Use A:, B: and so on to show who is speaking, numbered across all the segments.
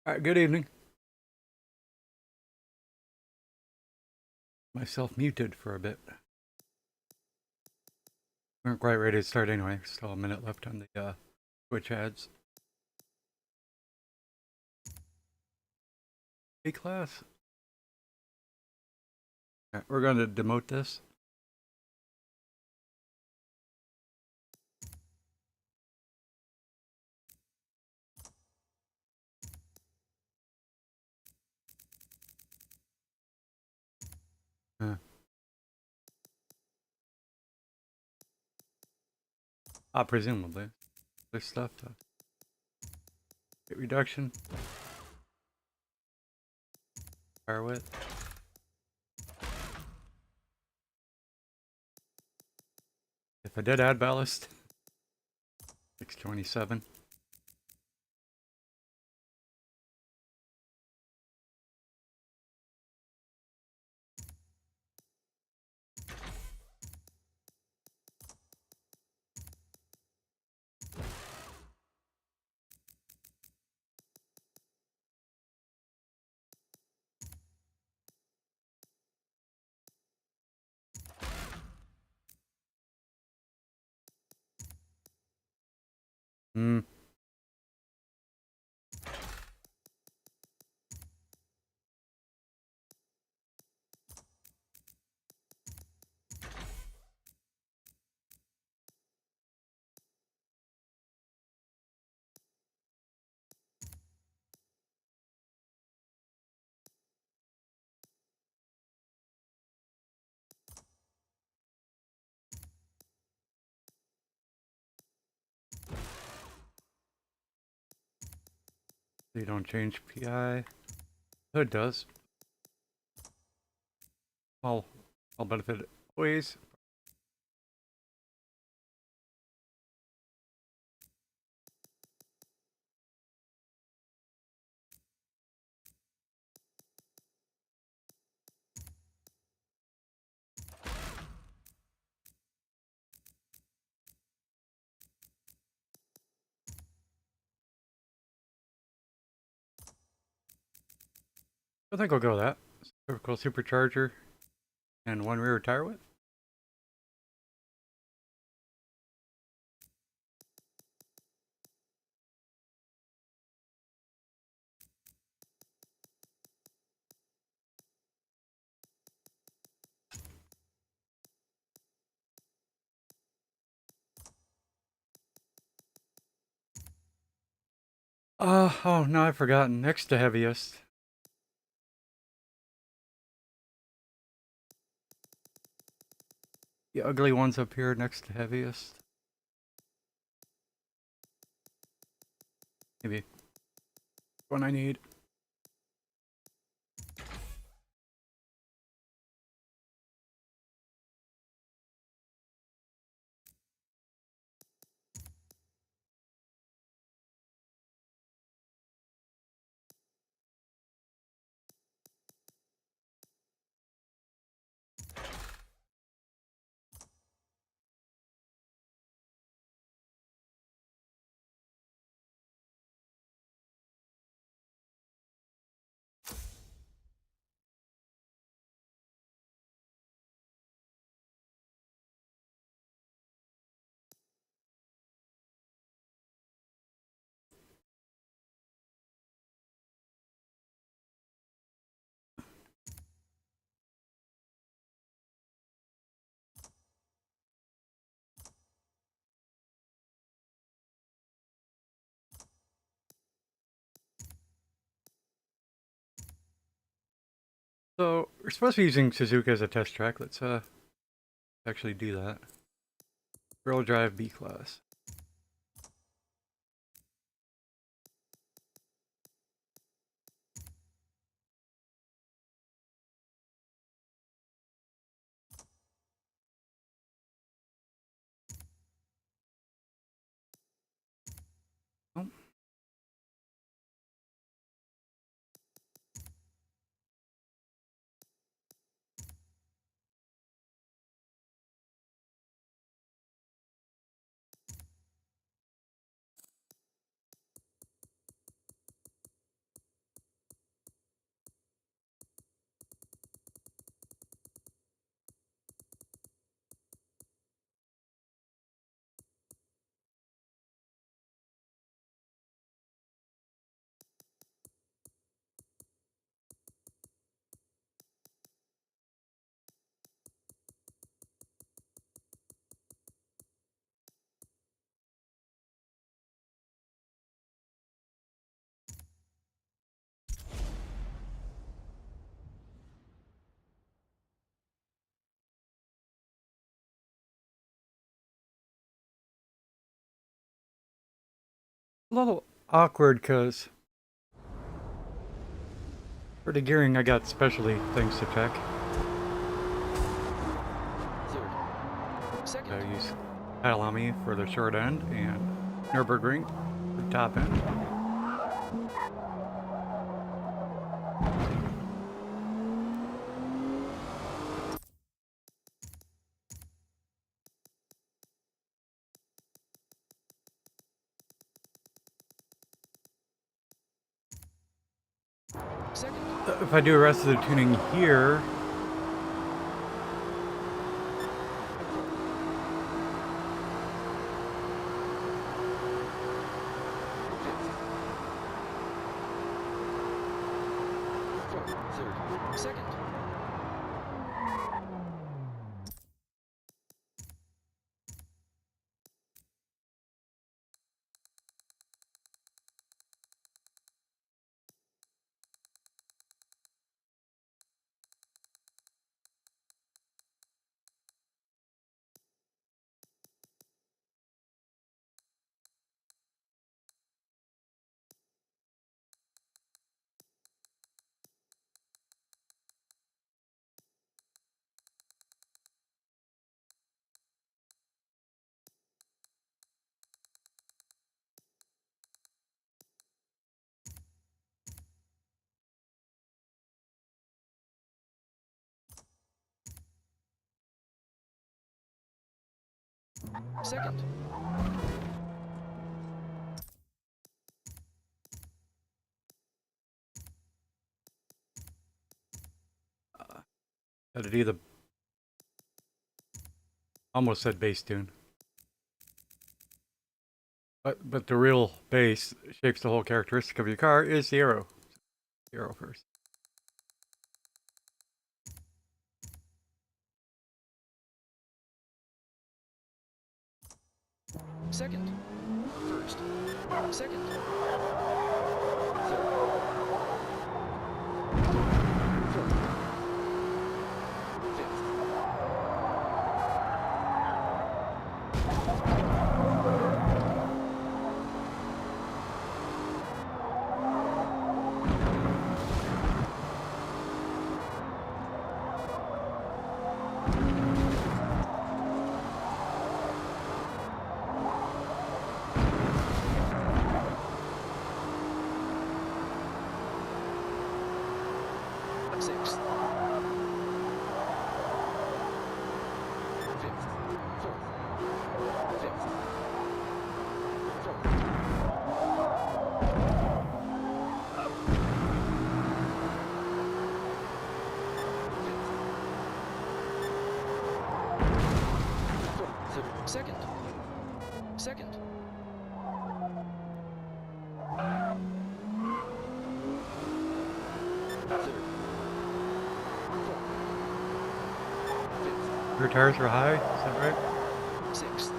A: All right, good evening. Myself muted for a bit. We weren't quite ready to start anyway. Still a minute left on the Twitch ads. Hey, class. All right, we're going to demote this. Presumably. This stuff. Hit reduction. Fire width. If I did add ballast, 627. Hmm. So you don't change PI. Hood does. I'll benefit always. I think I'll go with that. Typical supercharger and one rear tire width. Oh, no, I've forgotten. Next to heaviest. The ugly one's up here next to heaviest. Maybe one I need. So we're supposed to be using Suzuka as a test track. Let's actually do that. Real drive B class. Oh, A little awkward because for the gearing I got specialty things to check.
B: Second.
A: I use Kyalami for the short end and Nürburgring for the top end.
B: Second.
A: If I do the rest of the tuning here,
B: Third. Second. Second.
A: that'd either almost said bass tune. But the real bass shapes the whole characteristic of your car is the aero. The aero first.
B: Second. First. Second. Third. Fourth. Fifth. Sixth. Fifth. Fourth. Fifth. Fourth. Fifth. Third. Second. Second. Third. Fourth. Fifth.
A: Your tires were high, is that right?
B: Sixth.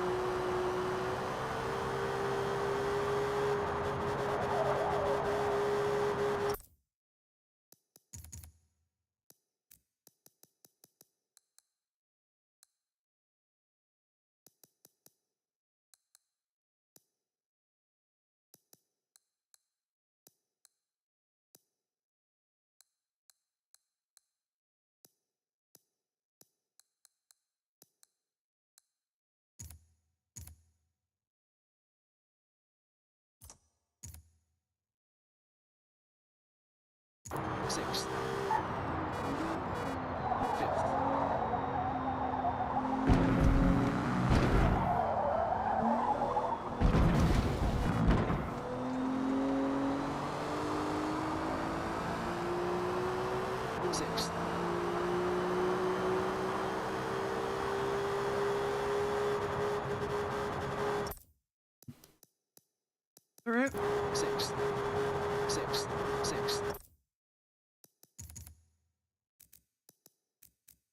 B: Sixth. Fifth. Sixth.
A: All right.
B: Sixth. Sixth. Sixth.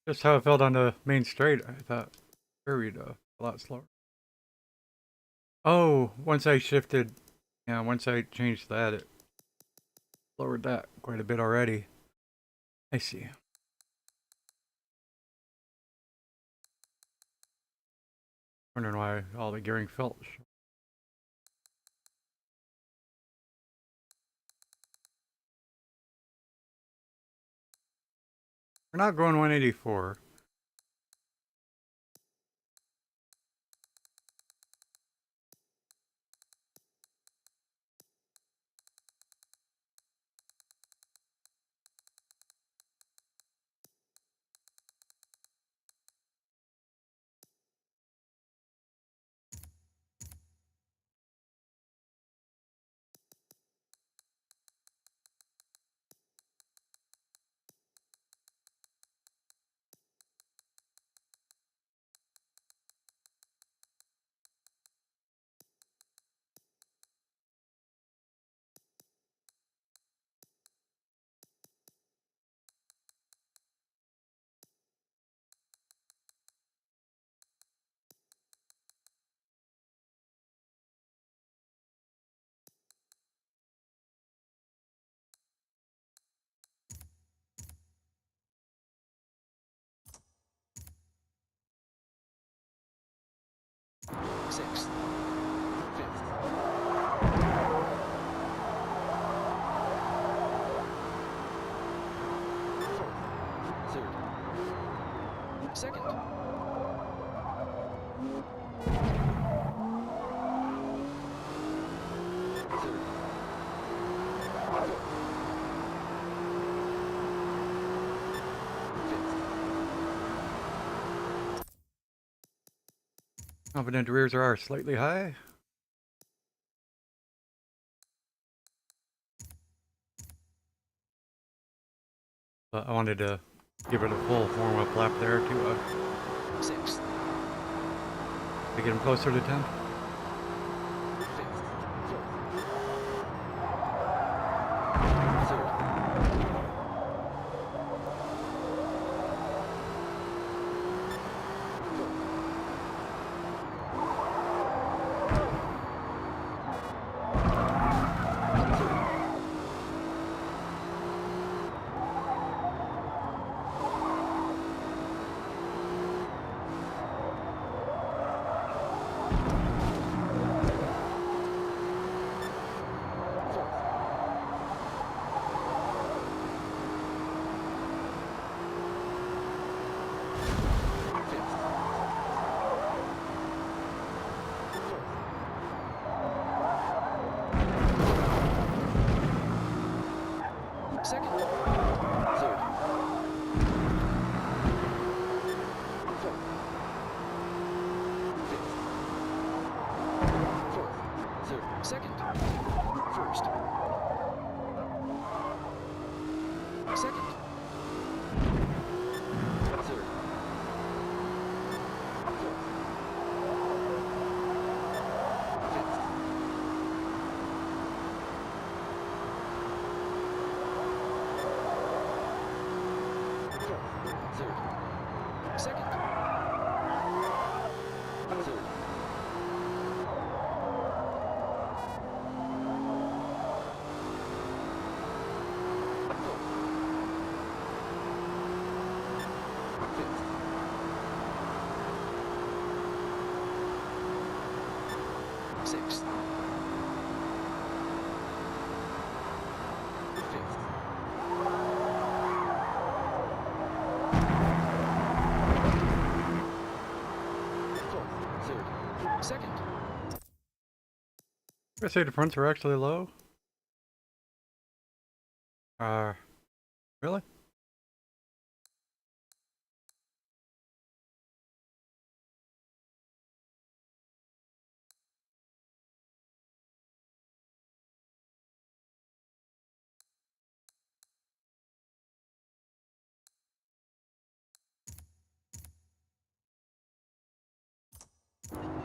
A: Just how it felt on the main straight, I thought varied a lot slower. Oh, once I shifted, yeah, once I changed that, it lowered that quite a bit already. I see. Wondering why all the gearing felt We're not going 184.
B: Sixth. Fifth. Fourth. Third. Second. Third. Fourth. Fifth.
A: Confident rears are slightly high. But I wanted to give it a full warm-up lap there
B: Sixth.
A: to get him closer to 10.
B: Fifth. Fourth. Third. Second. Third. Fourth. Fifth. Fourth. Third. Second. First. Second. Third. Fourth. Fifth. Third. Second. Third. Fourth. Fifth. Sixth. Fifth. Fourth. Third. Second.
A: I say the fronts are actually low. Really?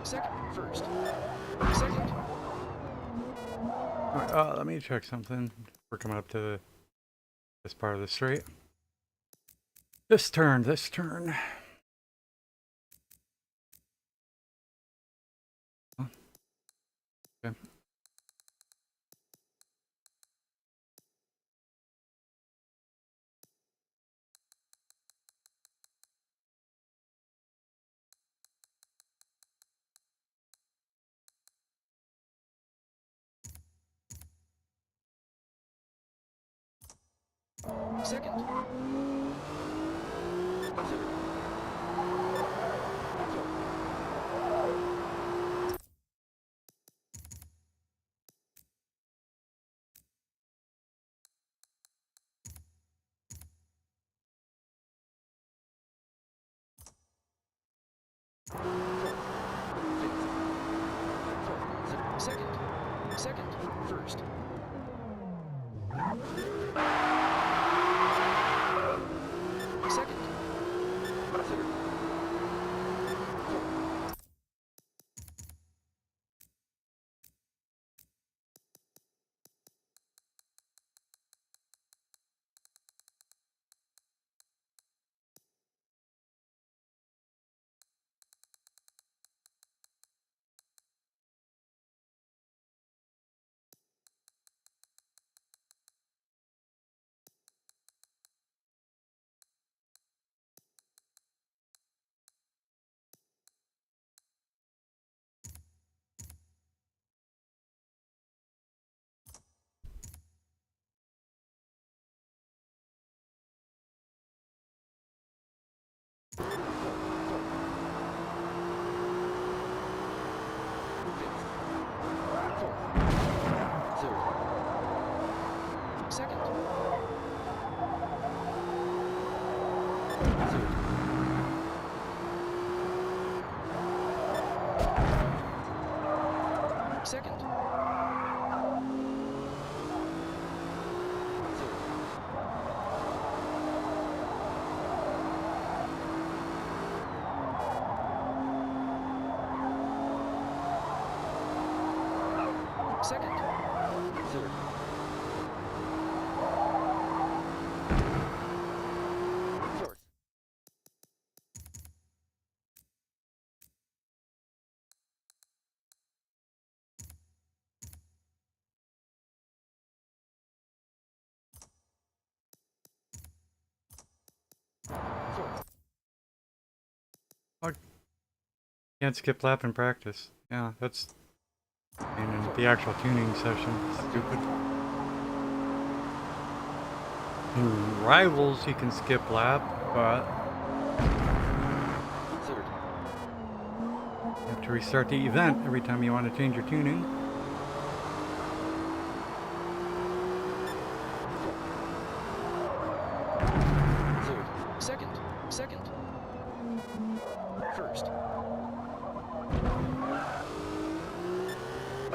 B: Second. First. Second.
A: Alright, let me check something. We're coming up to this part of the straight. This turn. Oh, okay.
B: Second. fourth, fifth, second, second, first, second, third, fourth, second, third, second, second, third, fourth, fourth,
A: Can't skip lap in practice. Yeah, that's. And in the actual tuning session, stupid. In Rivals, you can skip lap, but
B: third,
A: you have to restart the event every time you want to change your tuning.
B: third, second, second, first,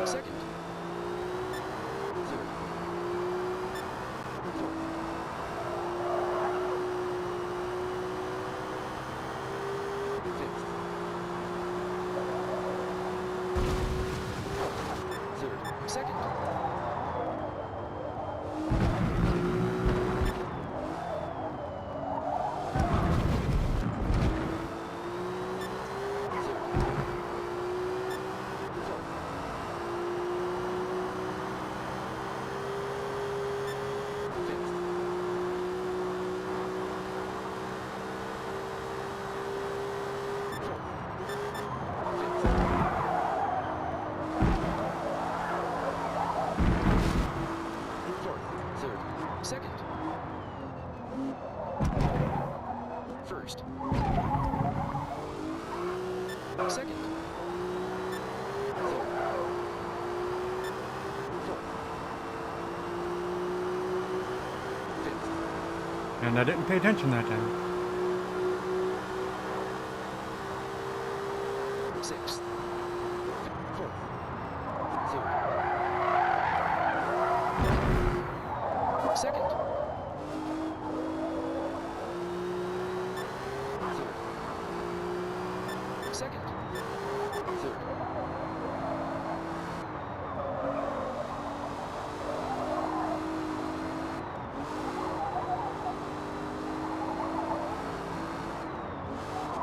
B: second, third, fourth, fifth, third, second, second, first, second, third, fourth, fifth,
A: And I didn't pay attention that time.
B: sixth, fourth, third, second, third, second, third,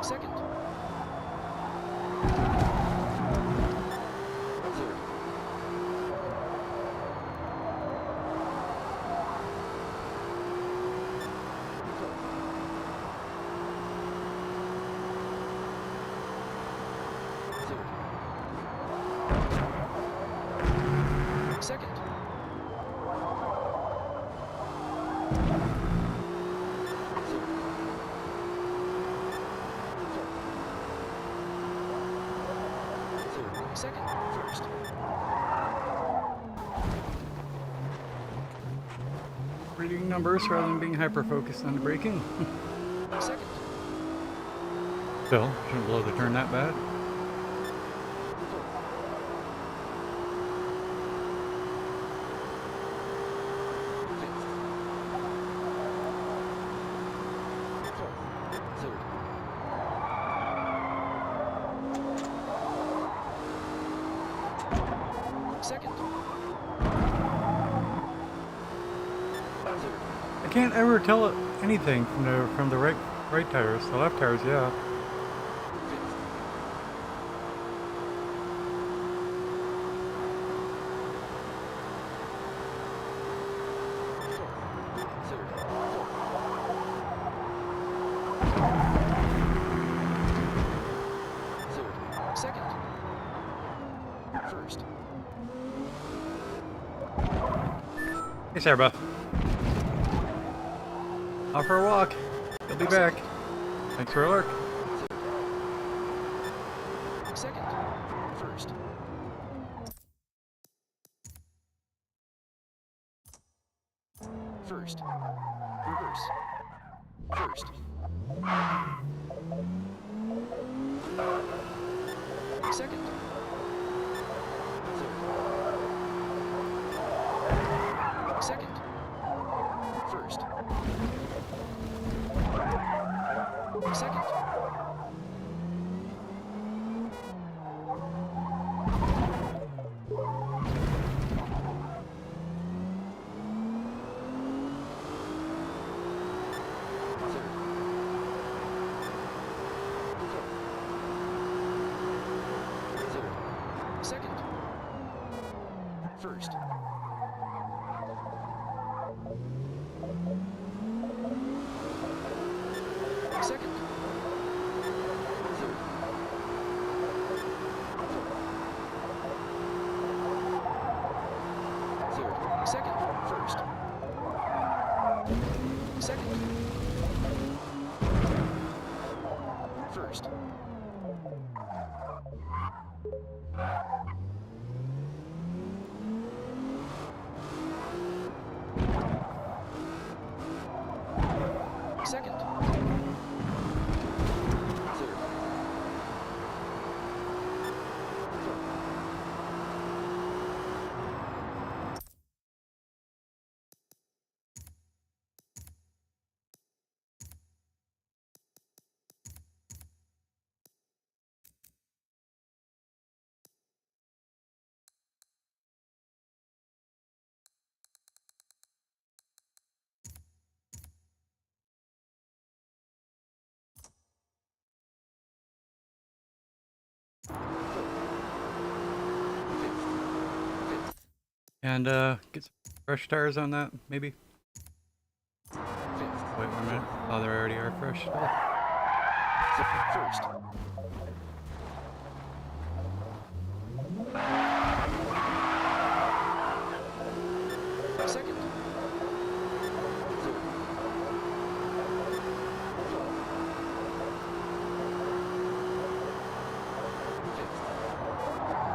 B: second, third, second, second, first,
A: Reading numbers rather than being hyper focused on the braking.
B: second,
A: Still, shouldn't blow the turn that bad.
B: Fourth. Fifth. Fourth. Third. Second. Third.
A: I can't ever tell anything from the right tires. The left tires, yeah.
B: Fifth. Fourth. Third. Fourth. Third. Second. First.
A: Hey, Sarah Beth. Out for a walk. You'll be back. Thanks for a lurk.
B: Third. Second. First. First. Reverse. First. Second. Third. Second. First. Second. Third. Fourth. Third. Second. First. Second. Third. Fourth. Third. Second. First. Second. First. Second. Third. Fourth. Fifth.
A: And get some fresh tires on that, maybe.
B: Fifth.
A: Wait 1 minute. Oh, they already are fresh. Still.
B: First. Second. Third. Fourth. Fifth.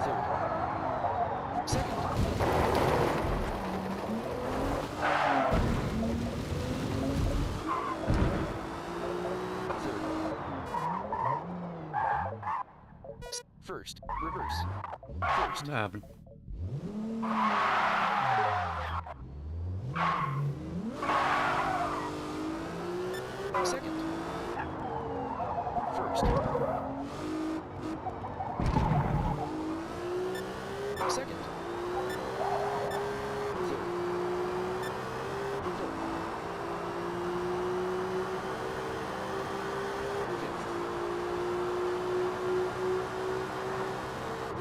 B: Third. Second. Third. First. Reverse. First.
A: That happened.
B: Second. First. Second. Third. Fourth. Fifth.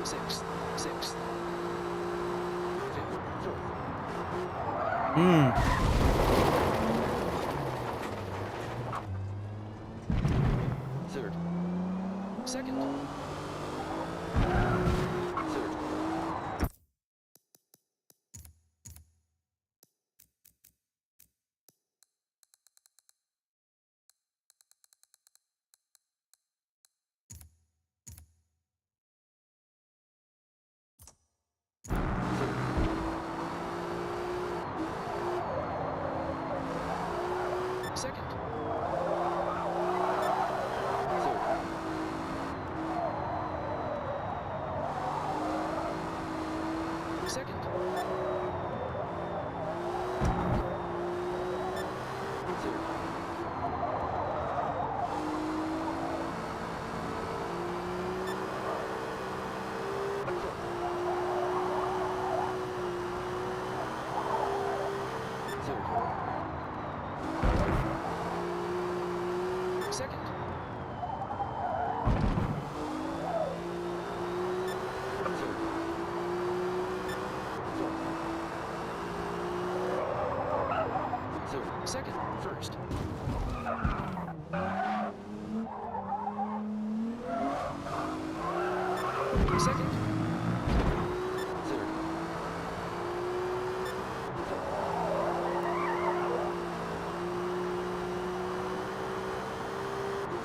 B: Sixth. Sixth. Fifth. Fourth. Third. Second. Third. Second. Third. Second. Third. Third. Second. Third. Fourth. Third. Second. First. Second. Third.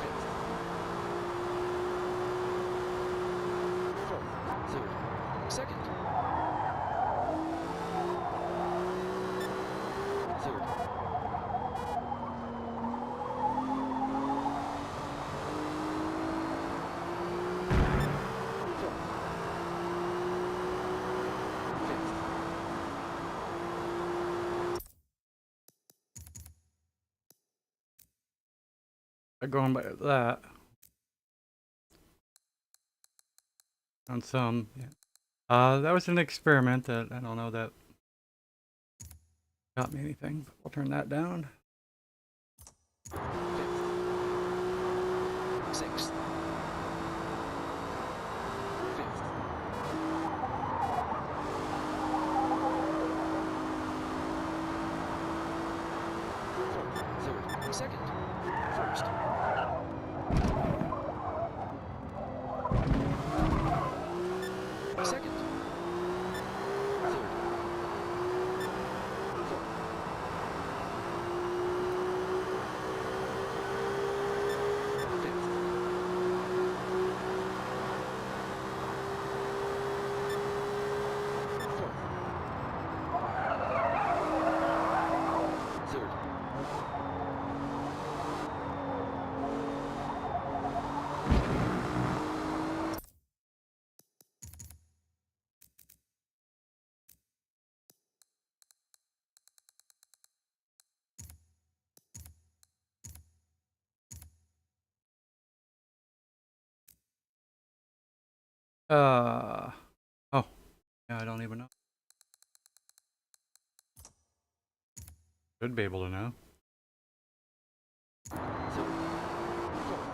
B: Fifth. Fourth. Third. Second. Third. Fourth. Fifth.
A: Going by that. On some, yeah. That was an experiment that I don't know that got me anything, but we'll turn that down.
B: Fifth. Sixth. Fifth. Fourth. Third. Second. First. Second. Third. Fourth. Fifth. Fourth. Third.
A: Oh, yeah, I don't even know. Should be able to know.
B: Third. Fourth.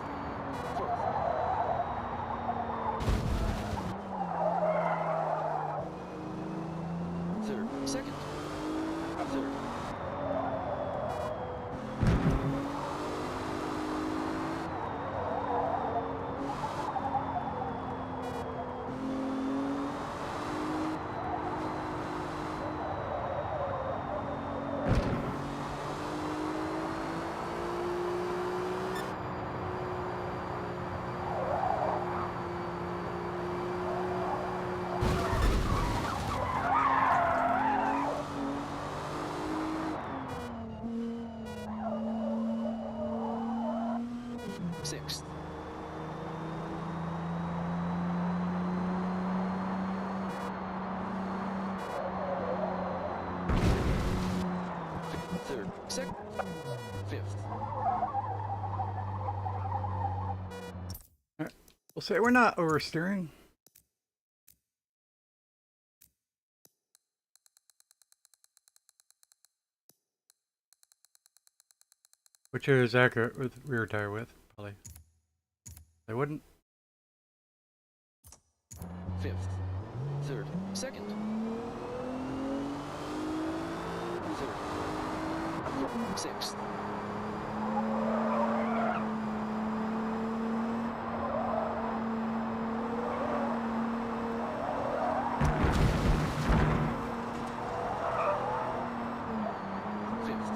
B: Fourth. Third. Second. Third. Sixth. Third. Second. Fifth.
A: We'll say we're not oversteering. Which is accurate with rear tire width, probably. They wouldn't.
B: Fifth. Third. Second. Third. Fourth. Sixth. Fifth.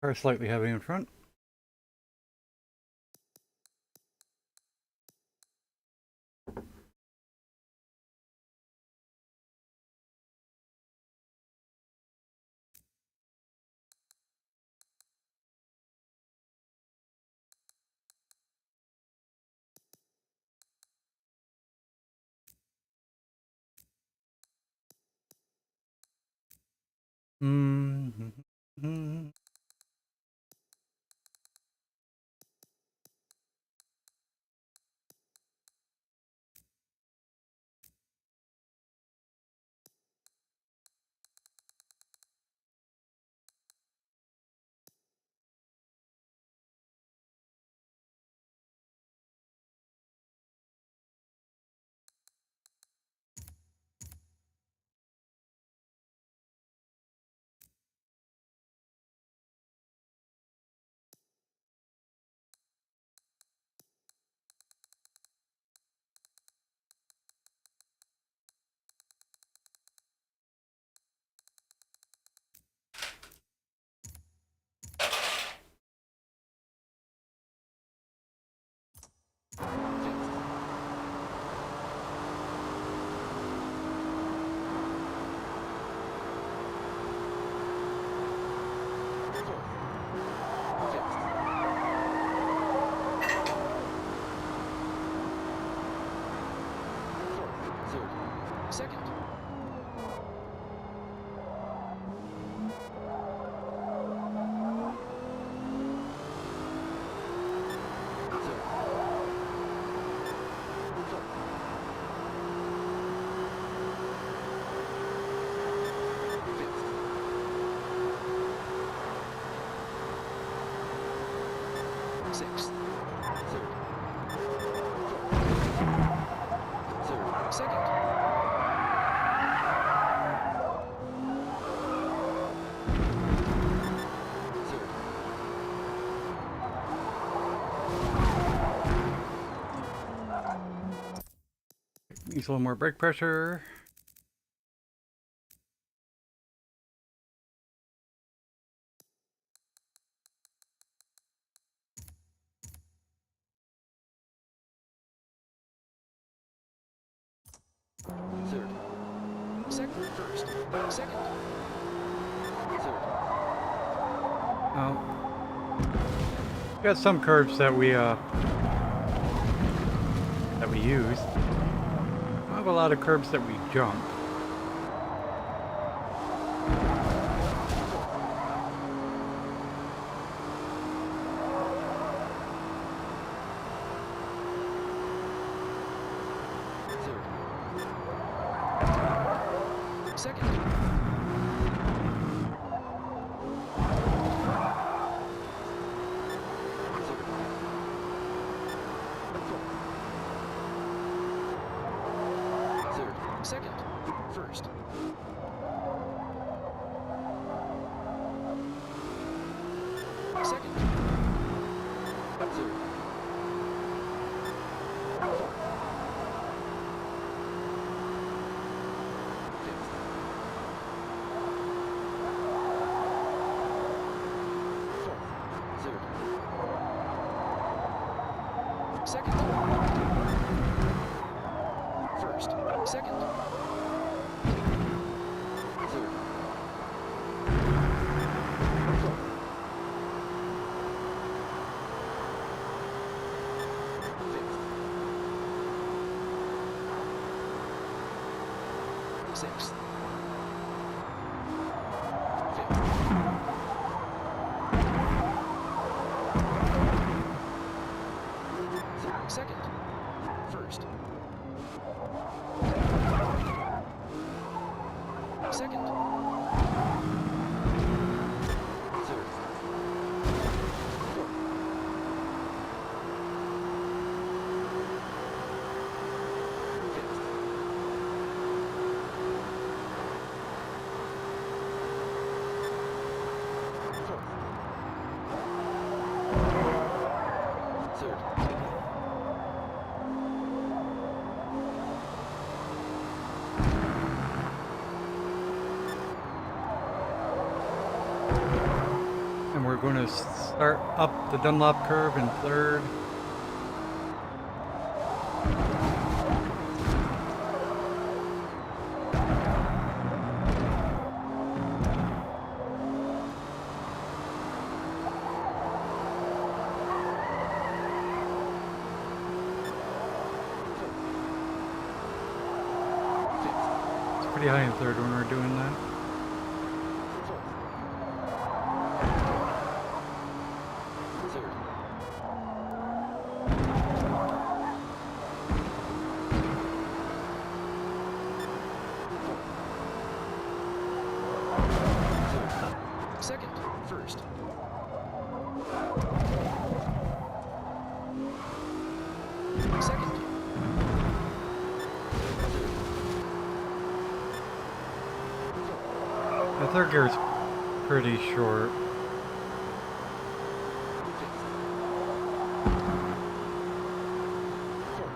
A: Car slightly heavy in front. Mm-hmm.
B: Second. Sixth. Third. Third. Second. Third.
A: Needs a little more brake pressure.
B: Third. Second. First. Second. Third.
A: Got some curves that we use. I have a lot of curves that we jump.
B: Third. Second. Third. Second. First. Second. Third. Fourth. Fifth. Fourth. Third. Second. First. Second. Third. Fourth. Fifth. Sixth. Fifth. Second. First. Second. Third. Fourth. Fifth. Fourth. Third.
A: going to start up the Dunlop curve in third. It's pretty high in third when we're doing that.
B: Second, first. Second.
A: The third gear is pretty short.
B: Third.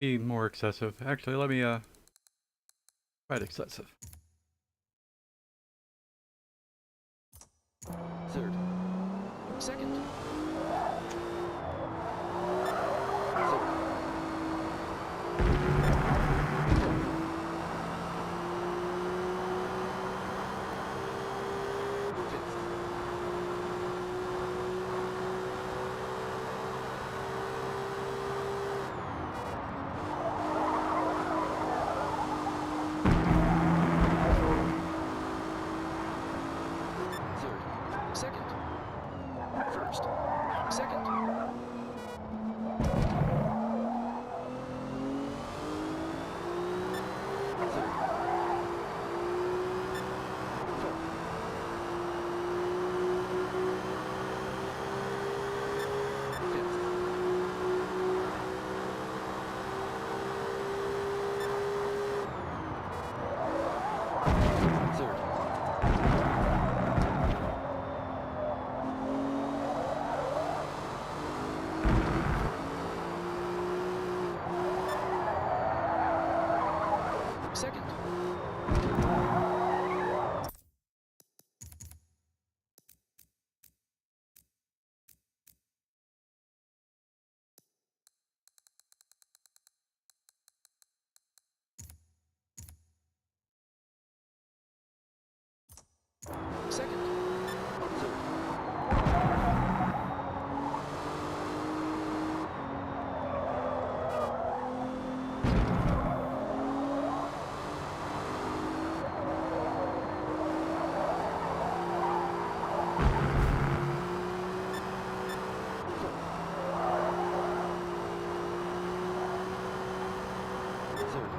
A: Be more excessive. Actually, let me quite excessive.
B: Third. Second. Third. Fifth. Third. Second. First. Second. Third. Fourth. Fifth. Third. Second. Second. Third. Third.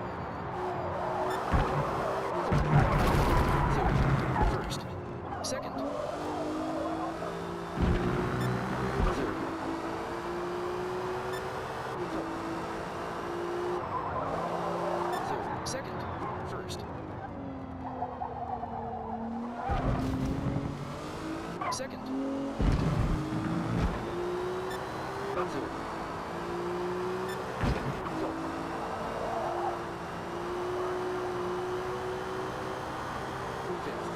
B: Third. First. Second. Third. Fourth. Third. Second. First. Second. Third. Fourth. Fifth.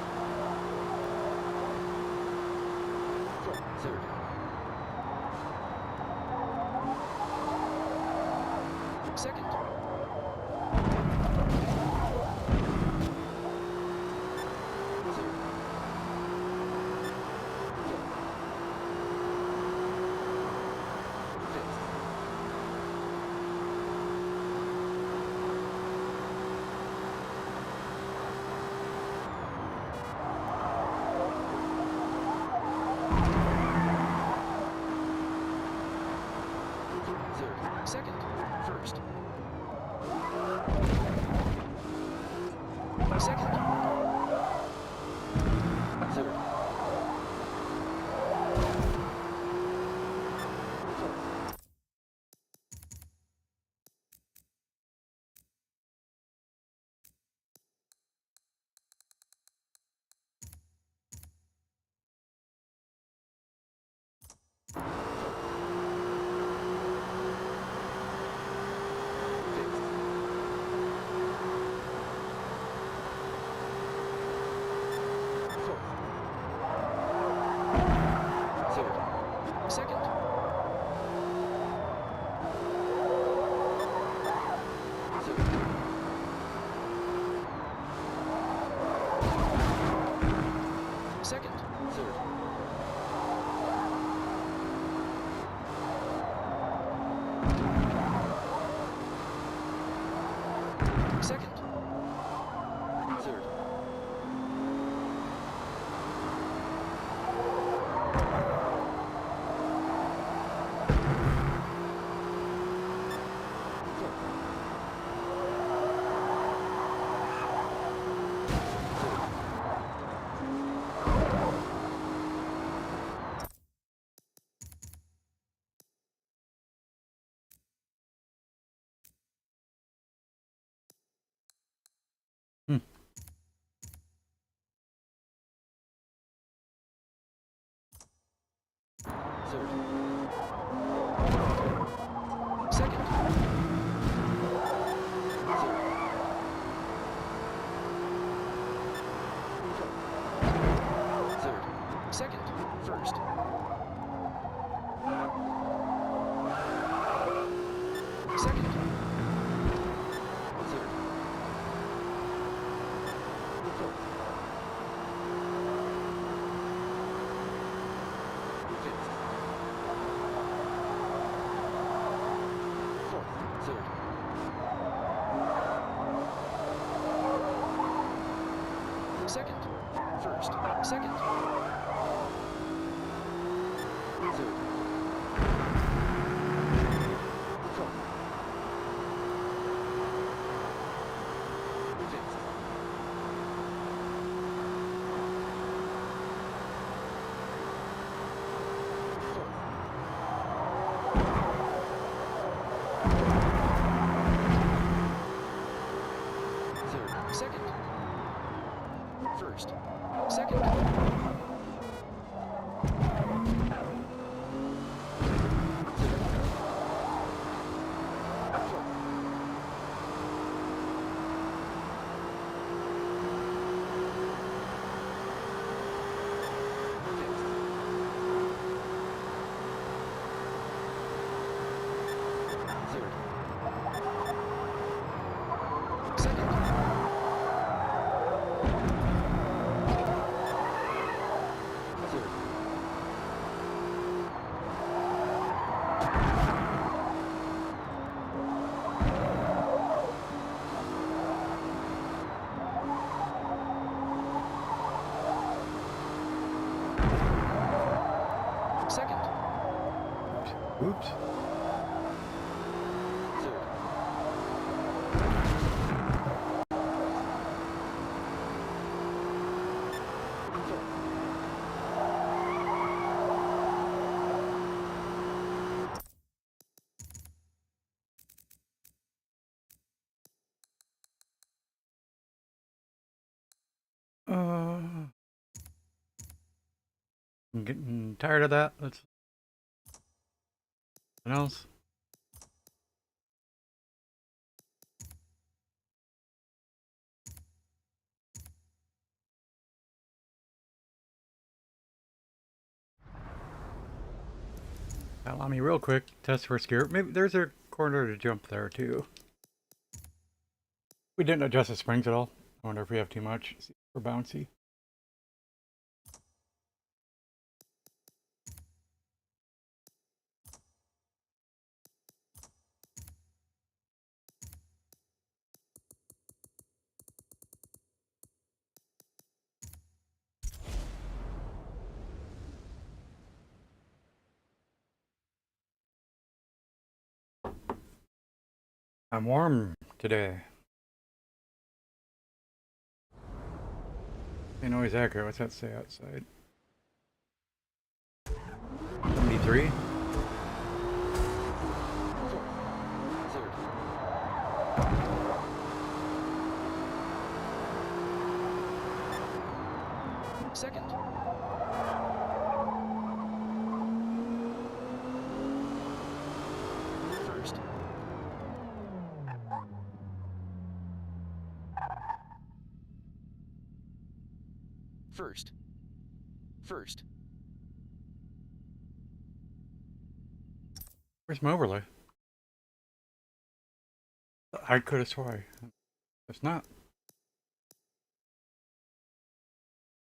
B: Fourth. Third. Second. Third. third, second, first, second, third, fourth, fifth, fourth, third, second, third, second, third, second, third, fourth,
A: Hmm.
B: third, second, third, fourth, third, second, first, second, third, fourth, fifth, fourth, third, second, first, second, third, fourth, fifth, fourth, third, second, first, second, third, fourth, fifth, third, second, third, second,
A: Oops.
B: third, fourth,
A: I'm getting tired of that. Let's. Something else. Allow me real quick. Test first gear. Maybe there's a corner to jump there too. We didn't adjust the springs at all. I wonder if we have too much for bouncy. I'm warm today. Ain't always accurate. What's that say outside? 73?
B: Second. First. First. First.
A: Where's my overlay? I could have swore. It's not.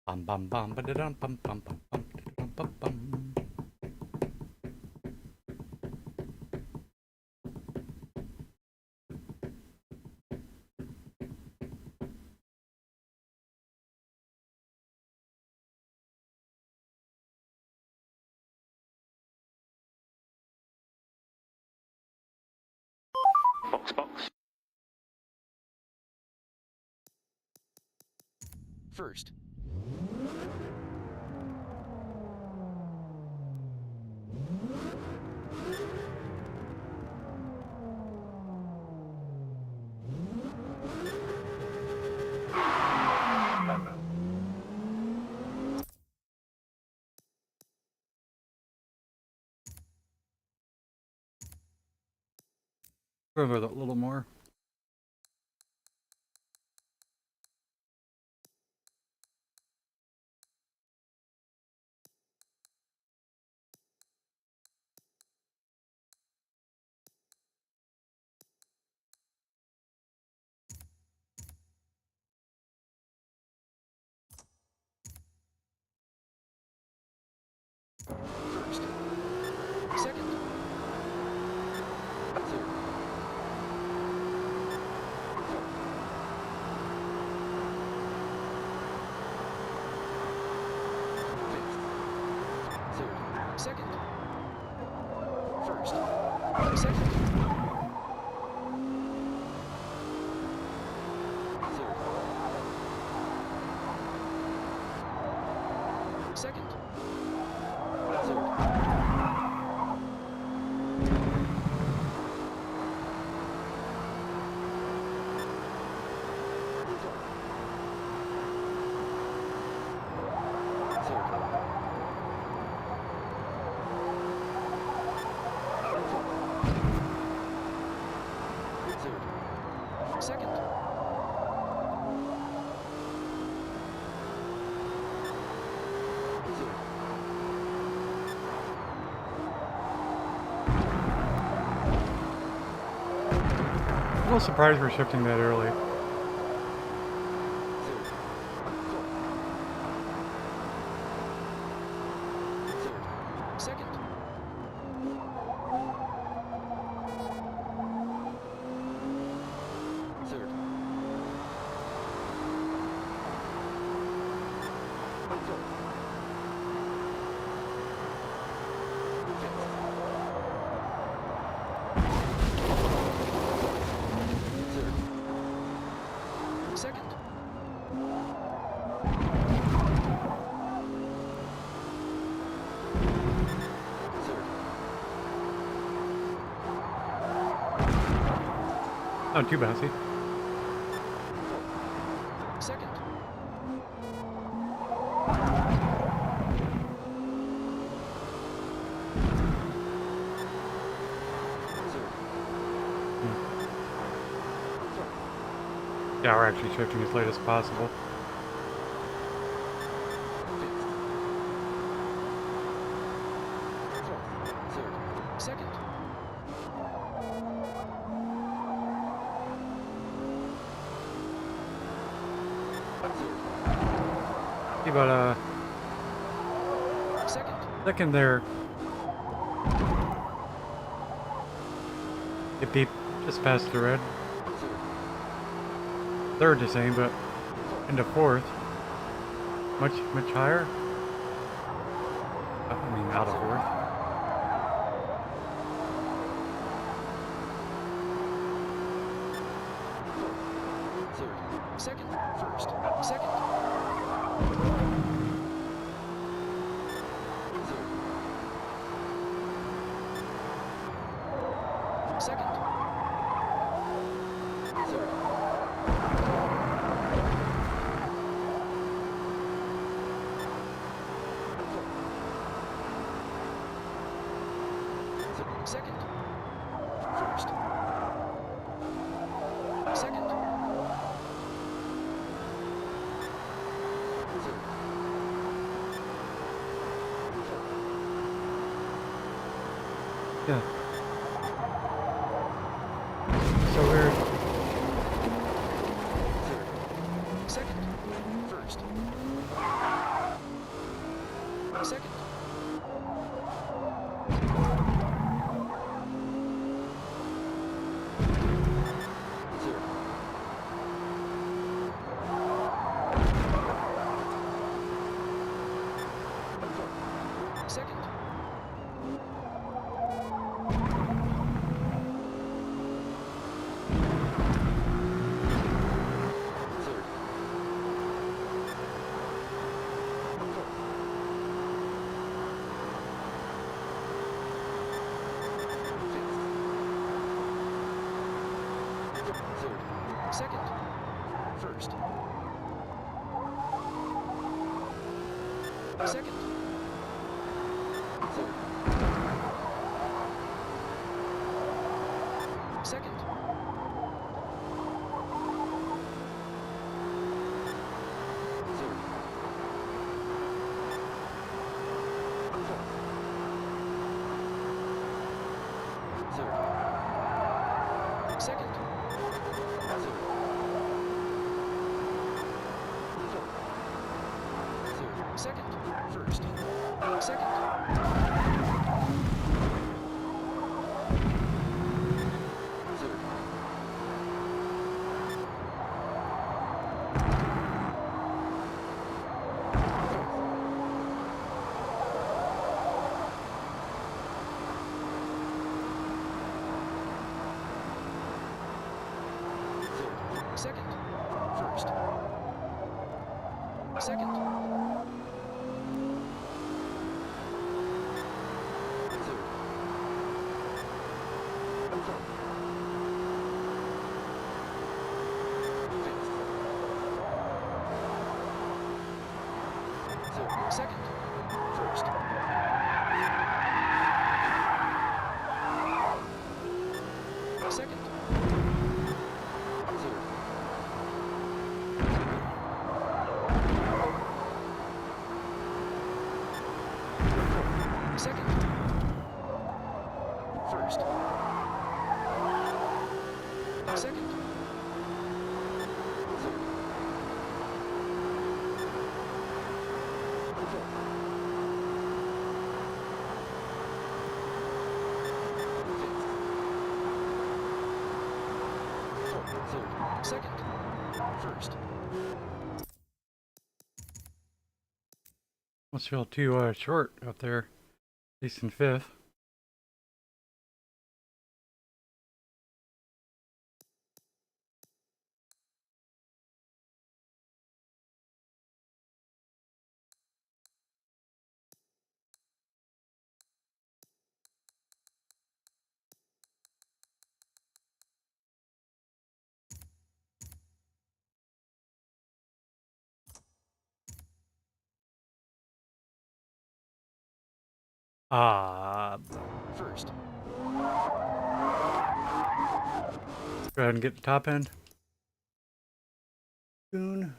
A: Bum bum bum ba da dum bum bum bum bum bum bum bum.
C: Box.
B: First.
A: Go over that a little more.
B: First. Second. Third. Fifth. Third. Second. First. Second. Third. Second. Third. Second.
A: I'm a little surprised we're shifting that early.
B: Second. Third. Second. Third.
A: Not too bouncy.
B: Second.
A: Yeah, we're actually shifting as late as possible.
B: Third. Second.
A: See about
B: Second.
A: second there. It beep just past the red. Third the same, but into fourth. Much higher. I mean, out of fourth.
B: Second. First. Second. Third. Second. Third. Second. First. Second. Third.
A: Yeah. So weird.
B: Third. Second. First. Second. Third. Second. Third. Third. Second. First. Second. Third. Second. Third. Third. Second. Third. Third. Second. First. Second. Third. Third. Second. First. Second. Third. Fifth. Third. Second. First. Second. Third. Second. First. Second. Third. Fifth. Third. Second. First.
A: Must feel too short up there. At least in fifth. Ah,
B: First.
A: go ahead and get the top end. Soon.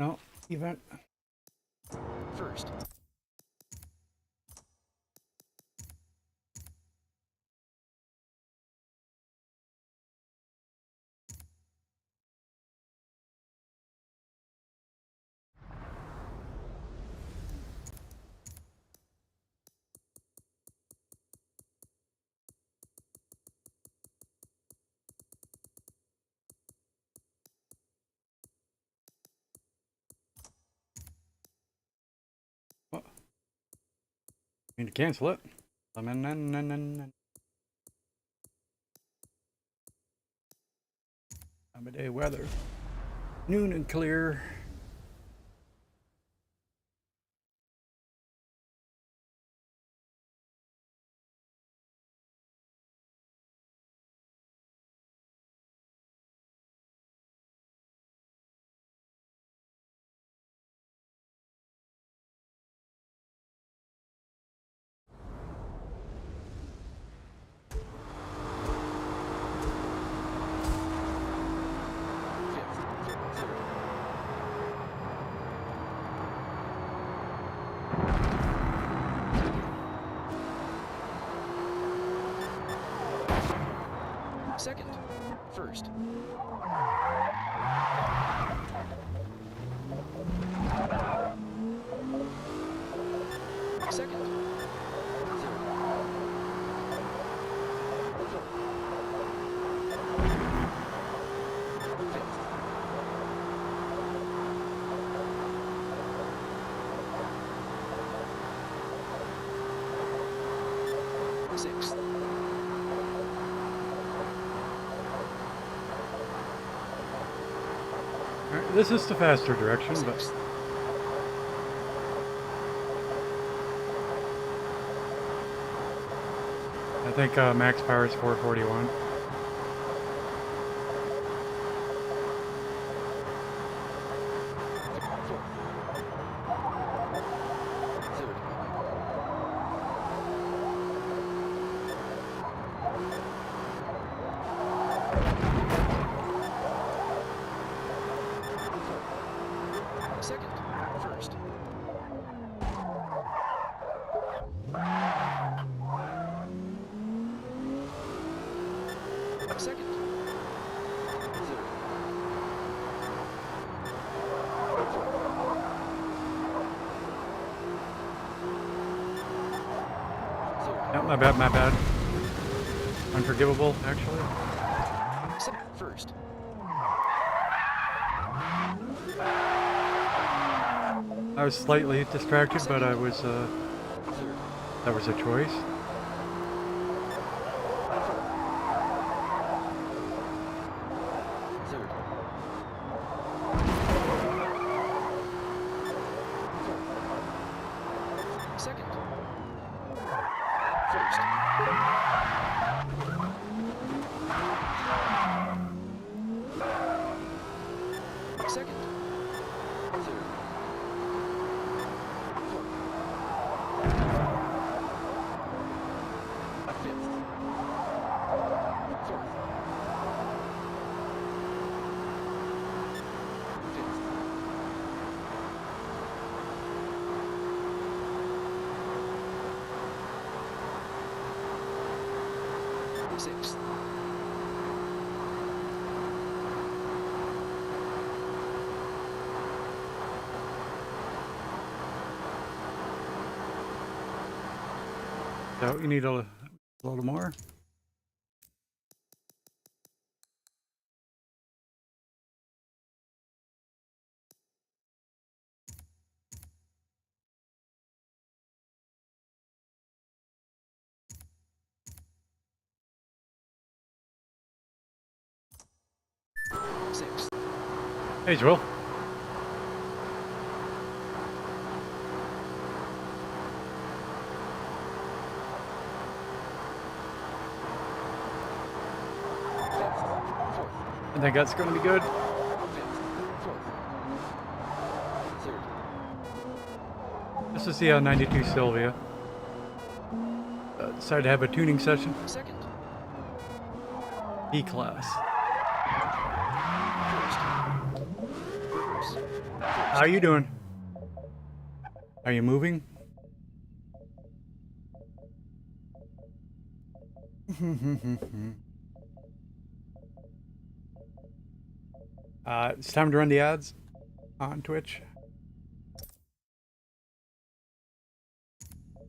A: No, event.
B: First.
A: Need to cancel it. Time of day weather. Noon and clear.
B: Second. First. Second. Third. Fourth. Fifth. Sixth.
A: Alright, this is the faster direction, but
B: Sixth.
A: I think max power is 441.
B: Fourth. Third. Second. First. Second. Third. Third.
A: Yep, my bad, my bad. Unforgivable, actually.
B: First.
A: I was slightly distracted, but I was,
B: Third.
A: that was a choice.
B: Third. Second. First. Second. Third. Fourth. Fifth. Fourth. Fifth. Sixth.
A: So you need a little more.
B: Sixth.
A: Hey, Joel.
B: Fifth. Fourth.
A: I think that's going to be good.
B: Fifth. Fourth. Third.
A: This is the 92 Sylvia. Decided to have a tuning session.
B: Second.
A: E-Class.
B: First. Reverse.
A: How you doing? Are you moving? It's time to run the ads on Twitch.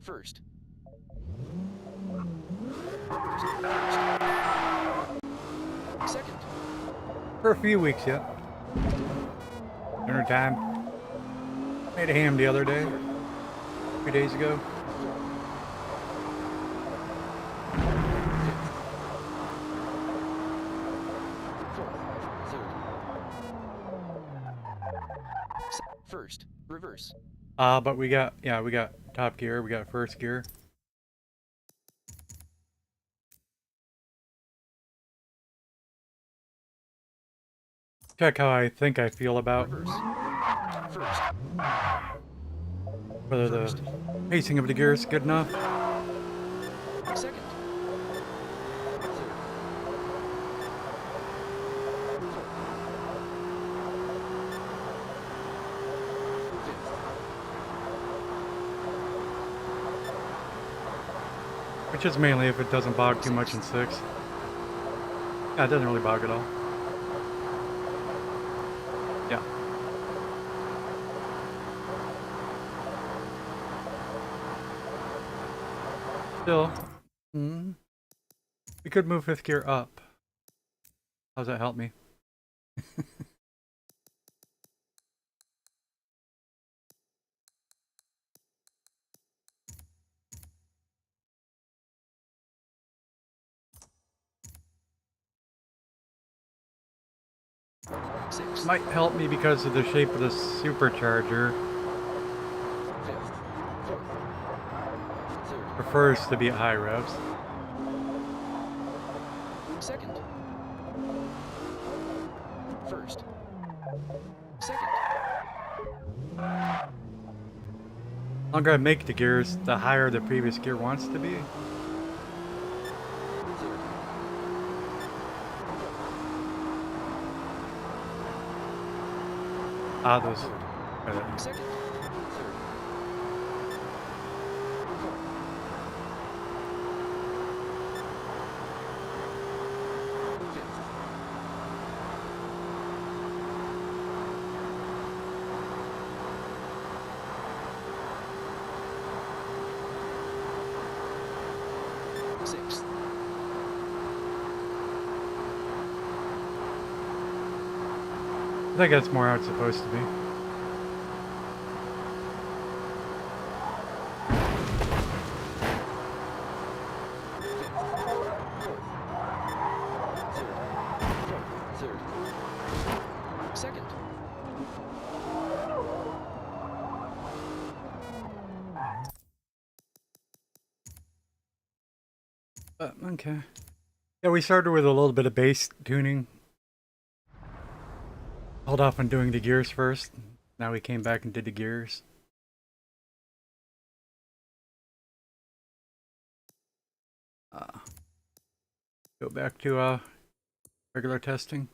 B: First. Second.
A: For a few weeks yet. Dinner time. Made a ham the other day. 2 days ago.
B: Fourth. Third. Reverse.
A: But we got top gear, we got first gear. Check how I think I feel about
B: Reverse. First.
A: whether the pacing of the gear is good enough.
B: Second. Third. Fourth. Fifth.
A: Which is mainly if it doesn't bog too much in 6. Yeah, it doesn't really bog at all. Yeah. Still, we could move 5th gear up. How does that help me?
B: Sixth.
A: Might help me because of the shape of the supercharger.
B: Fifth. Fourth. Third.
A: Prefers to be at high revs.
B: Second. First. Second.
A: The longer I make the gears, the higher the previous gear wants to be.
B: Third.
A: Those.
B: Second. Third. Fourth. Fifth. Sixth.
A: I think that's more how it's supposed to be.
B: Fifth. Fourth. Third. Second.
A: Okay. Yeah, we started with a little bit of bass tuning. Held off on doing the gears first. Now we came back and did the gears. Go back to regular testing.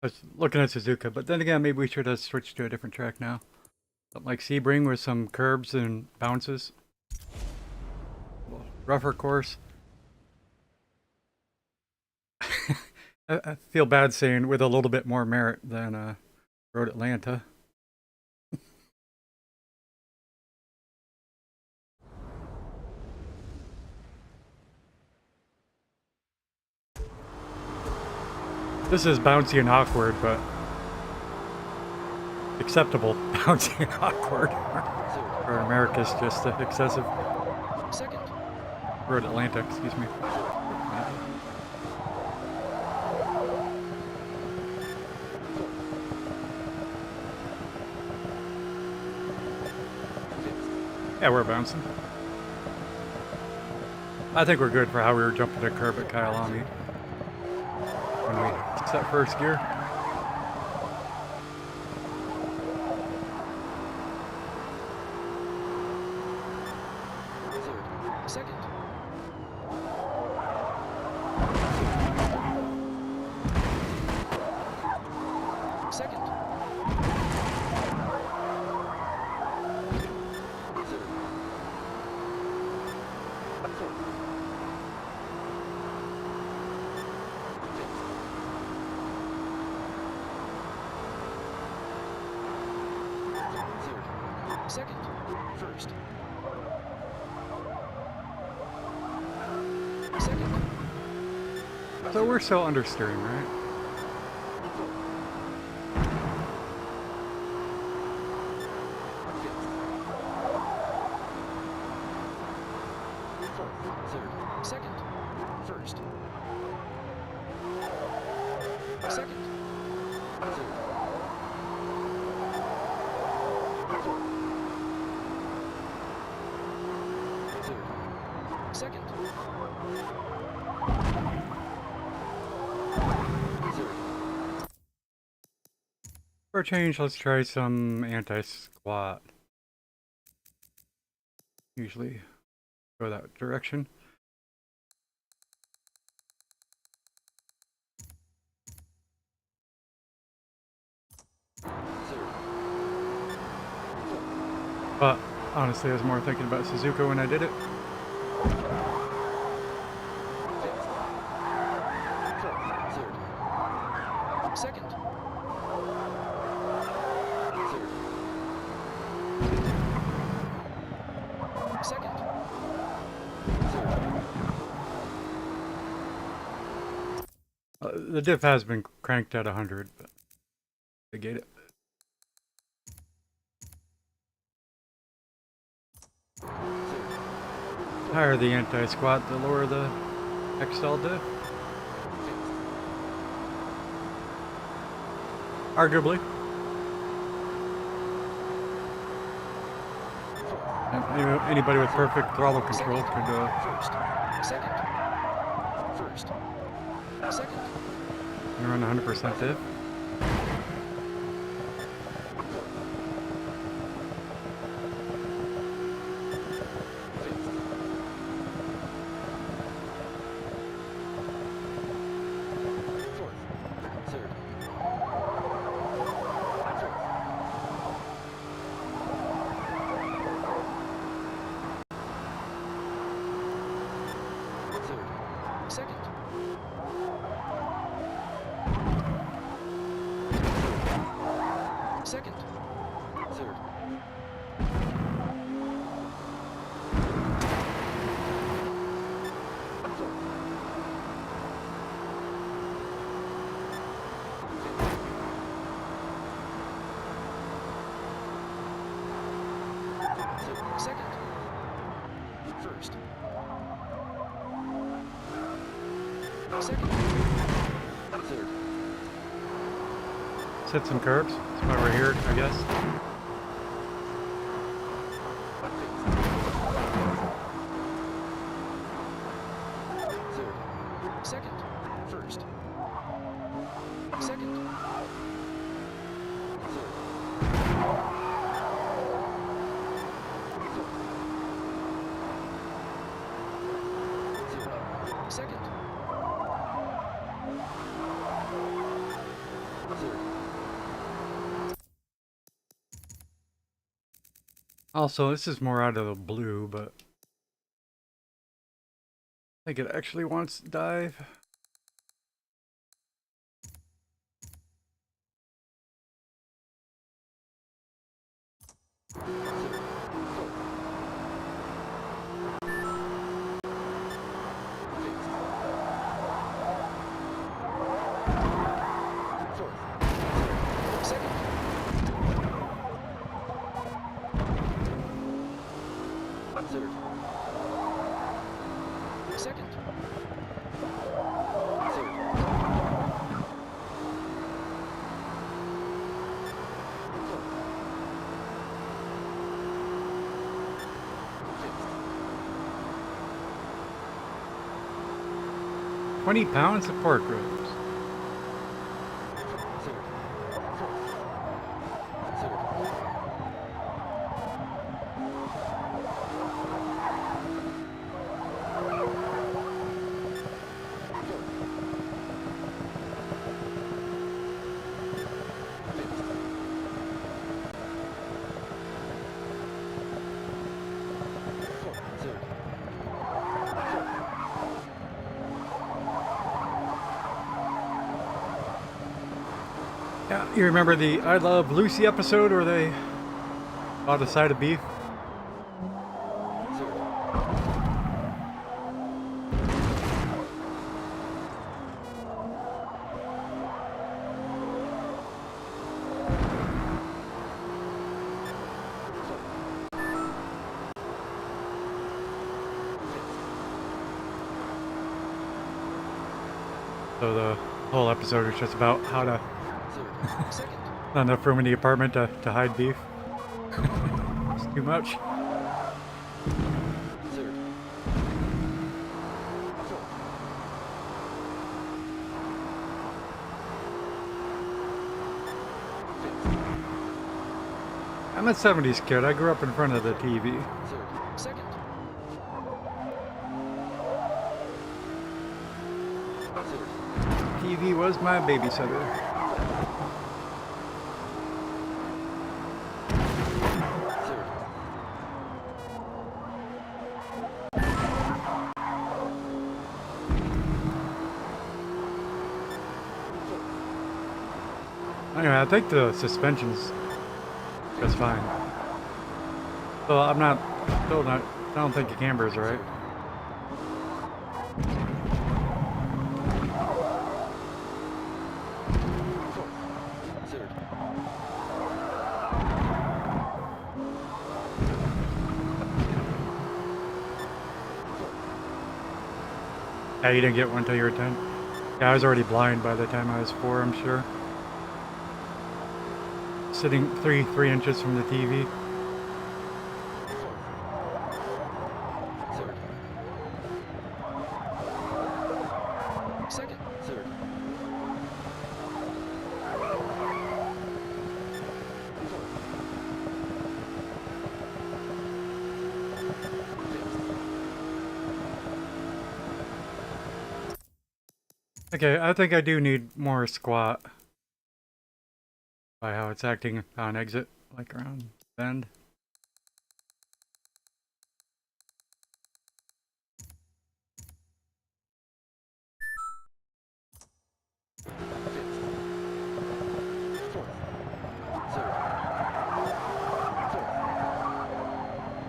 A: I was looking at Suzuka, but then again, maybe we should have switched to a different track now. Something like Sebring with some curbs and bounces. Rougher course. I feel bad saying with a little bit more merit than Road Atlanta. This is bouncy and awkward, but acceptable bouncy and awkward.
B: Third.
A: Or America's just excessive.
B: Second.
A: Road Atlanta, excuse me.
B: Fifth.
A: Yeah, we're bouncing. I think we're good for how we were jumping the curb at Kyalami when we set first gear.
B: Third. Second. Second. Third. Fourth. Fifth. Third. Second. First. Second.
A: So we're still understeering, right?
B: Fifth. Fourth. Third. Second. First. Second. Third. Fourth. Third. Second. Third.
A: For a change, let's try some anti-squat. Usually go that direction. But honestly, I was more thinking about Suzuka when I did it.
B: Second. Third. Second. Third.
A: The diff has been cranked at 100, but I get it. Higher the anti-squat, the lower the XL diff. Arguably. And anybody with perfect throttle control could
B: First. Second. First. Second.
A: run 100% diff.
B: Second. Second. Third. Second. First. Second. Third.
A: Set some curbs. That's why we're here, I guess.
B: Third. Second. First. Second. Third. Third. Second. Third.
A: Also, this is more out of the blue, but I think it actually wants to dive.
B: Third. Second. Third. Fourth. Fifth.
A: 20 pounds of pork ribs.
B: Third. Fourth. Third.
A: Yeah, you remember the I Love Lucy episode where they bought a side of beef? So the The whole episode was just about how to
B: Third. Second.
A: not enough room in the apartment to hide beef. It's too much.
B: Third. Fourth. Fifth.
A: I'm a 70s kid. I grew up in front of the TV.
B: Third. Second. Third.
A: TV was my babysitter.
B: Third.
A: Anyway, I think the suspension's just fine. So I'm not, still not, I don't think the camber's right.
B: Fourth. Third.
A: Yeah, you didn't get one till you were 10. Yeah, I was already blind by the time I was 4, I'm sure. Sitting three inches from the TV.
B: Fourth. Third. Second. Third. Fourth. Fifth.
A: Okay, I think I do need more squat. By how it's acting on exit, like around bend.
B: Fourth. Third.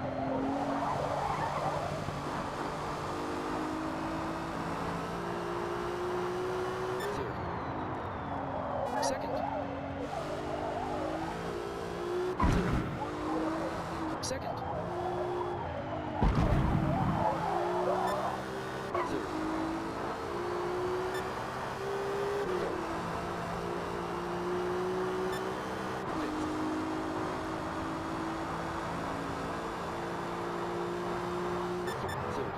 B: Fourth. Third. Second. Third. Second. Third.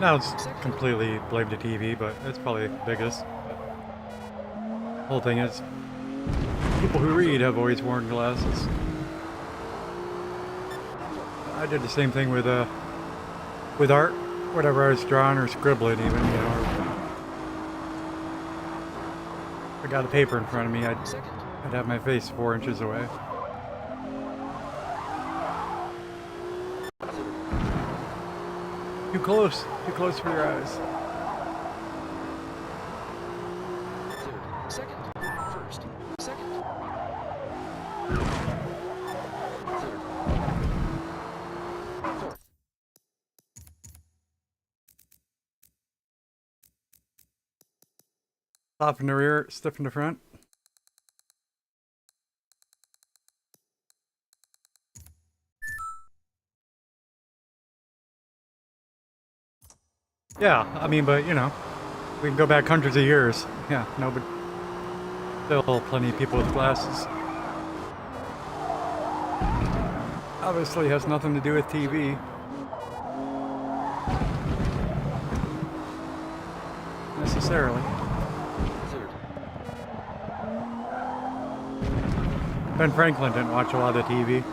A: Now it's completely blamed the TV, but it's probably the biggest. Whole thing is, people who read have always worn glasses. I did the same thing with art, whatever I was drawing or scribbling, even, you know. If I got a paper in front of me, I'd have my face 4 inches away. Too close for your eyes.
B: Third. Second. First. Second. Third. Fourth.
A: Soft in the rear, stiff in the front. Yeah, I mean, but you know, we can go back hundreds of years. Yeah, no, but still plenty of people with glasses. Obviously has nothing to do with TV. Necessarily.
B: Third.
A: Ben Franklin didn't watch a lot of TV.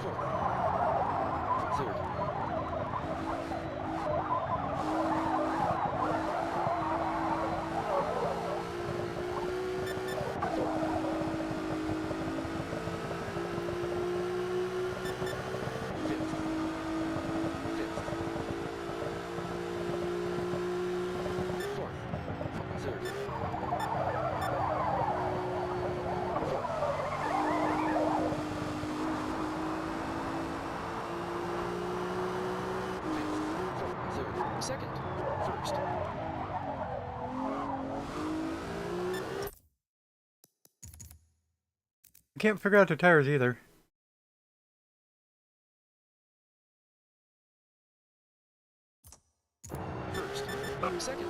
B: Fourth. Fifth. Fourth. Third. Second. First.
A: Can't figure out the tires either.
B: First. Second.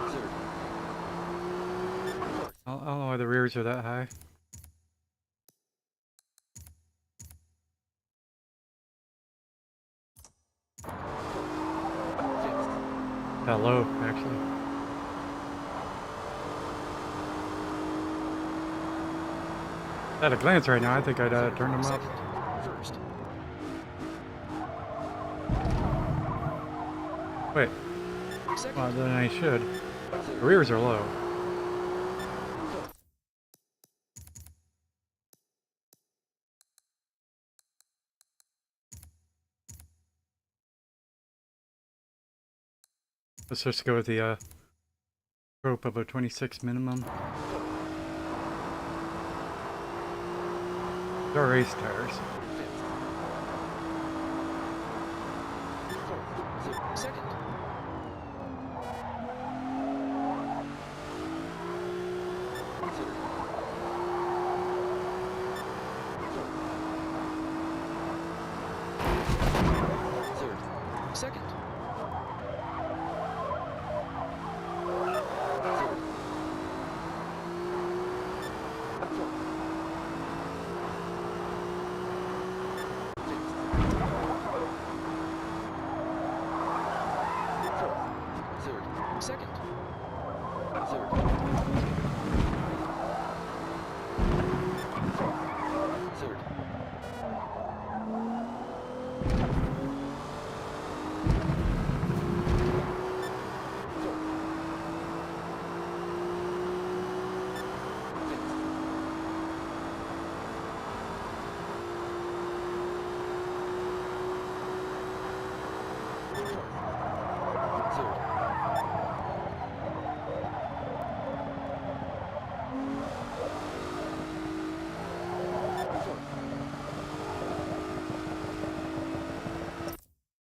B: Third. Fourth.
A: I don't know why the rears are that high.
B: Fifth.
A: That low, actually. At a glance right now, I think I'd turn them up.
B: Second. First.
A: Wait,
B: Second.
A: well then I should. The
B: Third.
A: rears are low.
B: Fourth.
A: Let's just go with the trope of a 26 minimum. They're race tires.
B: Fifth. Fourth. Third. Second. Third. Fourth. Third. Second. Third. Fourth. Fifth. Fourth. Third. Second. Third. Fourth. Third. Fourth. Fifth. Fourth. Third. Fourth.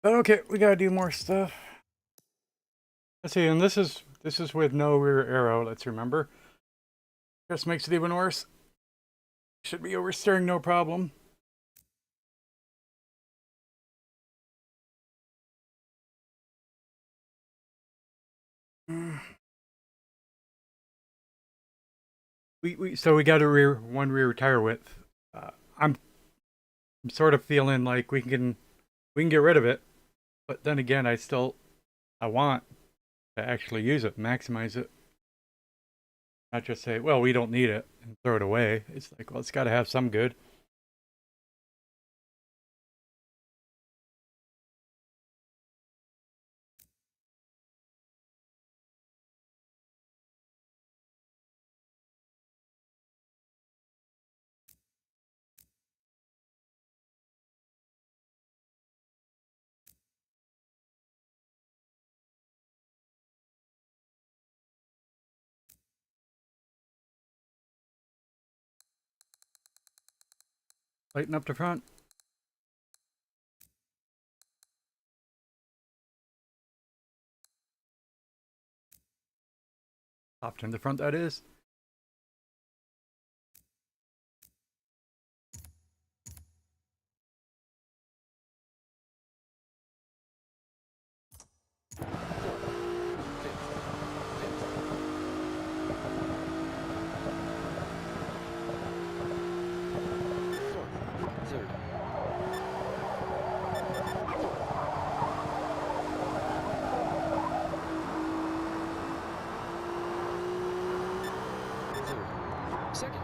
A: But okay, we gotta do more stuff. Let's see, and this is with no rear arrow, let's remember. Just makes it even worse. Should be oversteering no problem. So we got a one rear tire width. I'm sort of feeling like we can get rid of it, but then again, I want to actually use it, maximize it, not just say, well, we don't need it and throw it away. It's like, well, it's got to have some good. Lighten up the front. Soften the front, that is.
B: Second.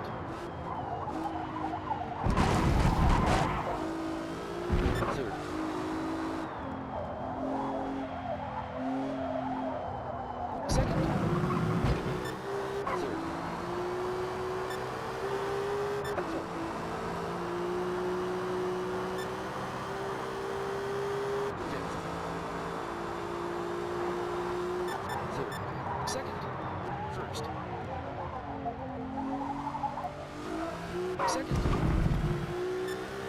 B: Third. Second. Third. Fourth. Fifth. Third. Second. First. Second.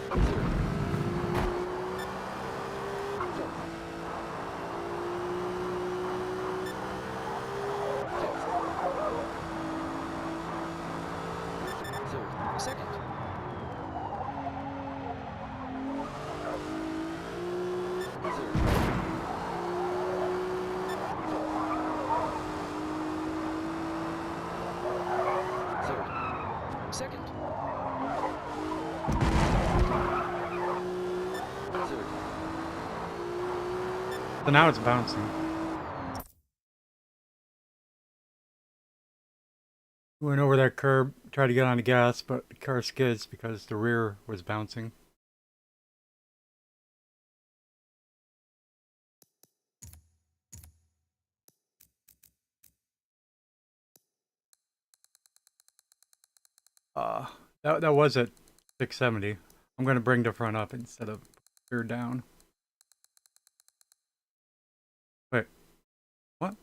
B: Third. Fourth. Second. Third. Third. Second. Third.
A: So now it's bouncing. Went over that curb, tried to get on the gas, but the car skids because the rear was bouncing. That was at 670. I'm gonna bring the front up instead of rear down. Wait, what?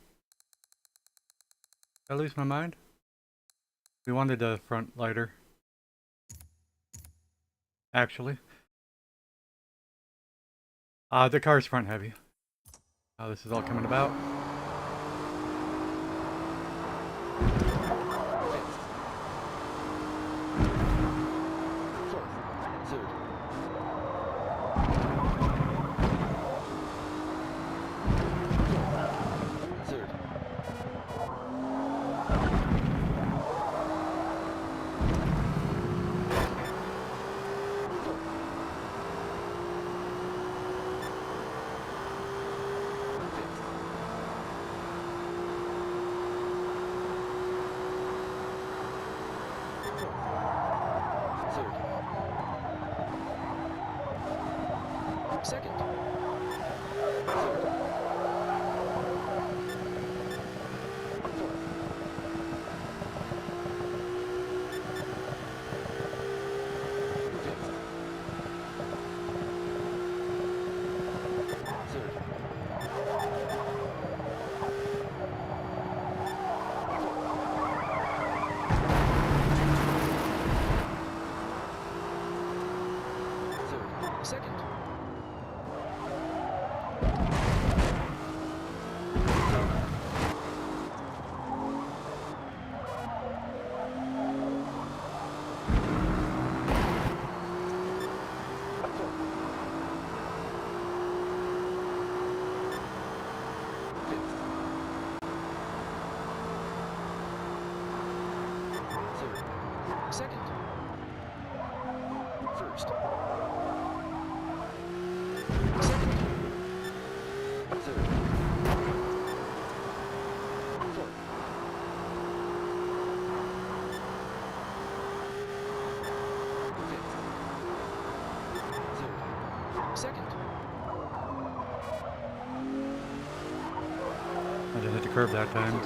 A: Did I lose my mind? We wanted the front lighter. Actually. The car's front heavy. How this is all coming about.
B: Second. Second. Second. First. Second. Third. Fourth. Fifth. Third. Second.
A: I didn't hit the curb that time.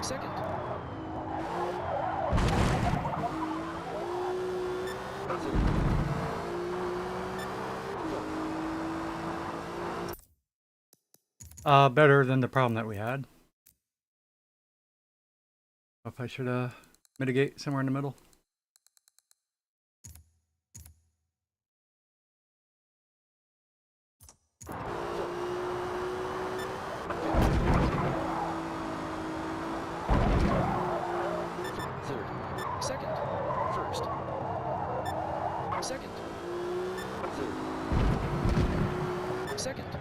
B: Second.
A: Better than the problem that we had. If I should mitigate somewhere in the middle.
B: Third. Second. First. Second. Third. Second. Third.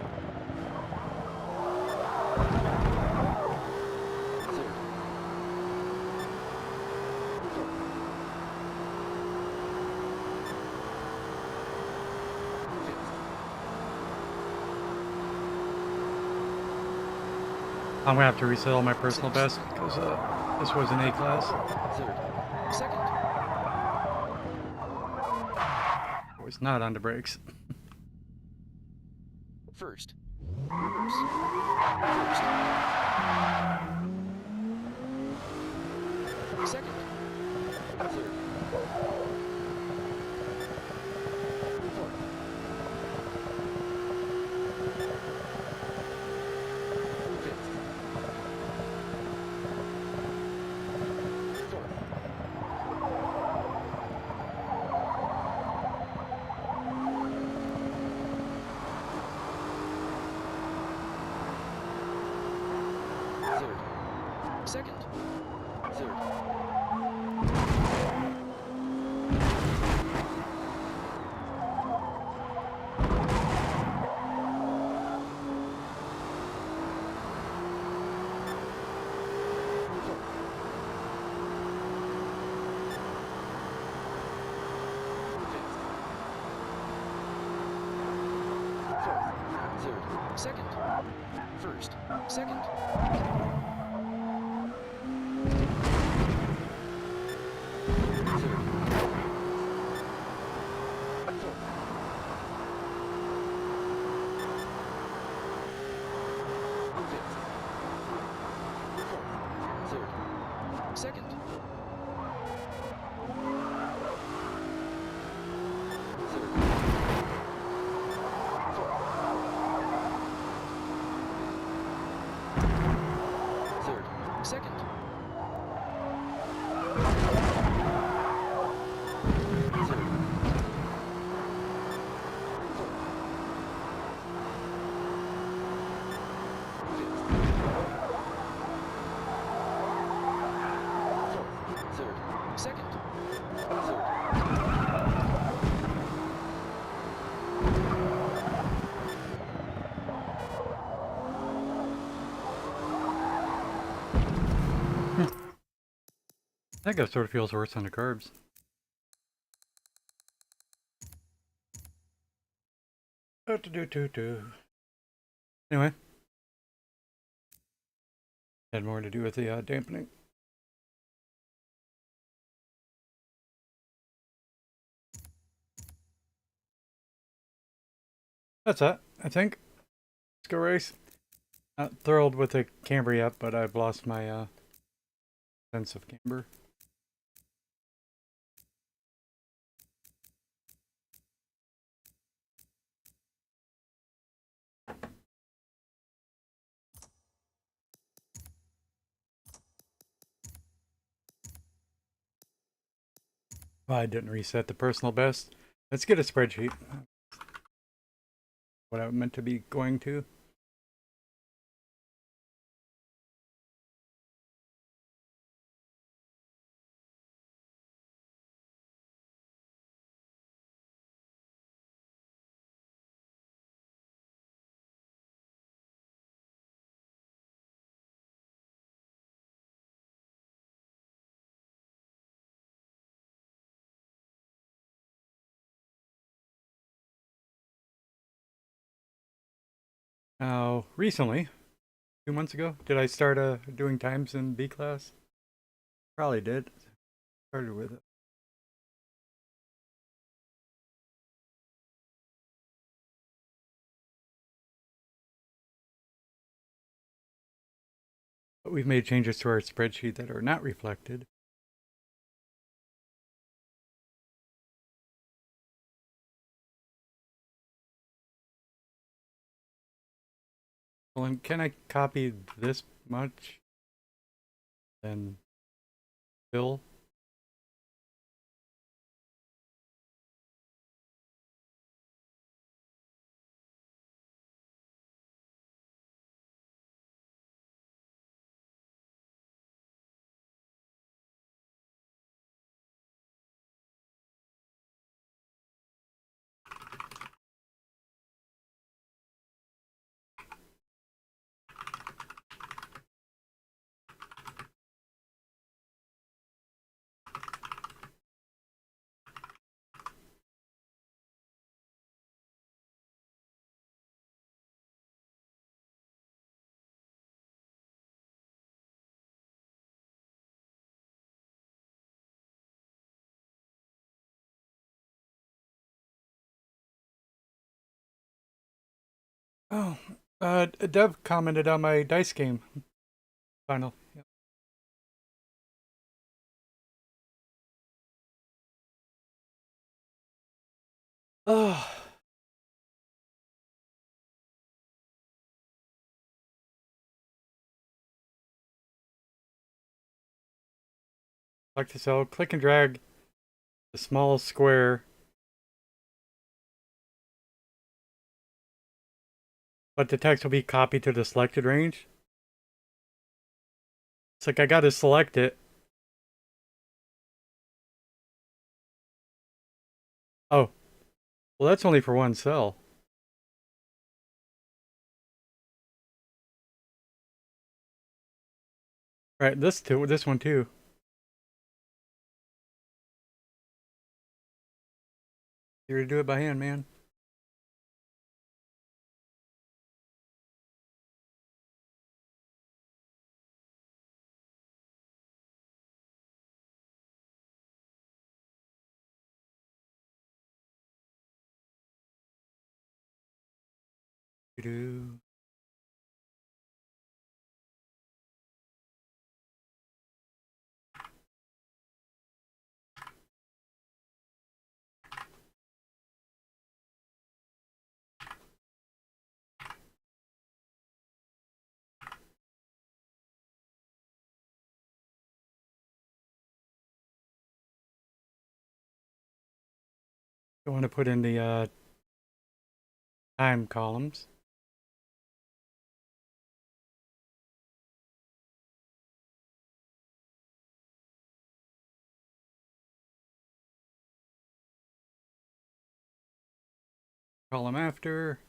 A: I'm gonna have to reset all my personal best because this was an A class.
B: Third. Second.
A: I was not on the brakes.
B: First. Reverse. First. Second. Third. Fourth. Fifth. Fourth. Second. Third. Third, second, first, second. Third, fifth, third, second. Third, third, second. Third, fifth, third, second, third.
A: I think it sort of feels worse on the curbs. Anyway, had more to do with the dampening. That's that, I think. Let's go race. Not thrilled with the camber yet, but I've lost my sense of camber. Well, I didn't reset the personal best. Let's get a spreadsheet. What I meant to be going to. Now, recently, 2 months ago, did I start doing times in B class? Probably did. Started with it. But we've made changes to our spreadsheet that are not reflected. Well, and can I copy this much? Then fill? Oh, Dev commented on my dice game. Final. Yeah. Oh. Like to sell, click and drag the small square. But the text will be copied to the selected range. It's like I gotta select it. Oh, well, that's only for one cell. Right, this one too. Here to do it by hand, man. Do. You want to put in the time columns. Column after.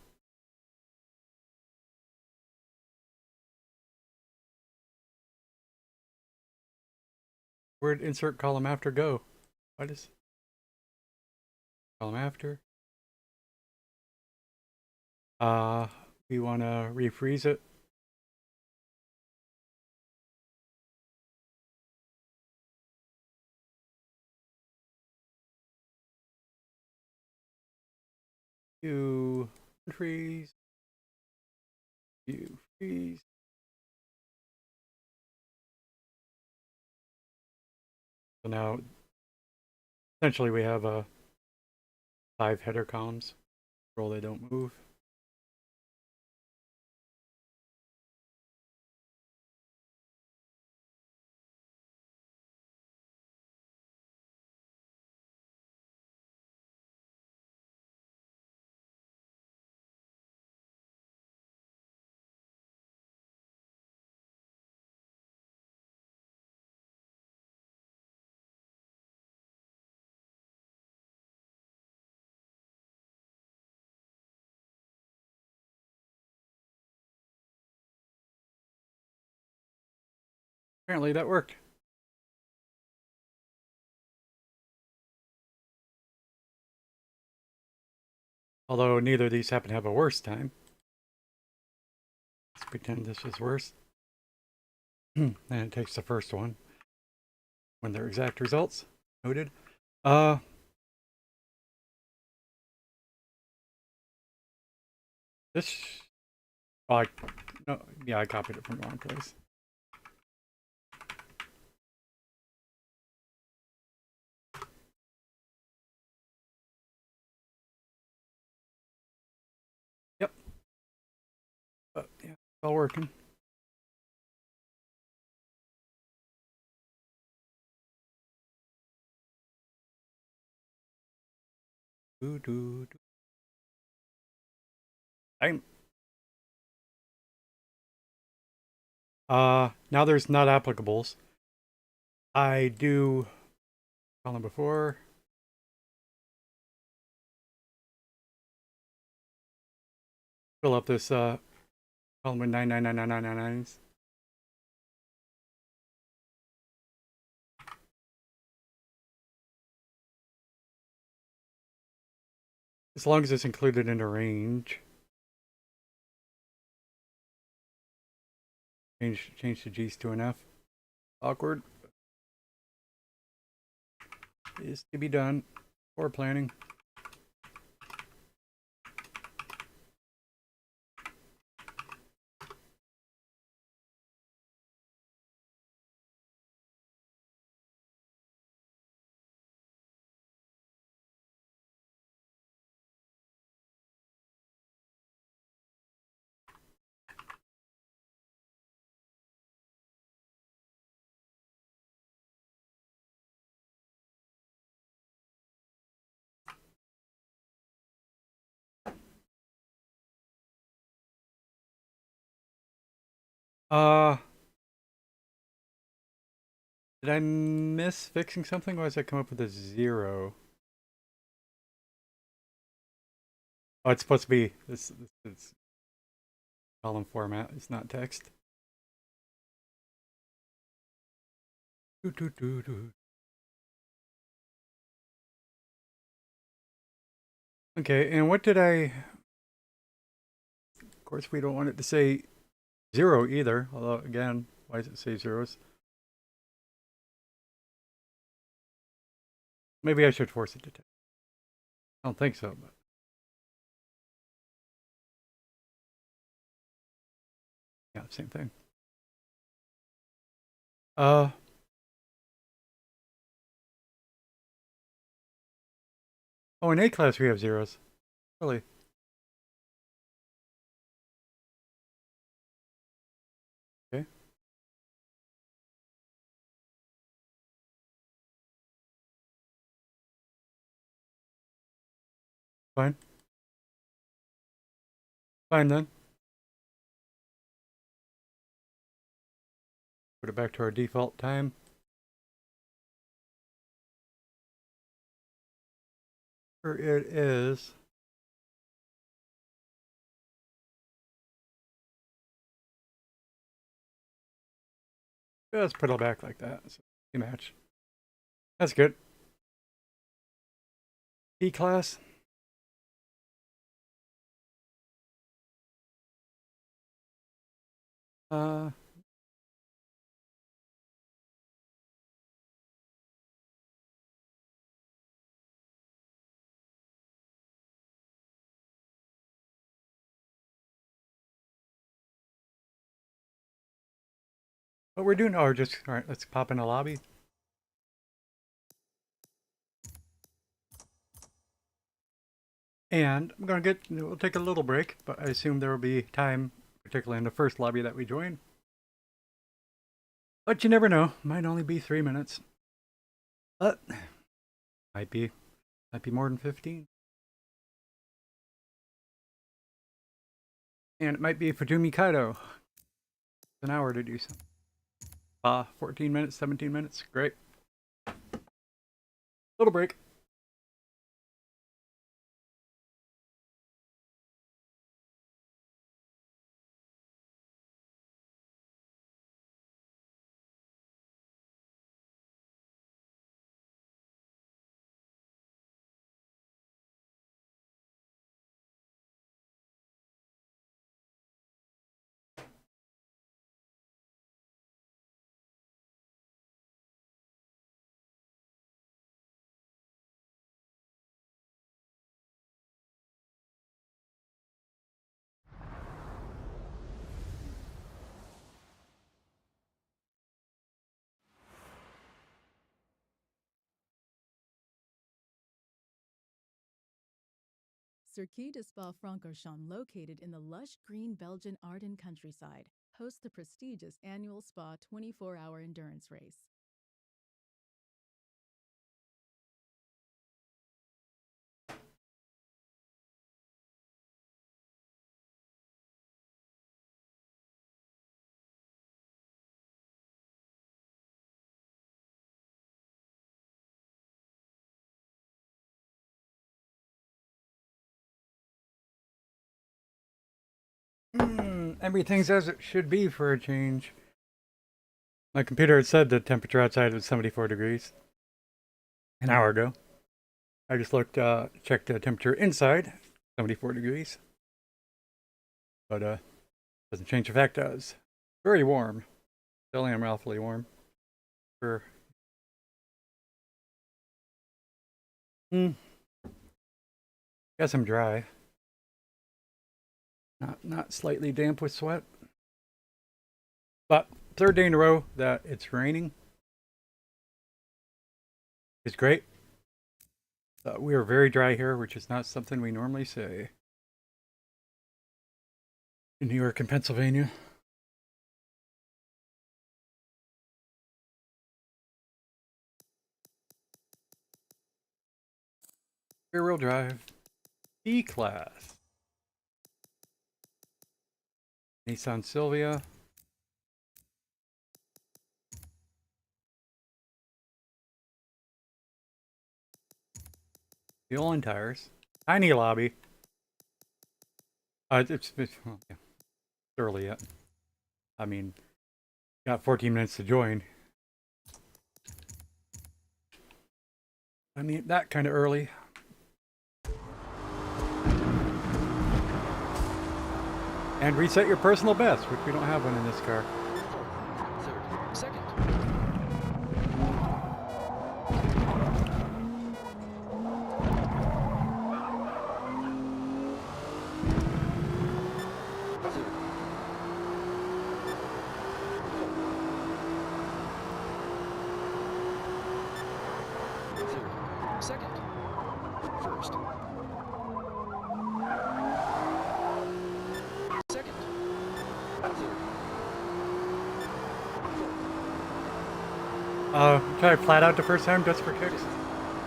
A: Where'd insert column after go? Why does column after? Uh, we want to refreeze it. You freeze. You freeze. So now, essentially, we have 5 header columns. Roll they don't move. Apparently that worked. Although neither of these happen to have a worse time. Let's pretend this is worse. And it takes the first one when they're exact results. Noted. Uh, this. Oh, no, yeah, I copied it from the wrong place. Yep. But yeah, it's all working. Do do do. I'm. Now there's not applicables. I do column before. Fill up this column with 9999999s. As long as it's included in a range. Change the G's to an F. Awkward. Is to be done for planning. Uh, Did I miss fixing something? Why does that come up with a 0? Oh, it's supposed to be this is column format. It's not text. Doo, doo, doo, doo. Okay, and what did I? Of course, we don't want it to say 0 either. Although, again, why does it say zeros? Maybe I should force it to text. I don't think so, but yeah, same thing. Uh, oh, in A class we have zeros. Really? Okay. Fine. Fine then. Put it back to our default time. Here it is. Just put it back like that. So we match. That's good. E class. Uh, what we're doing? Oh, just all right. Let's pop in a lobby. And I'm gonna get. We'll take a little break, but I assume there will be time, particularly in the first lobby that we join. But you never know. Might only be 3 minutes. But might be more than 15. And it might be Fujimi Kaido. An hour to do something. 14 minutes, 17 minutes. Great. Little break.
C: Circuit de Spa-Francorchamps, located in the lush green Belgian Ardennes countryside, hosts the prestigious annual Spa 24-hour endurance race.
A: Everything's as it should be for a change. My computer had said the temperature outside was 74 degrees an hour ago. I just looked, checked the temperature inside, 74 degrees. But doesn't change the fact that it's very warm. Still am awfully warm. For guess I'm dry. Not slightly damp with sweat. But third day in a row that it's raining. It's great. We are very dry here, which is not something we normally say in New York and Pennsylvania. Rear-wheel drive. E-Class. Nissan Silvia. Fuel and tires. Tiny lobby. Well, yeah, it's early yet. I mean, got 14 minutes to join. I mean, that kind of early. And reset your personal best, which we don't have one in this car.
B: Third. Second. Third. Third. Second. First. Second. Third.
A: Try flat out the first time just for kicks.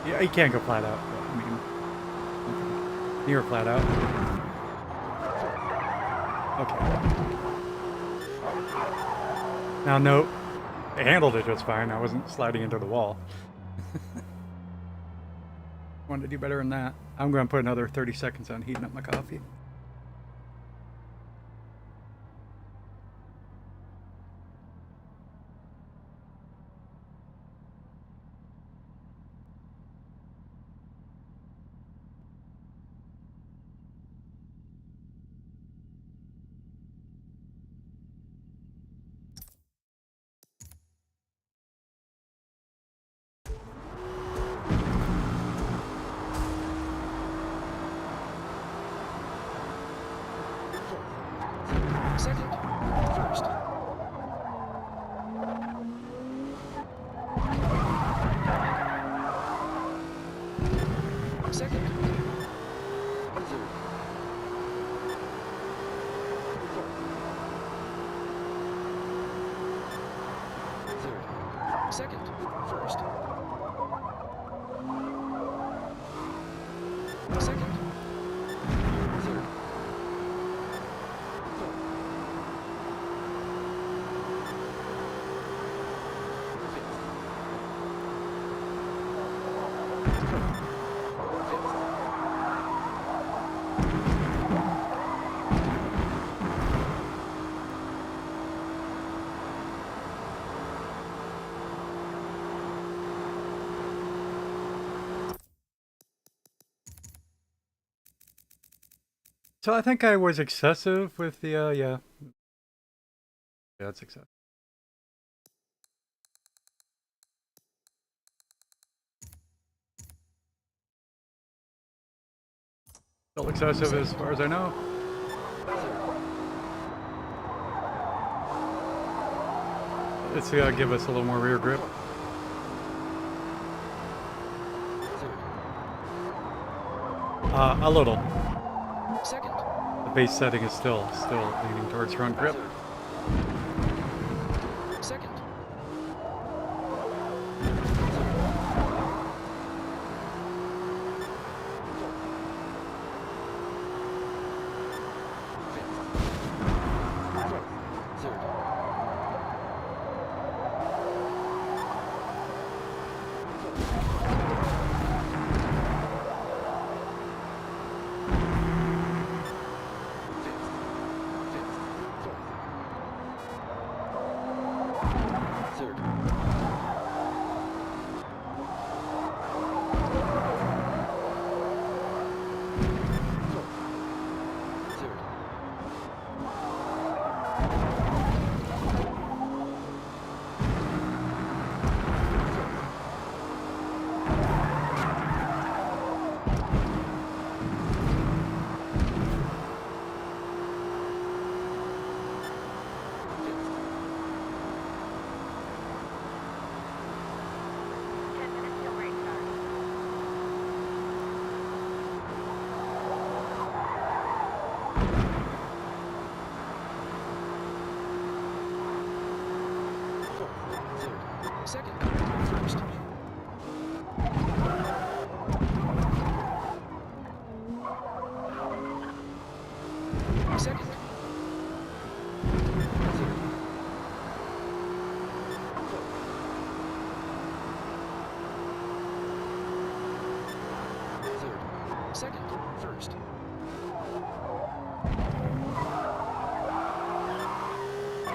A: Yeah, you can't go flat out. But, I mean, near flat out. Okay. Now, note, I handled it just fine. I wasn't sliding into the wall. Wanted to do better than that. I'm going to put another 30 seconds on heating up my coffee.
B: Second. First. Second. Third. Third. Second. First. Second. Third.
A: So I think I was excessive with the, yeah. Yeah, that's excessive. Still excessive as far as I know. Let's give us a little more rear grip. A little.
B: Second.
A: The base setting is still leaning towards front grip.
B: Second.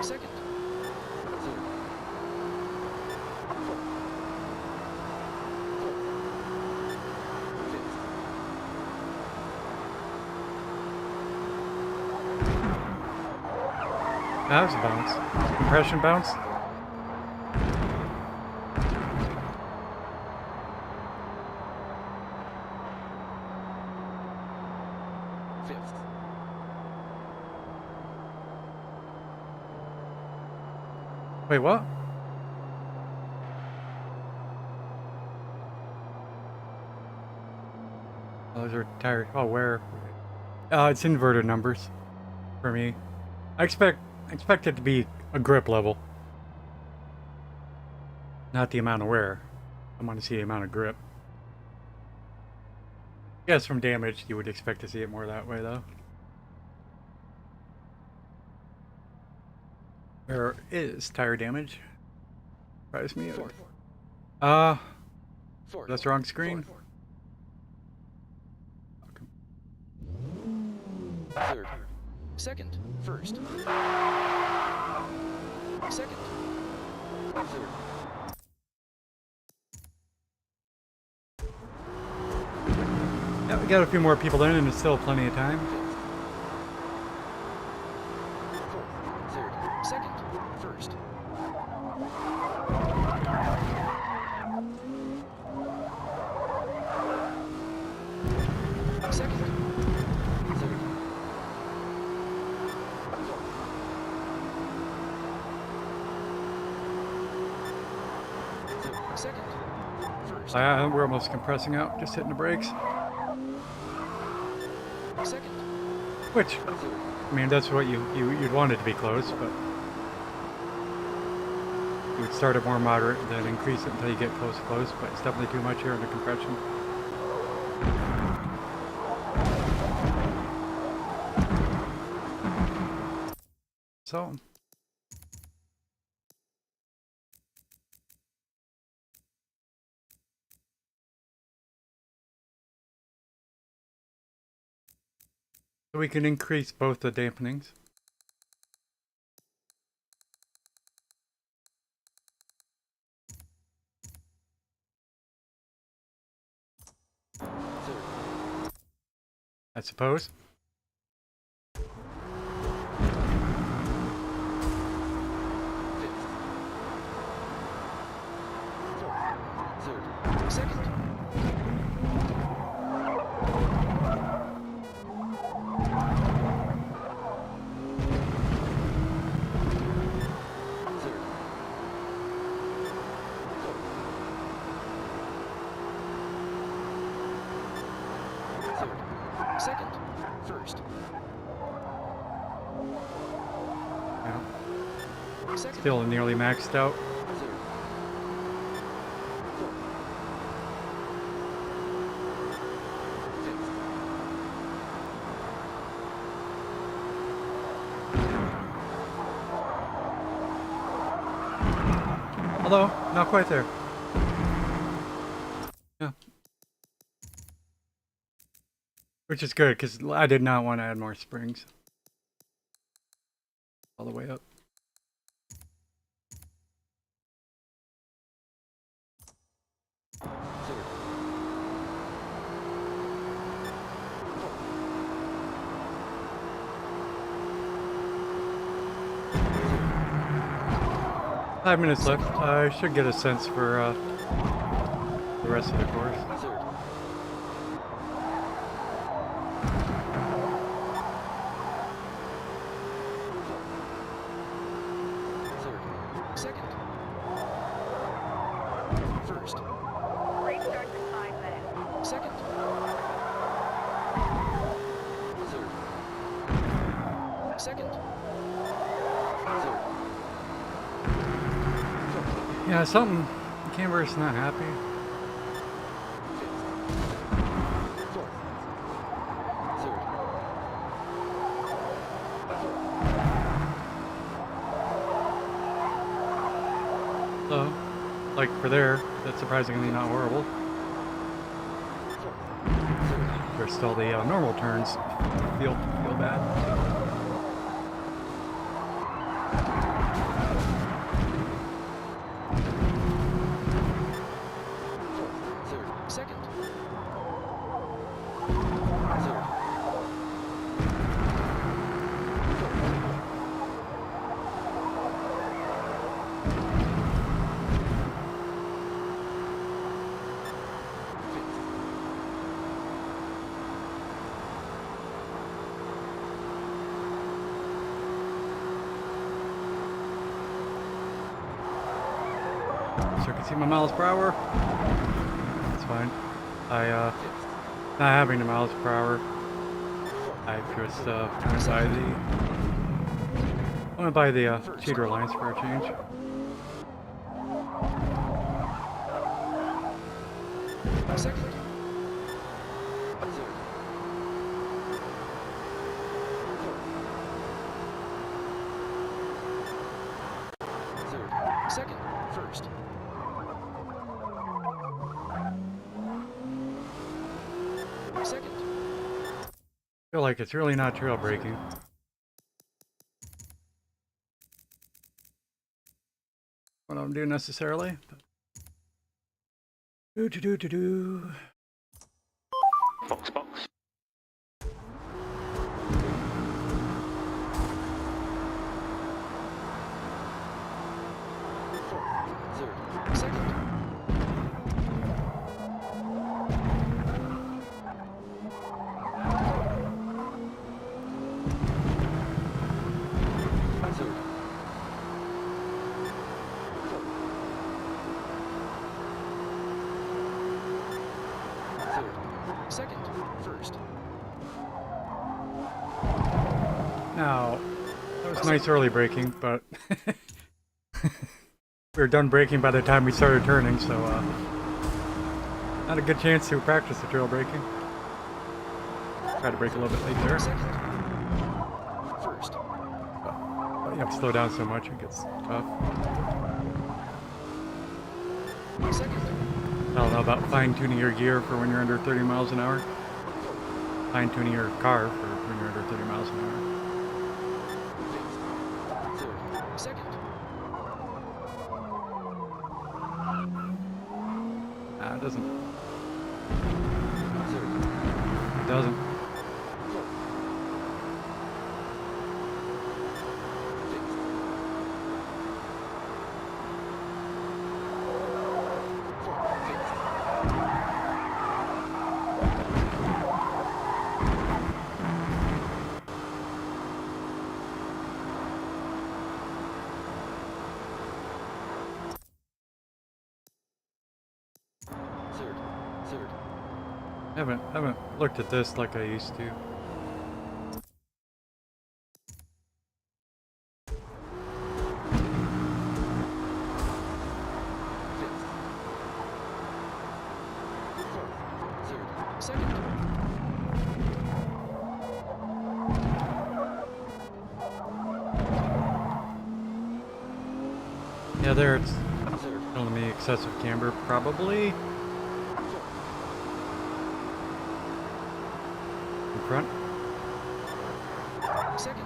B: Second. Third. Fourth. Fifth.
A: That was a bounce. Compression bounce.
B: Fifth.
A: Wait, what? Those are tire. Oh, where? It's inverted numbers for me. I expect it to be a grip level, not the amount of wear. I want to see the amount of grip. Yes, from damage, you would expect to see it more that way, though. There is tire damage. Surprise me.
B: Fourth. Fourth.
A: That's the wrong screen.
B: Fourth. Third. Second. First. Second. Third.
A: Yeah, we got a few more people in, and it's still plenty of time.
B: Fourth. Third. Second. First. Second. Third. Fourth. Third. Second. First.
A: We're almost compressing out, just hitting the brakes.
B: Second.
A: Which,
B: Third.
A: I mean, that's what you'd want it to be close, but you would start it more moderate, then increase it until you get close, but it's definitely too much here in the compression. So, we can increase both the dampenings.
B: Third.
A: I suppose.
B: Fifth. Fourth. Third. Second. Third. Fourth. Third. Second. First.
A: Yeah.
B: Second.
A: Still nearly maxed out.
B: Third. Fourth. Fifth.
A: Although, not quite there. Yeah. Which is good, because I did not want to add more springs. All the way up.
B: Third.
A: 5 minutes left. I should get a sense for the rest of the course.
B: Third. Third. Second. First.
D: Race starts in 5 minutes.
B: Second. Third. Second. Third. Fourth.
A: Yeah, something. Canberra's not happy.
B: Fifth. Fourth. Third.
A: So, like for there, that's surprisingly not horrible.
B: Fourth. Third.
A: There's still the normal turns. Feel bad. So I can see my miles per hour. That's fine.
B: Fifth.
A: Not having the miles per hour. I just went by the cheater lines for a change.
B: Second. Third. Fourth. Third. Second. First. Second.
A: Feel like it's really not trail braking. What I'm doing necessarily. Do.
E: Fox box.
B: Fourth. Third. Second. Third. Fourth. Third. Second. First.
A: Now, that was nice early braking, but we were done braking by the time we started turning, so not a good chance to practice the trail braking. Try to brake a little bit late there.
B: Second. First.
A: But you have to slow down so much, it gets tough.
B: Second.
A: I don't know about fine-tuning your gear for when you're under 30 miles an hour. Fine-tuning your car for when you're under 30 miles an hour.
B: Fifth. Third. Second.
A: Nah, it doesn't.
B: Third.
A: It doesn't.
B: Fourth. Fifth. Fourth. Fifth. Third. Third.
A: Haven't looked at this like I used to.
B: Fifth. Fourth. Third. Second.
A: Yeah, there it's
B: Third.
A: telling me excessive camber, probably
B: Fourth.
A: in front.
B: Second.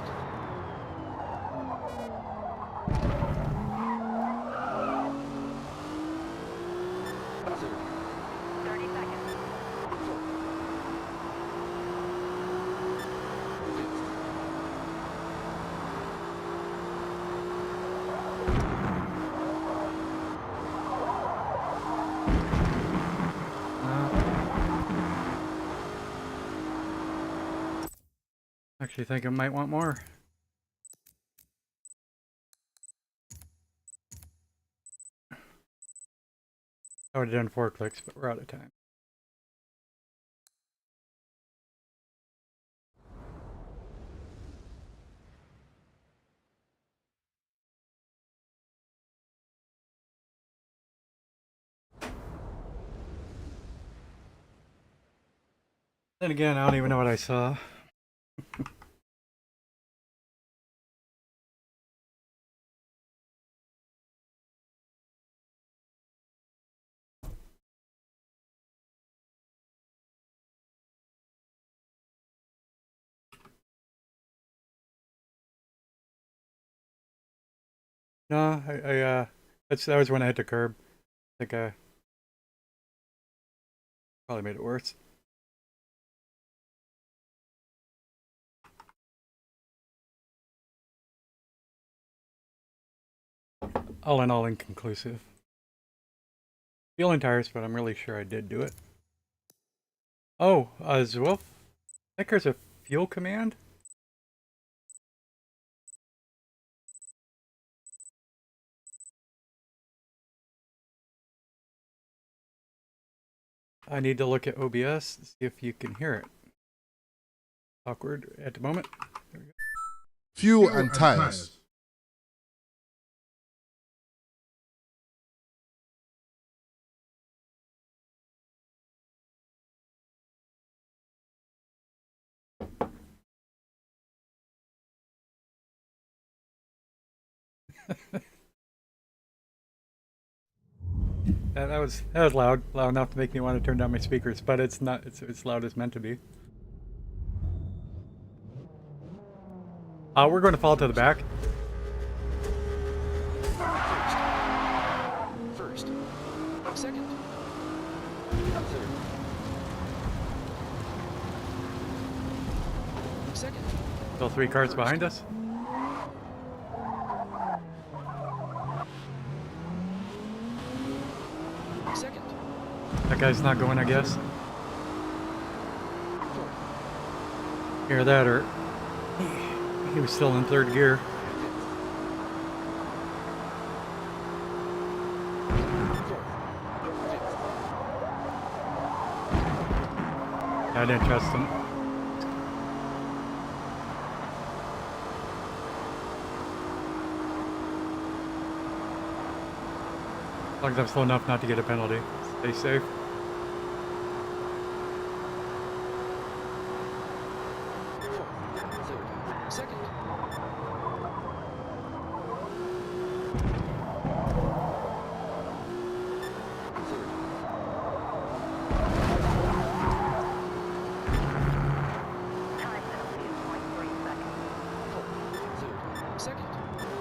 B: Third.
D: 30 seconds.
B: Fourth. Fifth.
A: Actually think I might want more. I would have done 4 clicks, but we're out of time. Then again, I don't even know what I saw. No, that was when I hit the curb. I think I probably made it worse. All in all, inconclusive. Feeling tires, but I'm really sure I did do it. Oh, Zwolf, I think there's a fuel command. I need to look at OBS to see if you can hear it. Awkward at the moment. There we go.
F: Fuel and tires.
A: That was loud enough to make me want to turn down my speakers, but it's not. It's loud as meant to be. We're going to fall to the back.
B: First. Second. Third. Second.
A: Still 3 cars behind us.
B: Second.
A: That guy's not going, I guess.
B: Fourth.
A: Hear that, or he was still in 3rd gear. I didn't trust him. As long as I'm slow enough not to get a penalty. Stay safe.
B: Third. Second. Third.
D: Time penalty is 0.3 seconds.
B: Third. Second. Third.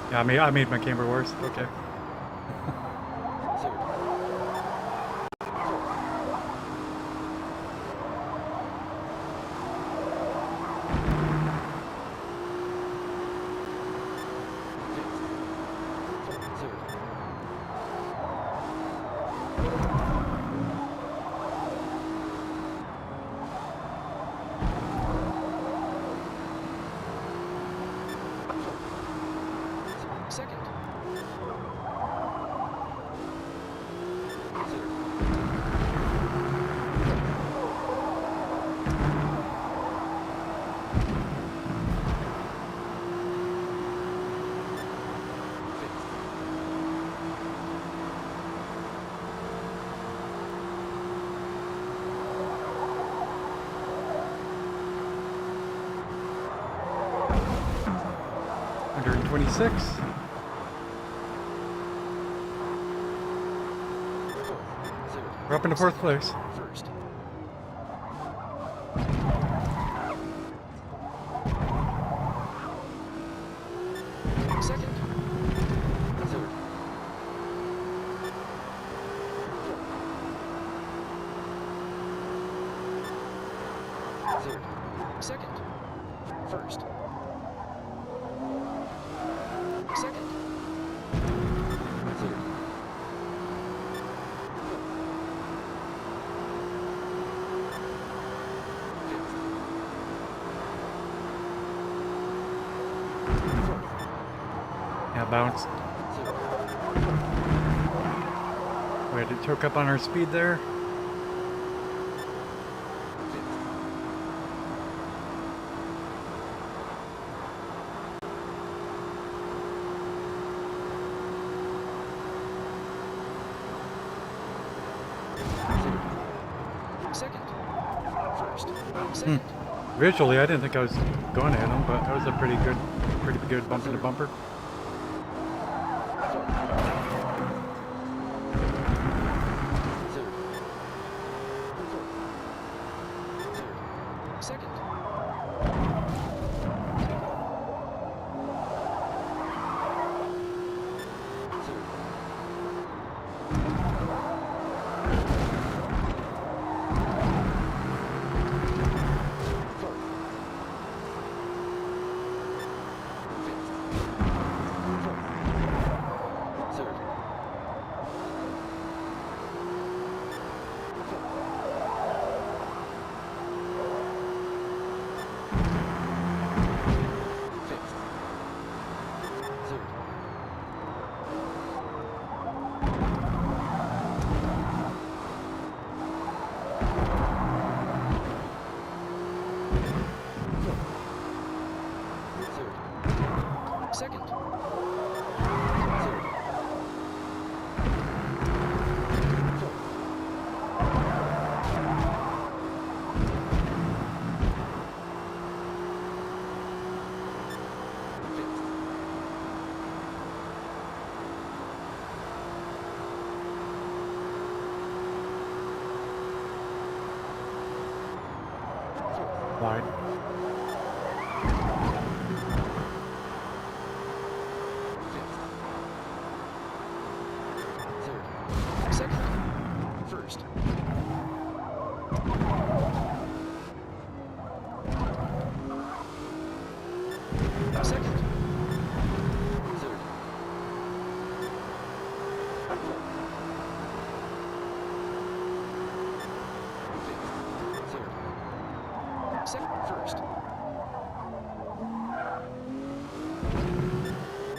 A: Yeah, I made my camera worse. Okay.
B: Third. Third. Second. Third. Fifth.
A: Under 26.
B: Third.
A: We're up into 4th place.
B: First. Second. Third. Third. Second. First. Second. Third.
A: Yeah, bounce. We had to choke up on our speed there.
B: Second. First. Second.
A: Visually, I didn't think I was going to hit him, but that was a pretty good bumper to bumper.
B: Third. Third. Second. Third. Fourth. Fifth. Second. Third.
A: Wide.
B: Third. Second. First. Second. Third. Fifth. Third. Second. First.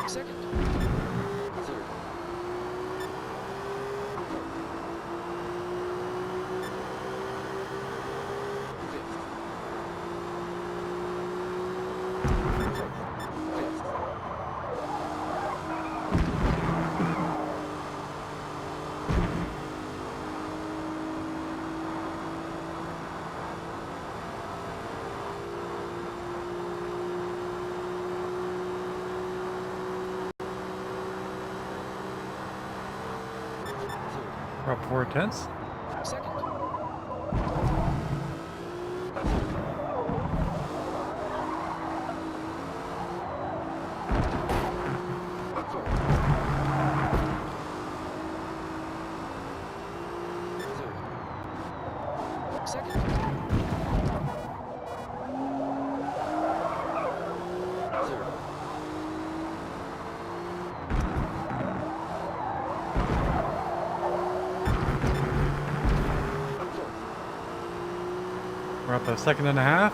B: Second. Third. Fifth. Fifth.
A: We're up 4/10.
B: Second. Third. Second. Third.
A: We're up a second and a half.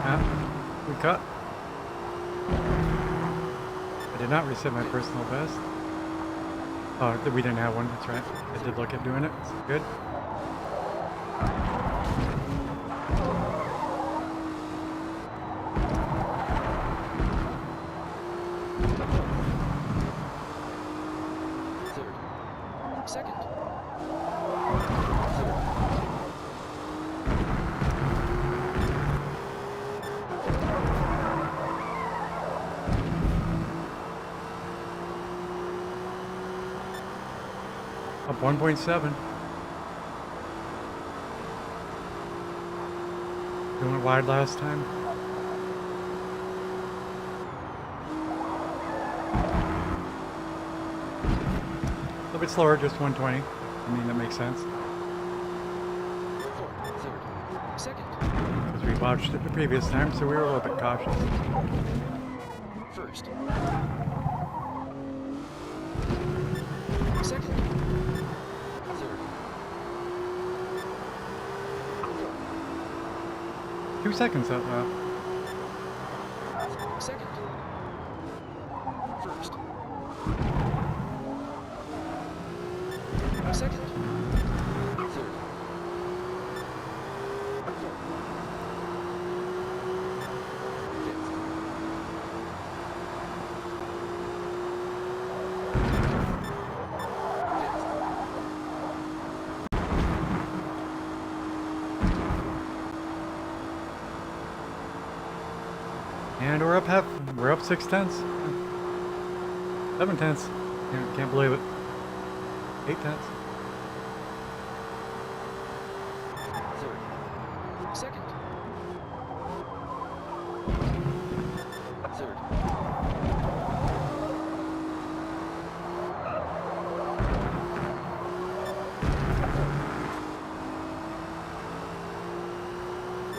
A: Yeah, we cut. I did not reset my personal best. Oh, we didn't have one. That's right. I did look at doing it. It's good.
B: Third. Second. Third.
A: Up 1.7. We went wide last time. A little bit slower, just 120. I mean, that makes sense.
B: Third. Second.
A: Because we watched it the previous time, so we were a little bit cautious.
B: First. Second. Third.
A: 2 seconds out now.
B: Second. First. Second. Third. Fifth.
A: And we're up half. We're up 6/10. 7/10. Can't believe it. 8/10.
B: Third. Second. Third.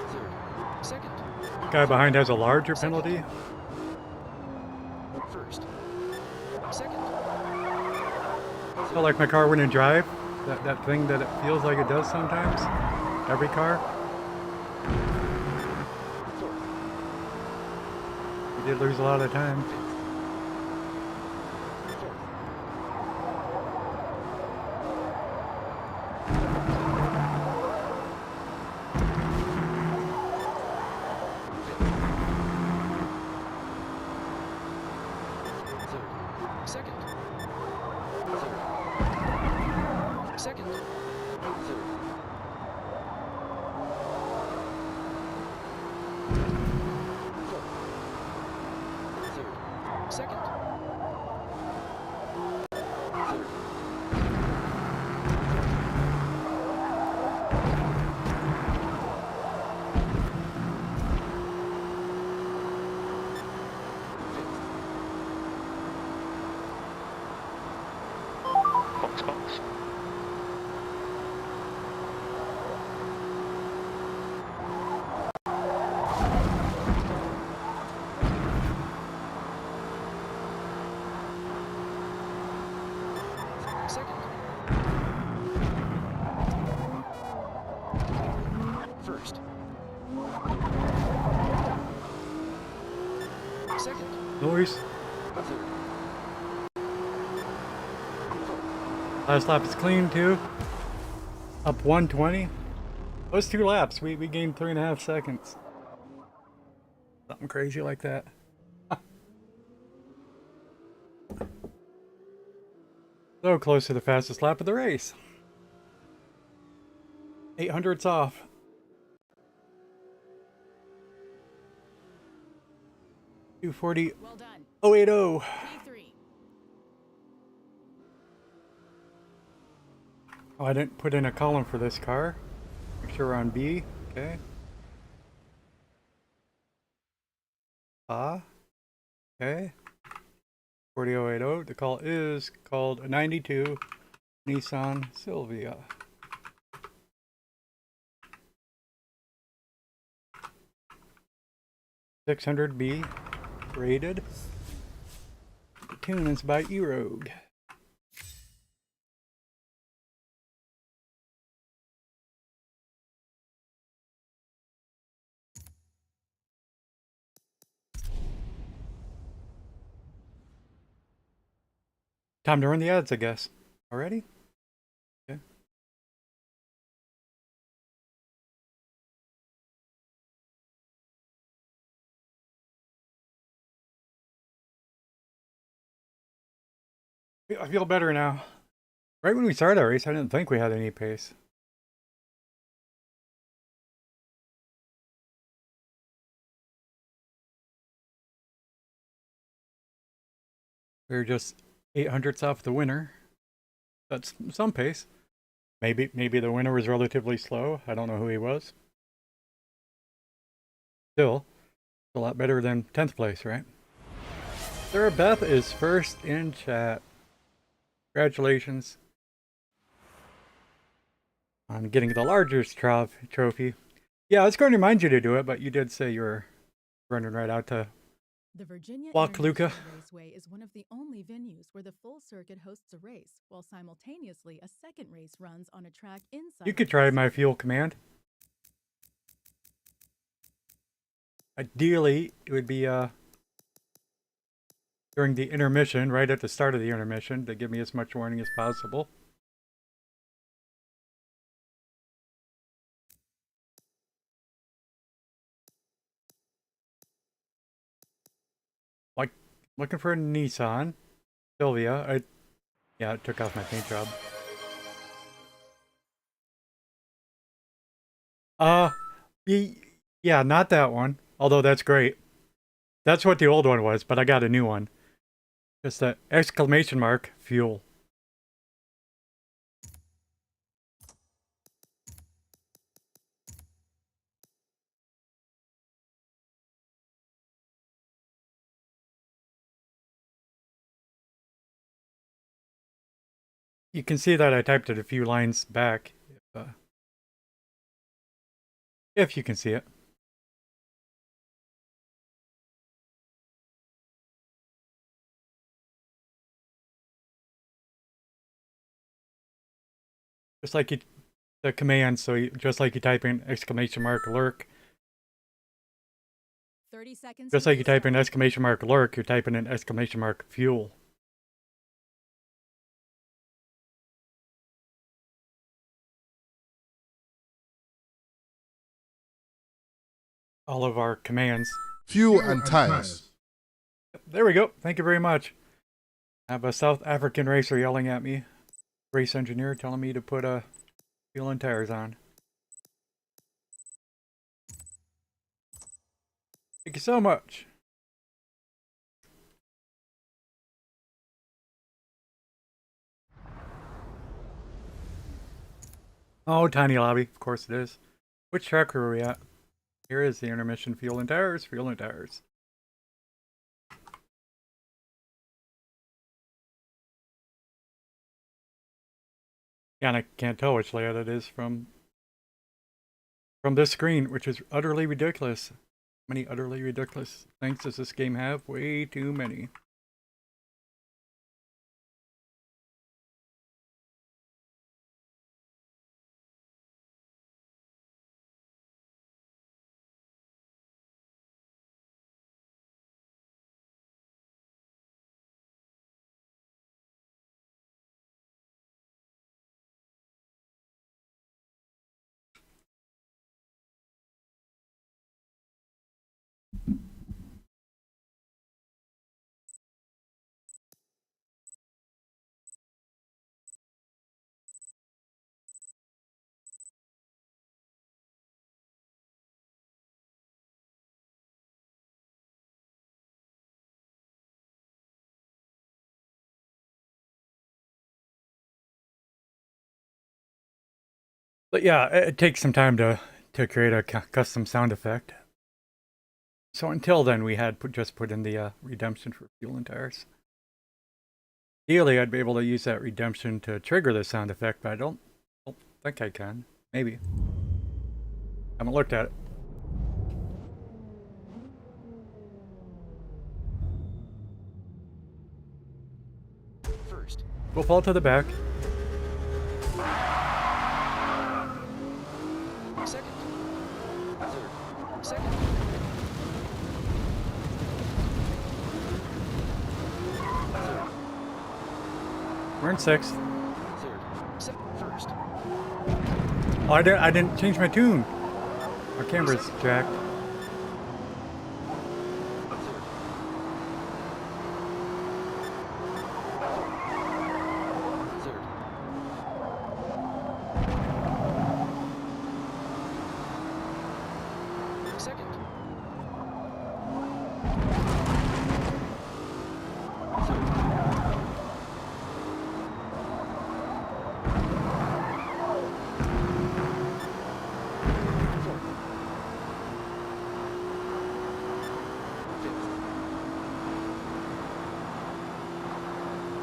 B: Third. Second.
A: Guy behind has a larger penalty.
B: First. Second.
A: Felt like my car wouldn't drive. That thing that it feels like it does sometimes. Every car.
B: Fourth.
A: We did lose a lot of time.
B: Fourth. Second. Third. Fourth. Third. Second. Third. Fifth.
E: Fox box.
B: Second. First. Second.
A: Noise.
B: Third. Fourth.
A: Last lap is clean too. Up 120. Those 2 laps, we gained 3.5 seconds. Something crazy like that. So close to the fastest lap of the race. 800's off. .240.
C: Well done.
A: 080.
C: P3.
A: Oh, I didn't put in a column for this car. Make sure we're on B. Okay. Okay. 40080. The call is called a 92 Nissan Silvia. .600B rated. The tune is by E-Rogue. Time to run the ads, I guess. Already? Okay. I feel better now. Right when we started our race, I didn't think we had any pace. We were just 800ths off the winner. That's some pace. Maybe the winner was relatively slow. I don't know who he was. Still, it's a lot better than 10th place, right? Sarah Beth is first in chat. Congratulations on getting the largest trophy. Yeah, I was going to remind you to do it, but you did say you were running right out to
C: The Virginia
A: Wakaluka.
C: International Raceway is one of the only venues where the full circuit hosts a race, while simultaneously a second race runs on a track inside.
A: You could
C: the
A: try
C: race.
A: my fuel command. Ideally, it would be during the intermission, right at the start of the intermission, to give me as much warning as possible. Like, looking for a Nissan Silvia. Yeah, it took off my paint job. Yeah, not that one. Although that's great. That's what the old one was, but I got a new one. Just the exclamation mark fuel. You can see that I typed it a few lines back. If you can see it. Just like the command, so just like you type in exclamation mark lurk.
C: 30 seconds.
A: Just like you type in exclamation mark lurk, you're typing in exclamation mark fuel. All of our commands.
F: Fuel and tires.
A: There we go. Thank you very much. I have a South African racer yelling at me. race engineer telling me to put fuel and tires on. Thank you so much. Oh, tiny lobby. Of course it is. Which track are we at? Here is the intermission. Fuel and tires. Fuel and tires. Yeah, and I can't tell which layout it is from this screen, which is utterly ridiculous. Many utterly ridiculous things does this game have? Way too many. But yeah, it takes some time to create a custom sound effect. So until then, we had just put in the redemption for fuel and tires. Ideally, I'd be able to use that redemption to trigger the sound effect, but I don't think I can. Maybe. Haven't looked at it.
B: First.
A: We'll fall to the back.
B: Second. Third. Second. Third.
A: We're in sixth.
B: Third. First.
A: Oh, I didn't change my tune. My camera's jacked.
B: Third. Third. Second.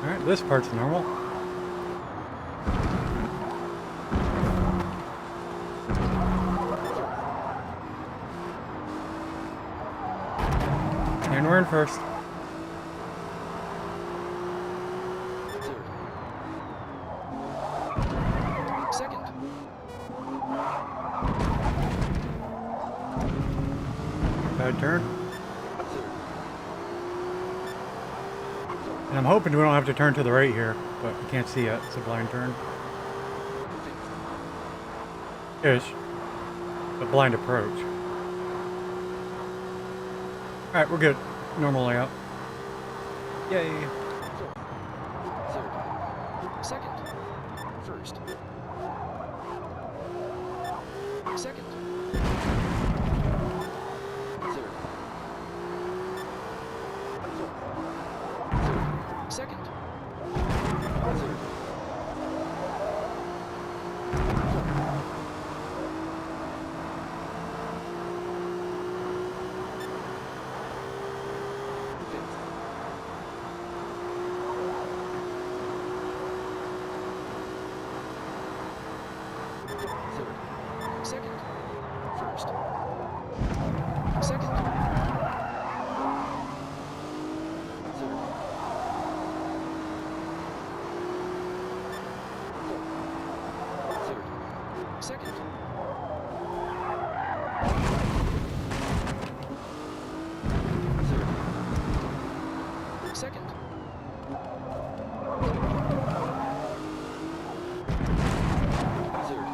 A: Alright, this part's normal. And we're in first.
B: Second.
A: Bad turn.
B: Third.
A: And I'm hoping we don't have to turn to the right here, but I can't see it. It's a blind turn. Ish. A blind approach. Alright, we're good. Normal layout. Yay.
B: Third. Second. First. Second. Third. Third. Second. Third. Third. Second. First. Second. Third. Third. Second. Third. Second. Third.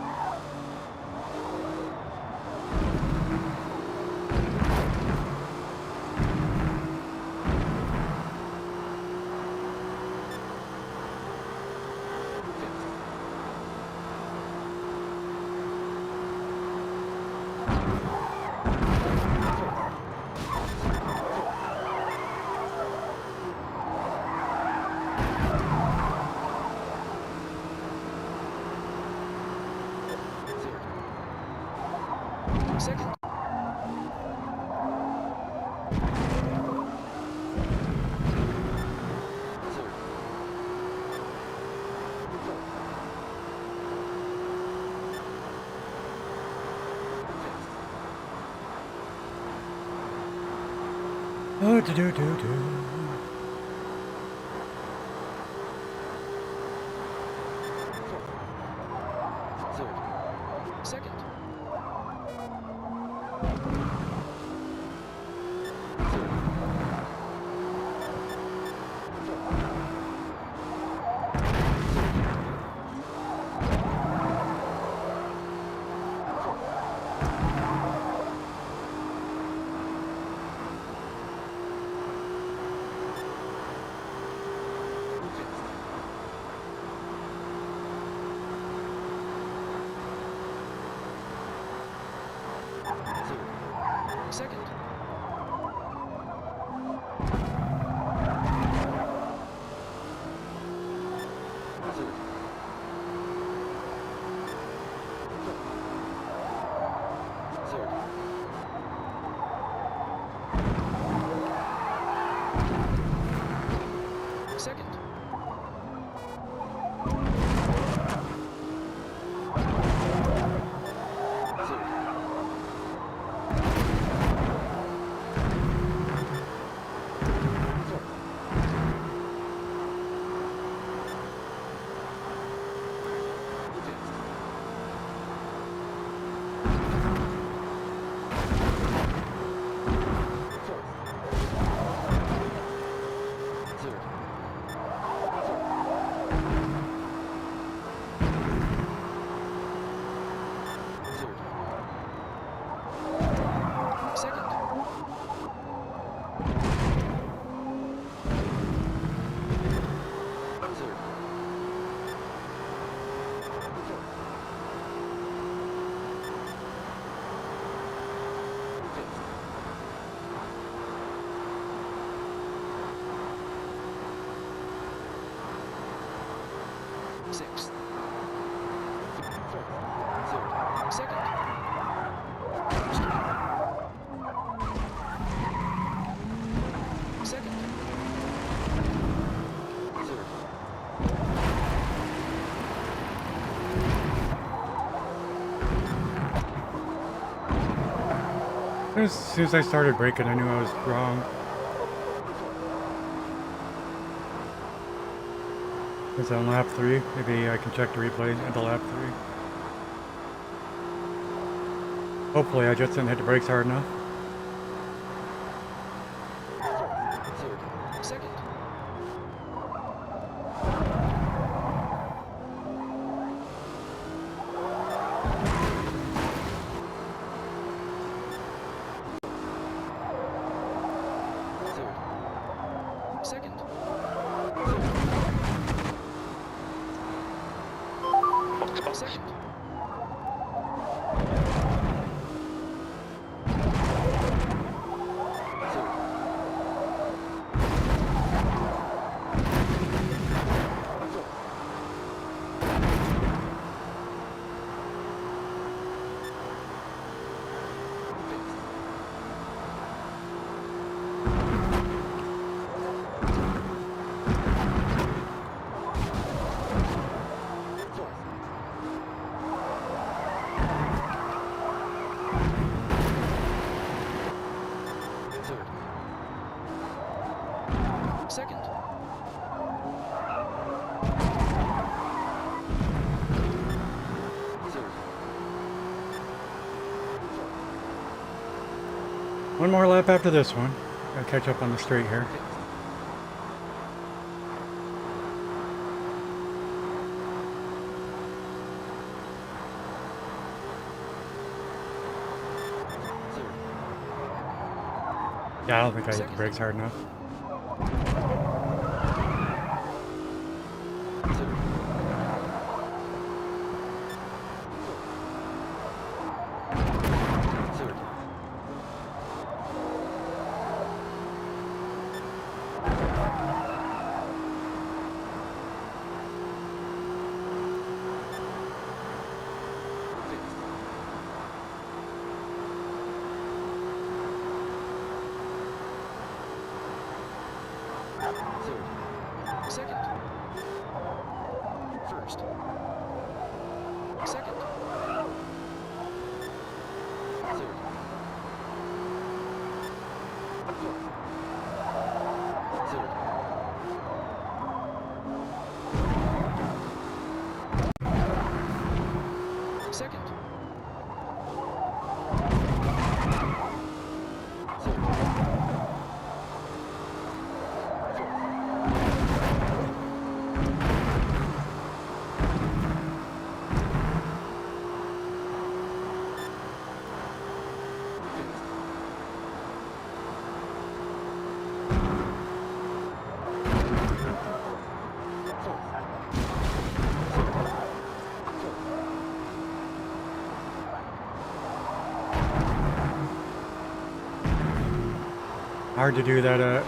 B: Second. Third. Fourth. Fifth.
A: Oh, do.
B: Fourth. Third. Second. Third. Fourth. Second. Third. Third. Second. Third. Fourth. Fifth. Fourth. Third. Third. Second. Third. Fourth. Fifth. Sixth. Fourth. Third. Second. First. Second. Third.
A: As soon as I started braking, I knew I was wrong. Is that on lap 3? Maybe I can check the replay at the lap 3. Hopefully I just didn't hit the brakes hard enough.
B: Third. Second. Third. Second.
E: Fox box.
B: Second. Third. Fourth. Fifth. Fourth. Third. Second. Third. Fourth.
A: One more lap after this one. Gotta catch up on the straight here.
B: Fifth. Third.
A: Yeah, I don't think I hit the brakes hard enough.
B: Third. Third. Fifth. Second. Third. Fourth. Third. Second. Third.
A: Hard to do that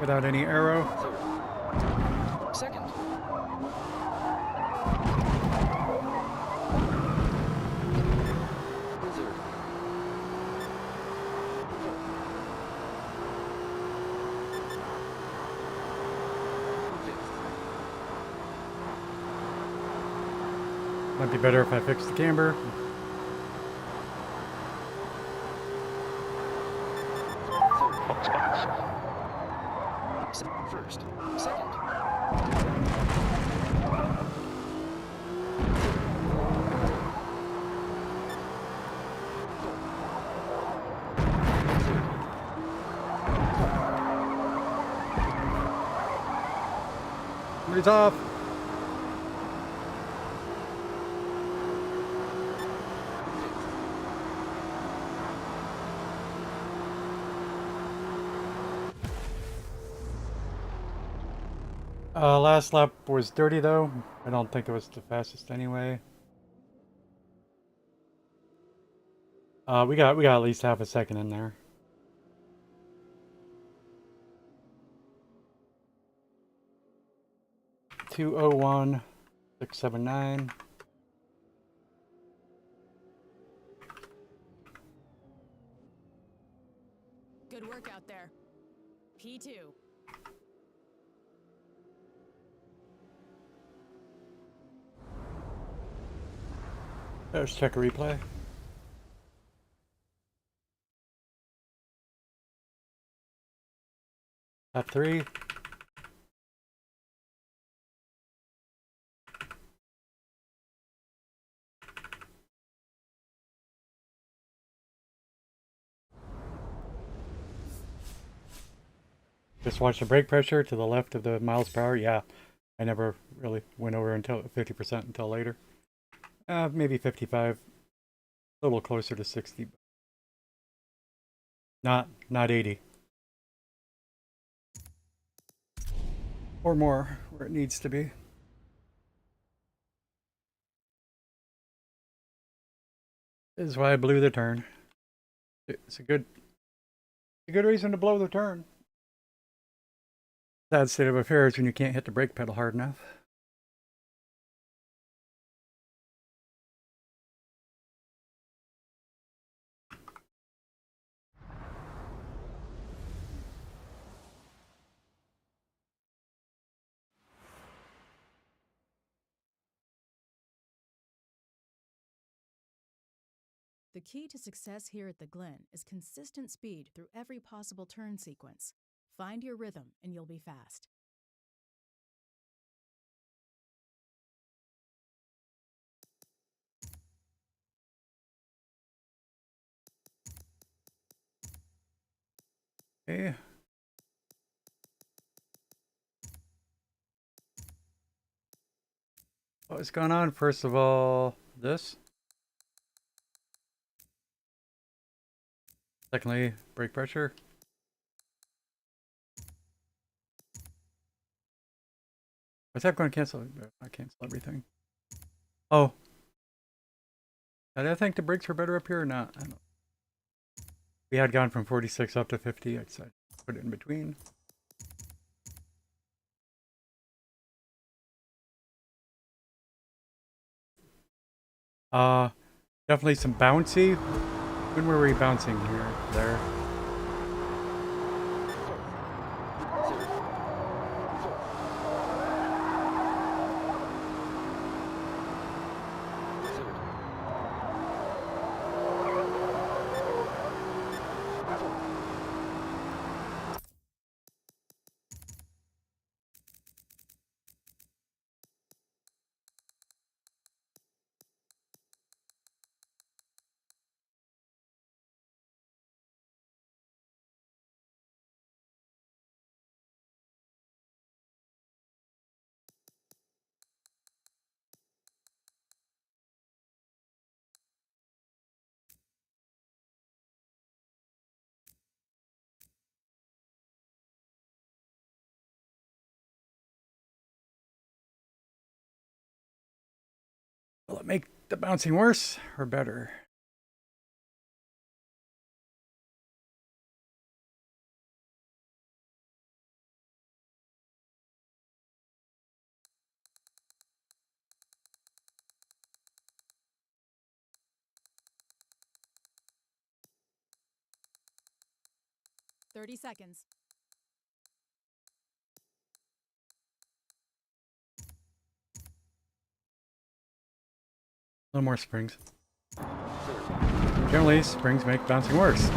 A: without any arrow.
B: Third. Second. Third.
A: Might be better if I fix the camber.
E: Fox, fox.
B: First. Second.
A: It's off. Last lap was dirty though. I don't think it was the fastest anyway. We got at least half a second in there. $2:01.679.
G: Good work out there. P2.
A: Let's check a replay. Lap 3. Just watch the brake pressure to the left of the miles per hour. Yeah, I never really went over until 50% until later. Maybe 55. A little closer to 60. Not 80. Or more, where it needs to be. This is why I blew the turn. It's a good reason to blow the turn. Sad state of affairs when you can't hit the brake pedal hard enough.
C: The key to success here at the Glen is consistent speed through every possible turn sequence. Find your rhythm and you'll be fast.
A: Okay. What's going on? First of all, this. Secondly, brake pressure. Was that going to cancel? I cancel everything. Oh. Did I think the brakes were better up here or not? I don't know. We had gone from 46 up to 50. I'd say put it in between. Definitely some bouncy. When were we bouncing here? There. it make the bouncing worse or better?
C: Thirty seconds.
A: A little more springs. Generally, springs make bouncing worse.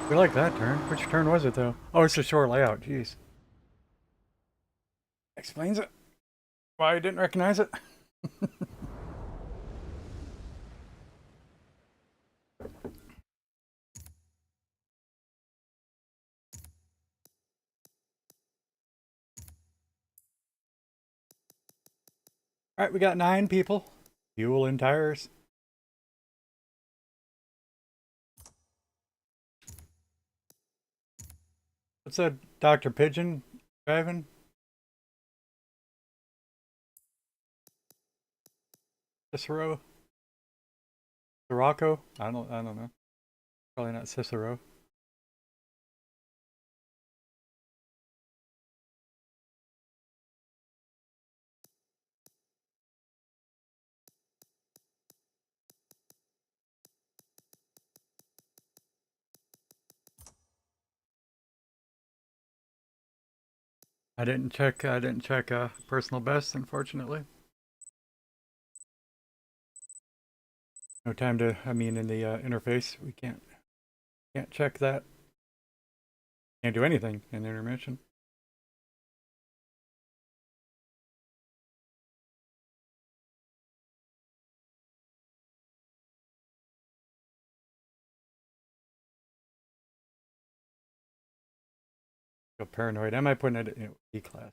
A: We like that turn. Which turn was it, though? Oh, it's a short layout. Jeez. Explains it. Why I didn't recognize it. All right, we got 9 people. Fuel and tires. What's that Dr. Pigeon driving? Cicero? Sirocco? I don't know. Probably not Cicero. I didn't check personal best, unfortunately. No time to, I mean, in the interface, we can't check that. Can't do anything in the intermission. Go paranoid. Am I putting it in E class?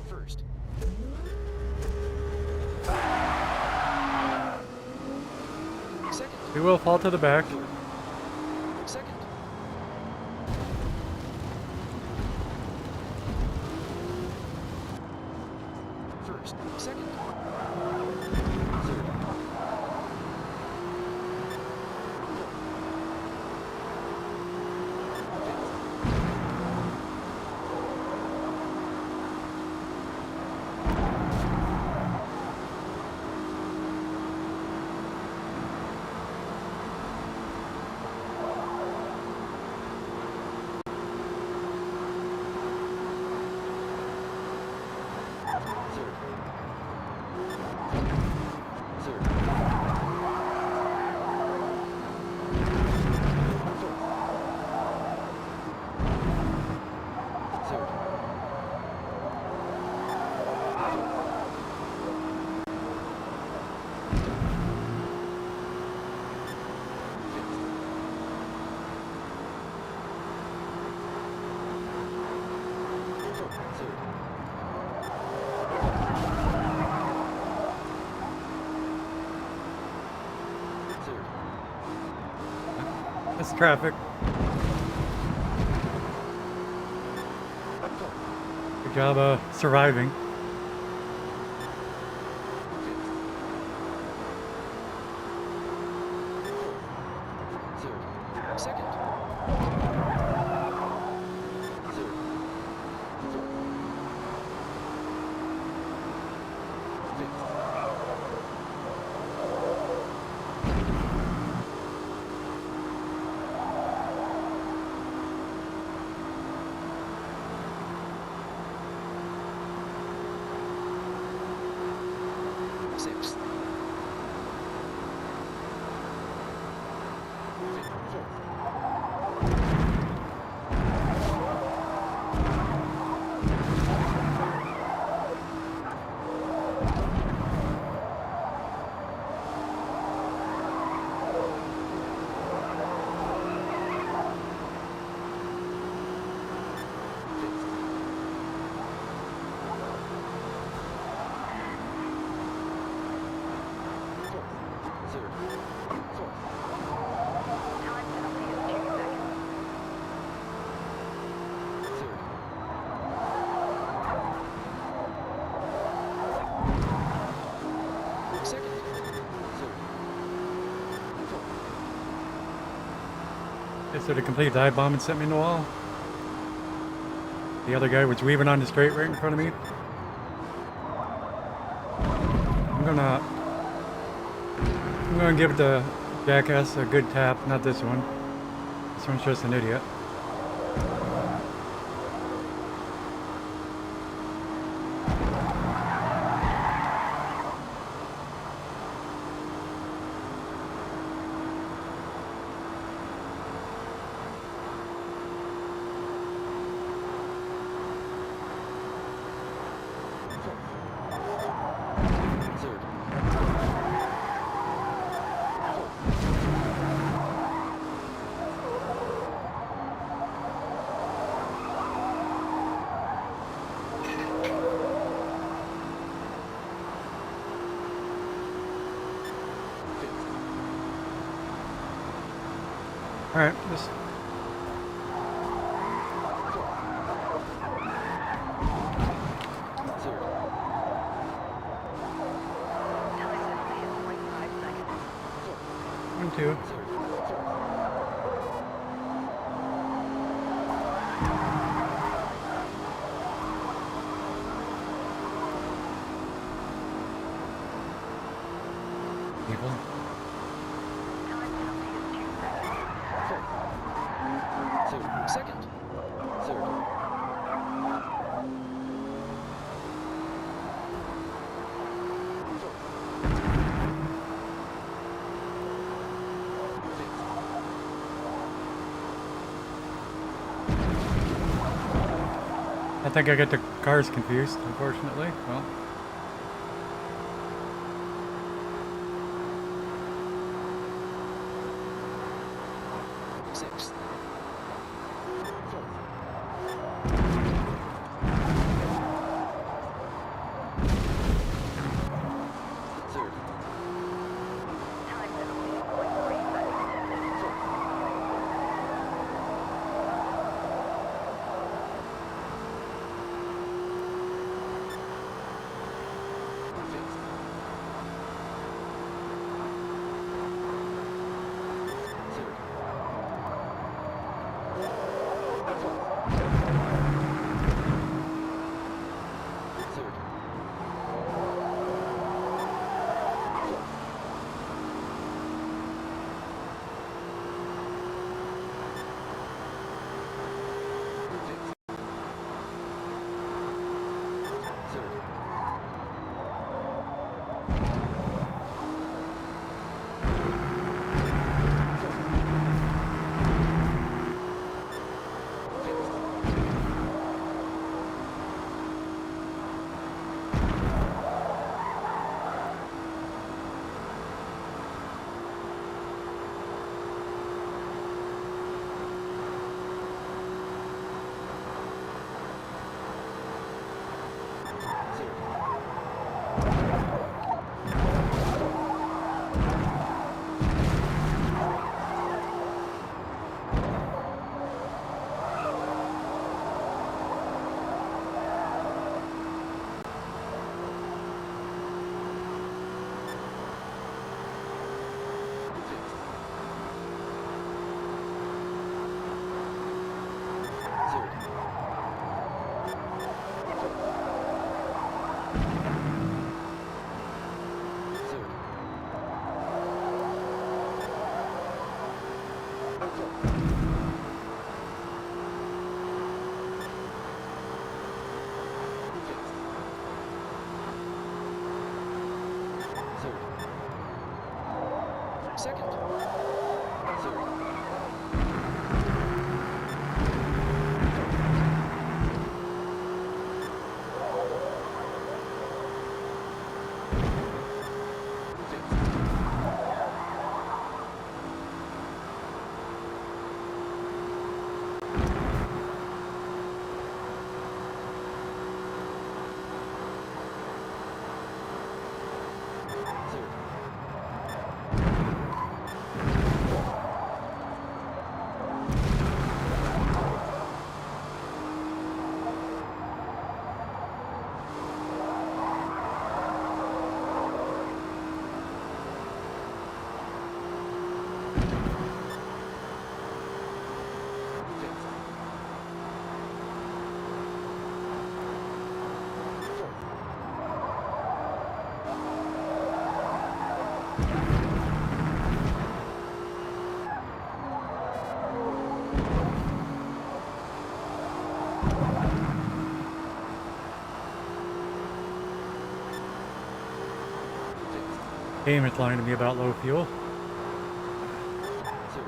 B: First. Second.
A: We will fall to the back.
B: Second. First. Second. Third.
A: That's traffic. Good job surviving.
B: Third. Second. Third. Fourth. Fifth. Sixth. Fourth. Third. Fourth.
D: Time penalty is 2 seconds.
B: Third. Second. Third. Fourth.
A: Okay, so to complete dive bomb and sent me in the wall. The other guy was weaving on the straight right in front of me. I'm gonna give the jackass a good tap, not this one. This one's just an idiot.
B: Third.
A: Alright, just
B: Third.
D: Time penalty is 0.5 seconds.
A: 1, 2.
B: Third.
A: People.
D: Time penalty is 2 seconds.
B: Third. Second. Third.
A: I think I got the cars confused, unfortunately. Well,
B: Sixth. Fourth. Third.
D: Time penalty is 0.3 seconds.
B: Fifth. Third. Third. Fifth. Third. Second. Third. Third.
A: Payment's lying to me about low fuel.
B: Sir.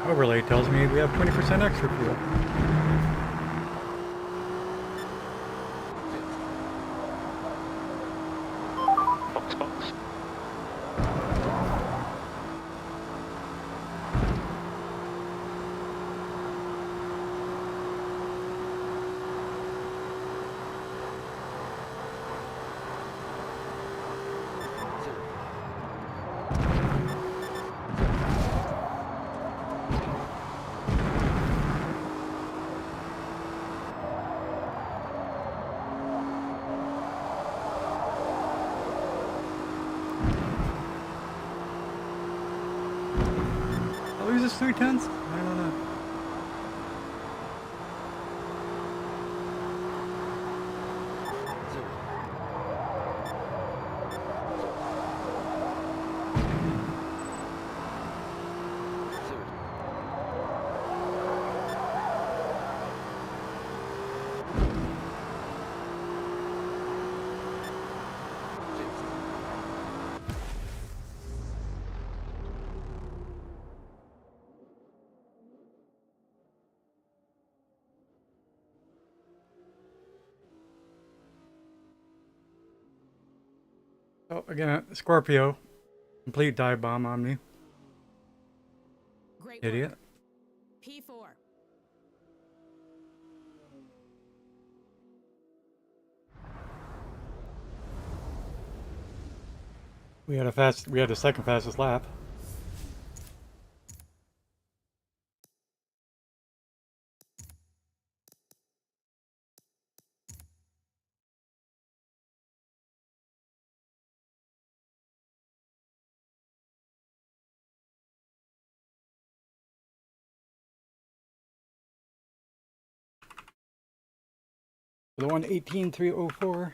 A: Overlay tells me we have 20% extra fuel.
E: Fox Fox.
B: Sir.
A: Oh, there's this 310s? I don't know.
B: Sir. Sir.
A: Oh, again, Scorpio. Complete dive bomb on me.
G: Great
A: Idiot.
G: work. P4.
A: We had the second fastest lap. The one 18.304.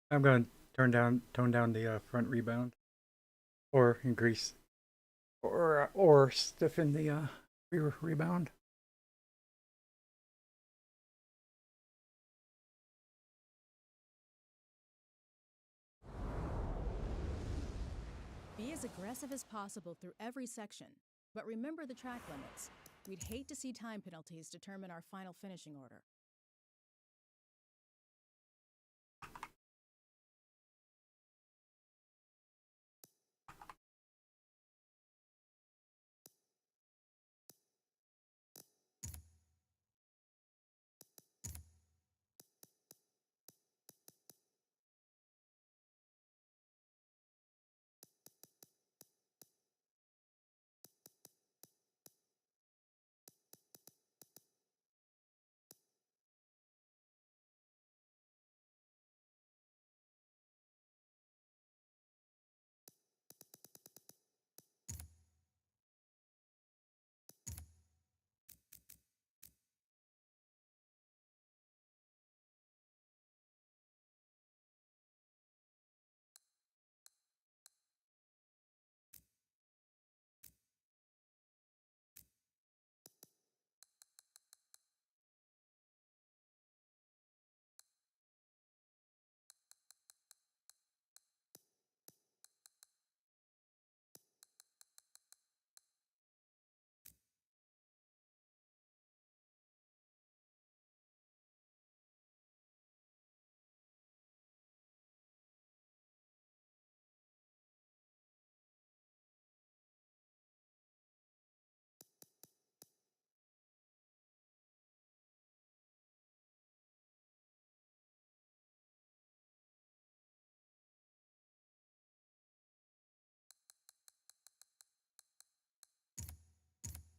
A: I'm going to tone down the front rebound, or increase, or stiffen the rear rebound.
C: Be as aggressive as possible through every section, but remember the track limits. We'd hate to see time penalties determine our final finishing order.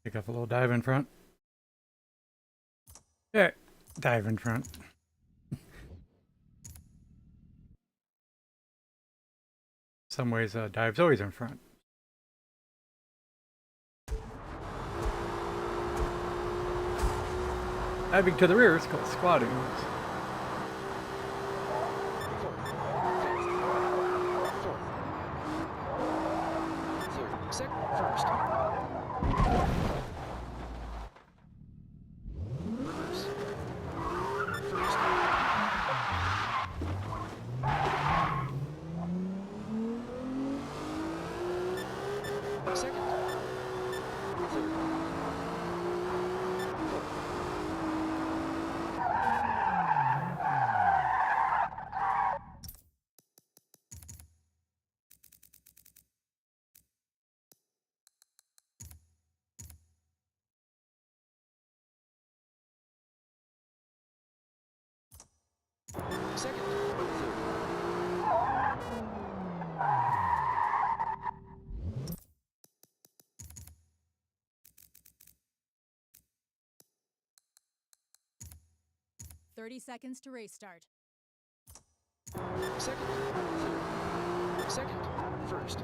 A: Take off a little dive in front. Yeah, dive in front. Some ways, dive's always in front. Diving to the rear is called squatting.
B: Fourth. Fifth. Fourth. Third. Second. First. Reverse. First. Second. Third. Fourth. 2nd, 3rd.
C: 30 seconds to race start.
B: 2nd, 3rd. 2nd, 1st.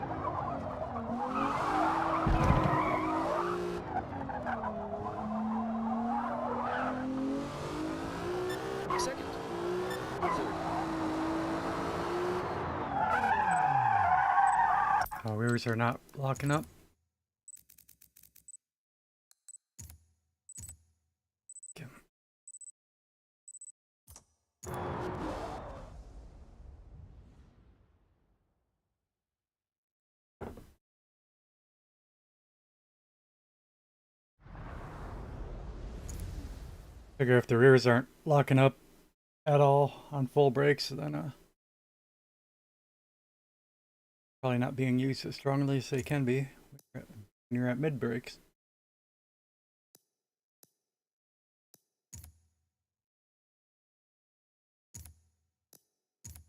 B: Second, 3rd.
A: Rears are not locking up. Okay. Figure if the rears aren't locking up at all on full brakes, then probably not being used as strongly as they can be when you're at mid brakes.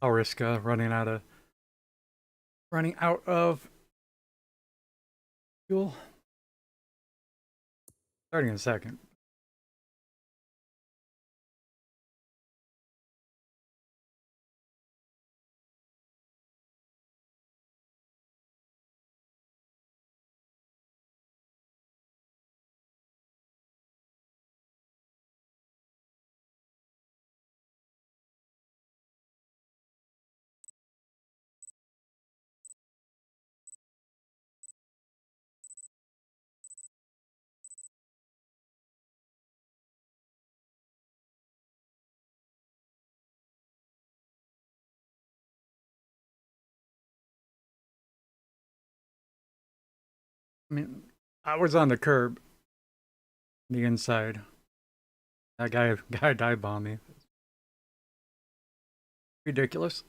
A: I'll risk running out of fuel. Starting in a second. I mean, I was on the curb, the inside. That guy dive bombed me. Ridiculous.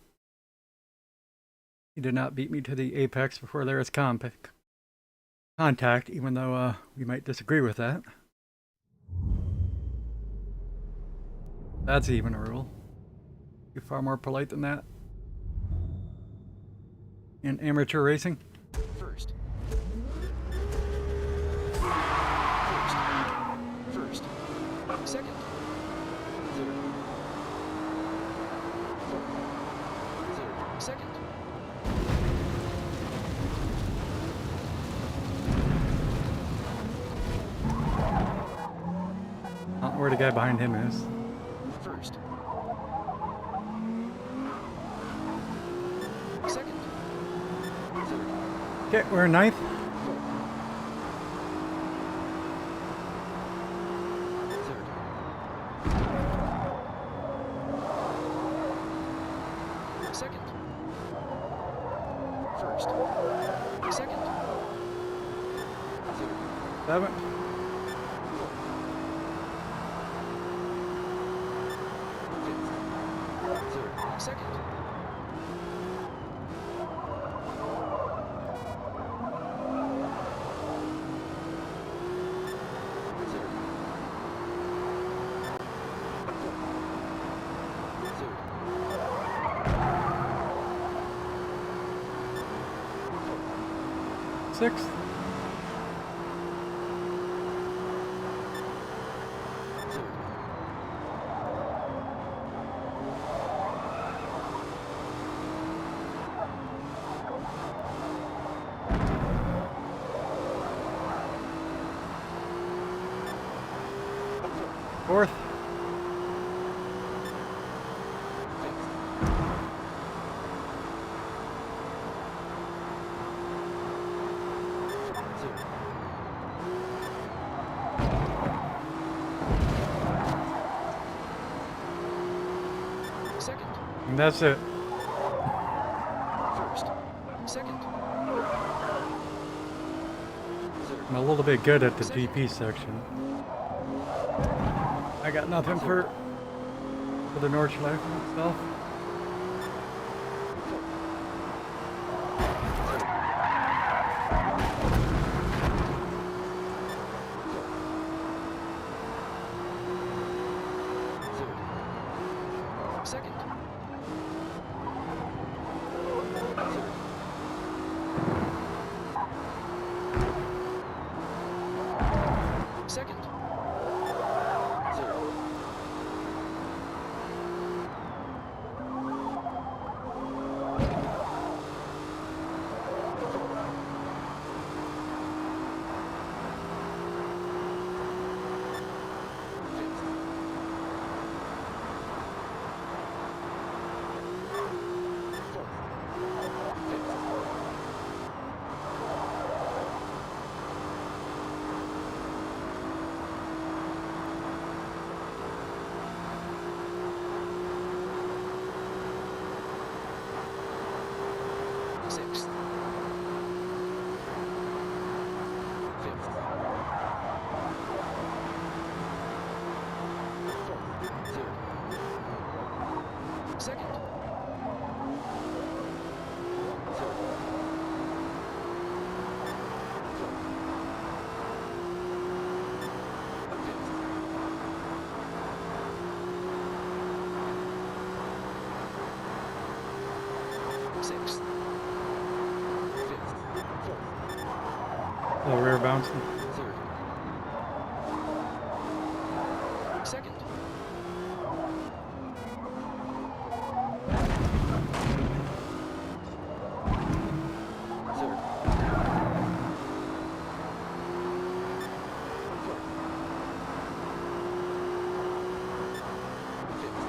A: He did not beat me to the apex before there was contact, even though we might disagree with that. That's even a rule. You're far more polite than that in amateur racing.
B: First. First. Second. Third. Fourth. Third. Second.
A: Not where the guy behind him is.
B: First. Second. Third.
A: Okay, we're in ninth.
B: Fourth. Third. Second. First. Second. Third.
A: Seventh.
B: Fourth. Fifth. Third. Second. Third. Fourth. Third.
A: Sixth. Fourth.
B: Fifth. Third. Second.
A: And that's it.
B: First. Second. Third.
A: I'm a little bit good at the GP section. I got nothing for the Nordschleife itself.
B: Third. Second. Third. Second. Third. Sixth. Fifth. Third. Second. Third. Fifth. Sixth. Fifth.
A: A little rear bouncing.
B: Third. Second. Third. Fifth.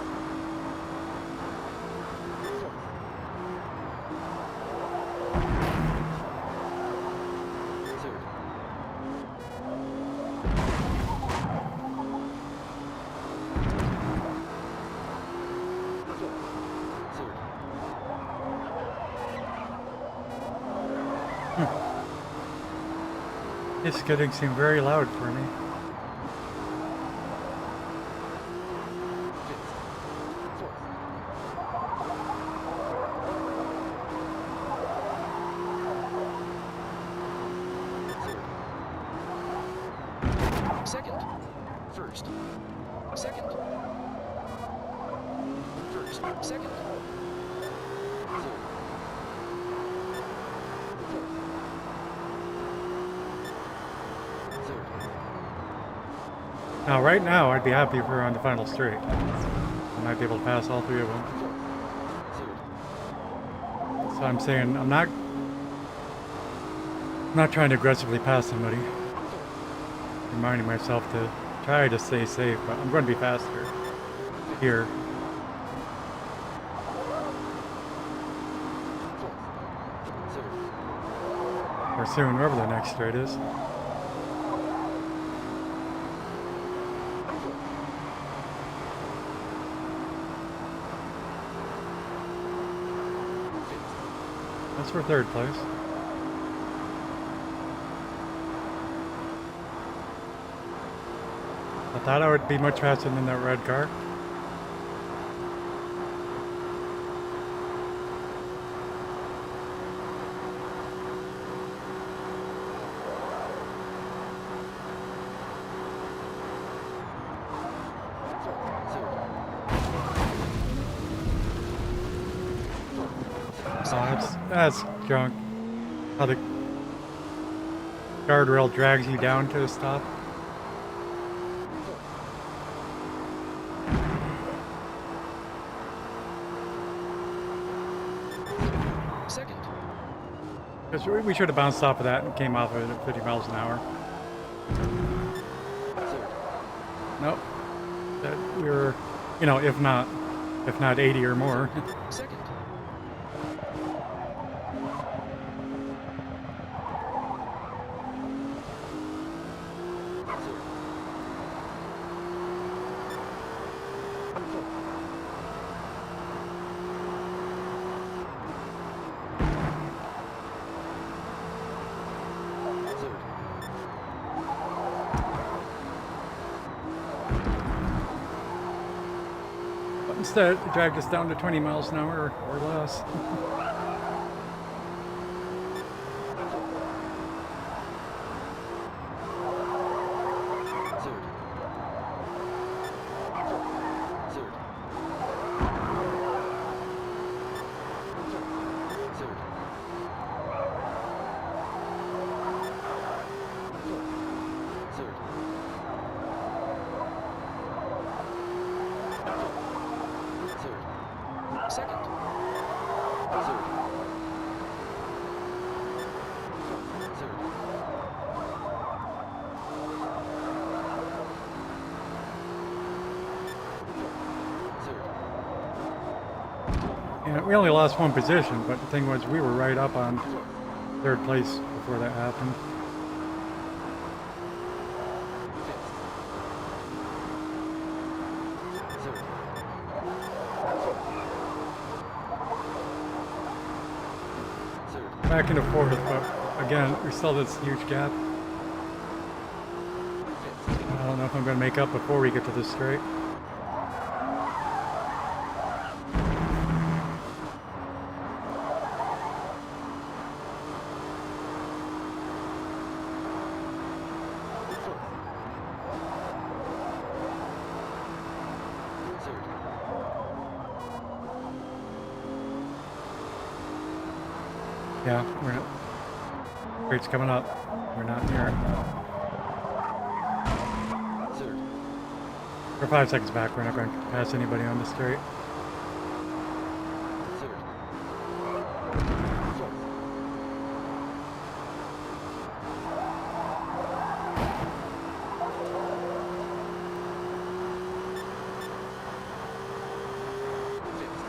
B: Third. Third.
A: This getting seemed very loud for me.
B: Fifth. Fourth. Third. Second. First. Second. First. Second. Third. Fourth. Third.
A: Now, right now, I'd be happy if we were on the final straight. I might be able to pass all three of them.
B: Fourth. Third.
A: So I'm saying I'm not trying to aggressively pass somebody. Reminding myself to try to stay safe, but I'm going to be faster here.
B: Fourth. Third.
A: Or soon, wherever the next straight is. That's for third place. I thought I would be much faster than that red car. Oh, that's junk. How the guardrail drags you down to a stop.
B: Second.
A: Because we should have bounced off of that and came off of it at 50 miles an hour.
B: Third.
A: Nope. that we were, if not 80 or more.
B: Second. Third. Third.
A: But instead, it dragged us down to 20 miles an hour or less.
B: Third. Third. Third. Third. Third. Second. Third. Third. Third.
A: Yeah, we only lost one position, but the thing was, we were right up on third place before that happened.
B: Fifth. Third. Third.
A: Back into fourth, but again, we still had this huge gap.
B: Fifth.
A: I don't know if I'm going to make up before we get to the straight.
B: Third.
A: Yeah, we're not. Straight's coming up. We're not near it.
B: Third.
A: We're 5 seconds back. We're not going to pass anybody on the straight.
B: Third. Fourth. Fifth.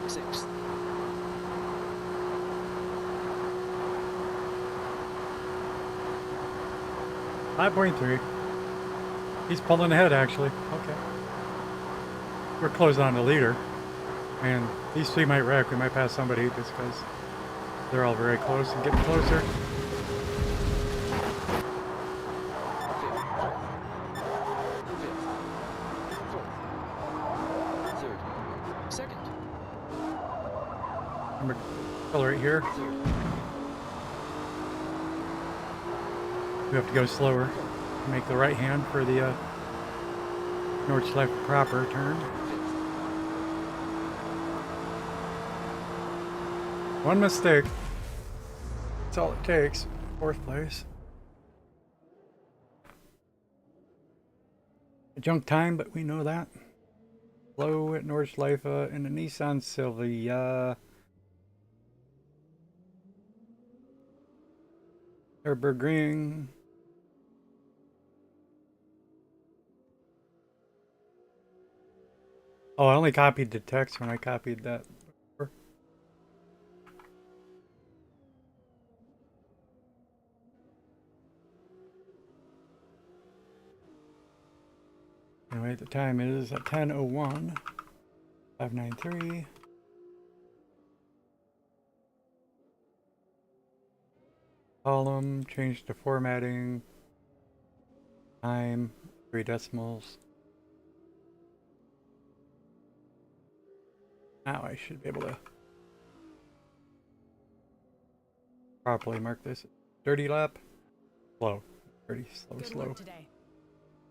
B: Sixth.
A: 5.3. He's pulling ahead, actually. Okay. We're close on the leader. And these three might wreck. We might pass somebody just because they're all very close and getting closer.
B: Third. Second.
A: I'm going to accelerate here.
B: Third.
A: We have to go slower. Make the right hand for the North Left proper turn.
B: Fifth.
A: One mistake. That's all it takes. Fourth place. A junk time, but we know that. Low at Nordschleife in the Nissan Silvia. Nürburgring. Oh, I only copied the text when I copied that. Anyway, the time is at 10:01. 593. Column, change to formatting. Time, 3 decimals. Now I should be able to properly mark this. Dirty lap. Slow. Dirty, slow,
G: Good
A: slow.
G: work today.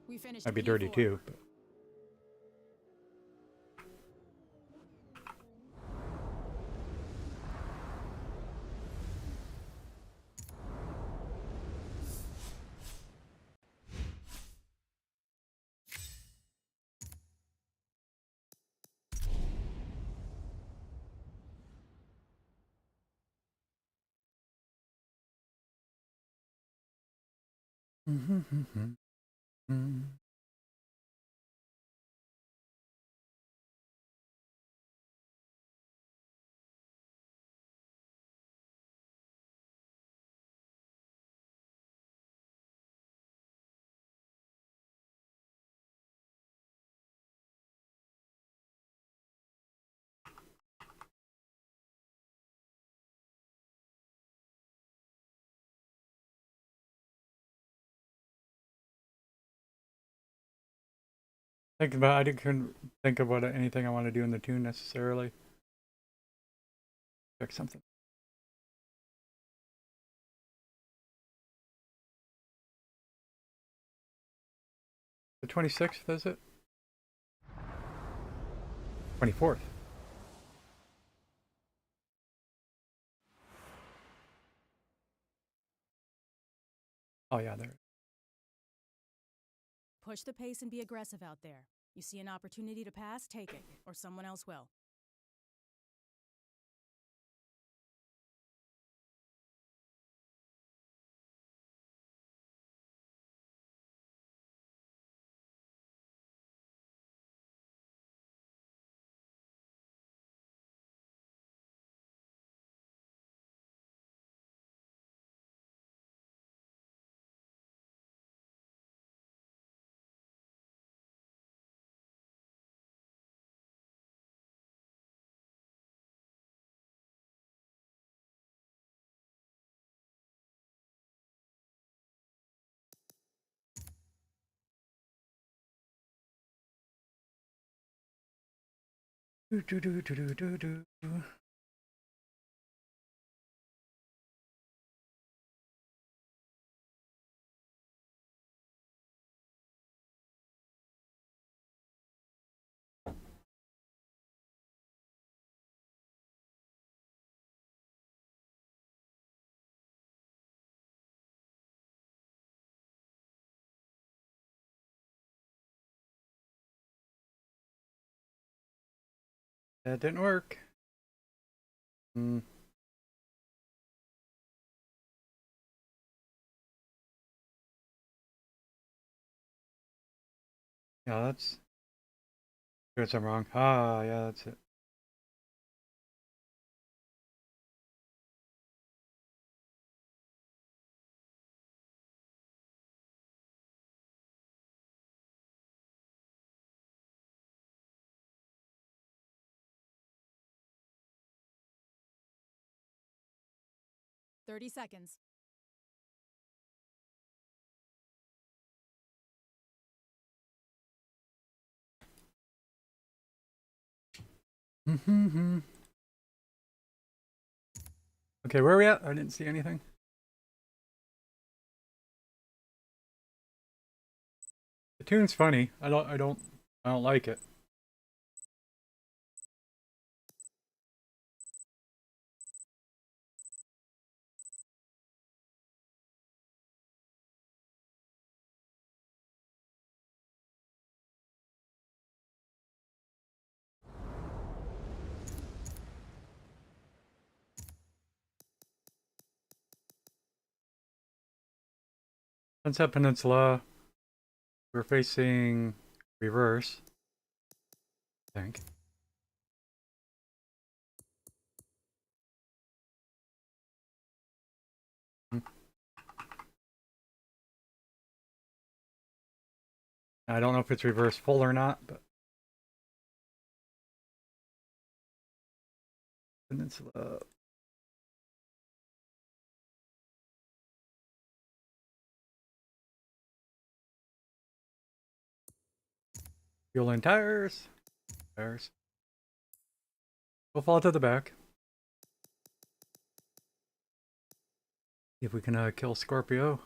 G: We finished
A: Might be dirty
G: P4.
A: too, but I couldn't think about anything I want to do in the tune necessarily. Check something. The 26th, is it? 24th. Oh yeah, there.
G: Push the pace and be aggressive out there. You see an opportunity to pass, take it, or someone else will.
A: Do, do, do, do, do, do, do. 'That didn't work. Hmm. Yeah, that's. Guess I'm wrong. Ah, yeah, that's it.
G: "30 seconds.
A: Okay, where are we at? I didn't see anything. The tune's funny. I don't like it. Sunset Peninsula. We're facing reverse, I think. Hmm. I don't know if it's reverse full or not, but Peninsula. Fuel and tires. Tires. We'll fall to the back. See if we can kill Scorpio.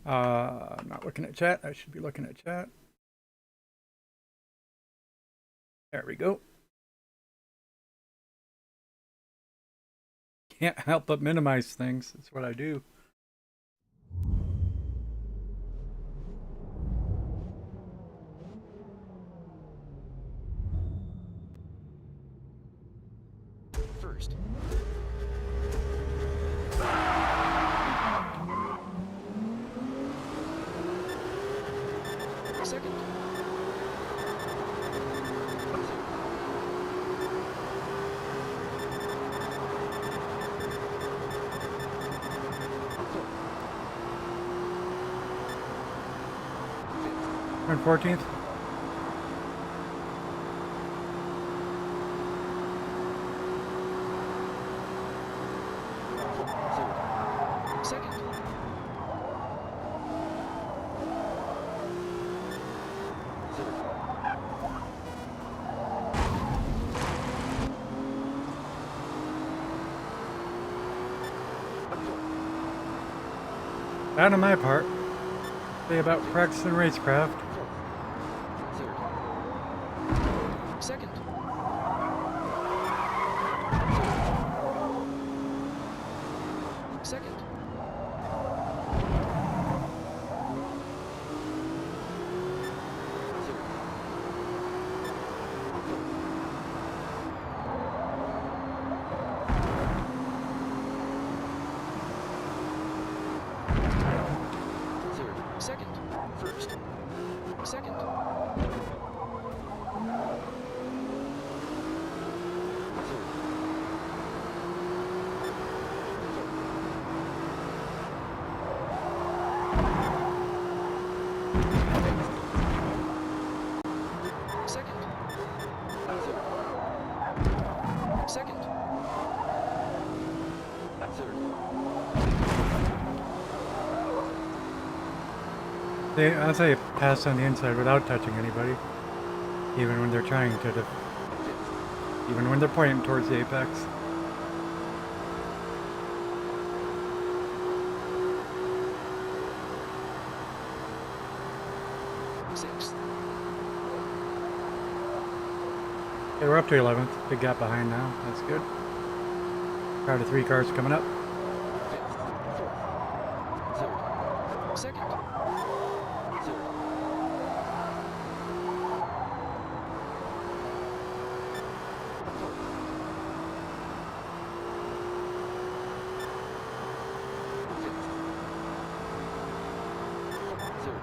A: I'm not looking at chat. I should be looking at chat. There we go. Can't help but minimize things. That's what I do.
B: First. Second.
A: Turn 14th.
B: Third. Second. Third.
A: That on my part. Say about practicing racecraft.
B: Third. Second. Third. Second. Third. Second. First. Second. Third. Second. Third. Second. Third.
A: I'd say pass on the inside without touching anybody. Even when they're trying to, even when they're pointing towards the apex.
B: Sixth.
A: Okay, we're up to 11th. Big gap behind now. That's good. Crowd of 3 cars coming up.
B: Fifth. Fourth. Third. Second. Third. Fourth. Fifth. Third.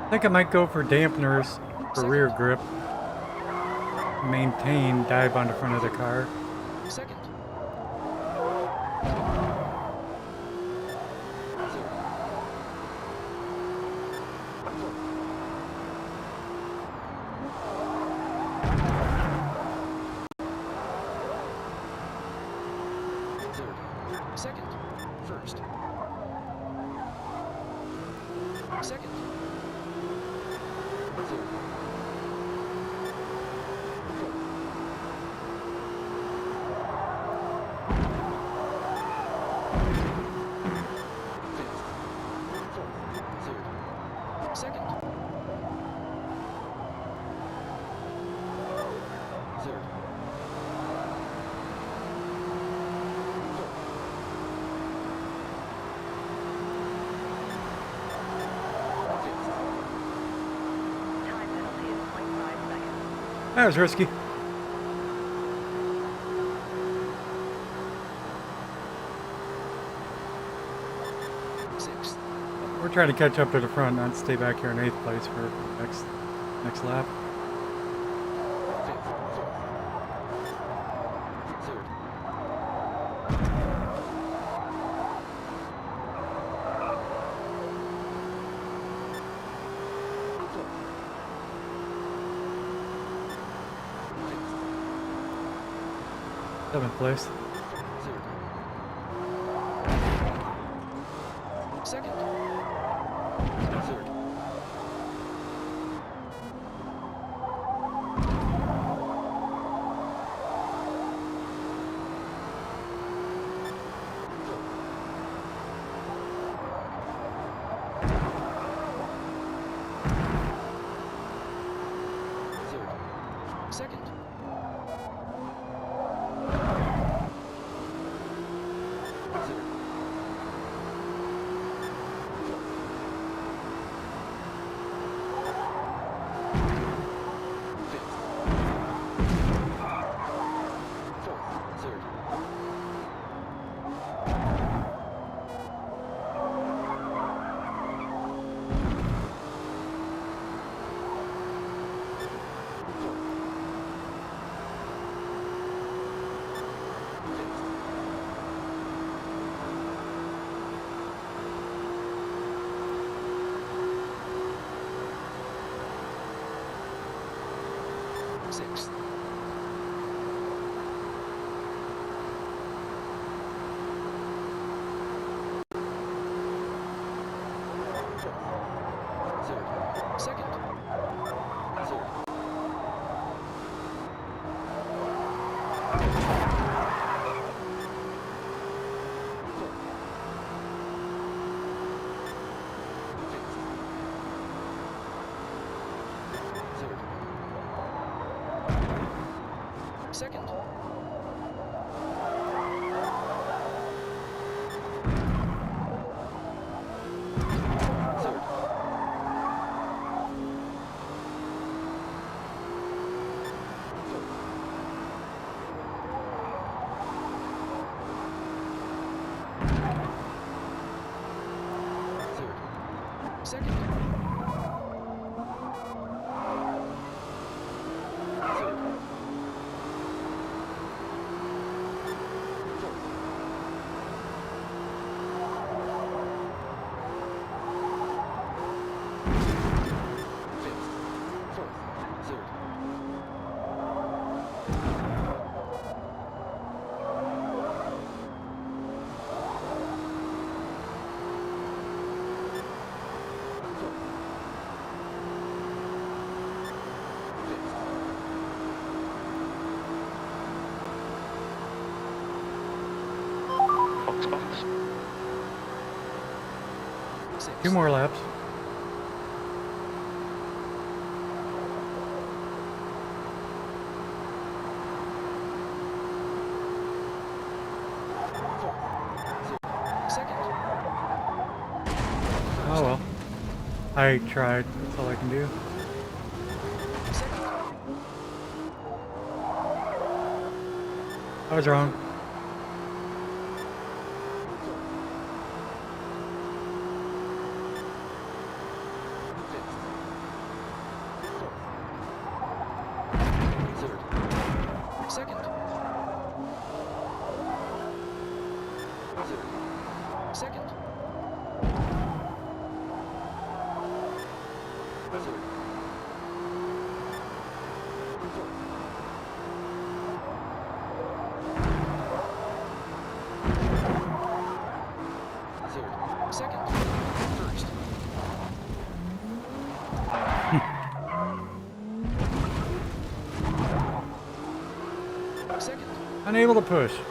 A: I think I might go for dampeners for rear grip. Maintain dive on the front of the car.
B: Second. Third. Fourth. Third. Second. First. Second. Third. Fourth. Fifth. Fourth. Third. Second. Third. Fourth. Fifth.
D: Time penalty is 0.5 seconds.
A: That was risky.
B: Sixth.
A: We're trying to catch up to the front, not stay back here in 8th place for next lap.
B: Fifth. Fourth. Third. Fourth. Fifth.
A: 7th place.
B: Third. Second. Third. Third. Second. Third. Third. Second. Third. Fourth. Fifth. Fourth. Third. Fourth. Fifth.
E: Fox box.
B: Sixth.
A: 2 more laps.
B: Fourth. Third. Second.
A: Oh well. I tried. That's all I can do.
B: Second.
A: I was wrong.
B: Fifth. Fourth. Third. Second. Third. Second. Third. Fourth. Third. Second. First. Second.
A: Unable to push.
B: Third.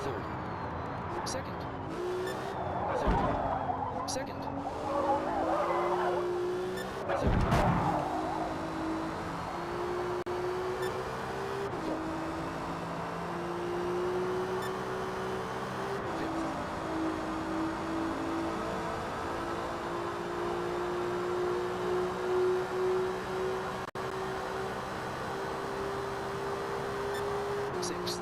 B: Fourth. Third. Second. Third. Second. Third. Fourth. Fifth. Sixth.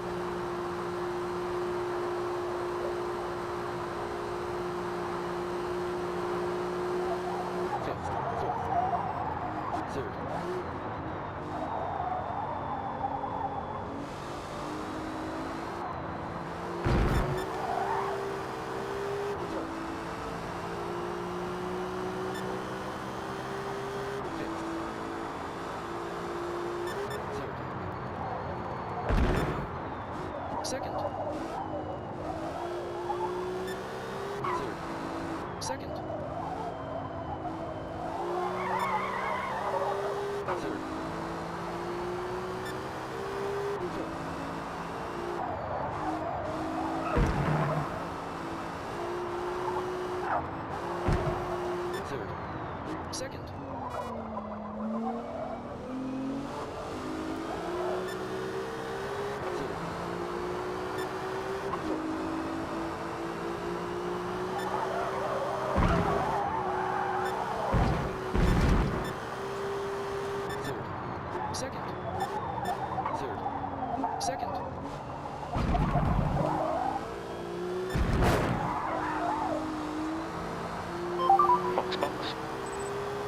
B: Fifth. Fourth. Third. Fourth. Fifth. Third. Second. Third. Second. Third. Fourth. Third. Second. Third. Fourth. Third. Second. Third. Second.
E: Fox box.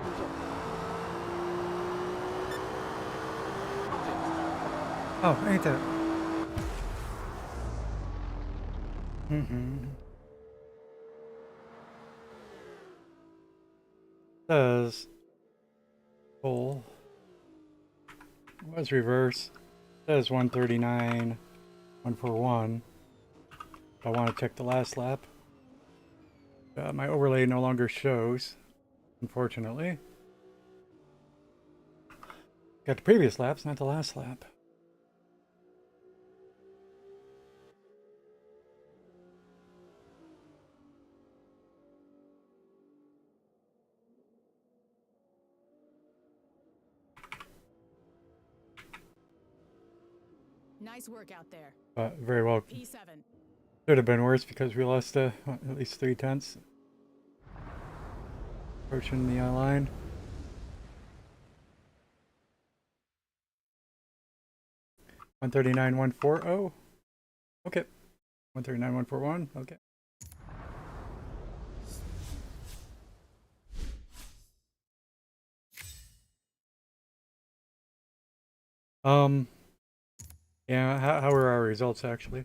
B: Fourth. Fifth.
A: Oh, ain't that? Mm-hmm. Says pull. Was reverse. Says 139, 141. I want to check the last lap. My overlay no longer shows, unfortunately. Got the previous laps, not the last lap.
G: Nice work out there.
A: But very well
G: P7.
A: could have been worse because we lost at least 3/10. Approaching the line. $139,140. Okay. 139,141. Okay. Yeah, how are our results actually?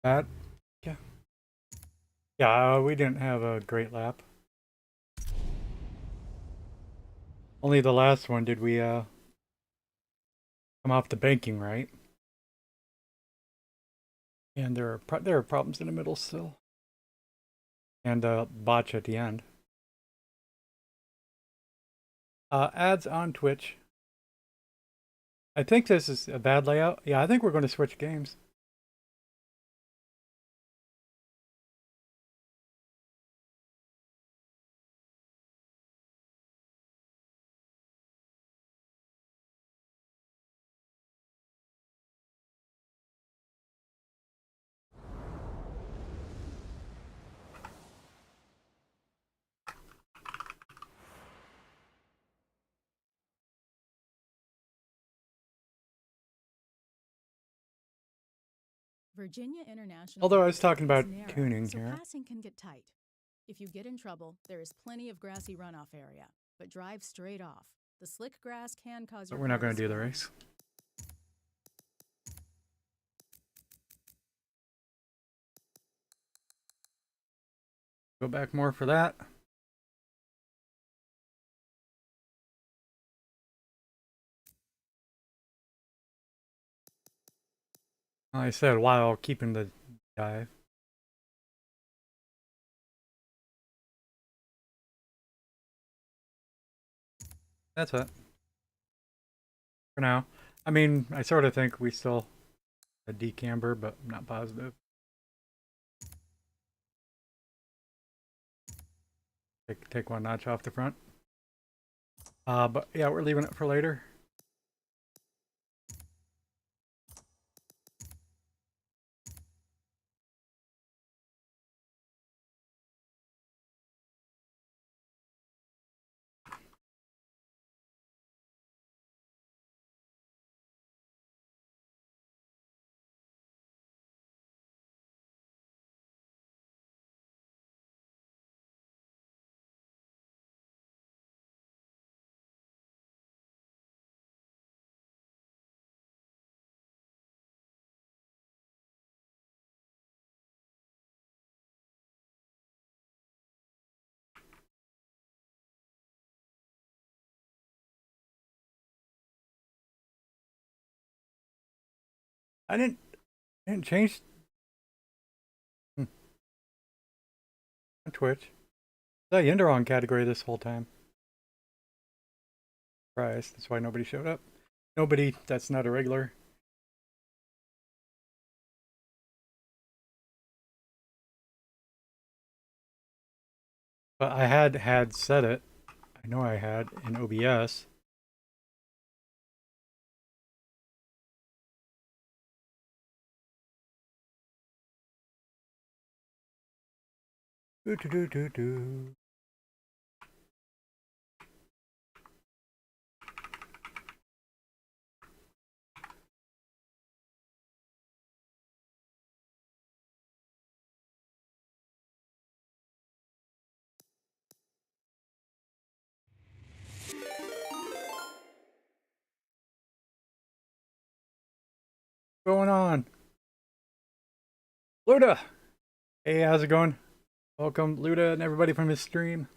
A: Bad? Yeah. Yeah, we didn't have a great lap. Only the last one did we come off the banking right. And there are problems in the middle still. And botch at the end. Ads on Twitch. I think this is a bad layout. Yeah, I think we're going to switch games.
C: Virginia International.
A: Although I was
C: Airport
A: talking
C: is
A: about
C: narrow,
A: tuning
C: so
A: here.
C: passing can get tight. If you get in trouble, there is plenty of grassy runoff area, but drive straight off. The slick grass can cause
A: But
C: your
A: we're not
C: car
A: going to do the
C: spin.
A: race. Go back more for that. Like I said, while keeping the dive. That's it. For now. I mean, I sort of think we still a decamber, but I'm not positive. Take one notch off the front. But yeah, we're leaving it for later. I didn't change on Twitch. I in the wrong category this whole time. Surprise. That's why nobody showed up. Nobody that's not a regular. But I had set it. I know I had in OBS. Do do do do do. Going on? Luda! Hey, how's it going? Welcome, Luda, and everybody from his stream.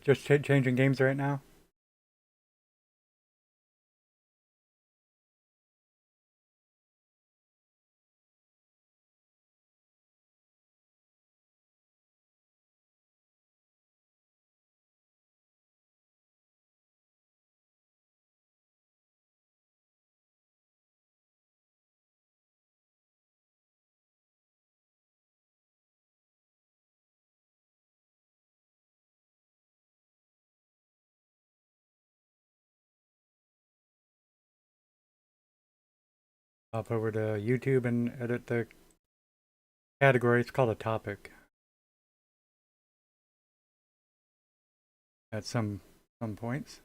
A: Just changing games right now. Hop over to YouTube and edit the category. It's called a topic. At some points.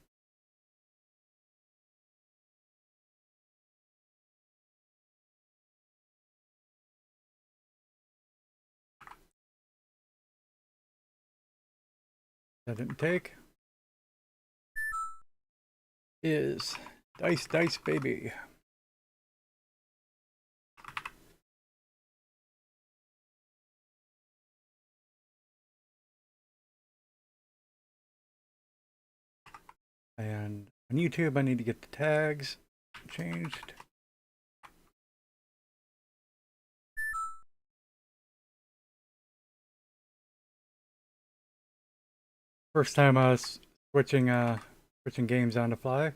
A: That didn't take. Is Dice Dice Baby. And on YouTube, I need to get the tags changed. First time I was switching games on the fly.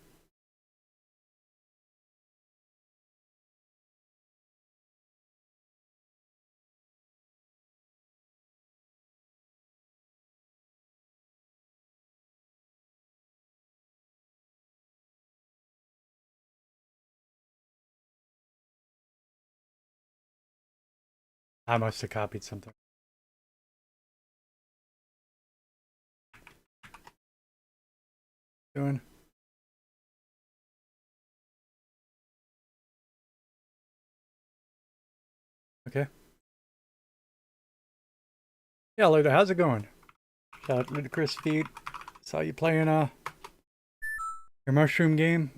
A: I must have copied something. Doing. Okay. Yeah, Luda, how's it going? Shout out Ludicrous Feed. Saw you playing your mushroom game.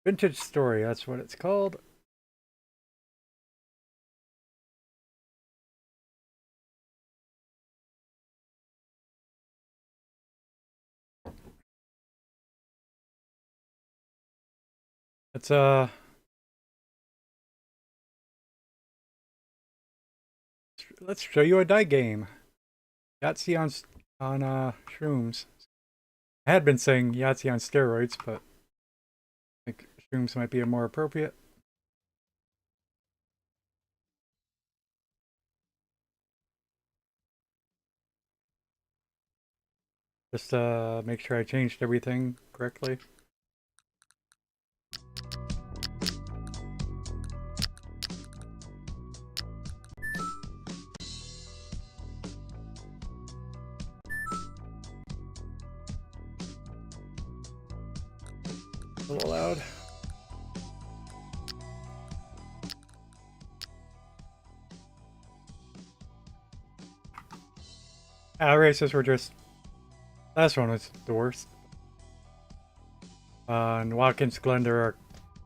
A: Vintage Story, that's what it's called. It's let's show you a die game. Yahtzee on shrooms. I had been saying Yahtzee on steroids, but I think shrooms might be more appropriate. Just make sure I changed everything correctly. A little loud. Our races were just... Last one was the worst. And Watkins Glender are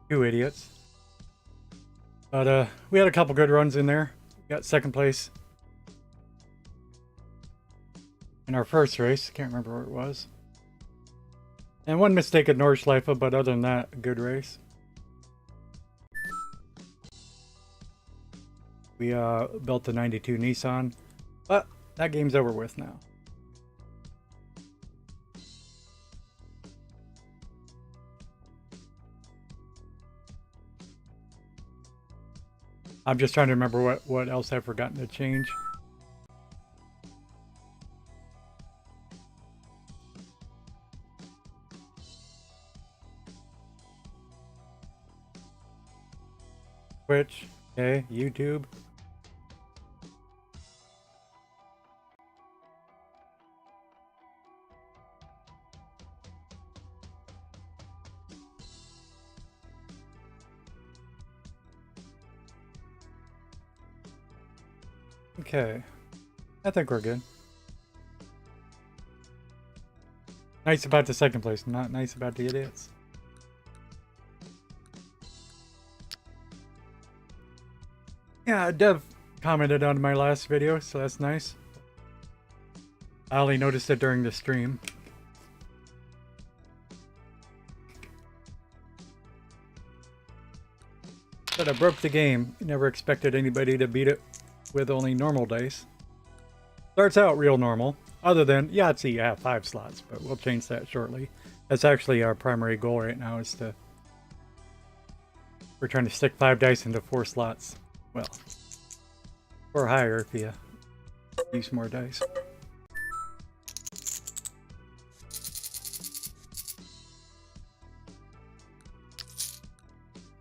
A: two idiots. But we had a couple good runs in there. Got second place in our first race. Can't remember where it was. And one mistake at Nordschleife, but other than that, a good race. We built the 92 Nissan, but that game's over with now. I'm just trying to remember what else I've forgotten to change. Twitch, okay, YouTube. Okay, I think we're good. Nice about the second place, not nice about the idiots. Yeah, Dev commented on my last video, so that's nice. I only noticed it during the stream. But I broke the game. Never expected anybody to beat it with only normal dice. Starts out real normal, other than Yahtzee, yeah, 5 slots, but we'll change that shortly. That's actually our primary goal right now, is to... We're trying to stick 5 dice into 4 slots. Well, or higher if you use more dice.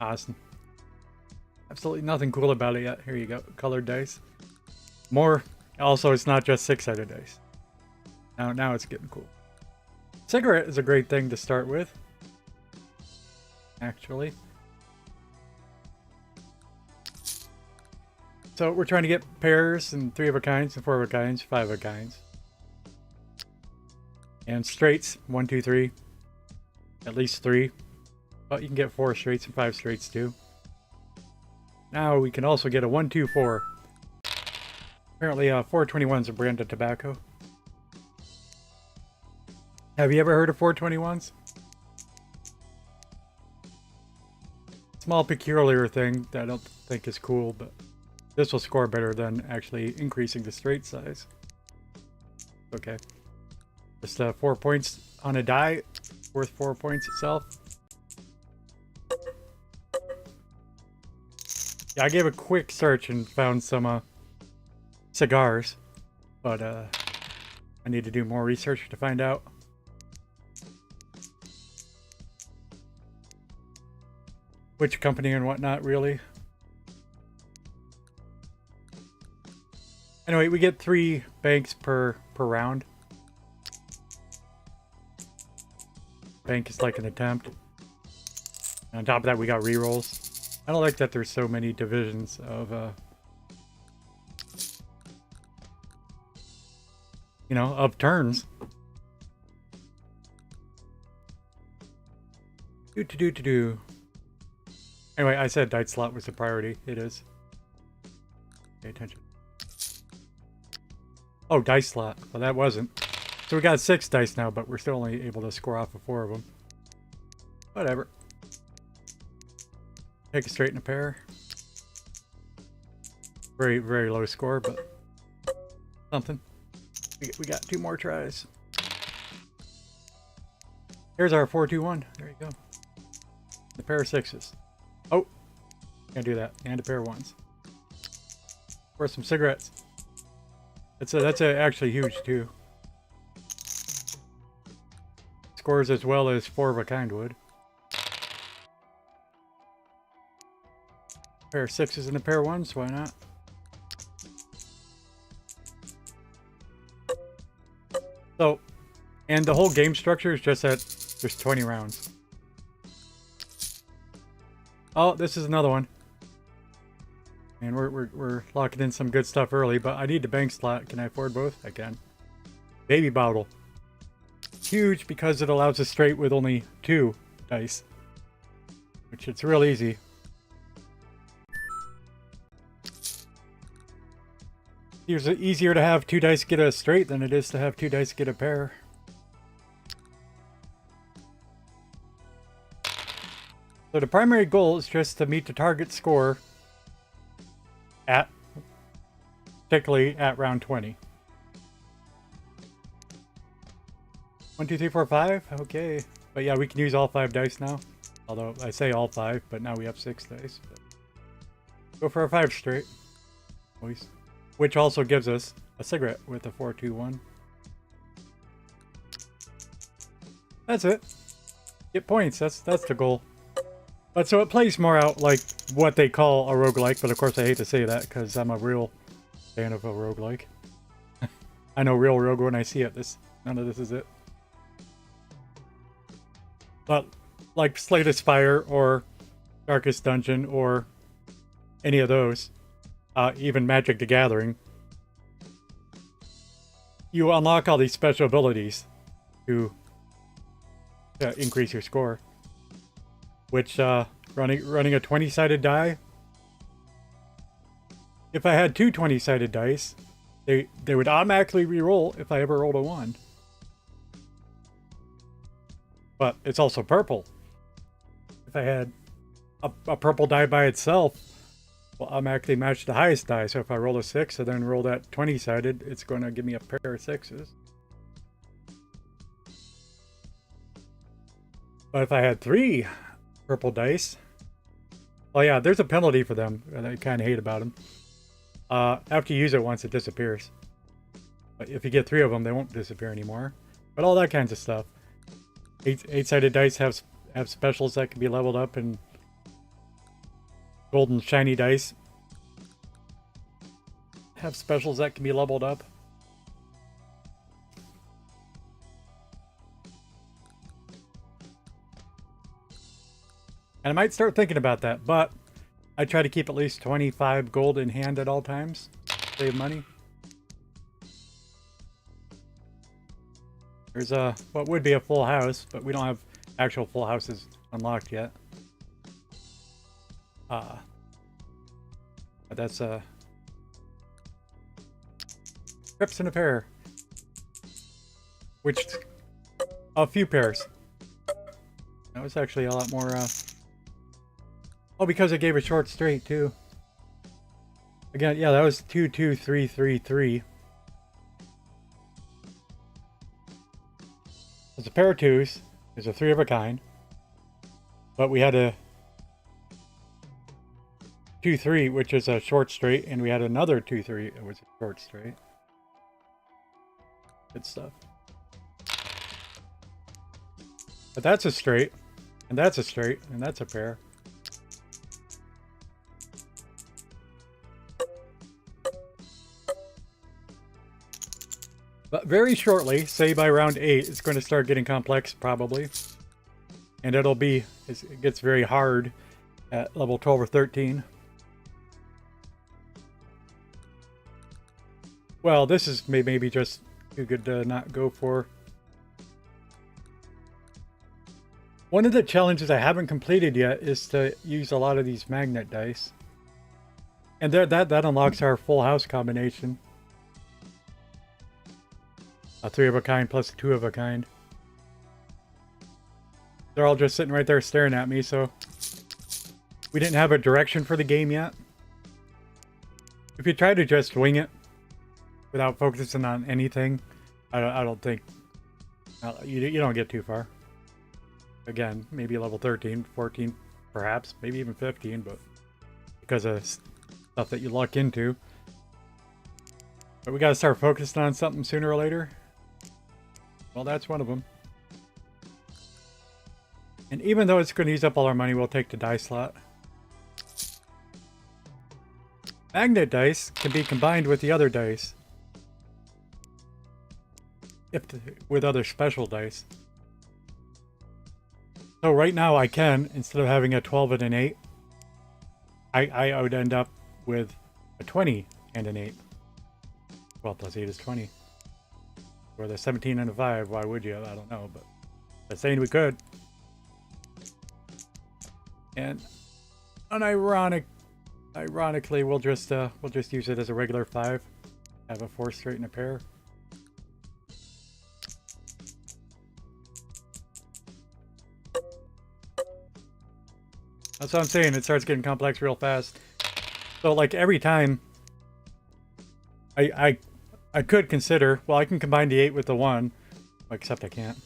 A: Awesome. Absolutely nothing cool about it yet. Here you go. Colored dice. More. Also, it's not just 6-sided dice. Now it's getting cool. Cigarette is a great thing to start with. Actually. So we're trying to get pairs and 3 of a kinds and 4 of a kinds, 5 of a kinds. And straights, 1, 2, 3. At least 3. But you can get 4 straights and 5 straights too. Now we can also get a 1, 2, 4. Apparently 421's a brand of tobacco. Have you ever heard of 421s? Small peculiar thing that I don't think is cool, but this will score better than actually increasing the straight size. Okay. Just 4 points on a die, worth 4 points itself. Yeah, I gave a quick search and found some cigars, but I need to do more research to find out. Which company and whatnot, really. Anyway, we get 3 banks per round. Bank is like an attempt. And on top of that, we got rerolls. I don't like that there's so many divisions of, you know, of turns. Do. Anyway, I said dice slot was a priority. It is. Pay attention. Oh, dice slot. Well, that wasn't. So we got 6 dice now, but we're still only able to score off of 4 of them. Whatever. Take a straight and a pair. Very, very low score, but something. We got 2 more tries. Here's our 4-2-1. There you go. The pair of 6s. Oh, can't do that. And a pair of 1s. Or some cigarettes. That's actually huge too. Scores as well as 4 of a kind would. Pair of 6s and a pair of 1s. Why not? So, and the whole game structure is just that there's 20 rounds. Oh, this is another one. And we're locking in some good stuff early, but I need the bank slot. Can I afford both? I can. Baby bottle. Huge because it allows us straight with only 2 dice. Which it's real easy. It's easier to have 2 dice get a straight than it is to have 2 dice get a pair. So the primary goal is just to meet the target score particularly at round 20. 1, 2, 3, 4, 5. Okay. But yeah, we can use all 5 dice now. Although I say all 5, but now we have 6 dice. But go for a 5 straight. Which also gives us a cigarette with a 4-2-1. That's it. Get points. That's the goal. But so it plays more out like what they call a roguelike, but of course I hate to say that because I'm a real fan of a roguelike. I know real rogue when I see it. None of this is it. But like Slay the Spire or Darkest Dungeon or any of those, even Magic the Gathering, you unlock all these special abilities to increase your score. Which, running a 20-sided die, if I had 2 20-sided dice, they would automatically re-roll if I ever rolled a 1. But it's also purple. If I had a purple die by itself, will automatically match the highest die. So if I roll a 6 and then roll that 20-sided, it's going to give me a pair of 6s. But if I had 3 purple dice, oh yeah, there's a penalty for them that I kind of hate about them. After you use it once, it disappears. But if you get 3 of them, they won't disappear anymore. But all that kinds of stuff. 8-sided dice have specials that can be leveled up and golden shiny dice have specials that can be leveled up. And I might start thinking about that, but I try to keep at least 25 gold in hand at all times. Save money. There's a what would be a full house, but we don't have actual full houses unlocked yet. But that's trips in a pair. Which a few pairs. That was actually a lot more oh, because it gave a short straight too. Again, yeah, that was 2 2 3 3 3. There's a pair of twos. There's a 3 of a kind. But we had a 2 3, which is a short straight, and we had another 2 3. It was a short straight. Good stuff. But that's a straight, and that's a straight, and that's a pair. But very shortly, say by round 8, it's going to start getting complex, probably. And it gets very hard at level 12 or 13. Well, this is maybe just too good to not go for. One of the challenges I haven't completed yet is to use a lot of these magnet dice. And that unlocks our full house combination. A 3 of a kind plus a 2 of a kind. They're all just sitting right there staring at me, so we didn't have a direction for the game yet. If you try to just wing it without focusing on anything, I don't think you don't get too far. Again, maybe level 13, 14, perhaps, maybe even 15, but because of stuff that you luck into. But we gotta start focusing on something sooner or later. Well, that's one of them. And even though it's going to use up all our money, we'll take the die slot. Magnet dice can be combined with the other dice. With other special dice. So right now I can, instead of having a 12 and an 8, I would end up with a 20 and an 8. 12 plus 8 is 20. Or the 17 and a 5, why would you? I don't know, but they're saying we could. And ironically, we'll just use it as a regular 5. Have a 4 straight and a pair. That's what I'm saying, it starts getting complex real fast. So like every time I could consider, well, I can combine the 8 with the 1, except I can't.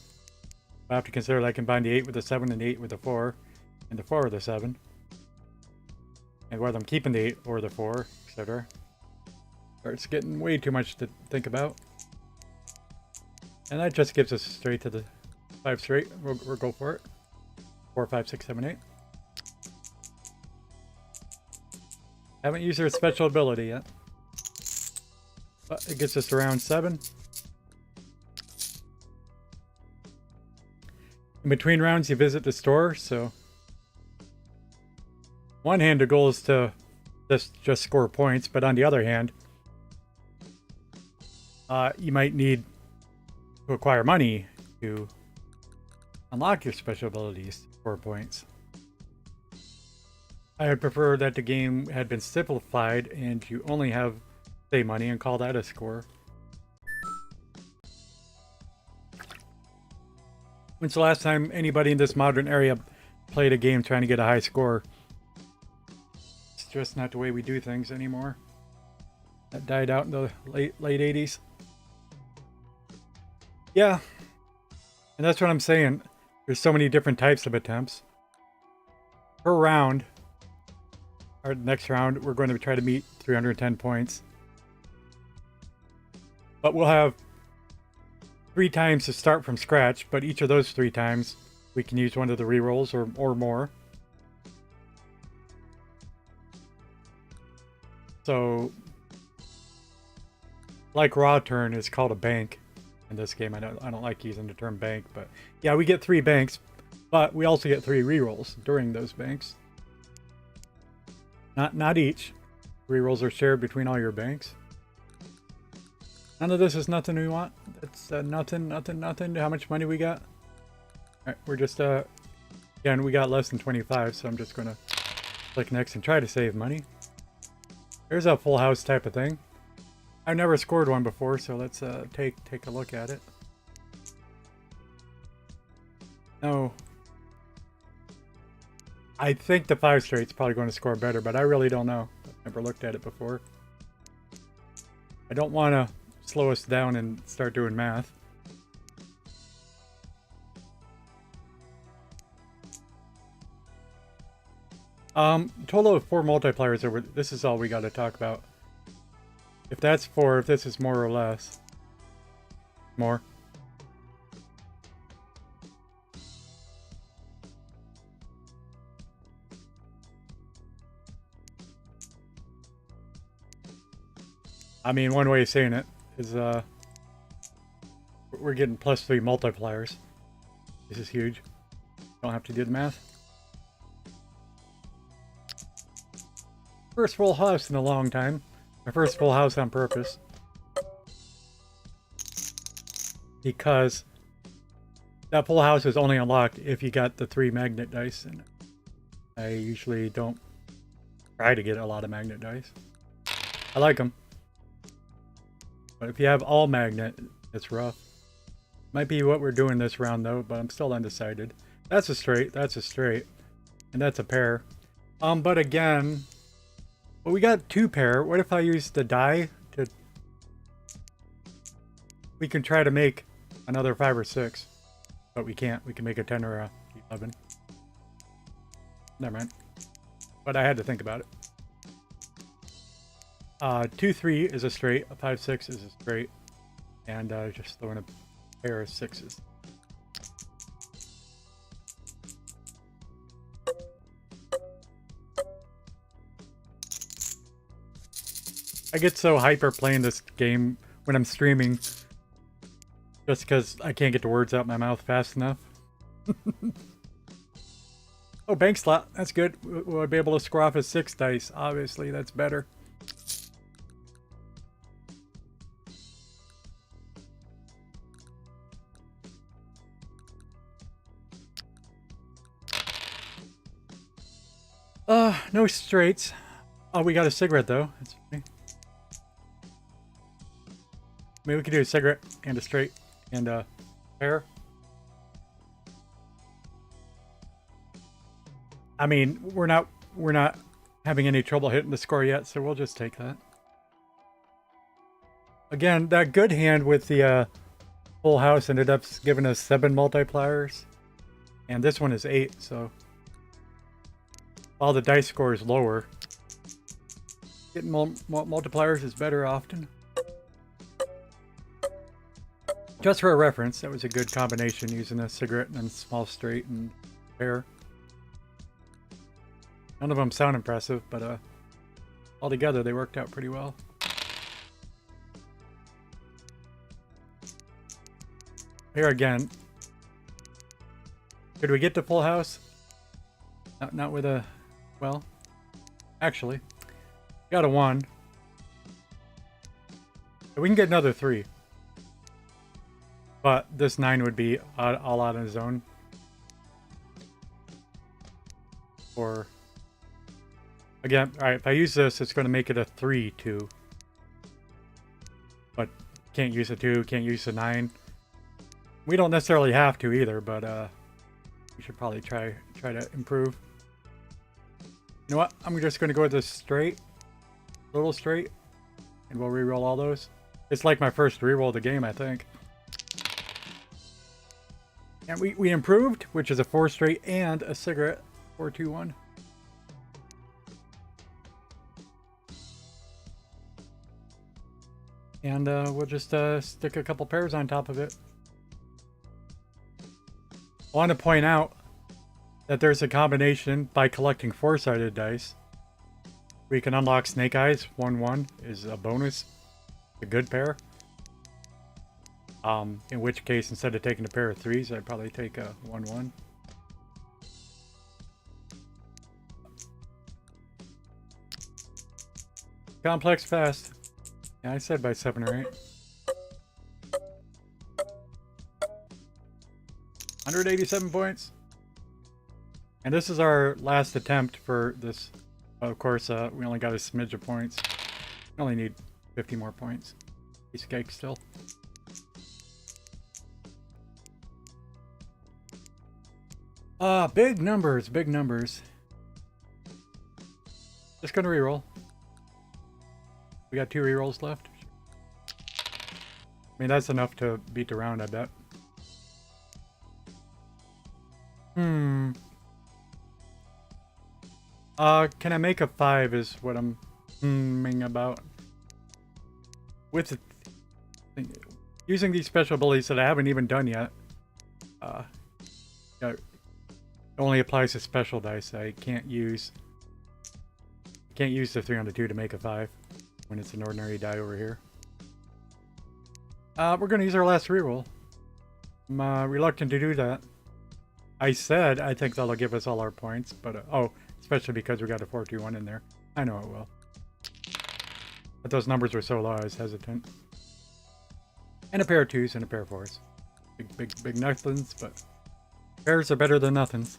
A: I have to consider that I combine the 8 with the 7 and the 8 with the 4, and the 4 with the 7. And whether I'm keeping the 8 or the 4, etc. Starts getting way too much to think about. And that just gives us straight to the 5 straight. We'll go for it. 4, 5, 6, 7, 8. Haven't used her special ability yet. But it gets us around 7. In between rounds, you visit the store, so one hand, the goal is to just score points, but on the other hand, you might need to acquire money to unlock your special abilities to score points. I would prefer that the game had been simplified and you only have save money and call that a score. When's the last time anybody in this modern area played a game trying to get a high score? It's just not the way we do things anymore. That died out in the late 80s. Yeah. And that's what I'm saying. There's so many different types of attempts. Per round, our next round, we're going to try to meet 310 points. But we'll have 3 times to start from scratch, but each of those 3 times we can use one of the rerolls or more. So, like raw turn is called a bank in this game. I don't like using the term bank, but yeah, we get 3 banks, but we also get 3 rerolls during those banks. Not each. Rerolls are shared between all your banks. None of this is nothing we want. It's nothing. How much money we got? Alright, we're just, again, we got less than 25, so I'm just gonna click next and try to save money. There's a full house type of thing. I've never scored one before, so let's take a look at it. No. I think the 5 straight's probably going to score better, but I really don't know. I've never looked at it before. I don't want to slow us down and start doing math. Total of 4 multipliers over. This is all we got to talk about. If that's 4, if this is more or less. More. I mean, one way of saying it is, we're getting +3 multipliers. This is huge. Don't have to do the math. First full house in a long time. My first full house on purpose. Because that full house is only unlocked if you got the 3 magnet dice, and I usually don't try to get a lot of magnet dice. I like them. But if you have all magnet, it's rough. Might be what we're doing this round though, but I'm still undecided. That's a straight, that's a straight, and that's a pair. But again, well, we got 2 pair. What if I use the die to... We can try to make another 5 or 6, but we can't. We can make a 10 or a 11. Never mind. But I had to think about it. 2-3 is a straight, a 5-6 is a straight, and just throwing a pair of 6s. I get so hyper playing this game when I'm streaming, just because I can't get the words out my mouth fast enough. Oh, bank slot, that's good. We'll be able to score off a 6 dice. Obviously, that's better. No straights. Oh, we got a cigarette though. That's funny. Maybe we could do a cigarette and a straight and a pair. I mean, we're not having any trouble hitting the score yet, so we'll just take that. Again, that good hand with the full house ended up giving us 7 multipliers, and this one is 8, so while the dice score is lower, getting multipliers is better often. Just for a reference, that was a good combination using a cigarette and a small straight and pair. None of them sound impressive, but altogether they worked out pretty well. Here again, could we get to full house? Not with a, well, actually, got a 1. We can get another 3. But this 9 would be all out on his own. Or, again, alright, if I use this, it's going to make it a 3-2. But can't use a 2, can't use a 9. We don't necessarily have to either, but we should probably try to improve. You know what? I'm just going to go with this straight, little straight, and we'll re-roll all those. It's like my first re-roll of the game, I think. And we improved, which is a 4 straight and a cigarette. 4-2-1. And we'll just stick a couple pairs on top of it. I want to point out that there's a combination by collecting 4-sided dice We can unlock Snake Eyes. 1-1 is a bonus. A good pair. In which case, instead of taking a pair of 3s, I'd probably take a 1-1. Complex fast. Yeah, I said by 7 or 8. 187 points. And this is our last attempt for this. Of course, we only got a smidge of points. We only need 50 more points. Piece of cake still. Big numbers, big numbers. Just gonna reroll. We got 2 rerolls left. I mean, that's enough to beat the round, I bet. Can I make a 5 is what I'm about. With using these special abilities that I haven't even done yet. It only applies to special dice. I can't use the 3 on the 2 to make a 5 when it's an ordinary die over here. We're gonna use our last reroll. I'm reluctant to do that. I said I think that'll give us all our points, but especially because we got a 4-2-1 in there. I know it will. But those numbers were so low, I was hesitant. And a pair of 2s and a pair of 4s. Big nothings, but pairs are better than nothings.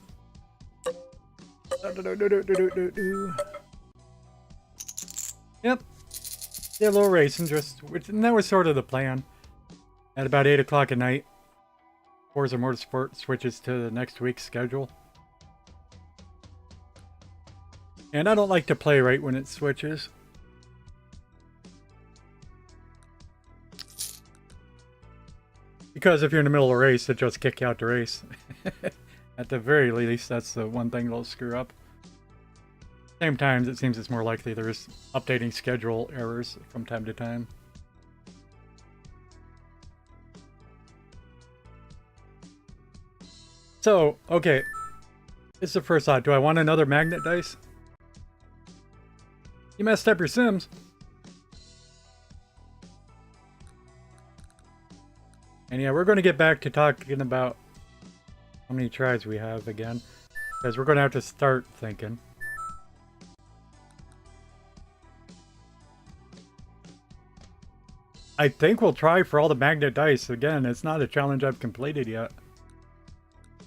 A: Yep. Did a little racing, and that was sort of the plan. At about 8 o'clock at night, Forza Motorsport switches to the next week's schedule. And I don't like to play right when it switches. Because if you're in the middle of a race, it just kick you out the race. At the very least, that's the one thing that'll screw up. Same times, it seems it's more likely there's updating schedule errors from time to time. So, okay. It's the first thought. Do I want another magnet dice? You messed up your Sims. And yeah, we're going to get back to talking about how many tries we have again. Because we're going to have to start thinking. I think we'll try for all the magnet dice. Again, it's not a challenge I've completed yet.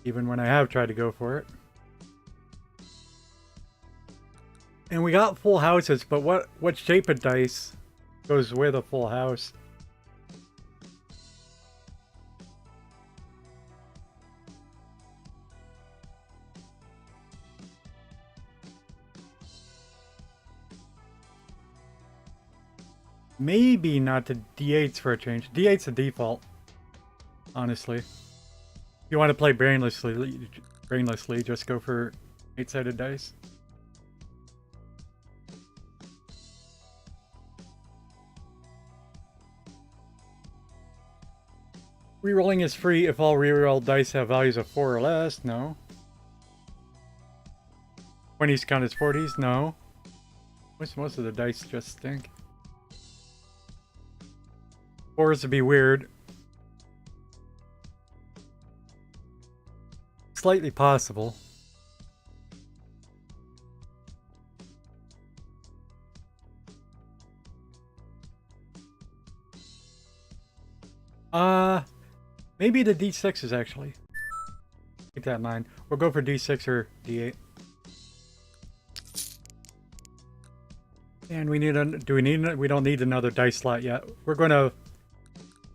A: Even when I have tried to go for it. And we got full houses, but what shape of dice goes with a full house? Maybe not the D8s for a change. D8's the default, honestly. If you want to play brainlessly, just go for 8-sided dice. Rerolling is free if all reroll dice have values of 4 or less. No. 20s count as 40s. No. Most of the dice just stink. 4s would be weird. Slightly possible. Maybe the D6s actually. Keep that in mind. We'll go for D6 or D8. And we don't need another dice slot yet. We're going to,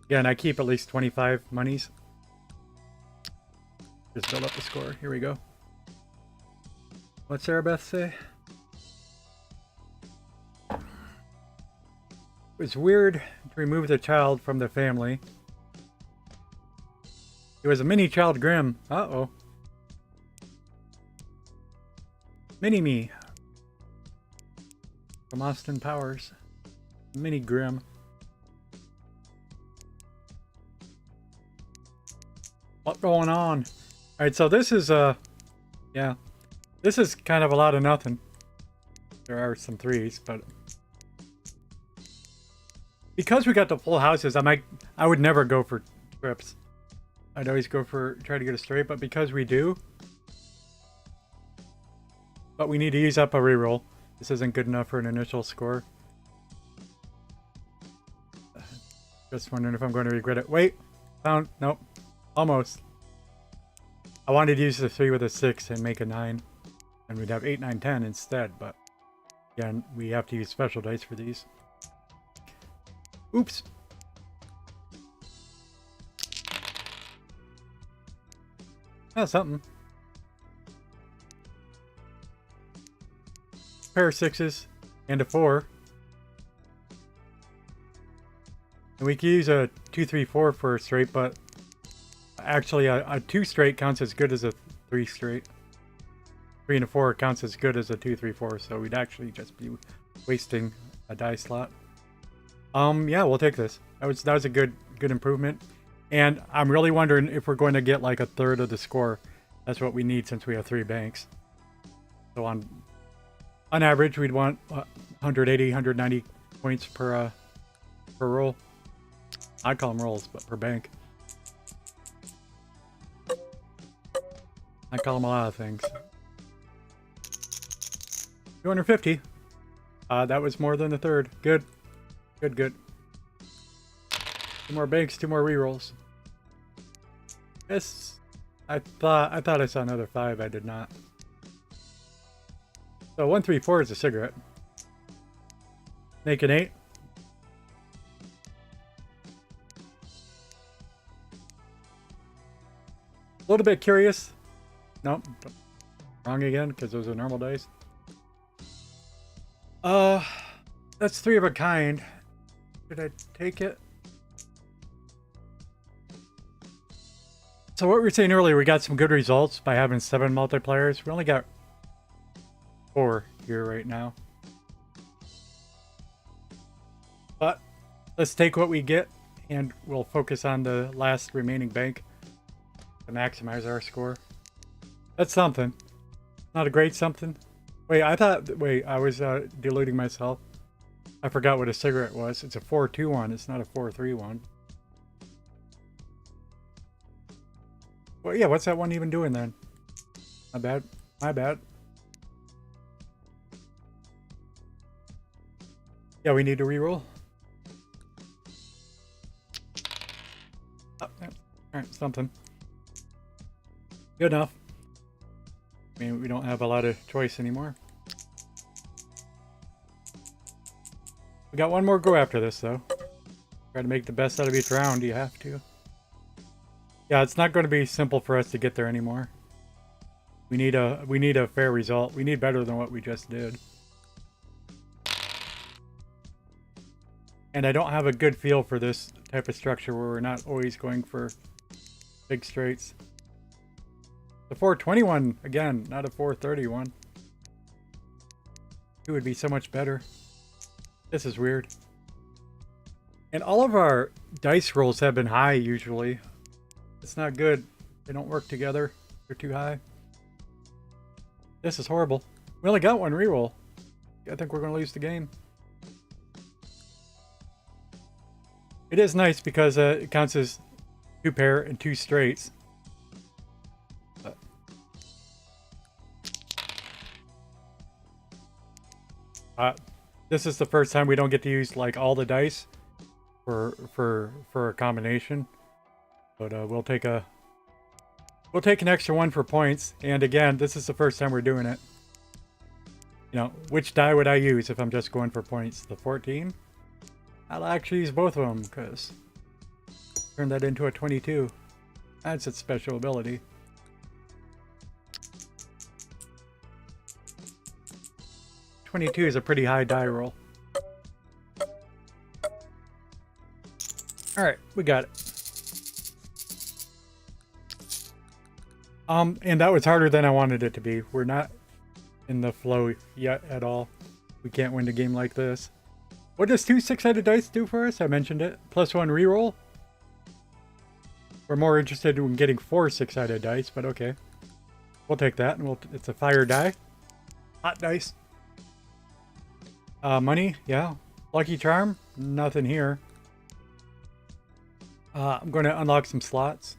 A: again, I keep at least 25 monies. Just build up the score. Here we go. What's Sarah Beth say? It's weird to remove the child from the family. It was a mini child Grimm. Uh-oh. Mini-me. From Austin Powers. Mini Grimm. What's going on? Alright, so this is, yeah. This is kind of a lot of nothing. there are some threes, but because we got the full houses, I would never go for trips. I'd always try to get a straight, but because we do, but we need to use up a reroll. This isn't good enough for an initial score. Just wondering if I'm going to regret it. Wait, found, nope, almost. I wanted to use the 3 with a 6 and make a 9, and we'd have 8, 9, 10 instead, but again, we have to use special dice for these. Oops. That's something. Pair of 6s and a 4. And we can use a 2, 3, 4 for a straight, but actually a 2 straight counts as good as a 3 straight. 3 and a 4 counts as good as a 2, 3, 4, so we'd actually just be wasting a die slot. Yeah, we'll take this. That was a good improvement. And I'm really wondering if we're going to get like a third of the score. That's what we need since we have 3 banks. So on average, we'd want 180, 190 points per roll. I call them rolls, but per bank. I call them a lot of things. 250. That was more than a third. Good. Good. 2 more banks, 2 more rerolls. Yes, I thought I saw another 5. I did not. So 1, 3, 4 is a cigarette. Make an 8. A little bit curious. Nope. Wrong again, because those are normal dice. That's 3 of a kind. Should I take it? So what we were saying earlier, we got some good results by having 7 multipliers. We only got 4 here right now. But let's take what we get and we'll focus on the last remaining bank to maximize our score. That's something. Not a great something. Wait, I was deluding myself. I forgot what a cigarette was. It's a 4-2-1. It's not a 4-3-1. Well, yeah, what's that one even doing then? My bad. Yeah, we need to reroll. Oh, yeah. Alright, something. Good enough. I mean, we don't have a lot of choice anymore. We got one more go after this, though. Try to make the best out of each round. You have to. Yeah, it's not going to be simple for us to get there anymore. We need a fair result. We need better than what we just did. And I don't have a good feel for this type of structure where we're not always going for big straights. The 421, again, not a 431. 2 would be so much better. This is weird. And all of our dice rolls have been high usually. It's not good. They don't work together. They're too high. This is horrible. We only got 1 reroll. I think we're going to lose the game. It is nice because it counts as 2 pair and 2 straights. This is the first time we don't get to use like all the dice for a combination. But we'll take an extra 1 for points. And again, this is the first time we're doing it. You know, which die would I use if I'm just going for points? The 14? I'll actually use both of them because turn that into a 22. That's its special ability. $22 is a pretty high die roll. Alright, we got it. And that was harder than I wanted it to be. We're not in the flow yet at all. We can't win a game like this. What does 2 6-sided dice do for us? I mentioned it. +1 reroll. We're more interested in getting 4 6-sided dice, but okay. We'll take that, and it's a fire die. Hot dice. Money, yeah. Lucky Charm, nothing here. I'm going to unlock some slots.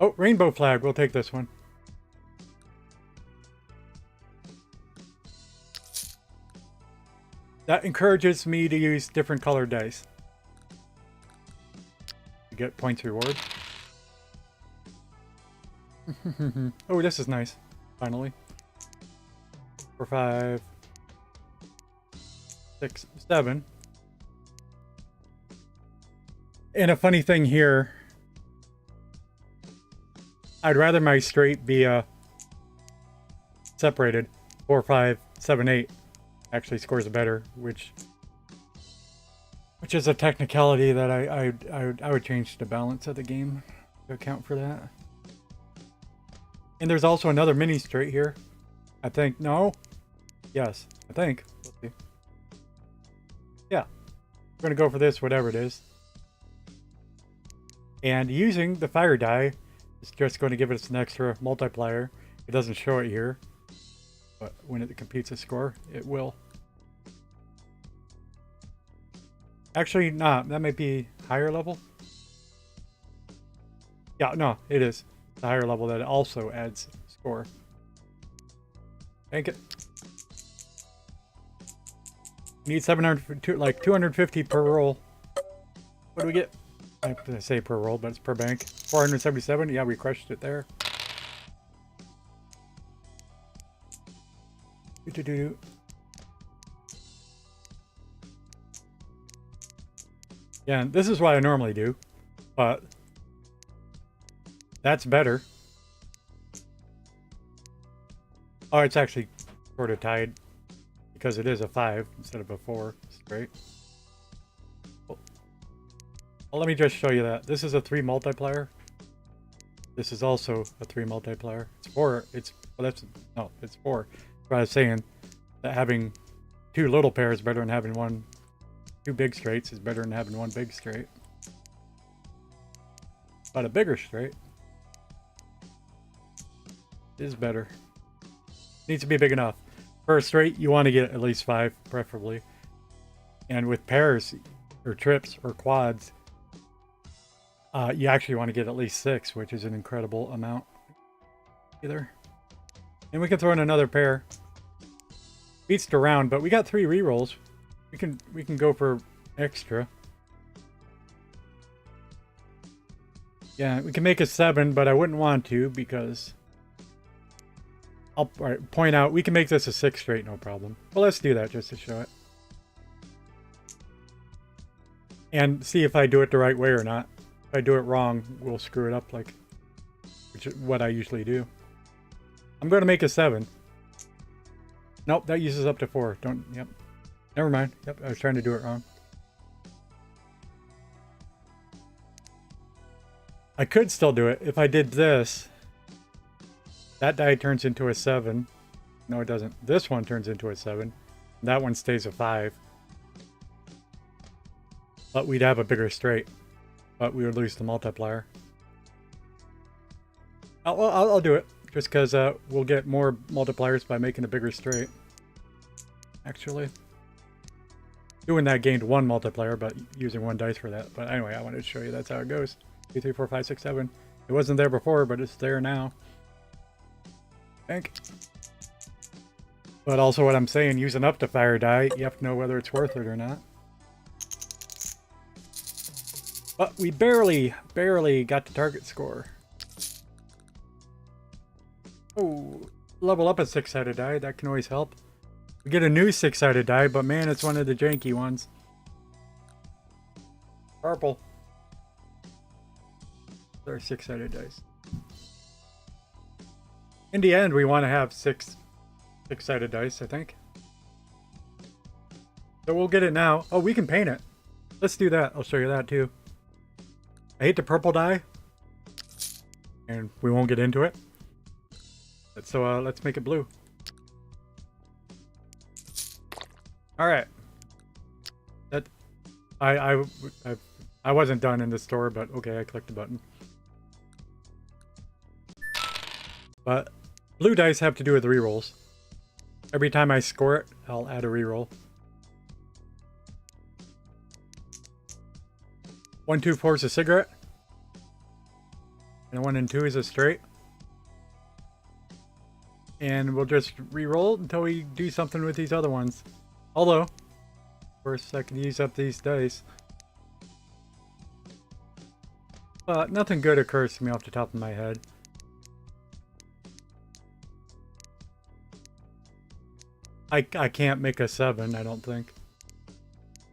A: Oh, Rainbow Flag, we'll take this one. That encourages me to use different colored dice. You get points reward. Oh, this is nice. Finally. 4, 5, 6, 7. And a funny thing here, I'd rather my straight be separated. 4, 5, 7, 8 actually scores better, which is a technicality that I would change the balance of the game to account for that. And there's also another mini straight here. I think. No? Yes. I think. We'll see. Yeah. We're going to go for this, whatever it is. And using the fire die is just going to give us an extra multiplier. It doesn't show it here. But when it computes a score, it will. Actually, nah. That might be higher level. Yeah, no. It is. The higher level that also adds score. Bank it. Need 700, like 250 per roll. What do we get? I say per roll, but it's per bank. 477. Yeah, we crushed it there. Do-do-do-do. Yeah, and this is what I normally do, but that's better. Oh, it's actually sort of tied because it is a 5 instead of a 4 straight. Well, let me just show you that. This is a 3 multiplier. This is also a 3 multiplier. It's 4. It's well, that's no, it's 4. But I was saying that having 2 little pairs is better than having 2 big straights is better than having 1 big straight. But a bigger straight is better. Needs to be big enough. For a straight, you want to get at least 5, preferably. And with pairs, or trips, or quads, you actually want to get at least 6, which is an incredible amount. Either. And we can throw in another pair. Beats the round, but we got 3 rerolls. We can go for extra. Yeah, we can make a 7, but I wouldn't want to because I'll point out we can make this a 6 straight, no problem. Well, let's do that just to show it. And see if I do it the right way or not. If I do it wrong, we'll screw it up, like, which is what I usually do. I'm going to make a 7. Nope, that uses up to 4. Don't, yep. Never mind. Yep, I was trying to do it wrong. I could still do it. If I did this, that die turns into a 7. No, it doesn't. This one turns into a 7. That one stays a 5. But we'd have a bigger straight. But we would lose the multiplier. I'll do it. Just because we'll get more multipliers by making a bigger straight. Actually. Doing that gained 1 multiplier, but using 1 dice for that. But anyway, I wanted to show you that's how it goes. 2, 3, 4, 5, 6, 7. It wasn't there before, but it's there now. Bank. But also what I'm saying, using up the fire die, you have to know whether it's worth it or not. But we barely got the target score. Oh, level up a 6-sided die. That can always help. We get a new 6-sided die, but man, it's one of the janky ones. Purple. They're 6-sided dice. In the end, we want to have 6-sided dice, I think. So we'll get it now. Oh, we can paint it. Let's do that. I'll show you that too. I hate the purple die. And we won't get into it. So let's make it blue. All right. That I wasn't done in the store, but okay, I clicked the button. But Blue dice have to do with rerolls. Every time I score it, I'll add a reroll. 1, 2, 4 is a cigarette. And 1 and 2 is a straight. And we'll just re-roll until we do something with these other ones. Although, of course, I can use up these dice. But nothing good occurs to me off the top of my head. I can't make a 7, I don't think.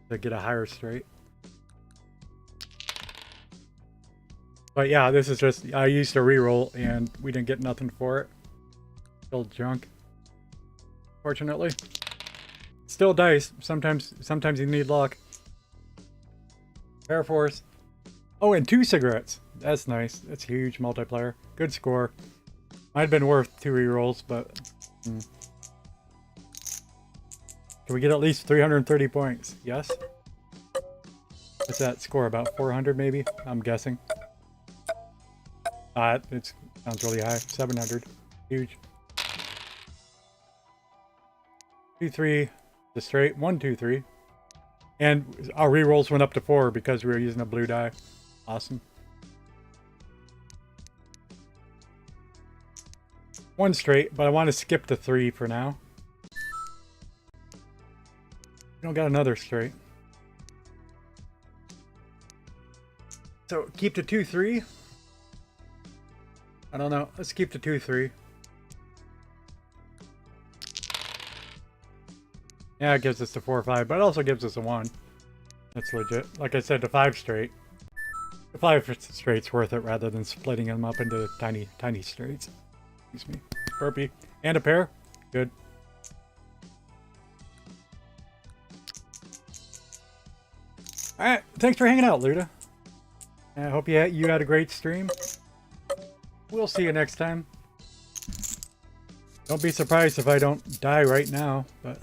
A: To get a higher straight. But yeah, this is just, I used a reroll and we didn't get nothing for it. Still junk. Fortunately. Still dice. Sometimes you need luck. Air Force. Oh, and 2 cigarettes. That's nice. That's huge multiplier. Good score. Might have been worth 2 rerolls, but... Can we get at least 330 points? Yes? What's that score? About 400 maybe? I'm guessing. It sounds really high. 700. Huge. 2, 3. The straight. 1, 2, 3. And our rerolls went up to 4 because we were using a blue die. Awesome. 1 straight, but I want to skip the 3 for now. We don't got another straight. So keep the 2, 3. I don't know. Let's keep the 2, 3. Yeah, it gives us the 4, 5, but it also gives us a 1. That's legit. Like I said, the 5 straight. The 5 straight's worth it rather than splitting them up into tiny straights. Excuse me. Burpee. And a pair. Good. Alright, thanks for hanging out, Luda. I hope you had a great stream. We'll see you next time. Don't be surprised if I don't die right now, but...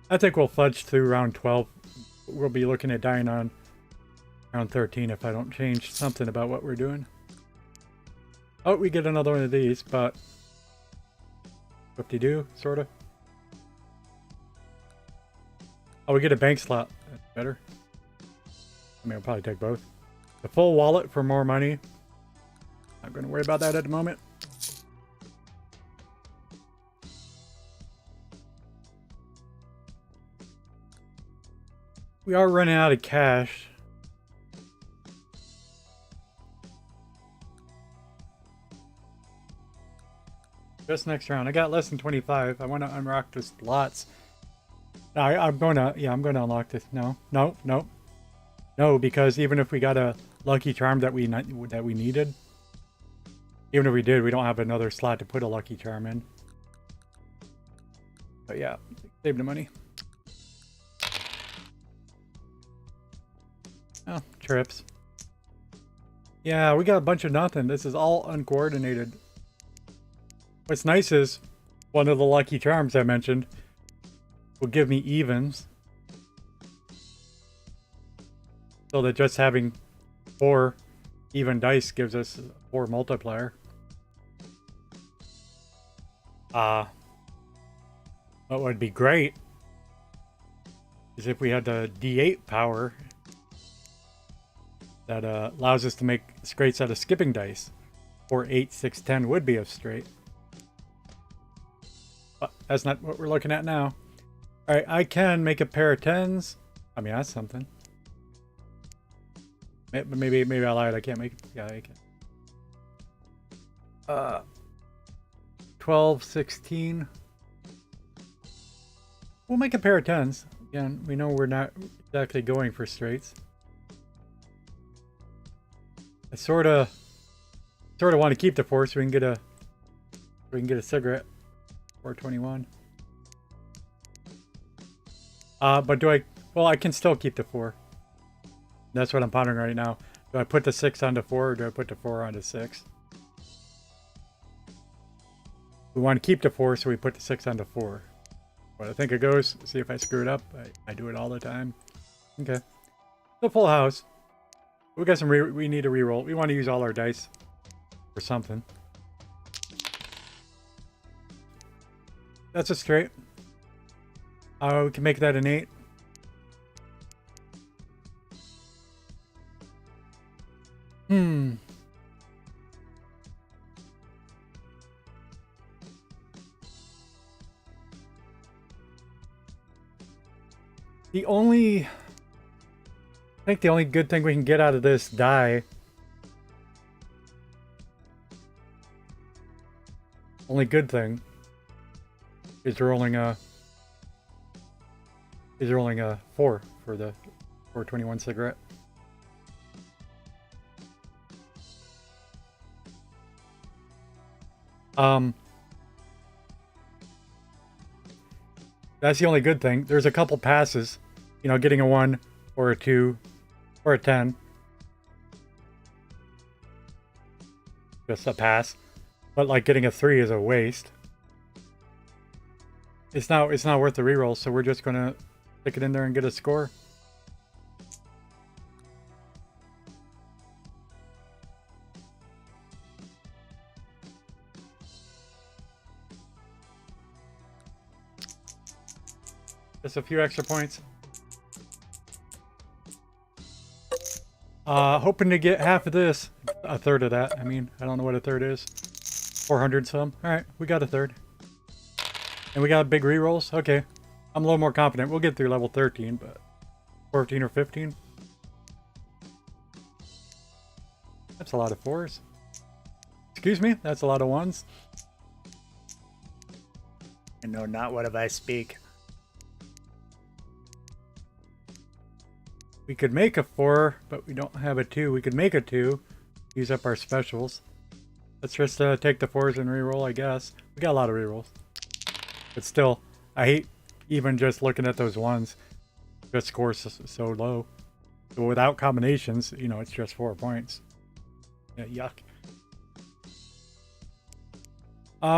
A: I think we'll fudge through round 12. We'll be looking at dying on round 13 if I don't change something about what we're doing. Oh, we get another one of these, but... Whoop-de-doo, sorta. Oh, we get a bank slot. That's better. I mean, I'll probably take both. The full wallet for more money. Not going to worry about that at the moment. We are running out of cash. Just next round. I got less than 25. I want to unlock this lots. I'm going to unlock this. No, because even if we got a lucky charm that we needed, even if we did, we don't have another slot to put a lucky charm in. But yeah, save the money. Oh, trips. Yeah, we got a bunch of nothing. This is all uncoordinated. What's nice is one of the lucky charms I mentioned will give me evens. So that just having 4 even dice gives us 4 multiplier. What would be great is if we had the D8 power that allows us to make straights out of skipping dice. 4, 8, 6, 10 would be a straight. But that's not what we're looking at now. Alright, I can make a pair of 10s. I mean, that's something. Maybe I lied. I can't make it. Yeah, I can. 12, 16. We'll make a pair of 10s. Again, we know we're not exactly going for straights. I sort of want to keep the 4 so we can get a cigarette. 421. But do I? Well, I can still keep the 4. That's what I'm pondering right now. Do I put the 6 onto 4 or do I put the 4 onto 6? We want to keep the 4, so we put the 6 onto 4. But I think it goes. See if I screw it up. I do it all the time. Okay. The full house. We got some. We need a reroll. We want to use all our dice for something. That's a straight. We can make that an 8. I think the only good thing we can get out of this die. Only good thing is rolling a 4 for the 421 cigarette. That's the only good thing. There's a couple passes, you know, getting a 1 or a 2 or a 10. Just a pass. But like getting a 3 is a waste. It's not worth the reroll, so we're just gonna stick it in there and get a score. Just a few extra points. Hoping to get half of this. A third of that. I mean, I don't know what a third is. 400 some. Alright, we got a third. And we got big rerolls? Okay. I'm a little more confident. We'll get through level 13, but 14 or 15? That's a lot of 4s. Excuse me? That's a lot of 1s. And no, not what if I speak. We could make a 4, but we don't have a 2. We could make a 2. Use up our specials. Let's just take the 4s and reroll, I guess. We got a lot of rerolls. But still, I hate even just looking at those 1s. The score's so low. So without combinations, you know, it's just 4 points. Yeah, yuck.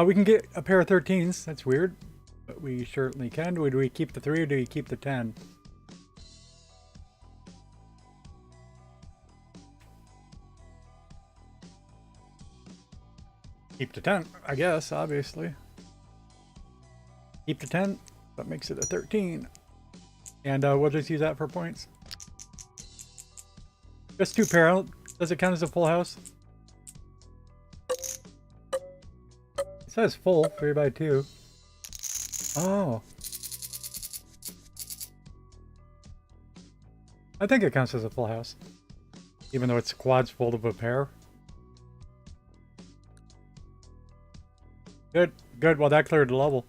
A: We can get a pair of 13s. That's weird. But we certainly can. Do we keep the 3 or do we keep the 10? Keep the 10, I guess, obviously. Keep the 10. That makes it a 13. And we'll just use that for points. Just 2 pair. Does it count as a full house? It says full, 3x2. Oh. I think it counts as a full house. Even though it's quads full of a pair. Good, good. Well, that cleared the level.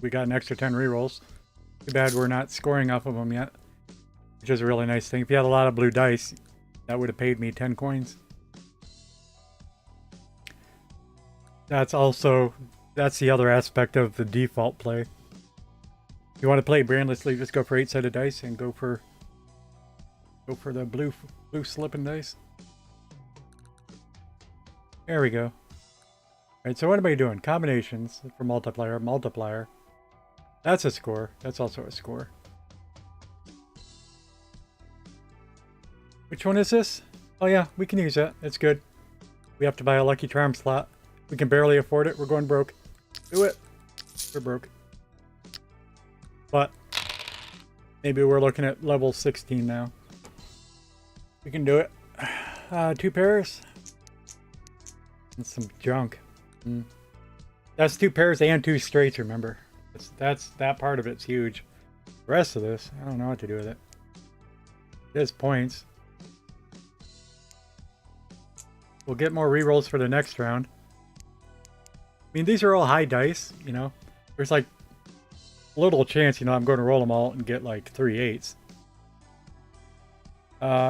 A: We got an extra 10 rerolls. Too bad we're not scoring off of them yet. Which is a really nice thing. If you had a lot of blue dice, that would have paid me 10 coins. That's the other aspect of the default play. If you want to play brandlessly, just go for 8-sided dice and go for the blue slipping dice. There we go. Alright, so what am I doing? Combinations for multiplier. That's a score. That's also a score. Which one is this? Oh yeah, we can use that. That's good. We have to buy a Lucky Charm slot. We can barely afford it. We're going broke. Do it. We're broke. But maybe we're looking at level 16 now. We can do it. 2 pairs. And some junk. That's 2 pairs and 2 straights, remember. That part of it's huge. The rest of this, I don't know what to do with it. There's points. We'll get more rerolls for the next round. I mean, these are all high dice, you know. There's like little chance, you know, I'm going to roll them all and get like 3 8s.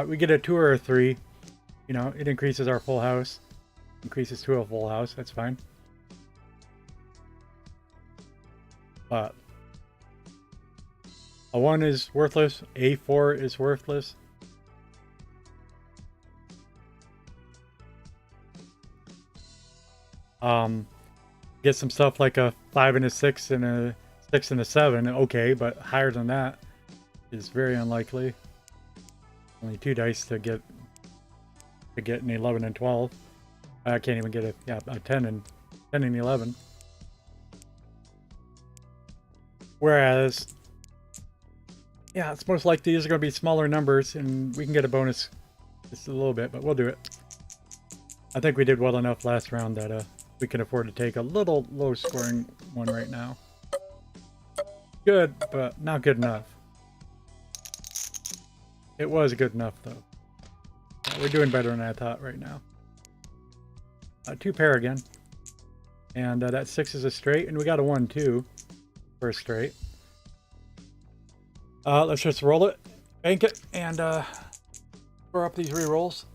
A: We get a 2 or a 3. You know, it increases our full house. Increases to a full house, that's fine. But a 1 is worthless, a 4 is worthless. Get some stuff like a 5 and a 6 and a 6 and a 7, okay, but higher than that is very unlikely. Only 2 dice to get an 11 and 12. I can't even get a 10 and 11. Whereas, yeah, it's most likely these are going to be smaller numbers, and we can get a bonus just a little bit, but we'll do it. I think we did well enough last round that we can afford to take a little low-scoring one right now. Good, but not good enough. It was good enough, though. Yeah, we're doing better than I thought right now. 2 pair again. And that 6 is a straight, and we got a 1, too, for a straight. Let's just roll it, bank it, and score up these re-rolls.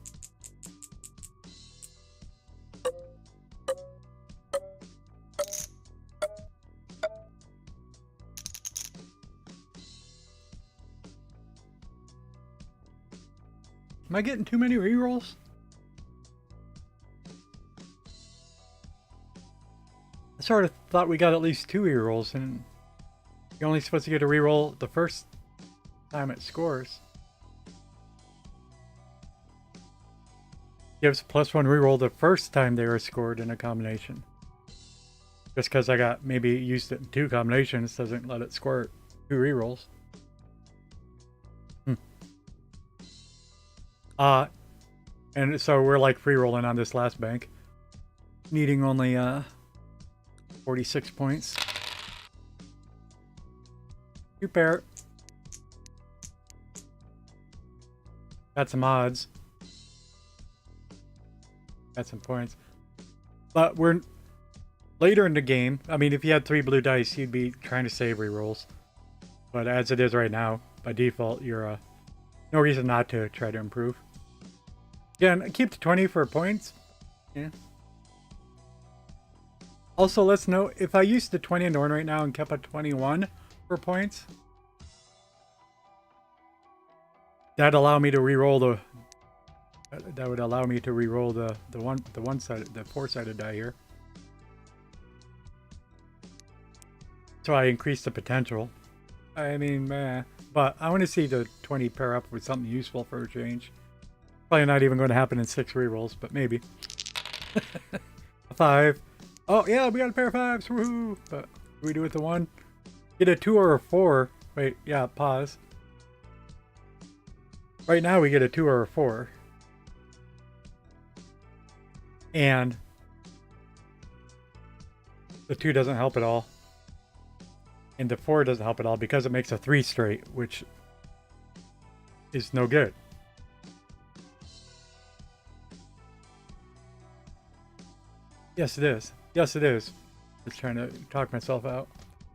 A: Am I getting too many re-rolls? I sort of thought we got at least 2 re-rolls, and you're only supposed to get a re-roll the first time it scores. Gives +1 re-roll the first time they were scored in a combination. Just because I got maybe used it in 2 combinations doesn't let it score 2 re-rolls. And so we're like free rolling on this last bank, needing only 46 points. 2 pair. Got some odds. Got some points. But we're later in the game. I mean, if you had 3 blue dice, you'd be trying to save rerolls. But as it is right now, by default, you're no reason not to try to improve. Again, keep the 20 for points. Yeah. Also, let's note, if I used the 20 in Norn right now and kept a 21 for points, that'd allow me to re-roll the. That would allow me to re-roll the one sided, the 4-sided die here. So I increase the potential. I mean, but I want to see the 20 pair up with something useful for a change. Probably not even going to happen in 6 re-rolls, but maybe. A 5. Oh yeah, we got a pair of 5s. Woohoo! But do we do it the 1? Get a 2 or a 4. Wait, yeah, pause. Right now we get a 2 or a 4. And the 2 doesn't help at all. And the 4 doesn't help at all because it makes a 3 straight, which is no good. Yes, it is. Yes, it is. Just trying to talk myself out.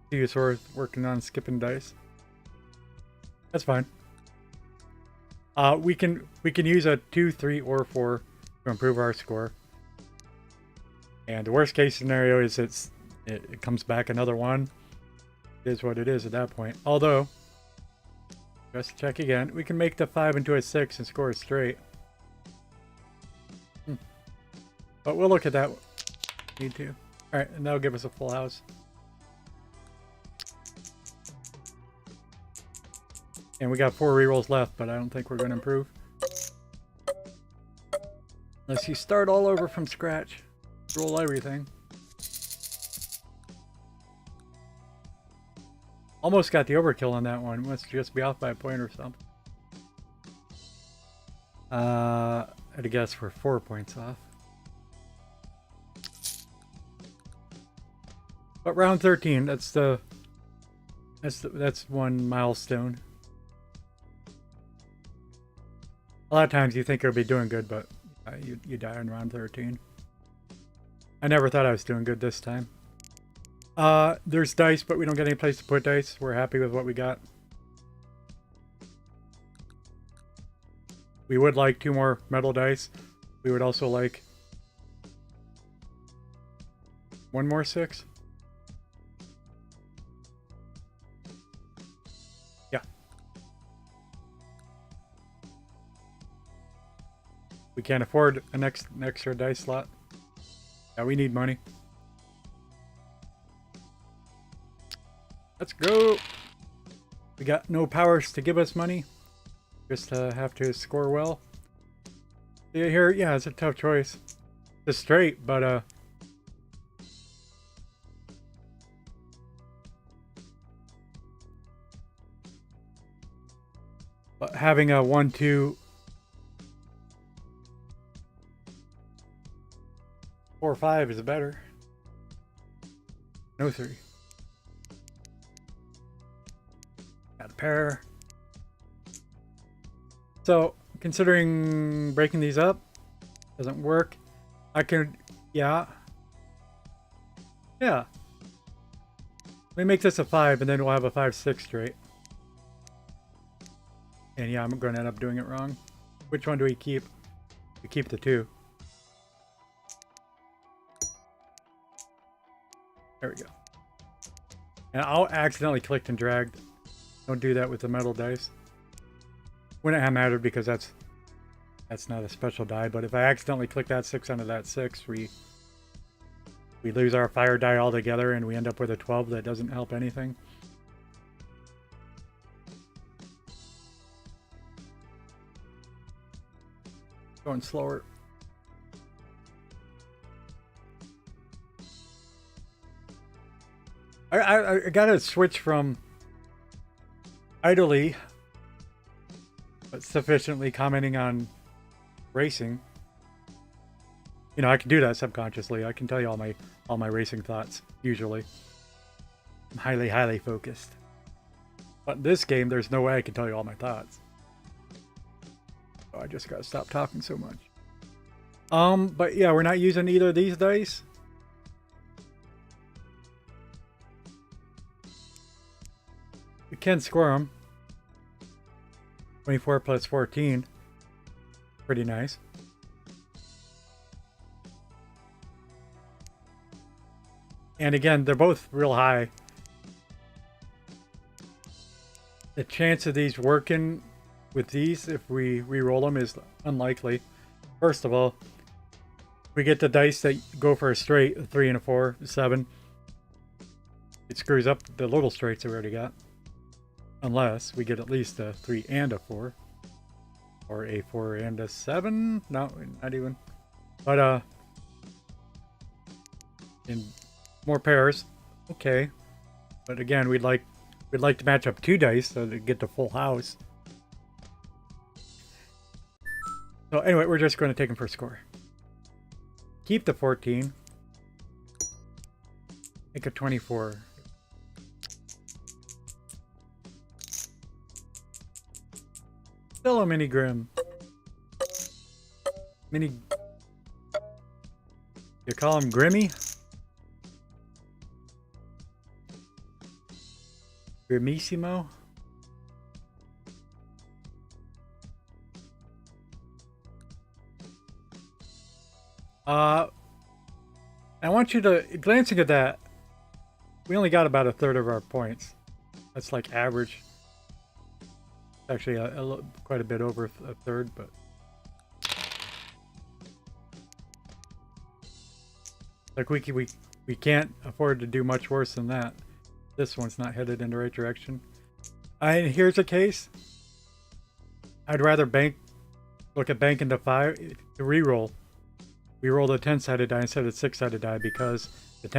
A: Stegosaurus working on skipping dice. That's fine. We can use a 2, 3, or 4 to improve our score. And the worst case scenario is it comes back another 1. It is what it is at that point. Although, just check again. We can make the 5 into a 6 and score it straight. But we'll look at that. Need to. Alright, and that'll give us a full house. And we got 4 rerolls left, but I don't think we're going to improve. Unless you start all over from scratch. Roll everything. Almost got the overkill on that one. Must just be off by a point or something. I'd guess we're 4 points off. But round 13, that's one milestone. A lot of times you think you'll be doing good, but you die in round 13. I never thought I was doing good this time. There's dice, but we don't get any place to put dice. We're happy with what we got. We would like 2 more metal dice. We would also like 1 more 6. Yeah. We can't afford an extra dice slot. Yeah, we need money. Let's go. We got no powers to give us money. Just have to score well. Here, yeah, it's a tough choice. It's straight, but having a 1, 2, 4, 5 is better. No 3. Got a pair. So, considering breaking these up doesn't work, I can, yeah. Let me make this a 5 and then we'll have a 5, 6 straight. And yeah, I'm going to end up doing it wrong. Which one do we keep? We keep the 2. There we go. And I'll accidentally clicked and dragged. Don't do that with the metal dice. Wouldn't have mattered because that's not a special die, but if I accidentally click that 6 onto that 6, we lose our fire die altogether and we end up with a 12 that doesn't help anything. Going slower. I gotta switch from idly but sufficiently commenting on racing. You know, I can do that subconsciously. I can tell you all my racing thoughts usually. I'm highly focused. But in this game, there's no way I can tell you all my thoughts. So I just gotta stop talking so much. But yeah, we're not using either of these dice. We can score them. 24 plus 14. Pretty nice. And again, they're both real high. The chance of these working with these, if we re-roll them, is unlikely. First of all, we get the dice that go for a straight, a 3 and a 4, a 7. It screws up the little straights that we already got. Unless we get at least a 3 and a 4. Or a 4 and a 7. No, not even. But, in more pairs. Okay. But again, we'd like to match up 2 dice so to get the full house. So anyway, we're just going to take them for score. Keep the 14. Make a 24. Still a mini Grim. You call him Grimmy? Grimissimo? I want you to, glancing at that, we only got about a third of our points. That's like average. Actually, quite a bit over a third, but like we can't afford to do much worse than that. This one's not headed in the right direction. And here's a case. I'd rather look at banking the 5 to re-roll. We rolled a 10-sided die instead of a 6-sided die because the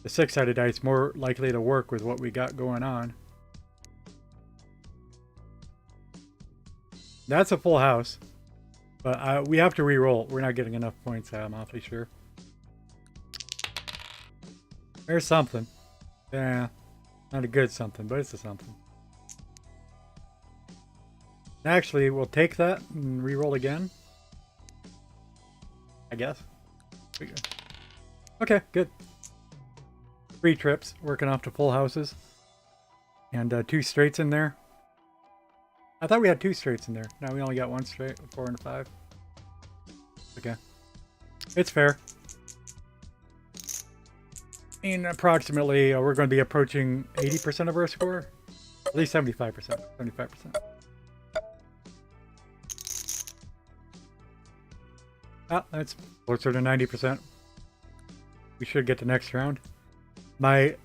A: 6-sided die is more likely to work with what we got going on. That's a full house, but we have to re-roll. We're not getting enough points, I'm awfully sure. There's something. Yeah, not a good something, but it's a something. Actually, we'll take that and re-roll again. I guess. Okay, good. 3 trips, working off to full houses. And 2 straights in there. I thought we had 2 straights in there. Now we only got 1 straight, 4 and a 5. Okay. It's fair. And approximately, we're going to be approaching 80% of our score. At least 75%. 75%. Ah, that's closer to 90%. We should get the next round. My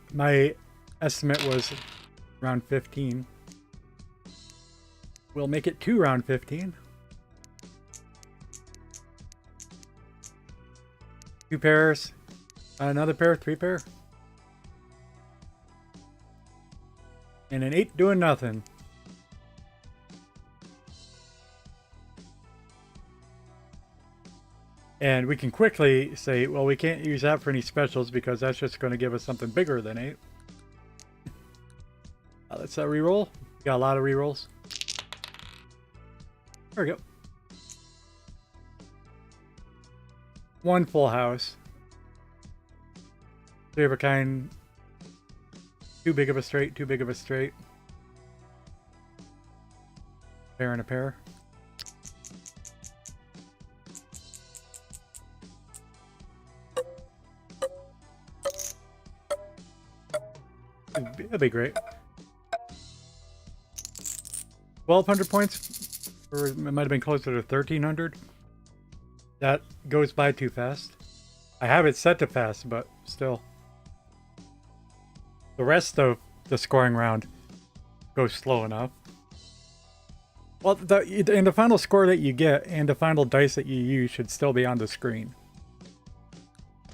A: estimate was round 15. We'll make it to round 15. 2 pairs. Another pair, 3 pair. And an 8 doing nothing. And we can quickly say, well, we can't use that for any specials because that's just going to give us something bigger than 8. Let's reroll. Got a lot of rerolls. There we go. 1 full house. 3 of a kind. Too big of a straight, too big of a straight. Pair and a pair. That'd be great. 1,200 points, or it might have been closer to 1,300. That goes by too fast. I have it set to fast, but still. The rest of the scoring round goes slow enough. Well, and the final score that you get and the final dice that you use should still be on the screen.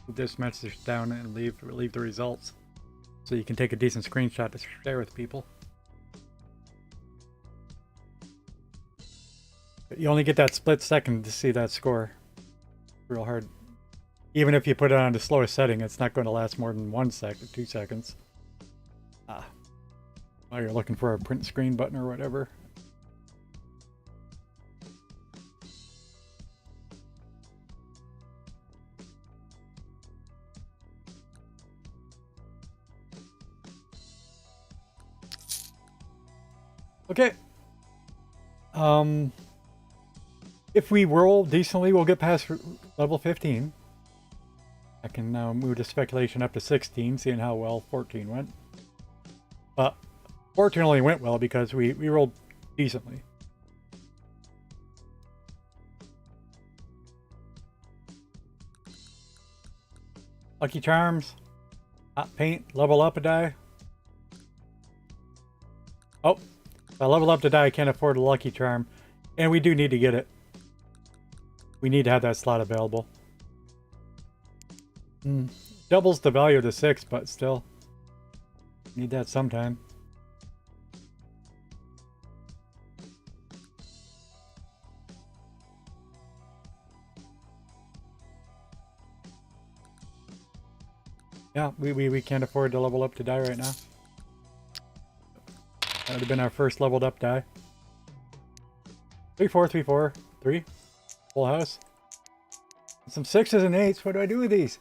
A: This message down and leave the results, so you can take a decent screenshot to share with people. But you only get that split second to see that score. Real hard. Even if you put it on the slowest setting, it's not going to last more than 1 second, 2 seconds. While you're looking for a print screen button or whatever. Okay. If we roll decently, we'll get past level 15. I can now move the speculation up to 16, seeing how well 14 went. But 14 only went well because we rolled decently. Lucky Charms. Hot Paint. Level up a die. Oh. If I level up the die, I can't afford a Lucky Charm. And we do need to get it. We need to have that slot available. Doubles the value of the 6, but still. Need that sometime. Yeah, we can't afford to level up to die right now. That would have been our first leveled up die. 3, 4, 3, 4, 3. Full house. Some 6s and 8s. What do I do with these?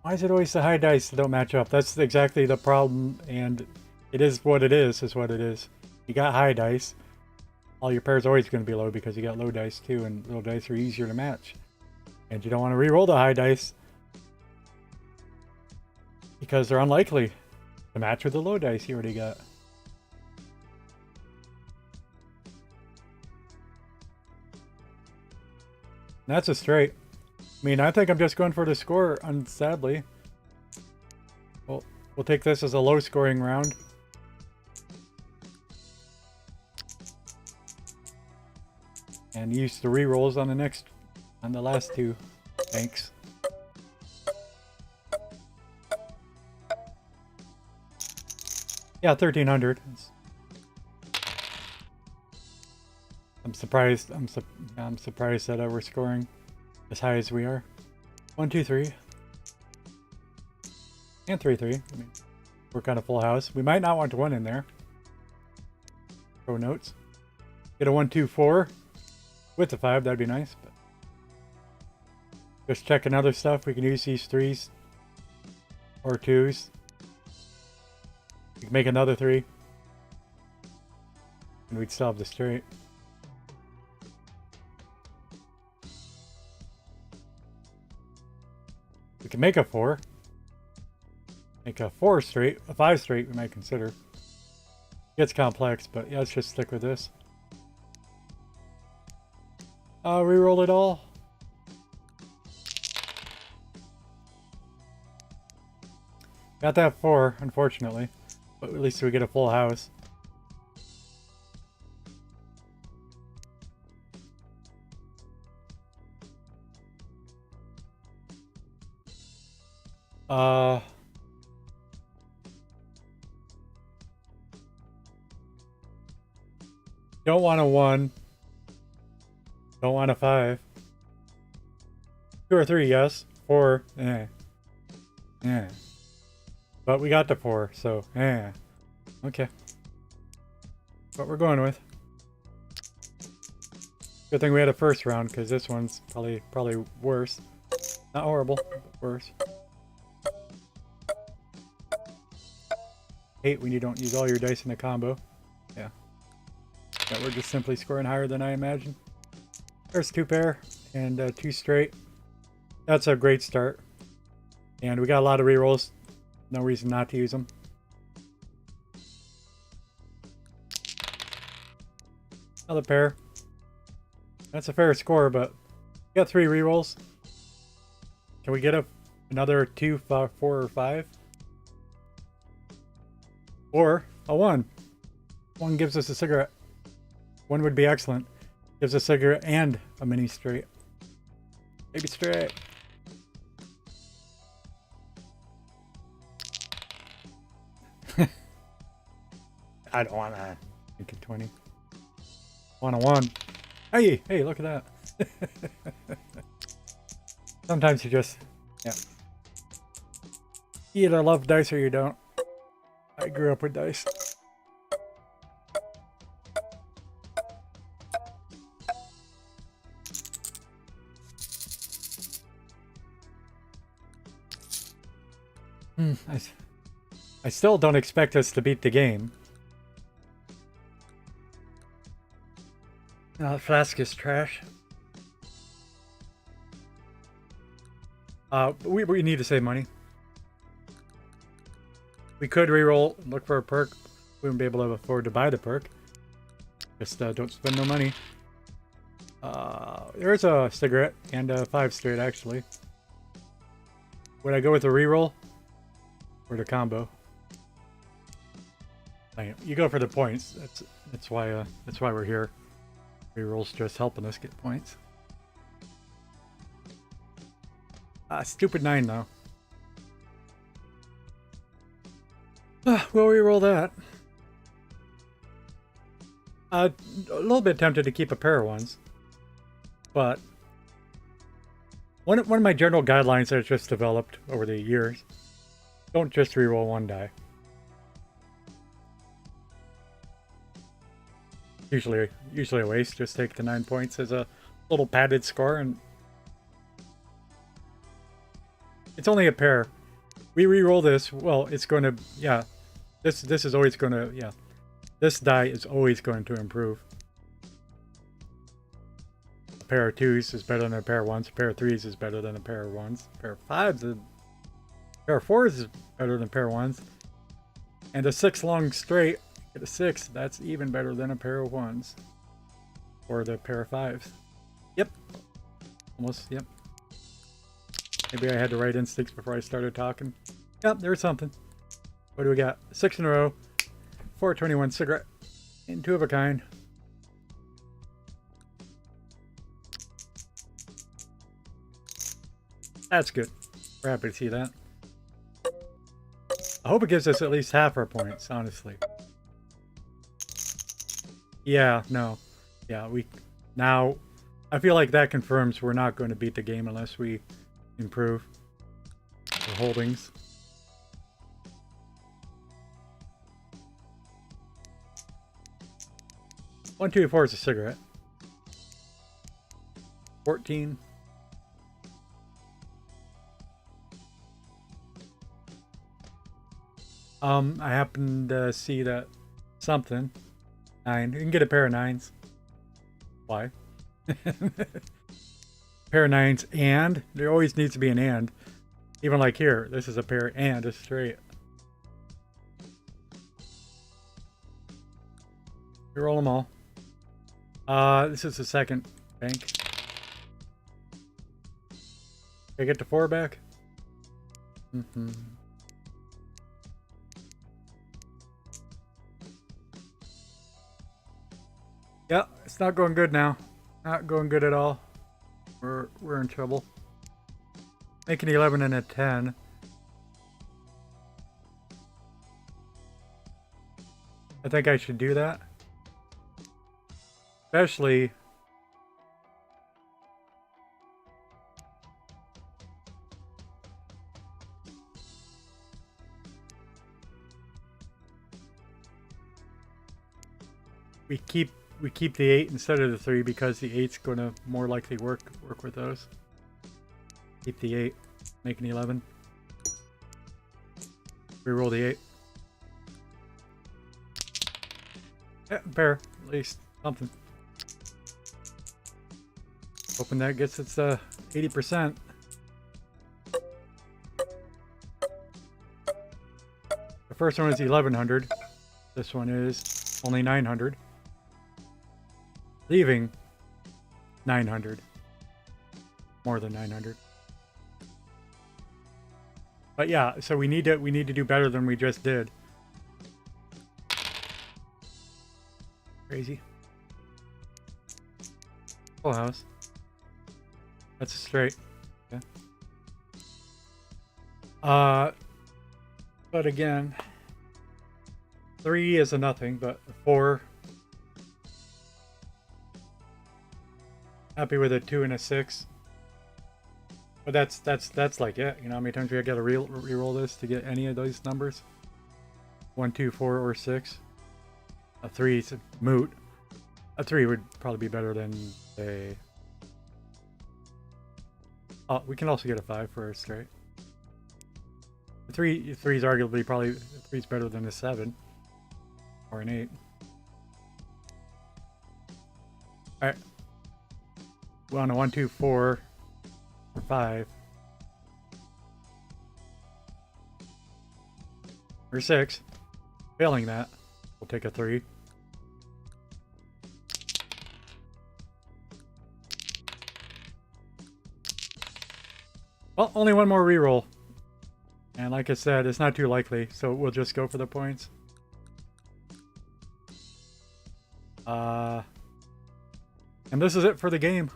A: Why is it always the high dice that don't match up? That's exactly the problem, and it is what it is what it is. You got high dice. All your pairs are always going to be low because you got low dice too, and low dice are easier to match. And you don't want to re-roll the high dice because they're unlikely to match with the low dice you already got. That's a straight. I mean, I think I'm just going for the score, sadly. Well, we'll take this as a low scoring round. And use the re-rolls on the last 2 banks. Yeah, 1,300. I'm surprised. I'm surprised that we're scoring as high as we are. 1, 2, 3, and 3, 3. I mean, we're kind of full house. We might not want 1 in there. Throw notes. Get a 1, 2, 4 with the 5. That'd be nice. But just checking other stuff. We can use these 3s or 2s. We can make another 3, and we'd still have the straight. We can make a 4. Make a 4 straight. A 5 straight we might consider. Gets complex, but yeah, let's just stick with this. Reroll it all. Got that 4, unfortunately. But at least we get a full house. Don't want a 1. Don't want a 5. 2 or 3, yes. 4, eh. Yeah. But we got to 4, so, eh. Okay. What we're going with. Good thing we had a first round, because this one's probably worse. Not horrible, but worse. Hate when you don't use all your dice in a combo. Yeah. But we're just simply scoring higher than I imagined. There's 2 pair and 2 straight. That's a great start. And we got a lot of rerolls. No reason not to use them. Another pair. That's a fair score, but we got 3 rerolls. Can we get another 2, 4, or 5? Or a 1. 1 gives us a cigarette. 1 would be excellent. Gives a cigarette and a mini straight. Maybe straight. I don't want that. Make it 20. Want a 1. Hey, look at that. Sometimes you just, yeah. You either love dice or you don't. I grew up with dice. I still don't expect us to beat the game. The flask is trash. We need to save money. We could reroll, look for a perk. We wouldn't be able to afford to buy the perk. Just don't spend no money. There's a cigarette and a 5 straight actually. Would I go with a reroll or the combo? You go for the points. That's why we're here. Reroll's just helping us get points. Stupid 9 though. We'll reroll that. A little bit tempted to keep a pair of 1s, but one of my general guidelines that I've just developed over the years: don't just reroll 1 die. Usually a waste. Just take the 9 points as a little padded score, and it's only a pair. We re-roll this. Well, it's going to, yeah. This is always going to, yeah. This die is always going to improve. A pair of 2s is better than a pair of 1s. A pair of 3s is better than a pair of 1s. A pair of 5s, a pair of 4s is better than a pair of 1s. And a 6 long straight. Get a 6, that's even better than a pair of 1s. Or the pair of 5s. Yep. Almost, yep. Maybe I had the right instincts before I started talking. Yep, there's something. What do we got? 6 in a row. 421 cigarette. And 2 of a kind. That's good. We're happy to see that. I hope it gives us at least half our points, honestly. Yeah, no. Yeah, now I feel like that confirms we're not going to beat the game unless we improve our holdings. One, 2, 4 is a cigarette. 14. I happened to see that something. 9. You can get a pair of 9s. Why? Pair of 9s, and there always needs to be an and. Even like here, this is a pair and a straight. We roll them all. This is the second bank. Can I get the 4 back? Mm-hmm. Yeah, it's not going good now. Not going good at all. We're in trouble. Making 11 and a 10. I think I should do that. Especially we keep the 8 instead of the 3 because the 8's going to more likely work with those. Keep the 8, make an 11. Reroll the 8. Yeah, pair, at least something. Hoping that gets its 80%. The first one is 1100. This one is only 900. Leaving 900. More than 900. But yeah, so we need to do better than we just did. Crazy. Full house. That's a straight. Okay. But again, 3 is a nothing, but 4. Happy with a 2 and a 6. But that's like it. You know how many times we gotta re-roll this to get any of those numbers? 1, 2, 4, or 6. A 3 is a moot. A 3 would probably be better than a... Oh, we can also get a 5 for a straight. A 3 is arguably probably... 3 is better than a 7. Or an 8. Alright. Well, on a 1, 2, 4, or 5. Or 6. Failing that, we'll take a 3. Well, only one more reroll. And like I said, it's not too likely, so we'll just go for the points. And this is it for the game.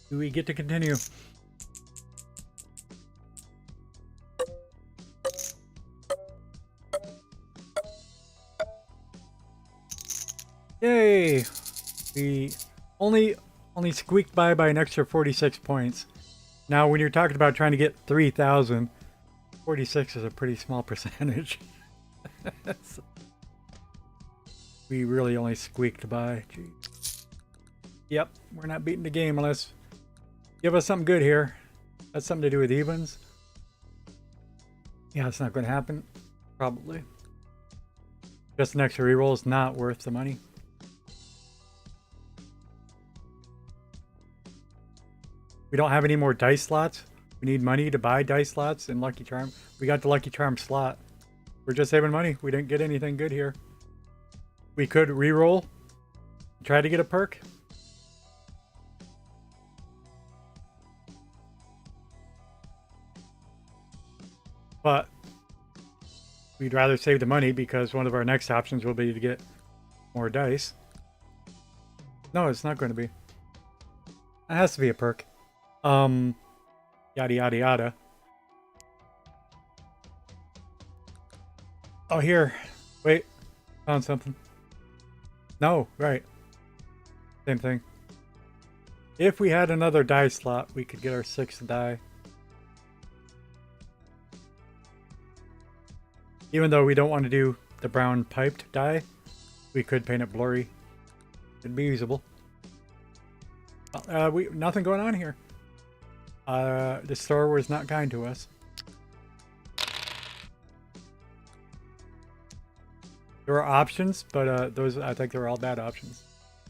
A: Do we get to continue? Yay! We only squeaked by an extra 46 points. Now, when you're talking about trying to get 3,000, 46 is a pretty small percentage. We really only squeaked by. Jeez. Yep, we're not beating the game unless give us something good here. That's something to do with evens. Yeah, it's not going to happen. Probably. Just an extra reroll is not worth the money. We don't have any more dice slots. We need money to buy dice slots in Lucky Charm. We got the Lucky Charm slot. We're just saving money. We didn't get anything good here. We could re-roll. Try to get a perk. But we'd rather save the money because one of our next options will be to get more dice. No, it's not going to be. It has to be a perk. Yada yada yada. Oh, here. Wait. Found something. No, right. Same thing. If we had another die slot, we could get our 6th die. Even though we don't want to do the brown piped die, we could paint it blurry. It'd be usable. Nothing going on here. The store was not kind to us. There were options, but those I think they were all bad options.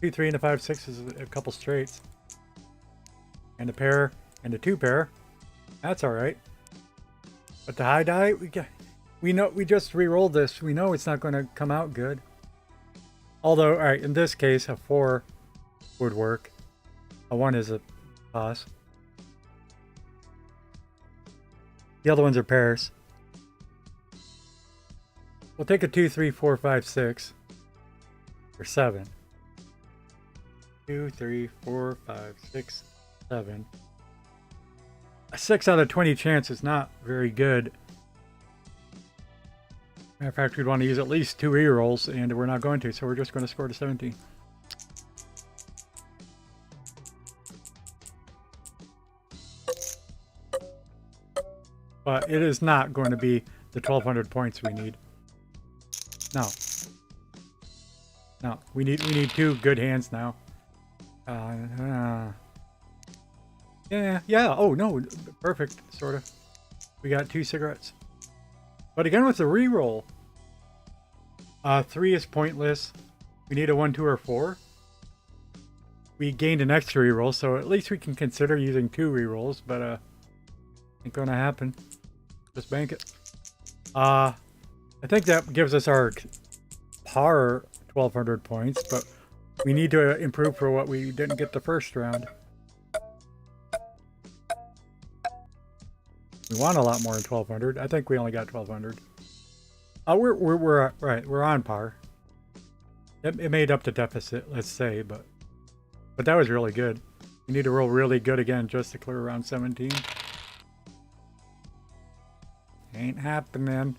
A: 2, 3, and a 5, 6 is a couple straights. And a pair and a 2 pair. That's all right. But the high die, we know we just re-rolled this. We know it's not going to come out good. Although, all right, in this case, a 4 would work. A 1 is a toss. The other ones are pairs. We'll take a 2, 3, 4, 5, 6. Or 7. 2, 3, 4, 5, 6, 7. A 6 out of 20 chance is not very good. Matter of fact, we'd want to use at least 2 rerolls, and we're not going to, so we're just going to score to 17. But it is not going to be the 1,200 points we need. No. No. We need two good hands now. Yeah. Oh no, perfect. Sort of. We got 2 cigarettes. But again with the reroll. 3 is pointless. We need a 1, 2, or 4. We gained an extra reroll, so at least we can consider using 2 rerolls, but ain't gonna happen. Just bank it. I think that gives us our par 1200 points, but we need to improve for what we didn't get the first round. We want a lot more than 1200. I think we only got 1200. We're right. We're on par. It made up the deficit, let's say, but that was really good. We need to roll really good again just to clear around 17. Ain't happening.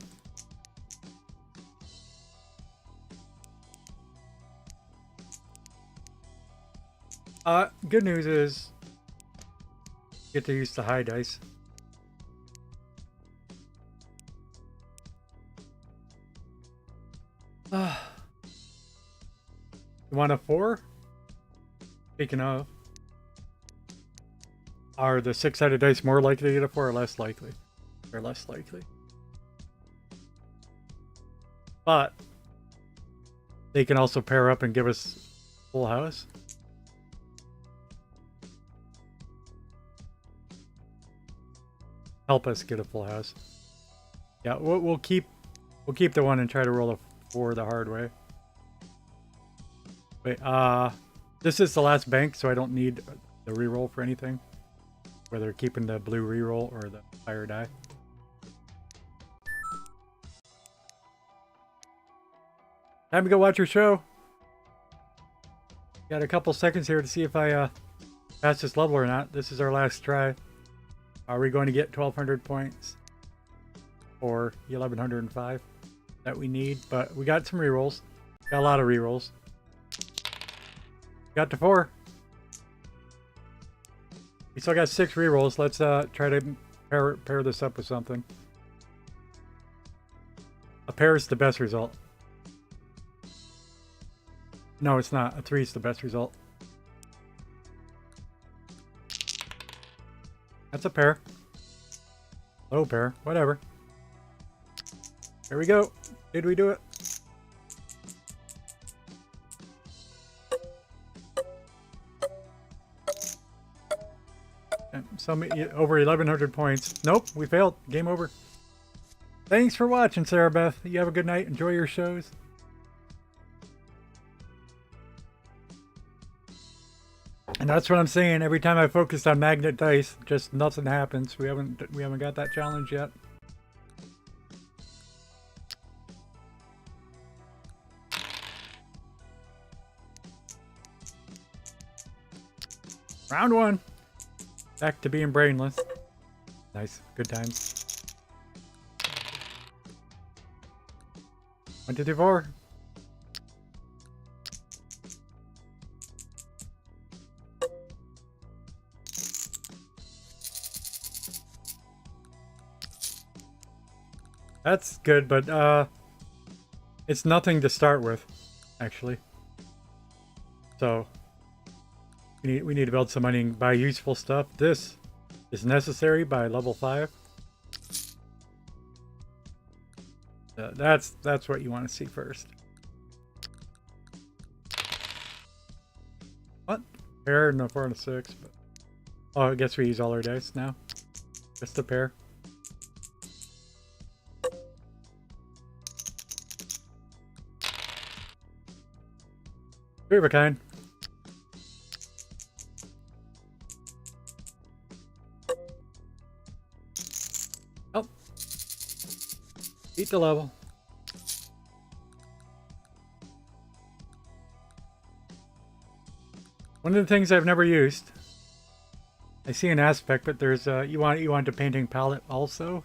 A: Good news is get to use the high dice. You want a 4? Speaking of, are the 6-sided dice more likely to get a 4 or less likely? They're less likely. But they can also pair up and give us full house. Help us get a full house. Yeah, we'll keep the 1 and try to roll a 4 the hard way. Wait, this is the last bank, so I don't need the reroll for anything. Whether keeping the blue reroll or the fire die. Time to go watch your show. Got a couple seconds here to see if I pass this level or not. This is our last try. Are we going to get 1200 points? Or 1105 that we need? But we got some rerolls. Got a lot of rerolls. Got to 4. We still got 6 rerolls. Let's try to pair this up with something. A pair is the best result. No, it's not. A 3 is the best result. That's a pair. Low pair. Whatever. Here we go. Did we do it? Over 1100 points. Nope, we failed. Game over. Thanks for watching, Sarah Beth. You have a good night. Enjoy your shows. And that's what I'm saying. Every time I focused on magnet dice, just nothing happens. We haven't got that challenge yet. Round 1. Back to being brainless. Nice. Good times. 1, 2, 3, 4. That's good, but it's nothing to start with, actually. So we need to build some money and buy useful stuff. This is necessary by level 5. That's what you want to see first. What? Pair and a 4 and a 6. But oh, I guess we use all our dice now. Just a pair. 3 of a kind. Oh. Beat the level. One of the things I've never used. I see an aspect, but there's you want a painting palette also.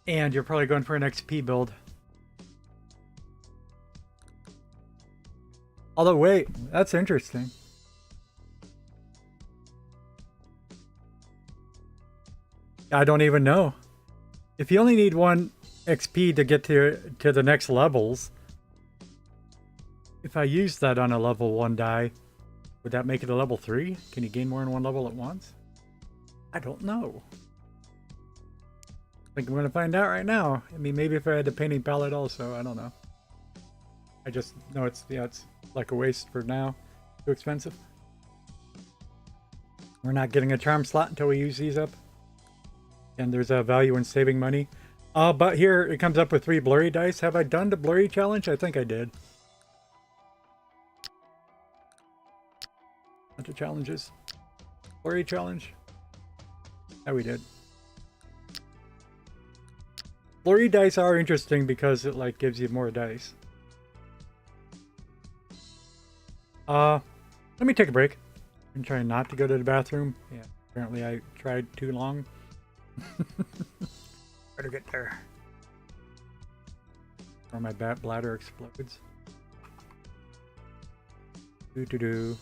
A: And you're probably going for an XP build. Although, wait, that's interesting. I don't even know. if you only need 1 XP to get to the next levels, if I use that on a level 1 die, would that make it a level 3? Can you gain more in one level at once? I don't know. I think I'm going to find out right now. I mean, maybe if I had the painting palette also, I don't know. I just know it's like a waste for now. Too expensive. We're not getting a charm slot until we use these up. And there's a value in saving money. But here it comes up with 3 blurry dice. Have I done the blurry challenge? I think I did. Bunch of challenges. Blurry challenge. Yeah, we did. Blurry dice are interesting because it like gives you more dice. Let me take a break. I'm trying not to go to the bathroom. Yeah, apparently I tried too long. Better get there. Or my bladder explodes. Do.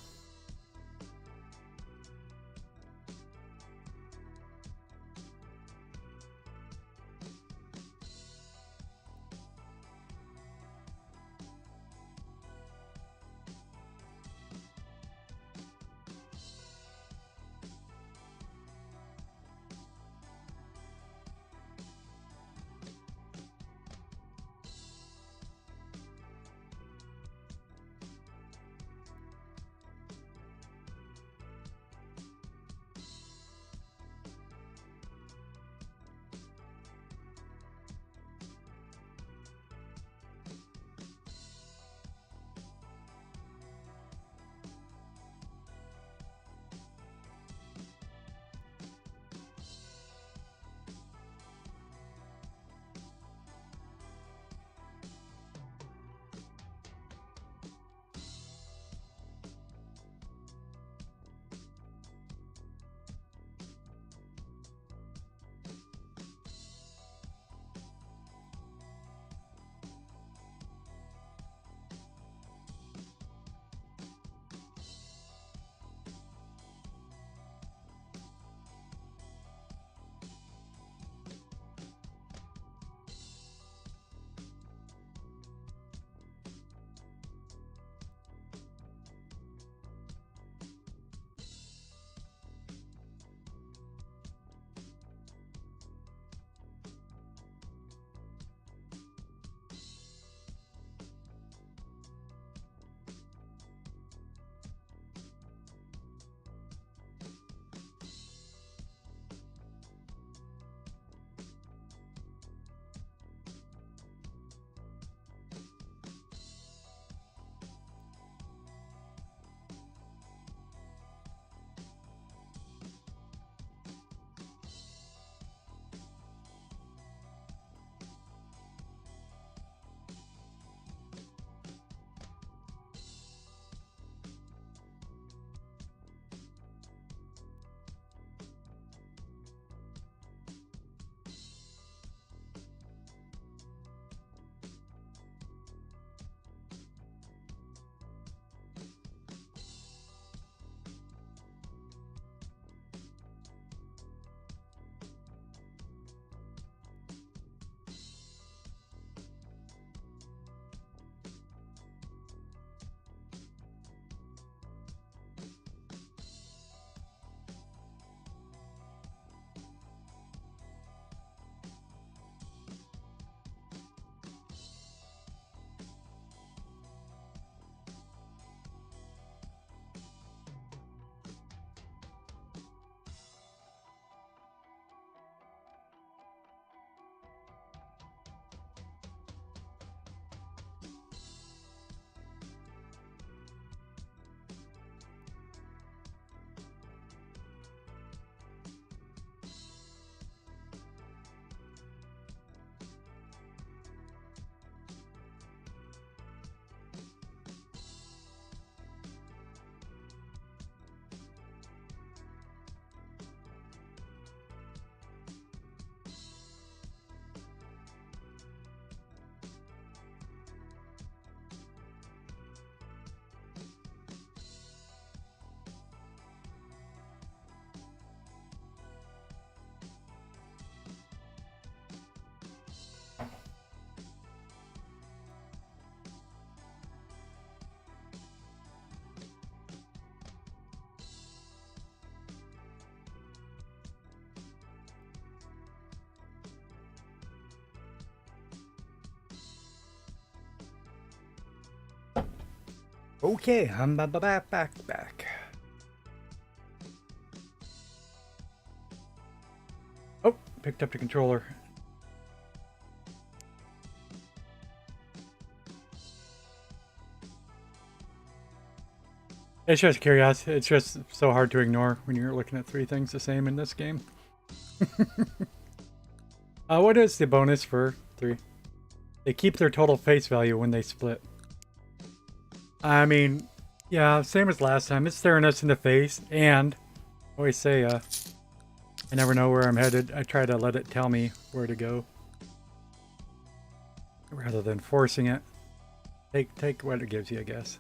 A: Okay, I'm back. Oh, picked up the controller. It's just curiosity. It's just so hard to ignore when you're looking at three things the same in this game. What is the bonus for 3? They keep their total face value when they split. I mean, yeah, same as last time. It's staring us in the face, and I always say, I never know where I'm headed. I try to let it tell me where to go, rather than forcing it. Take what it gives you, I guess.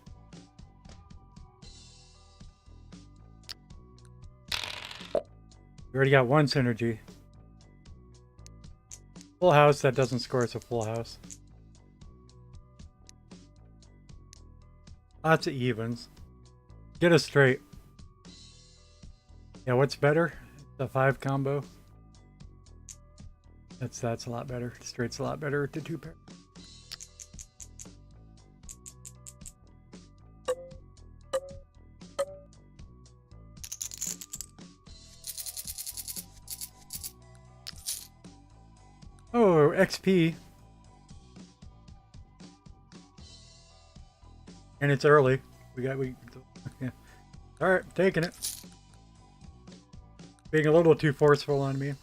A: We already got 1 synergy. Full house, that doesn't score as a full house. Lots of evens. Get us straight. Yeah, what's better? The 5 combo. That's a lot better. Straight's a lot better to 2 pair. Oh, XP. And it's early. Yeah. Alright, taking it. Being a little too forceful on me.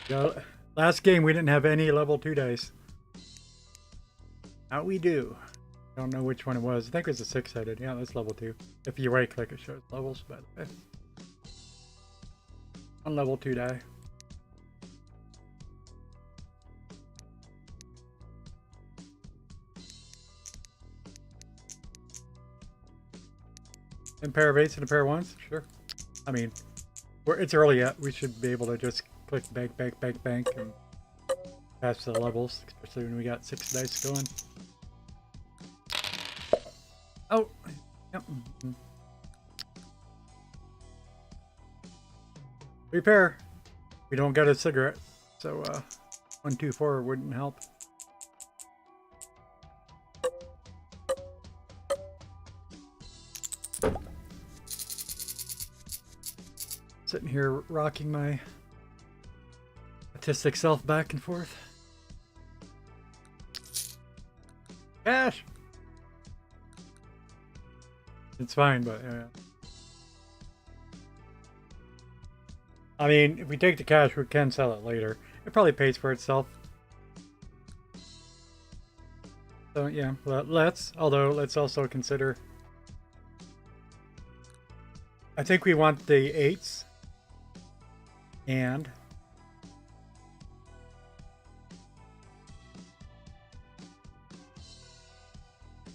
A: Yeah, last game we didn't have any level 2 dice. Now we do. Don't know which one it was. I think it was a 6-sided. Yeah, that's level 2. If you right click, it shows levels, by the way. On level 2 die. And pair of 8s and a pair of 1s? Sure. I mean, it's early yet. We should be able to just click bank, bank, bank, bank, and pass the levels, especially when we got 6 dice going. Oh! Yep. Repair! We don't get a cigarette, so 1, 2, 4 wouldn't help. Sitting here rocking my autistic self back and forth. Cash! It's fine, but yeah. I mean, if we take the cash, we can sell it later. It probably pays for itself. So yeah, let's also consider. I think we want the 8s. And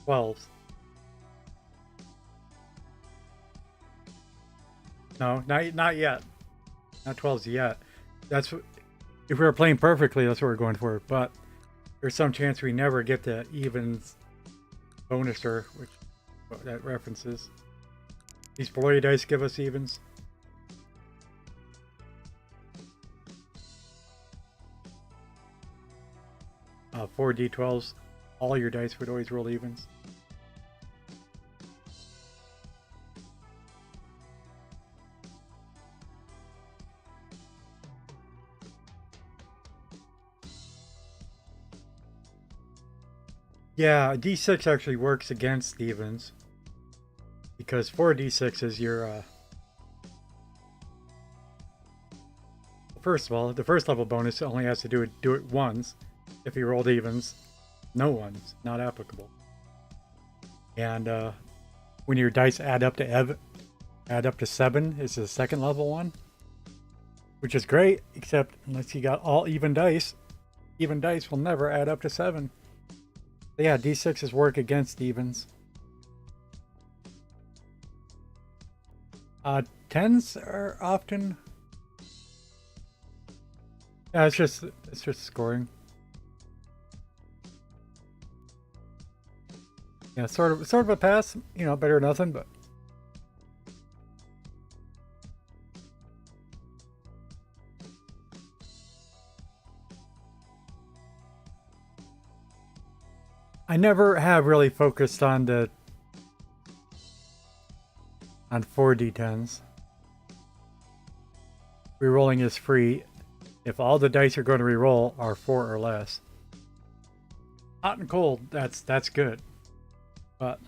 A: 12s. No, not yet. Not 12s yet. That's what, if we were playing perfectly, that's what we're going for. But there's some chance we never get the evens bonuser, which that references. These below dice give us evens. 4 d12s, all your dice would always roll evens. Yeah, d6 actually works against evens because 4d6 is your first of all, the first level bonus only has to do it once. If you rolled evens, no ones, not applicable. And when your dice add up to 7 is the second level one, which is great, except unless you got all even dice will never add up to 7. But yeah, d6s work against evens. 10s are often. Yeah, it's just scoring. Yeah, sort of a pass, you know, better than nothing, but I never have really focused on 4d10s. Rerolling is free if all the dice you're going to reroll are 4 or less. Hot and cold, that's good. But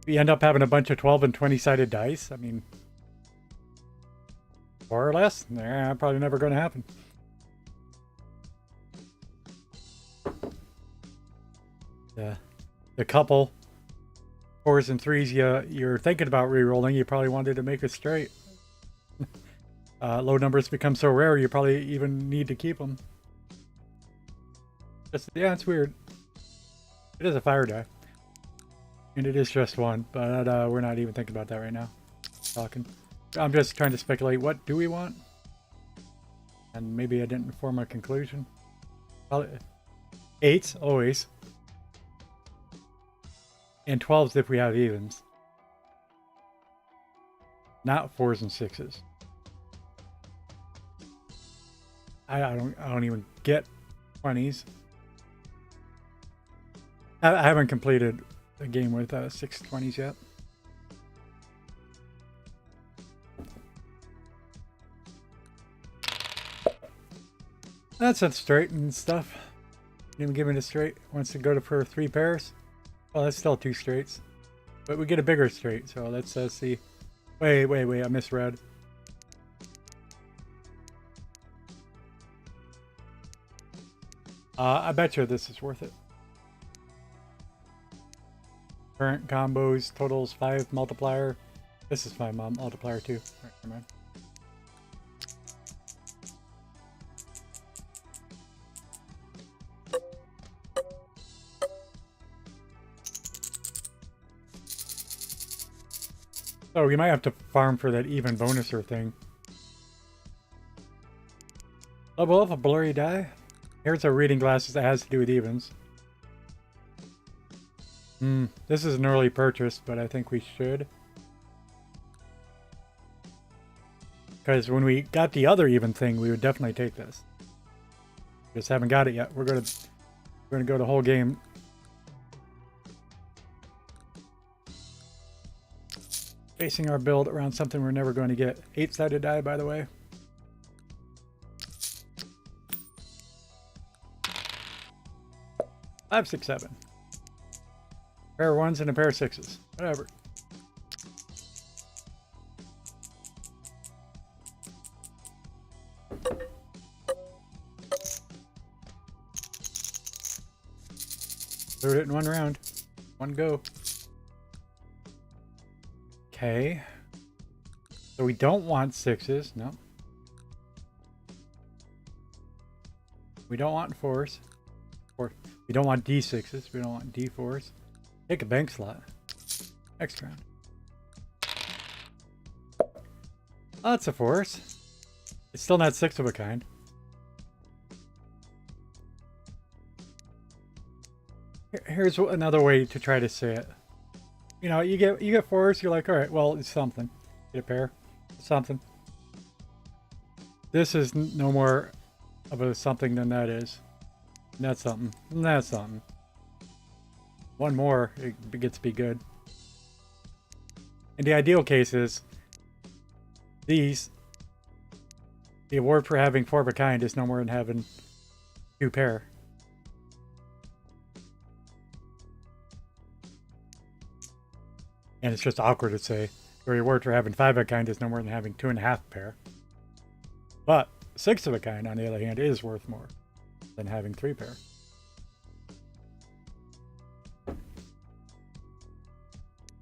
A: if you end up having a bunch of 12 and 20 sided dice, I mean, 4 or less, nah, probably never going to happen. The couple 4s and 3s you're thinking about re-rolling, you probably wanted to make it straight. Low numbers become so rare, you probably even need to keep them. Yeah, it's weird. It is a fire die. And it is just one, but we're not even thinking about that right now. Talking. I'm just trying to speculate, what do we want? And maybe I didn't form a conclusion. Probably 8s, always. And 12s if we have evens. Not 4s and 6s. I don't even get 20s. I haven't completed a game with 6 20s yet. That's straight and stuff. Didn't even give me the straight. Wants to go for 3 pairs. Well, that's still 2 straights. But we get a bigger straight, so let's see. Wait, I misread. I bet you this is worth it. Current combos, totals 5 multiplier. This is 5 multiplier too. Alright, never mind. So we might have to farm for that even bonuser thing. Level up a blurry die. Here's our reading glasses that has to do with evens. This is an early purchase, but I think we should. Because when we got the other even thing, we would definitely take this. Just haven't got it yet. We're gonna go the whole game. Basing our build around something we're never going to get. 8-sided die, by the way. Five, 6, 7. Pair of 1s and a pair of 6s. Whatever. Load it in one round. One go. Okay. So we don't want 6s. No. We don't want 4s. We don't want D6s. We don't want D4s. Take a bank slot. Next round. Oh, that's a 4s. It's still not 6 of a kind. Here's another way to try to say it. You know, you get 4s, you're like, all right, well, it's something. Get a pair. It's something. This is no more of a something than that is. And that's something. And that's something. One more, it gets to be good. In the ideal case is these. The award for having 4 of a kind is no more than having 2 pair. And it's just awkward to say the reward for having 5 of a kind is no more than having 2.5 pair. But 6 of a kind, on the other hand, is worth more than having 3 pair.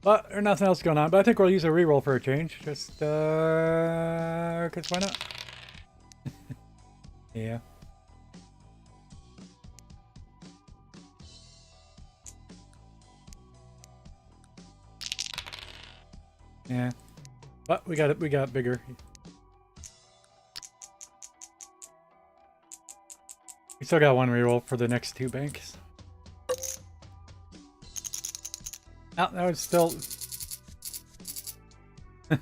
A: But there's nothing else going on. But I think we'll use a reroll for a change. Just, because why not? Yeah. Yeah. But we got bigger. We still got one reroll for the next 2 banks. Oh, that was still... I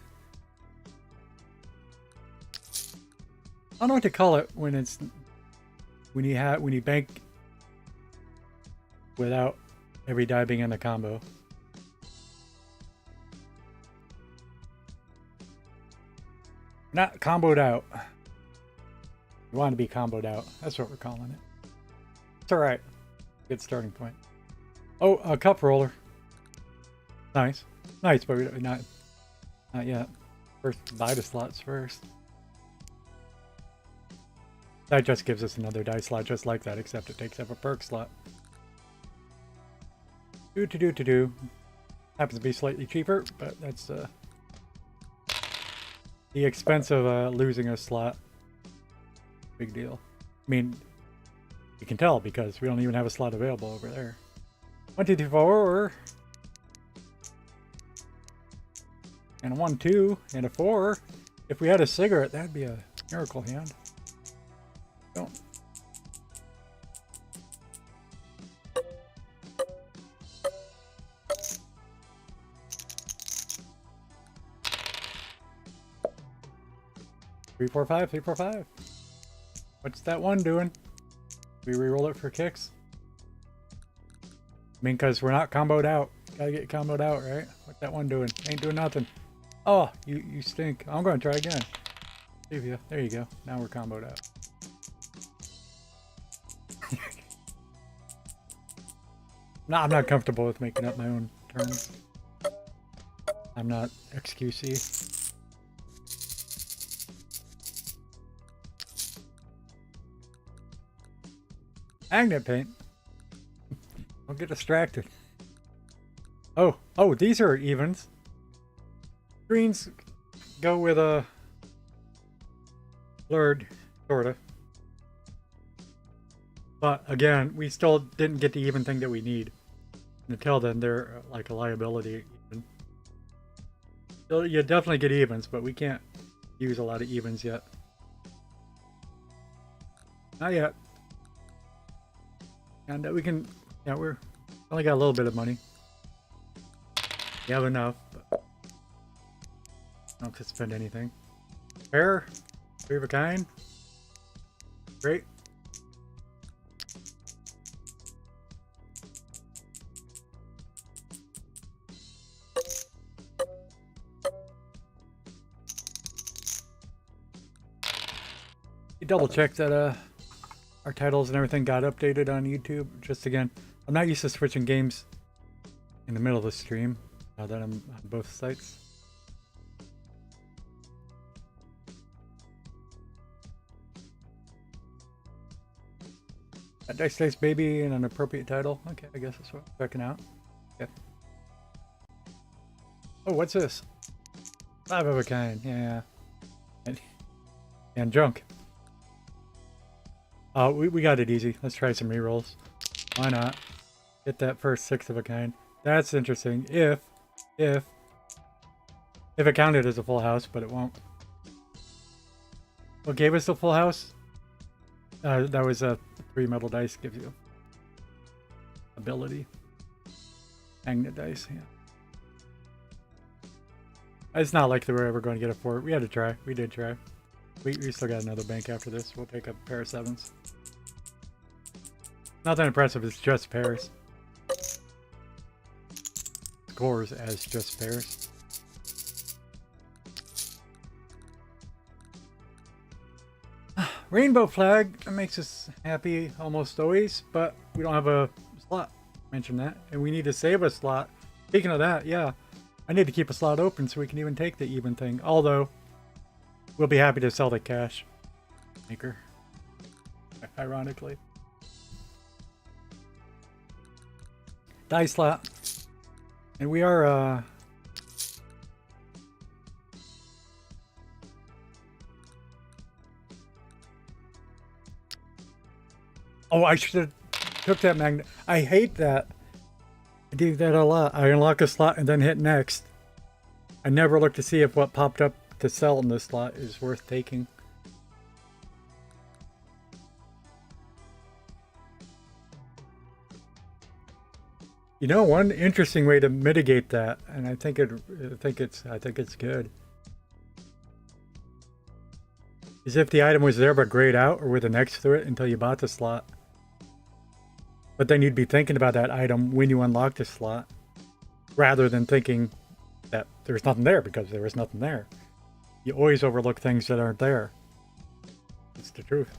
A: don't know what to call it when it's... When you bank without every die being in the combo. Not comboed out. You want to be comboed out. That's what we're calling it. It's alright. Good starting point. Oh, a cup roller. Nice. Nice, but we're not yet. First, buy the slots first. That just gives us another die slot just like that, except it takes up a perk slot. Do. Happens to be slightly cheaper, but that's the expense of losing a slot. Big deal. I mean, you can tell because we don't even have a slot available over there. 1, 2, 3, 4. And a 1, 2, and a 4. If we had a cigarette, that'd be a miracle hand. Don't. Three, 4, 5, 3, 4, 5. What's that one doing? We re-roll it for kicks? I mean, because we're not comboed out. Gotta get comboed out, right? What's that one doing? Ain't doing nothing. Oh, you stink. I'm going to try again. There you go. Now we're comboed out. No, I'm not comfortable with making up my own terms. I'm not XQC. Magnet paint. Don't get distracted. Oh, these are evens. Greens go with a blurred, sorta. But again, we still didn't get the even thing that we need. Until then, they're like a liability even. So you definitely get evens, but we can't use a lot of evens yet. Not yet. And we can, yeah, we're only got a little bit of money. We have enough, but I don't have to spend anything. Fair, 3 of a kind. Great. You double check that our titles and everything got updated on YouTube. Just again, I'm not used to switching games in the middle of the stream now that I'm on both sites. A Dice Dice Baby and an appropriate title. Okay, I guess that's what I'm checking out. Okay. Oh, what's this? 5 of a kind. Yeah. And junk. We got it easy. Let's try some rerolls. Why not? Get that first 6 of a kind. That's interesting. If it counted as a full house, but it won't. What gave us the full house? That was a 3 metal dice gives you ability. Magnet dice, yeah. It's not like they were ever going to get a 4. We had to try. We did try. We still got another bank after this. We'll take a pair of 7s. Nothing impressive. It's just pairs. Scores as just pairs. Rainbow flag. That makes us happy almost always, but we don't have a slot. Mention that. And we need to save a slot. Speaking of that, yeah. I need to keep a slot open so we can even take the even thing. Although, we'll be happy to sell the cash maker. Ironically. Die slot. And we are, oh, I should have took that magnet. I hate that. I do that a lot. I unlock a slot and then hit next. I never look to see if what popped up to sell in this slot is worth taking. You know, one interesting way to mitigate that, and I think it's good, is if the item was there but grayed out or with an X through it until you bought the slot. But then you'd be thinking about that item when you unlock the slot, rather than thinking that there's nothing there because there was nothing there. You always overlook things that aren't there. It's the truth.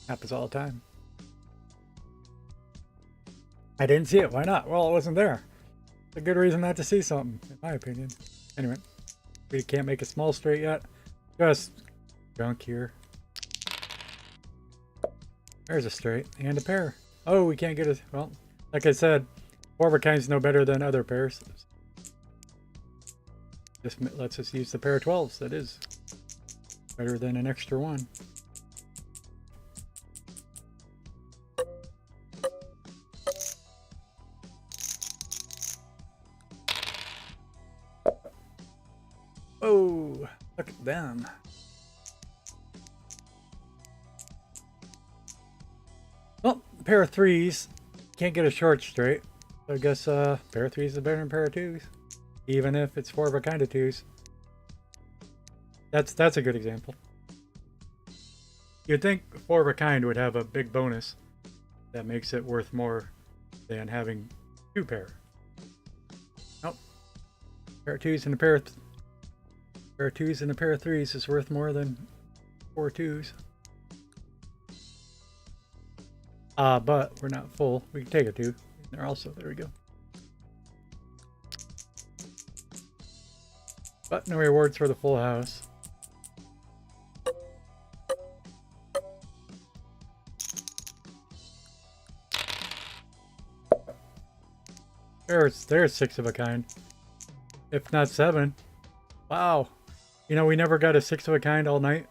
A: Happens all the time. I didn't see it. Why not? Well, it wasn't there. It's a good reason not to see something, in my opinion. Anyway, we can't make a small straight yet. Just junk here. There's a straight and a pair. Oh, we can't get a... Well, like I said, 4 of a kind's no better than other pairs. Just lets us use the pair of 12s. That is better than an extra one. Oh, look at them. Well, pair of 3s. Can't get a short straight. So I guess pair of 3s is better than pair of 2s. Even if it's 4 of a kind of 2s. That's a good example. You'd think 4 of a kind would have a big bonus that makes it worth more than having 2 pair. Nope. Pair of 2s and a pair of 2s and a pair of 3s is worth more than 4 2s. But we're not full. We can take a 2. There also. There we go. But no rewards for the full house. There's 6 of a kind. If not 7. Wow. You know, we never got a 6 of a kind all night.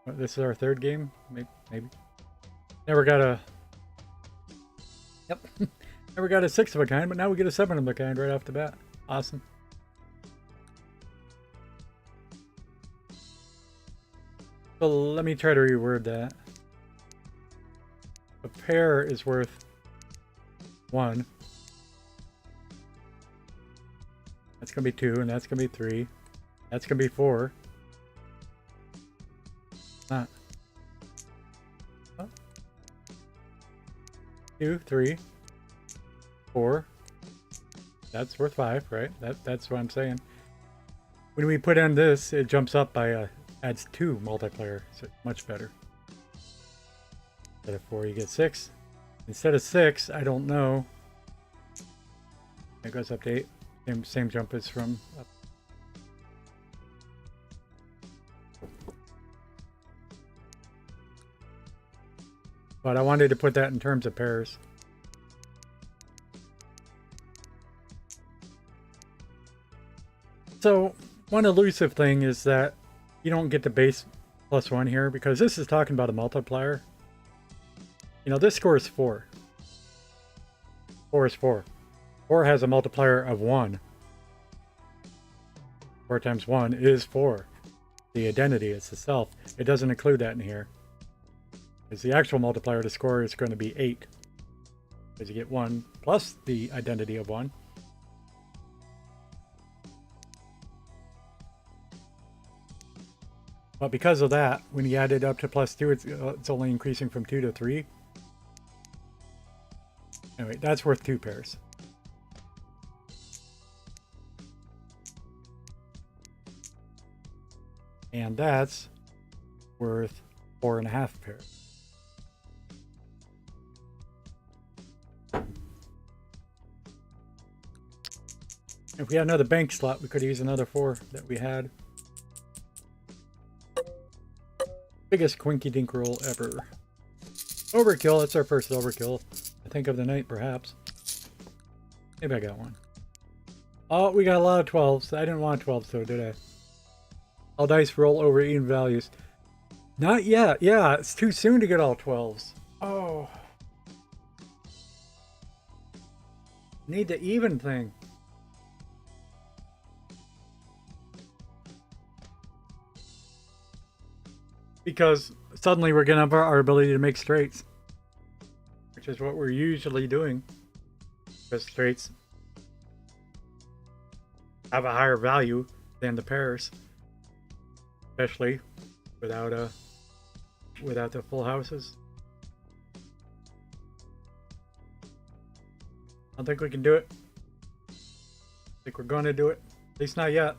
A: This is our 3rd game? Maybe. Never got a... Yep. Never got a 6 of a kind, but now we get a 7 of a kind right off the bat. Awesome. So let me try to reword that. A pair is worth 1. That's going to be 2, and that's going to be 3. That's going to be 4. Not. 2, 3, 4. That's worth 5, right? That's what I'm saying. When we put in this, it jumps up by adds 2 multiplier, so it's much better. Instead of 4, you get 6. Instead of 6, I don't know. It goes up to 8. Same jump as from up. But I wanted to put that in terms of pairs. So one elusive thing is that you don't get the base +1 here because this is talking about a multiplier. You know, this score is 4. 4 is 4. 4 has a multiplier of 1. 4 times 1 is 4. The identity, it's the self. It doesn't include that in here. Because the actual multiplier to score is going to be 8. Because you get 1 plus the identity of 1. But because of that, when you add it up to +2, it's only increasing from 2 to 3. Anyway, that's worth 2 pairs. And that's worth 4.5 pairs. If we had another bank slot, we could use another 4 that we had. Biggest quinky dink roll ever. Overkill, that's our first overkill. I think of the night, perhaps. Maybe I got one. Oh, we got a lot of 12s. I didn't want 12s though, did I? All dice roll over even values. Not yet. Yeah, it's too soon to get all 12s. Oh. Need the even thing. Because suddenly we're going to have our ability to make straights. Which is what we're usually doing. Because straights have a higher value than the pairs. Especially without the full houses. I don't think we can do it. I think we're going to do it. At least not yet.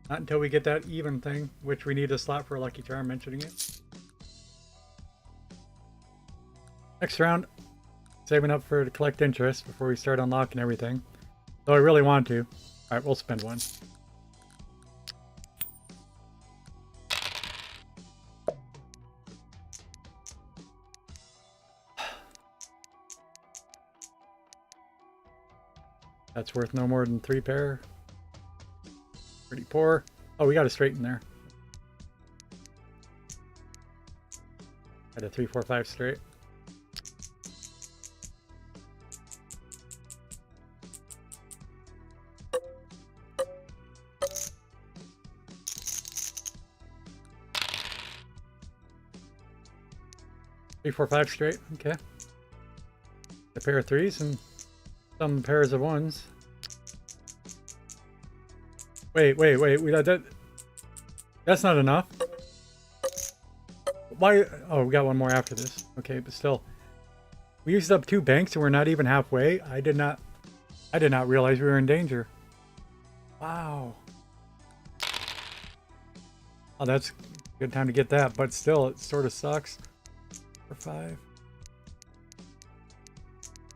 A: Not until we get that even thing, which we need a slot for a Lucky Charm, mentioning it. Next round, saving up for to collect interest before we start unlocking everything. Though I really want to. Alright, we'll spend one. That's worth no more than 3 pair. Pretty poor. Oh, we got a straight in there. Had a 3, 4, 5 straight. Three, 4, 5 straight. Okay. A pair of 3s and some pairs of 1s. Wait. We got that. That's not enough. Why? Oh, we got one more after this. Okay, but still, we used up 2 banks and we're not even halfway. I did not realize we were in danger. Wow. Oh, that's a good time to get that, but still, it sort of sucks. For 5.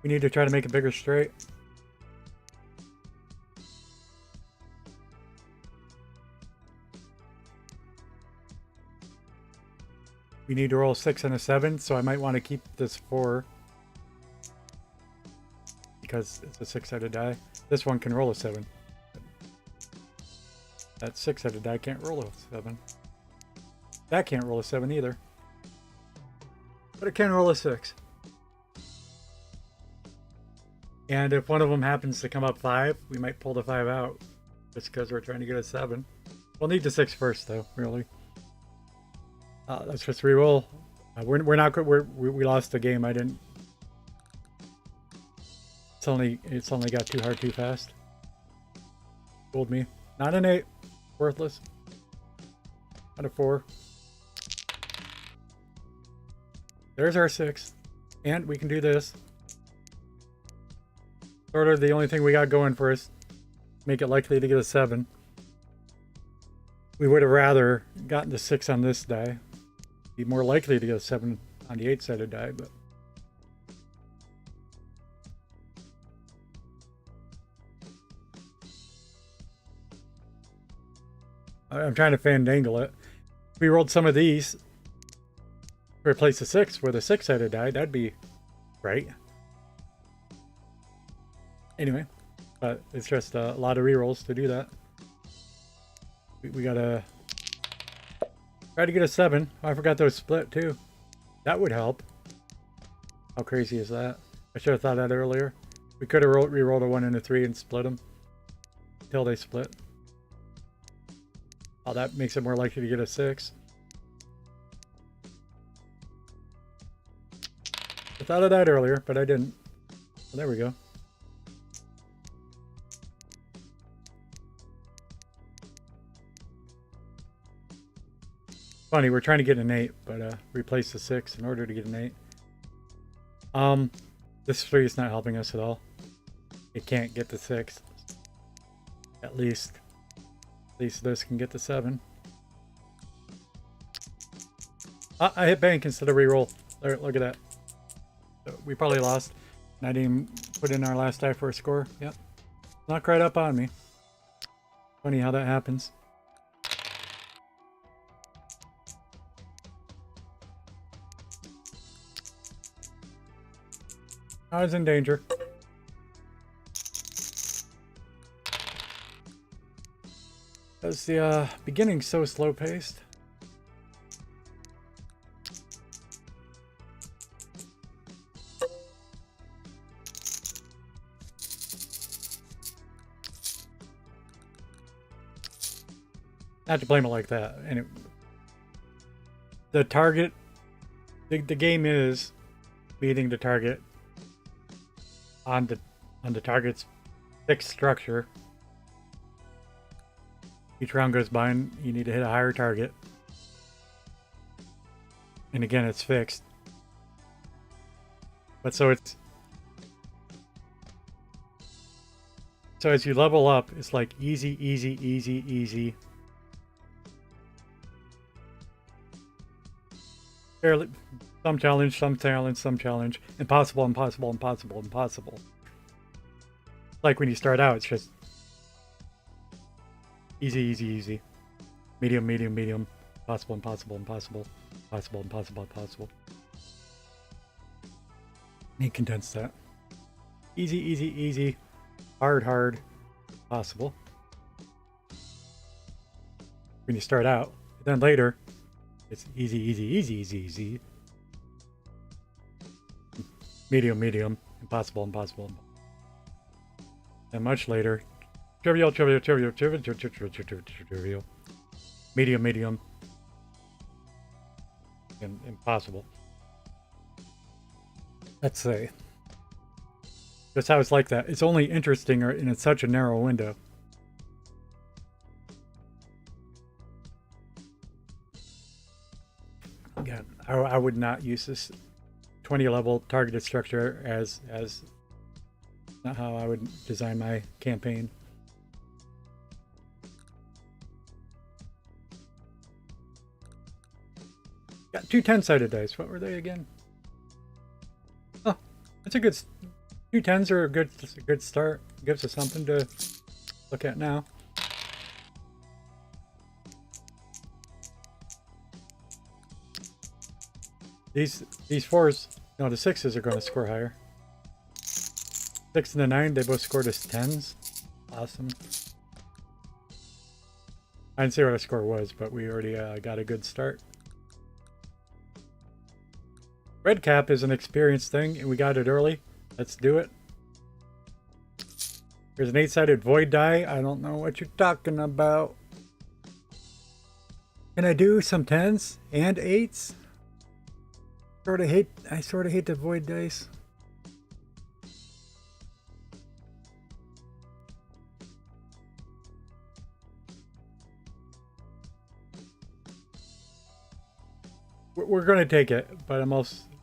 A: We need to try to make a bigger straight. We need to roll a 6 and a 7, so I might want to keep this 4. Because it's a 6-sided die. This one can roll a 7. That 6-sided die can't roll a 7. That can't roll a 7 either. But it can roll a 6. And if one of them happens to come up 5, we might pull the 5 out. Just because we're trying to get a 7. We'll need the 6 first, though, really. Let's just re-roll. We're not good. We lost the game. I didn't. It's only got too hard too fast. Fooled me. Not an 8. Worthless. Not a 4. There's our 6. And we can do this. Sort of the only thing we got going for us. Make it likely to get a 7. We would have rather gotten the 6 on this die. Be more likely to get a 7 on the 8-sided die, but I'm trying to fandangle it. If we rolled some of these, replace the 6 with a 6-sided die, that'd be right. Anyway, but it's just a lot of rerolls to do that. We gotta try to get a 7. Oh, I forgot those split too. That would help. How crazy is that? I should have thought that earlier. We could have re-rolled a 1 and a 3 and split them until they split. Oh, that makes it more likely to get a 6. I thought of that earlier, but I didn't. Well, there we go. Funny, we're trying to get an 8, but replace the 6 in order to get an 8. This 3 is not helping us at all. It can't get the 6. At least this can get the 7. I hit bank instead of reroll. Look at that. So we probably lost. And I didn't even put in our last die for a score. Yep. Not right up on me. Funny how that happens. I was in danger. Because the beginning's so slow paced. Not to blame it like that. And the target, the game is beating the target on the target's fixed structure. Each round goes by and you need to hit a higher target. And again, it's fixed. But so So as you level up, it's like easy, easy, easy, easy. Fairly, some challenge, some challenge, some challenge. Impossible, impossible, impossible, impossible. Like when you start out, it's just easy, easy, easy. Medium, medium, medium. Impossible, impossible, impossible. Impossible, impossible, impossible. Let me condense that. Easy, easy, easy. Hard, hard. Possible. When you start out. Then later, it's easy, easy, easy, easy, easy. Medium, medium. Impossible, impossible. And much later, trivial, trivial, trivial, trivial, trivial, trivial, trivial. Medium, medium. And impossible. Let's say. That's how it's like that. It's only interesting and it's such a narrow window. Again, I would not use this 20 level targeted structure as not how I would design my campaign. Got two 10-sided dice. What were they again? Oh, that's a good. Two 10s are a good start. Gives us something to look at now. These 4s, no, the 6s are going to score higher. 6 and the 9, they both scored as 10s. Awesome. I didn't see what our score was, but we already got a good start. Red cap is an experience thing, and we got it early. Let's do it. Here's an 8-sided void die. I don't know what you're talking about. Can I do some 10s and 8s? I sort of hate the void dice. We're going to take it, but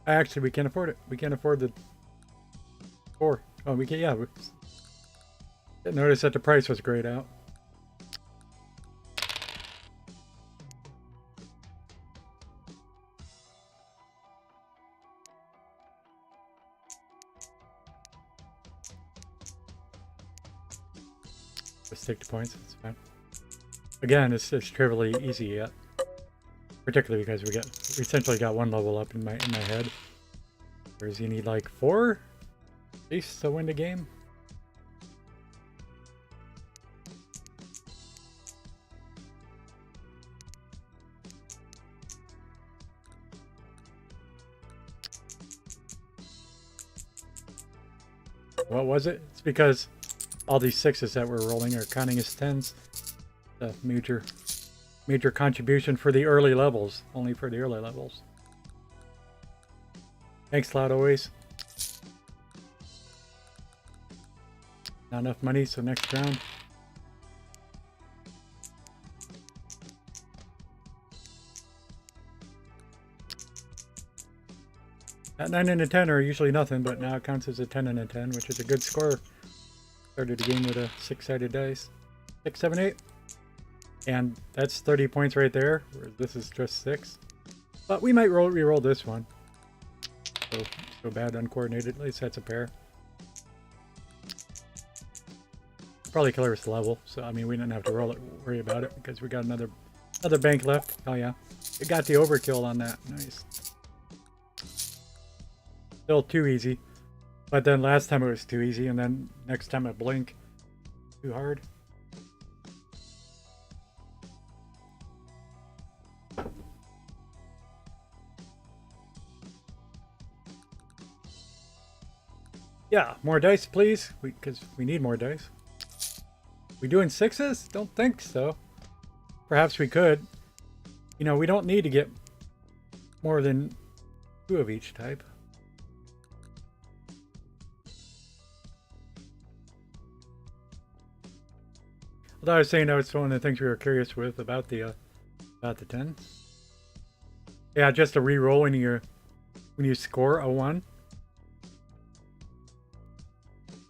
A: actually we can't afford it. We can't afford the 4. Oh, we can, yeah. Notice that the price was grayed out. Let's take the points. It's fine. Again, it's trivially easy yet. Particularly because we essentially got 1 level up in my head. Whereas you need like 4 at least to win the game. What was it? It's because all these 6s that we're rolling are counting as 10s. The major contribution for the early levels. Only for the early levels. Thanks, Cloud always. Not enough money, so next round. That 9 and a 10 are usually nothing, but now it counts as a 10 and a 10, which is a good score. Started the game with a 6-sided dice. 6, 7, 8. And that's 30 points right there, whereas this is just 6. But we might re-roll this one. So bad uncoordinated, at least that's a pair. Probably killer us level, so I mean we didn't have to worry about it because we got another bank left. Oh yeah. It got the overkill on that. Nice. Still too easy. But then last time it was too easy, and then next time it blink. Too hard. Yeah, more dice, please. Because we need more dice. We doing 6s? Don't think so. Perhaps we could. You know, we don't need to get more than 2 of each type. Although I was saying that was one of the things we were curious with about the 10. Yeah, just a re-roll when you score a 1.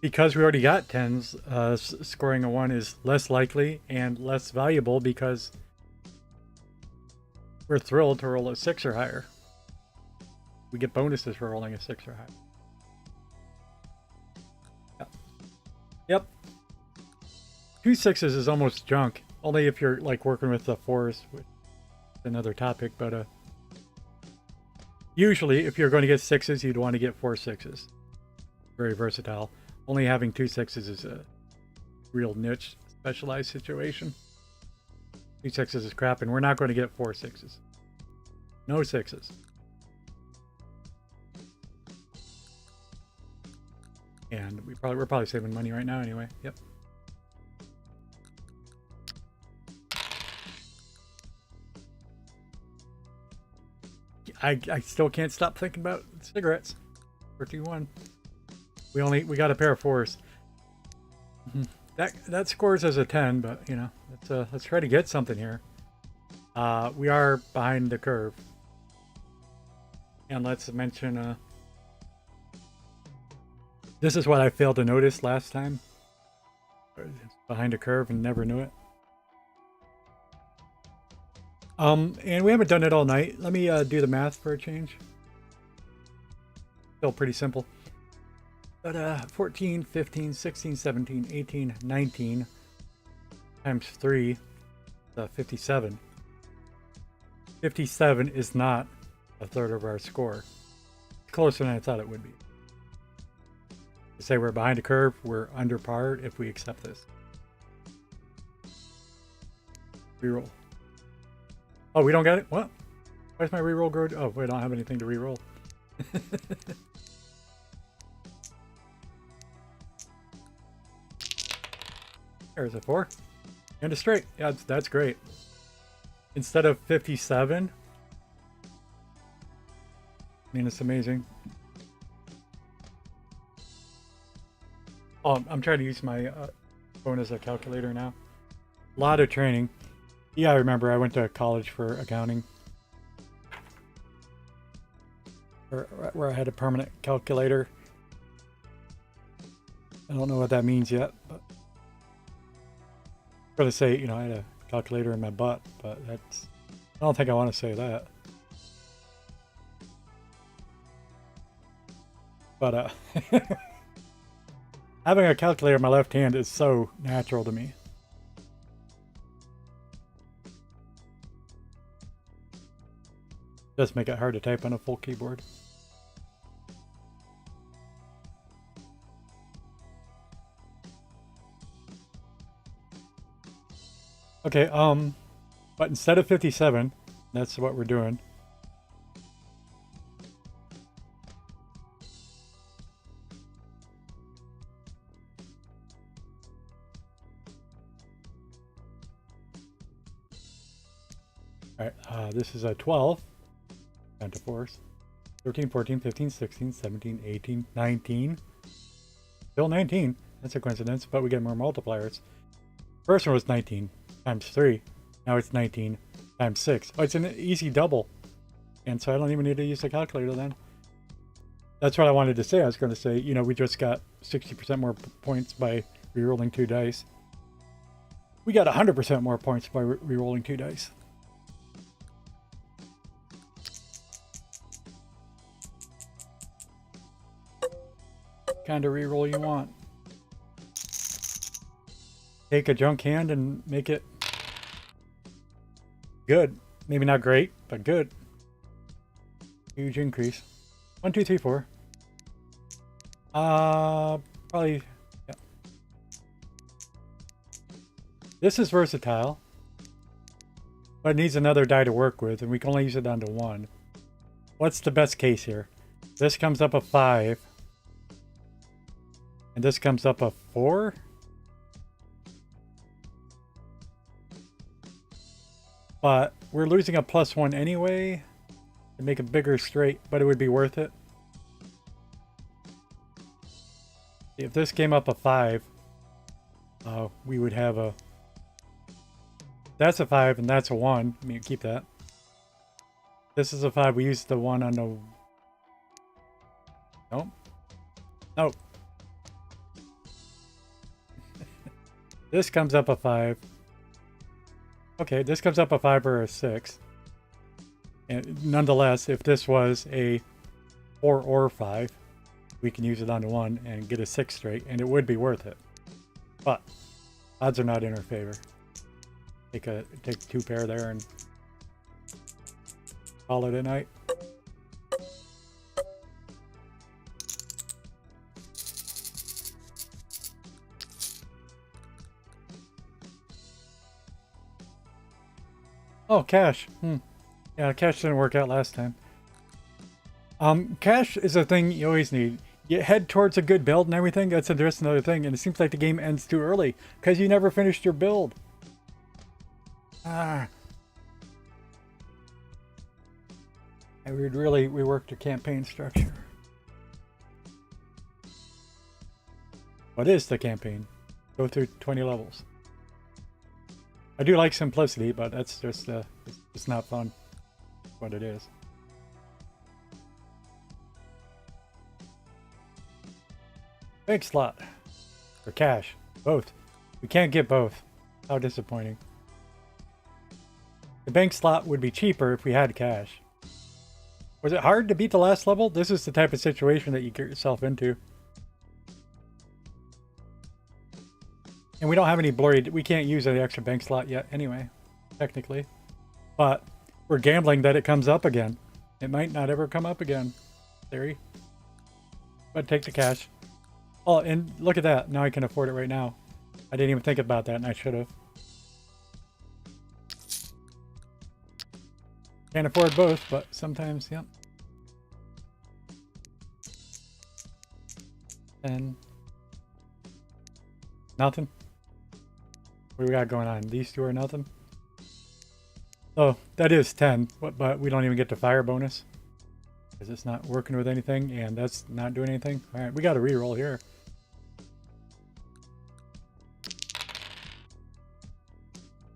A: because we already got 10s, scoring a 1 is less likely and less valuable because we're thrilled to roll a 6 or higher. We get bonuses for rolling a 6 or higher. Yep. 2 6s is almost junk. Only if you're like working with the 4s, which is another topic, but usually if you're going to get 6s, you'd want to get 4 6s. Very versatile. Only having 2 6s is a real niche, specialized situation. 2 6s is crap, and we're not going to get 4 6s. No 6s. And we're probably saving money right now anyway. Yep. I still can't stop thinking about cigarettes. 41. We got a pair of 4s. That scores as a 10, but you know, let's try to get something here. We are behind the curve. And let's mention this is what I failed to notice last time. Behind a curve and never knew it. And we haven't done it all night. Let me do the math for a change. Still pretty simple. But 14, 15, 16, 17, 18, 19 times 3, 57. 57 is not a third of our score. It's closer than I thought it would be. To say we're behind a curve, we're under par if we accept this. Reroll. Oh, we don't get it? What? Why's my reroll go? Oh, we don't have anything to reroll. There's a 4. And a straight. Yeah, that's great. Instead of 57. I mean, it's amazing. Oh, I'm trying to use my phone as a calculator now. A lot of training. Yeah, I remember I went to college for accounting. Where I had a permanent calculator. I don't know what that means yet, but I'm going to say, you know, I had a calculator in my butt, but I don't think I want to say that. But having a calculator in my left hand is so natural to me. Does make it hard to type on a full keyboard. Okay, but instead of 57, that's what we're doing. Alright, this is a 12. Down to 4s. 13, 14, 15, 16, 17, 18, 19. Still 19. That's a coincidence, but we get more multipliers. First one was 19 times 3. Now it's 19 times 6. Oh, it's an easy double. And so I don't even need to use the calculator then. That's what I wanted to say. I was going to say, you know, we just got 60% more points by rerolling 2 dice. We got 100% more points by rerolling 2 dice. Kind of reroll you want. Take a junk hand and make it good. Maybe not great, but good. Huge increase. 1, 2, 3, 4. Probably. Yeah. This is versatile, but it needs another die to work with, and we can only use it down to 1. What's the best case here? This comes up a 5. And this comes up a 4? But we're losing a +1 anyway to make a bigger straight, but it would be worth it. If this came up a 5, we would have a... That's a 5 and that's a 1. I mean, keep that. This is a 5. We used the 1 on the... Nope. Nope. This comes up a 5. Okay, this comes up a 5 or a 6. And nonetheless, if this was a 4 or 5, we can use it onto 1 and get a 6 straight, and it would be worth it. But odds are not in our favor. Take 2 pair there and call it a night. Oh, cash. Yeah, cash didn't work out last time. Cash is a thing you always need. You head towards a good build and everything, that's just another thing, and it seems like the game ends too early because you never finished your build. And we'd really rework your campaign structure. What is the campaign? Go through 20 levels. I do like simplicity, but that's just it's not fun. What it is. Bank slot or cash, both. We can't get both. How disappointing. The bank slot would be cheaper if we had cash. Was it hard to beat the last level? This is the type of situation that you get yourself into. And we don't have any blurry, we can't use the extra bank slot yet anyway, technically. But we're gambling that it comes up again. It might not ever come up again, theory. But take the cash. Oh, and look at that. Now I can afford it right now. I didn't even think about that, and I should have. Can't afford both, but sometimes, yep. And nothing. What do we got going on? These two are nothing. Oh, that is 10, but we don't even get the fire bonus because it's not working with anything, and that's not doing anything. All right, we got a reroll here.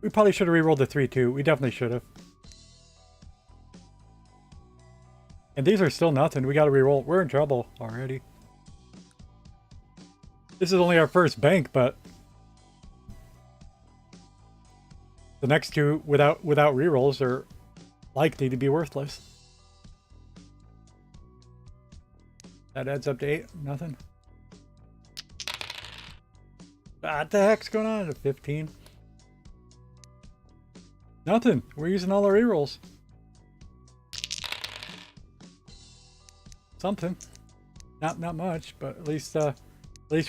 A: We probably should have rerolled the 3 too. We definitely should have. And these are still nothing. We got to reroll. We're in trouble already. This is only our first bank, but the next two without rerolls are likely to be worthless. That adds up to 8. Nothing. What the heck's going on at 15? Nothing. We're using all our rerolls. Something. Not much, but at least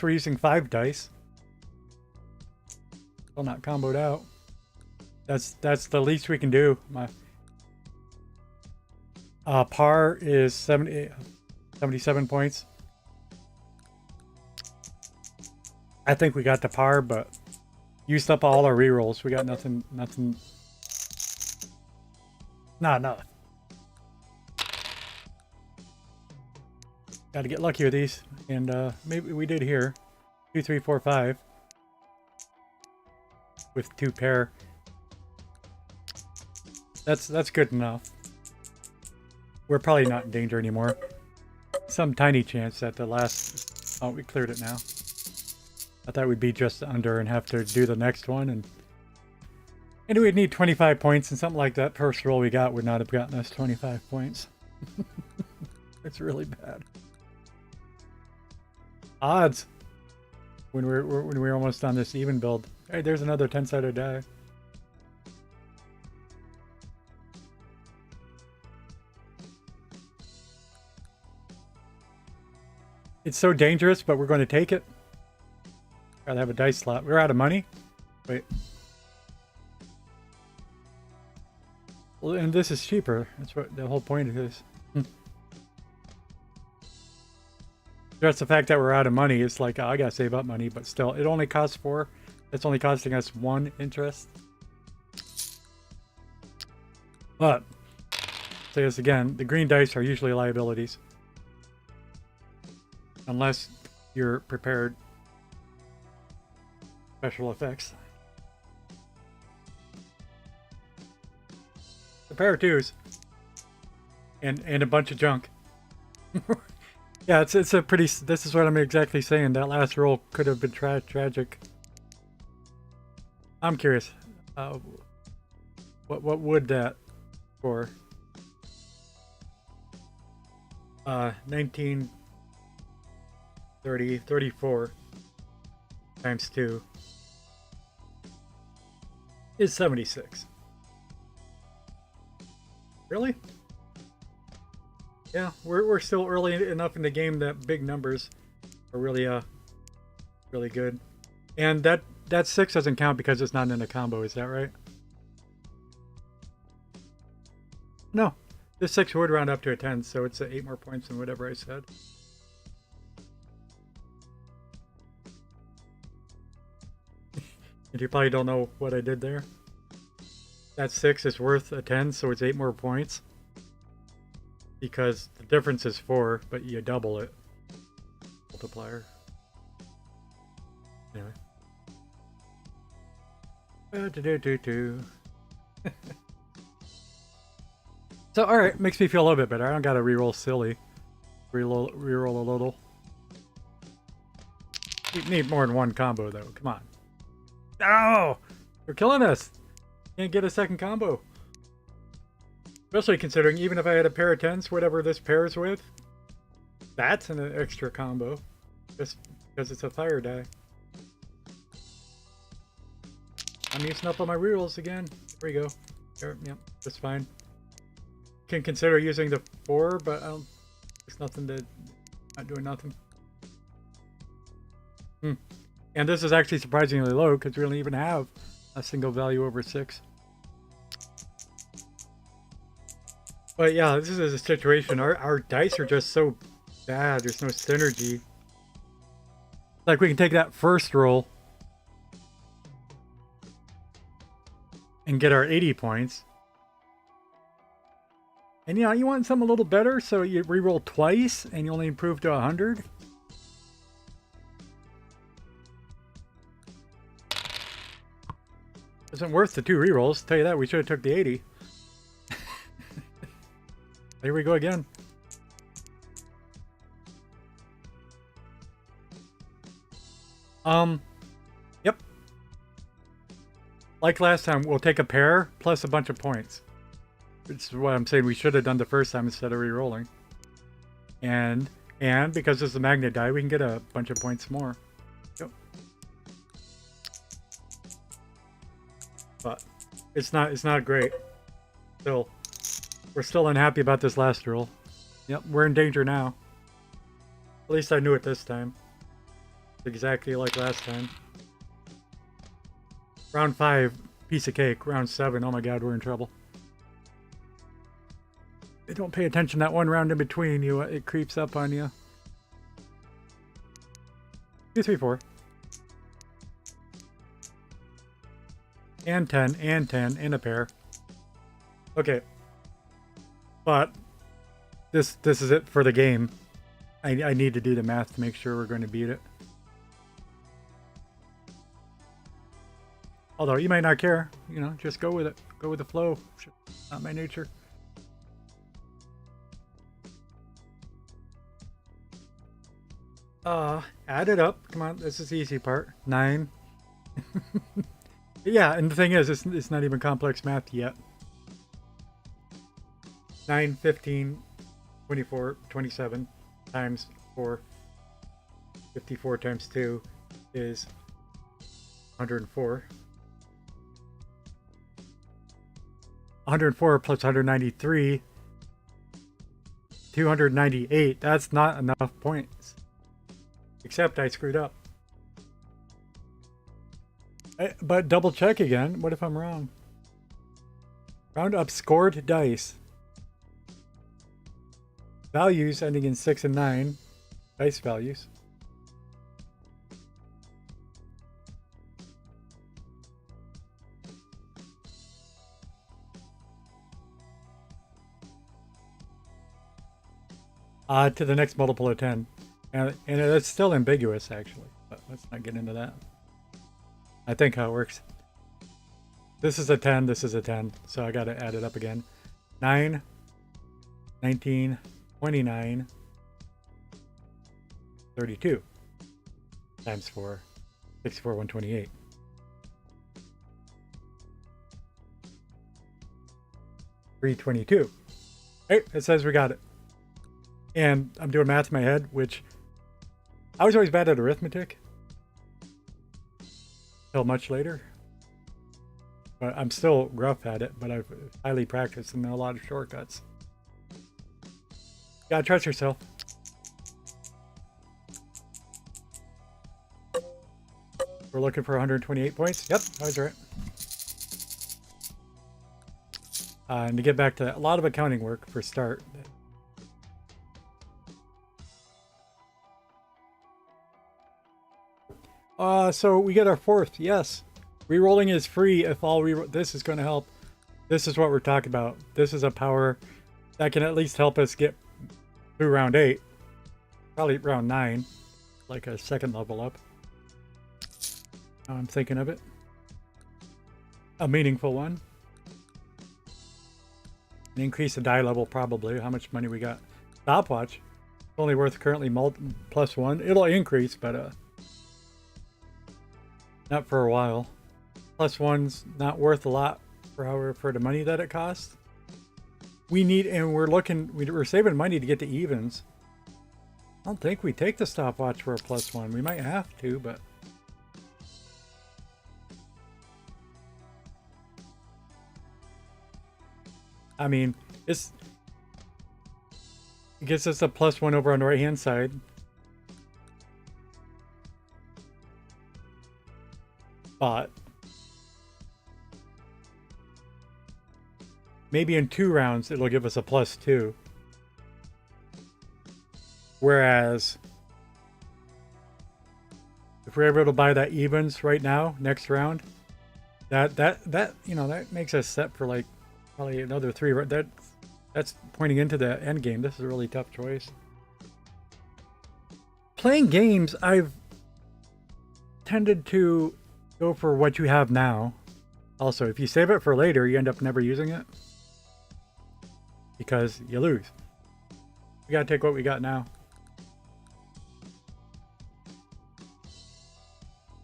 A: we're using 5 dice. Still not comboed out. That's the least we can do. My par is 77 points. I think we got the par, but used up all our rerolls. We got nothing. Not enough. Got to get lucky with these, and maybe we did here. 2, 3, 4, 5 with 2 pair. That's good enough. We're probably not in danger anymore. Some tiny chance that the last... Oh, we cleared it now. I thought we'd be just under and have to do the next one, and we'd need 25 points, and something like that first roll we got would not have gotten us 25 points. It's really bad. Odds. When we're almost on this even build. Hey, there's another 10-sided die. It's so dangerous, but we're going to take it. Gotta have a dice slot. We're out of money. Wait. Well, and this is cheaper. That's what the whole point is. Just the fact that we're out of money, it's like, oh, I gotta save up money, but still, it only costs 4. It's only costing us 1 interest. But, say this again, the green dice are usually liabilities. Unless you're prepared. Special effects. A pair of 2s. And a bunch of junk. Yeah, it's a pretty... This is what I'm exactly saying. That last roll could have been tragic. I'm curious. What would that for? 19, 30, 34 times 2 is 76. Really? Yeah, we're still early enough in the game that big numbers are really really good. And that 6 doesn't count because it's not in a combo, is that right? No. This 6 would round up to a 10, so it's 8 more points than whatever I said. And you probably don't know what I did there. That 6 is worth a 10, so it's 8 more points. Because the difference is 4, but you double it. Multiplier. Anyway. So, alright, makes me feel a little bit better. I don't gotta reroll silly. Reroll a little. We need more than one combo, though. Come on. No! They're killing us! Can't get a second combo. Especially considering even if I had a pair of 10s, whatever this pairs with, that's an extra combo. Just because it's a fire die. I'm using up all my rerolls again. There we go. There, yep, that's fine. Can consider using the 4, but there's nothing to... not doing nothing. And this is actually surprisingly low because we don't even have a single value over 6. But yeah, this is a situation. Our dice are just so bad. There's no synergy. Like we can take that first roll and get our 80 points. And you know, you want something a little better, so you re-roll twice and you only improve to 100. Isn't worth the 2 re-rolls. Tell you that, we should have took the 80. Here we go again. Yep. Like last time, we'll take a pair plus a bunch of points. Which is what I'm saying we should have done the first time instead of re-rolling. And because it's a magnet die, we can get a bunch of points more. Yep. But it's not great. Still, we're still unhappy about this last roll. Yep, we're in danger now. At least I knew it this time. Exactly like last time. Round 5, piece of cake. Round 7, oh my god, we're in trouble. They don't pay attention that one round in between you. It creeps up on you. 2, 3, 4. And 10, and 10, and a pair. Okay. But this is it for the game. I need to do the math to make sure we're going to beat it. Although you might not care, you know, just go with it. Go with the flow. Not my nature. Add it up. Come on, this is the easy part. 9. Yeah, and the thing is, it's not even complex math yet. 9, 15, 24, 27 times 4. 54 times 2 is 104. 104 plus 193, 298. That's not enough points. Except I screwed up. But double check again. What if I'm wrong? Round up scored dice. Values ending in 6 and 9. Dice values. To the next multiple of 10. And it's still ambiguous, actually. But let's not get into that. I think how it works. This is a 10, this is a 10. So I got to add it up again. 9, 19, 29, 32. Times 4. 64, 128. 322. Hey, it says we got it. And I'm doing math in my head, which I was always bad at arithmetic. Till much later. But I'm still rough at it, but I've highly practiced and know a lot of shortcuts. Gotta trust yourself. We're looking for 128 points. Yep, I was right. And to get back to that, a lot of accounting work for start. So we get our fourth. Yes. Rerolling is free if all this is going to help. This is what we're talking about. This is a power that can at least help us get through round 8. Probably round 9. Like a second level up. Now I'm thinking of it. A meaningful one. An increase the die level probably. How much money we got? Stopwatch. It's only worth currently +1. It'll increase, but not for a while. +1's not worth a lot for the money that it costs. We need, and we're saving money to get to evens. I don't think we take the stopwatch for a +1. We might have to, but I mean, it gets us a +1 over on the right hand side. But maybe in 2 rounds it'll give us a +2. Whereas if we're able to buy that evens right now, next round, that you know, that makes us set for like probably another 3. That's pointing into the end game. This is a really tough choice. Playing games, I've tended to go for what you have now. Also, if you save it for later, you end up never using it because you lose. We gotta take what we got now.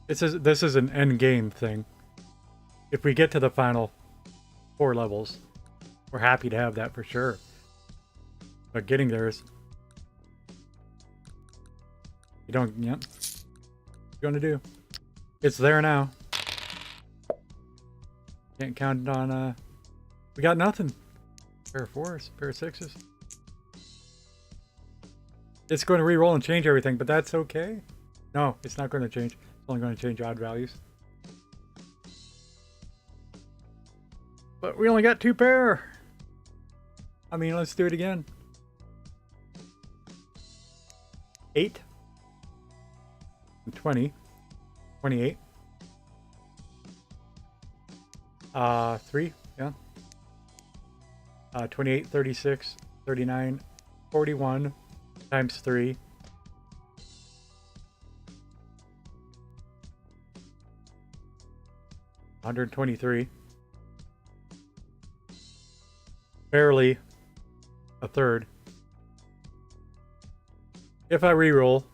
A: This is an end game thing. If we get to the final 4 levels, we're happy to have that for sure. But getting there is, you don't, yep. What you gonna do? It's there now. Can't count on, we got nothing. Pair of 4s, pair of 6s. It's going to re-roll and change everything, but that's okay. No, it's not going to change. It's only going to change odd values. But we only got 2 pair. I mean, let's do it again. 8. And 20. 28. 3, yeah. 28, 36, 39, 41 times 3. 123. Barely a third. If I re-roll,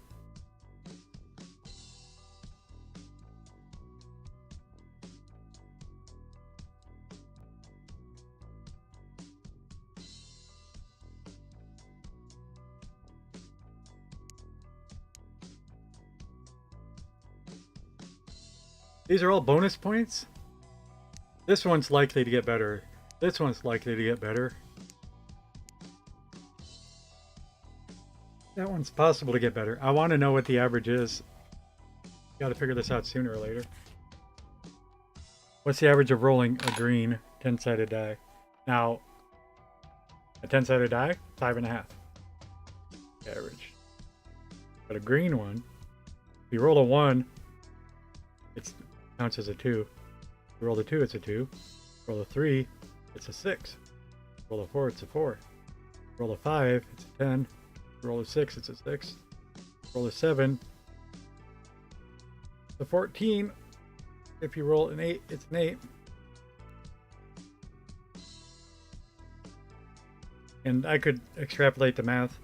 A: these are all bonus points. This one's likely to get better. This one's likely to get better. That one's possible to get better. I want to know what the average is. Got to figure this out sooner or later. What's the average of rolling a green 10-sided die? Now, a 10-sided die, 5.5. Average. But a green one, if you roll a 1, it counts as a 2. If you roll a 2, it's a 2. Roll a 3, it's a 6. Roll a 4, it's a 4. Roll a 5, it's a 10. Roll a 6, it's a 6. Roll a 7, it's a 14. If you roll an 8, it's an 8. And I could extrapolate the math.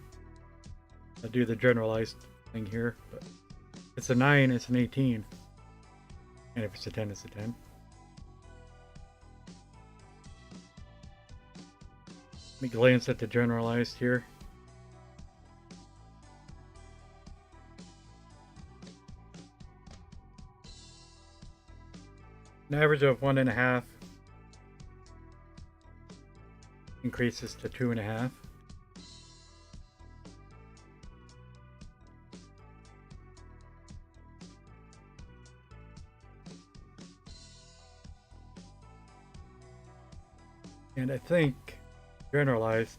A: I'll do the generalized thing here, but if it's a 9, it's an 18. And if it's a 10, it's a 10. Let me glance at the generalized here. An average of 1.5 increases to 2.5. And I think generalized,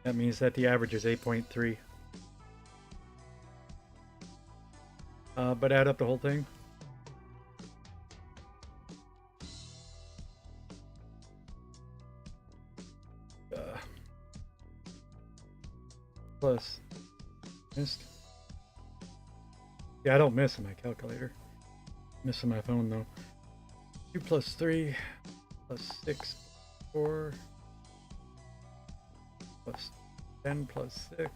A: that means that the average is 8.3. But add up the whole thing. Plus missed. Yeah, I don't miss in my calculator. Miss on my phone though. 2 plus 3 plus 6 4 plus 10 plus 6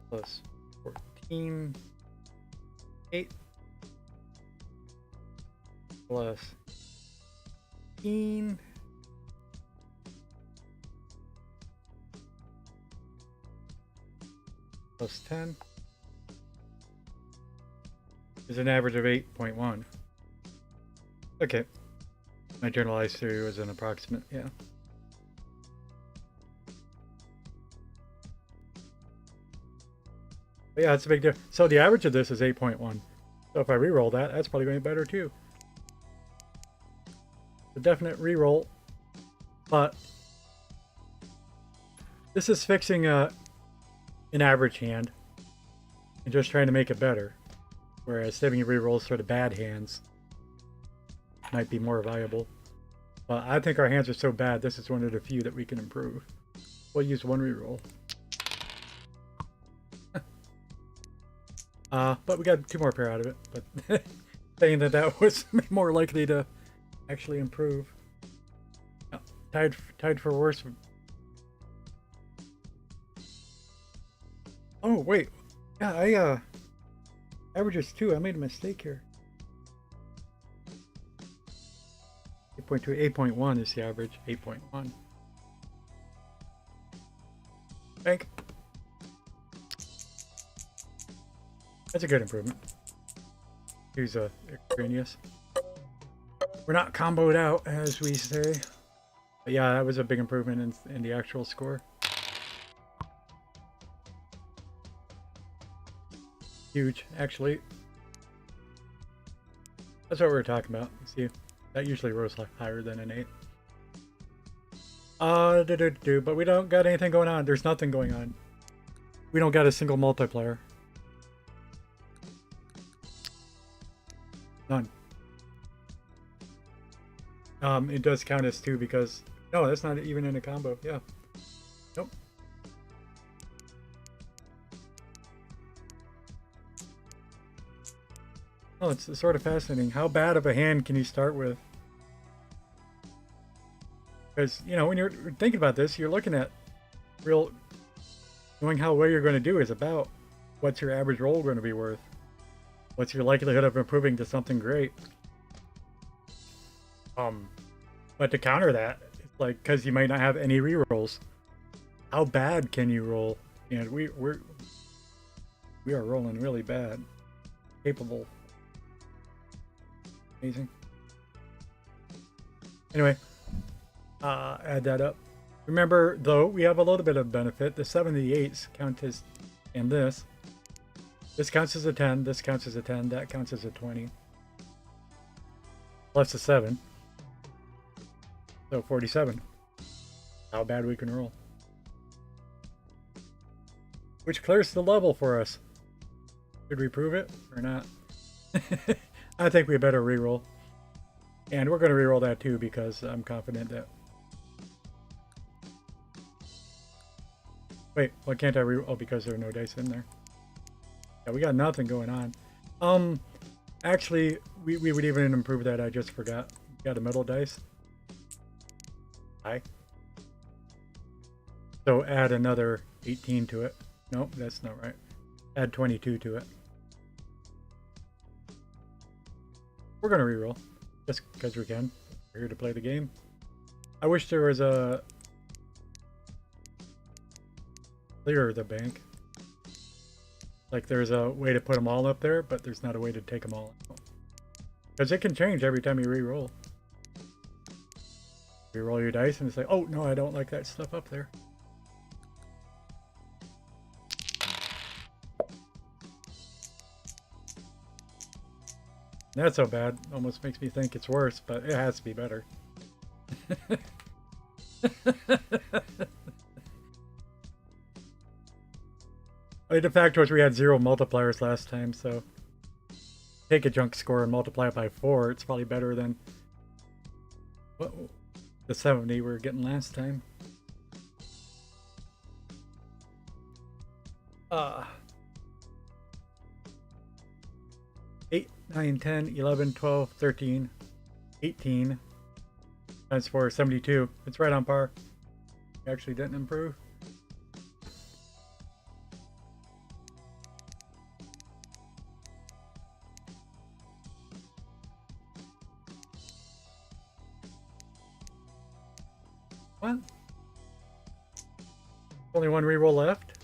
A: plus 14 8 plus 15 plus 10 is an average of 8.1. Okay. My generalized theory was an approximate, yeah. But yeah, it's a big difference. So the average of this is 8.1. So if I reroll that, that's probably going to be better too. A definite reroll. But this is fixing an average hand and just trying to make it better. Whereas saving rerolls for the bad hands might be more valuable. But I think our hands are so bad, this is one of the few that we can improve. We'll use one reroll. But we got 2 more pair out of it. But saying that that was more likely to actually improve. Tied for worse. Oh wait, yeah, average is 2. I made a mistake here. 8.2, 8.1 is the average. 8.1. Bank. That's a good improvement. Here's extraneous. We're not comboed out, as we say. But yeah, that was a big improvement in the actual score. Huge, actually. That's what we were talking about. See, that usually rolls higher than an 8. But we don't got anything going on. There's nothing going on. We don't got a single multiplier. None. It does count as 2 because... No, that's not even in a combo. Yeah. Nope. Oh, it's sort of fascinating. How bad of a hand can you start with? Because, you know, when you're thinking about this, you're looking at knowing how well you're going to do is about what's your average roll going to be worth. What's your likelihood of improving to something great? But to counter that, it's like, because you might not have any rerolls, how bad can you roll? And we are rolling really bad. Capable. Amazing. Anyway, add that up. Remember, though, we have a little bit of benefit. The 7 and the 8s count as, and this counts as a 10, this counts as a 10, that counts as a 20. Plus a 7. So 47. How bad we can roll. Which clears the level for us. Should we prove it or not? I think we better reroll. And we're going to reroll that too because I'm confident that... Wait, why can't I reroll? Oh, because there are no dice in there. Yeah, we got nothing going on. Actually, we would even improve that. I just forgot. We got a middle dice. Hi. So add another 18 to it. Nope, that's not right. Add 22 to it. We're going to reroll. Just because we can. We're here to play the game. I wish there was a clear the bank. Like there's a way to put them all up there, but there's not a way to take them all out. Because it can change every time you re-roll. You roll your dice and it's like, oh no, I don't like that stuff up there. Not so bad. Almost makes me think it's worse, but it has to be better. I mean, the fact was we had 0 multipliers last time, so take a junk score and multiply it by 4. It's probably better than what, the 70 we were getting last time. 8, 9, 10, 11, 12, 13, 18 times 4 is 72. It's right on par. Actually didn't improve. What? Only one reroll left?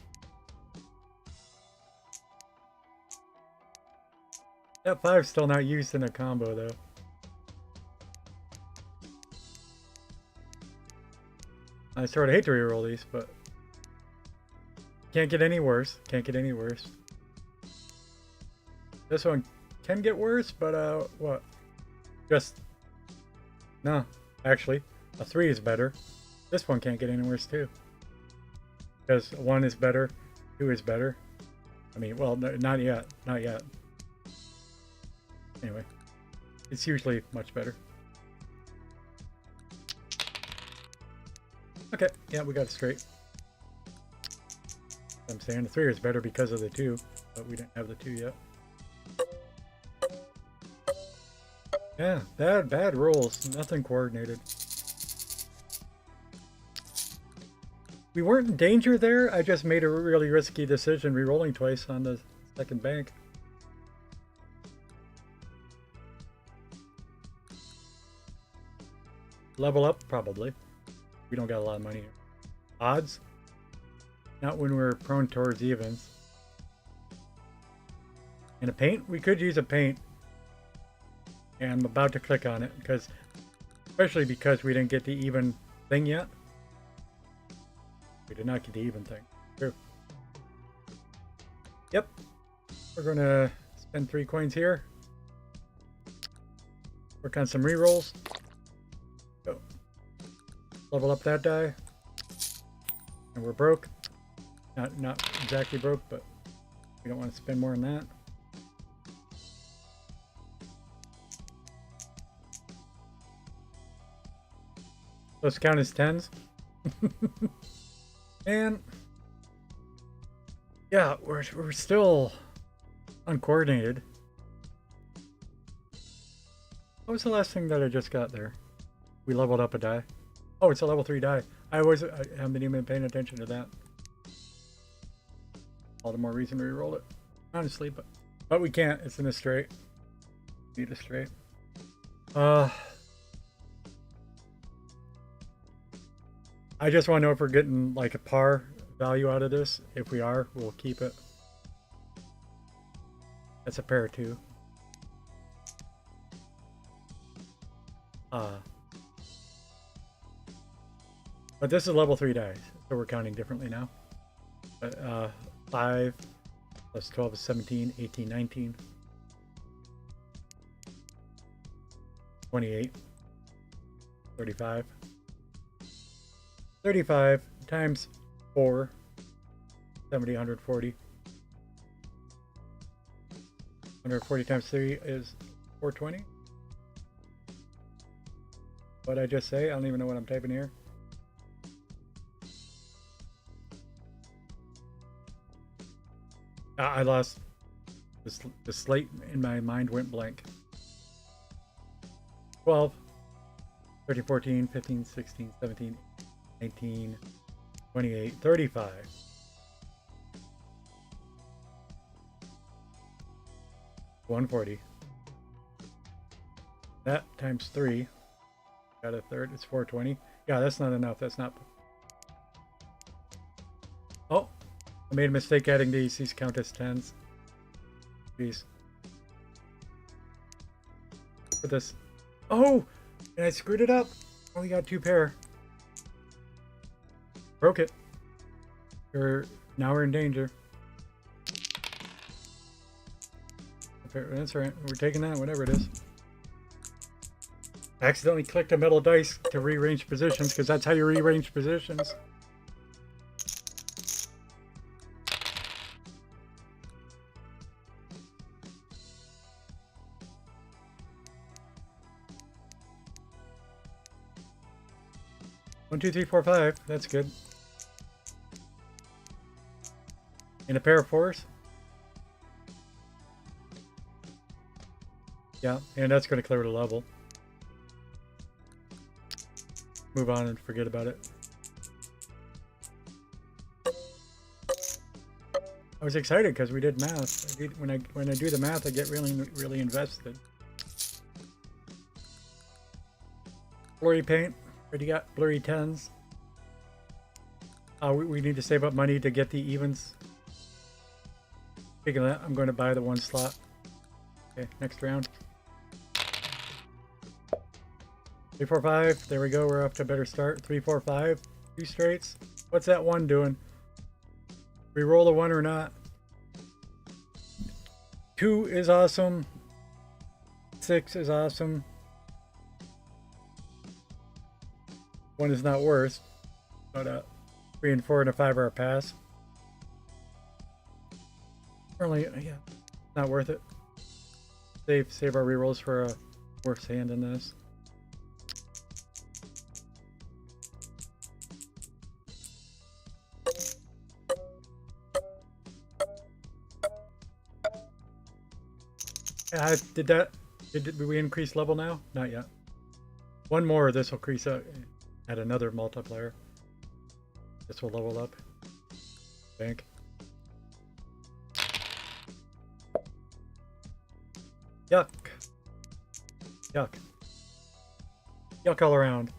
A: That 5's still not used in a combo though. I sort of hate to reroll these, but can't get any worse. Can't get any worse. This one can get worse, but what? Just no. Actually, a 3 is better. This one can't get any worse too. Because 1 is better, 2 is better. I mean, well, not yet. Not yet. Anyway, it's usually much better. Okay, yeah, we got it straight. I'm saying the 3 is better because of the 2, but we didn't have the 2 yet. Yeah, bad rolls. Nothing coordinated. We weren't in danger there. I just made a really risky decision re-rolling twice on the second bank. Level up, probably. We don't got a lot of money here. Odds? Not when we're prone towards evens. And a paint? We could use a paint. And I'm about to click on it, because, especially because we didn't get the even thing yet. We did not get the even thing. True. Yep. We're going to spend 3 coins here. Work on some rerolls. Go. Level up that die. And we're broke. Not exactly broke, but we don't want to spend more than that. Those count as 10s. And yeah, we're still uncoordinated. What was the last thing that I just got there? We leveled up a die. Oh, it's a level 3 die. I haven't even been paying attention to that. All the more reason to reroll it, honestly, but we can't. It's in a straight. Need a straight. I just want to know if we're getting like a par value out of this. If we are, we'll keep it. That's a pair too. But this is level 3 dice, so we're counting differently now. But 5 plus 12 is 17, 18, 19, 28, 35. 35 times 4, 70, 140. 140 times 3 is 420. What'd I just say? I don't even know what I'm typing here. I lost. The slate in my mind went blank. 12, 13, 14, 15, 16, 17, 19, 28, 35. $140. That times 3. Got a third. It's 420. Yeah, that's not enough. That's not. Oh, I made a mistake adding these. These count as 10s. Jeez. Put this. Oh, and I screwed it up. Only got 2 pair. Broke it. Now we're in danger. That's right. We're taking that, whatever it is. I accidentally clicked a metal dice to rearrange positions because that's how you rearrange positions. One, two, three, four, five. That's good. And a pair of 4s. Yeah, and that's going to clear the level. Move on and forget about it. I was excited because we did math. When I do the math, I get really invested. Blurry paint. Already got blurry 10s. We need to save up money to get the evens. Speaking of that, I'm going to buy the 1 slot. Okay, next round. 3, 4, 5. There we go. We're off to a better start. 3, 4, 5. 2 straights. What's that 1 doing? We roll a 1 or not? 2 is awesome. 6 is awesome. 1 is not worse. But 3 and 4 and a 5 are a pass. Really, yeah, not worth it. Save our rerolls for a worse hand than this. Did we increase level now? Not yet. 1 more, this will increase at another multiplier. This will level up. Bank. Yuck. Yuck. Yuck all around.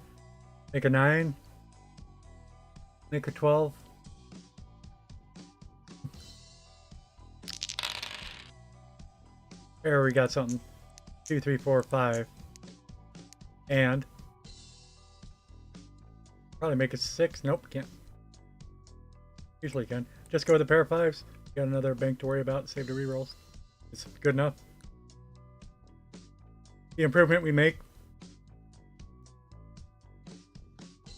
A: Make a 9. Make a 12. There we got something. 2, 3, 4, 5. And probably make it 6. Nope, can't. Usually can. Just go with a pair of 5s. Got another bank to worry about. Save the rerolls. It's good enough. The improvement we make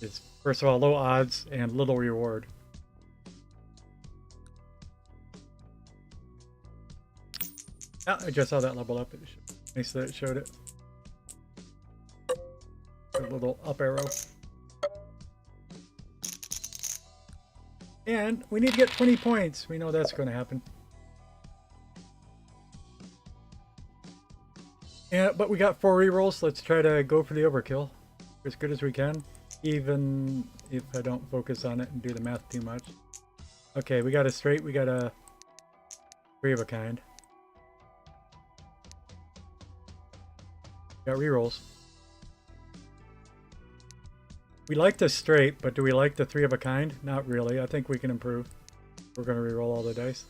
A: is, first of all, low odds and little reward. Ah, I just saw that level up. Nice that it showed it. A little up arrow. And we need to get 20 points. We know that's going to happen. Yeah, but we got 4 rerolls. Let's try to go for the overkill as good as we can, even if I don't focus on it and do the math too much. Okay, we got a straight. We got a 3 of a kind. Got rerolls. We like the straight, but do we like the 3 of a kind? Not really. I think we can improve. We're going to reroll all the dice.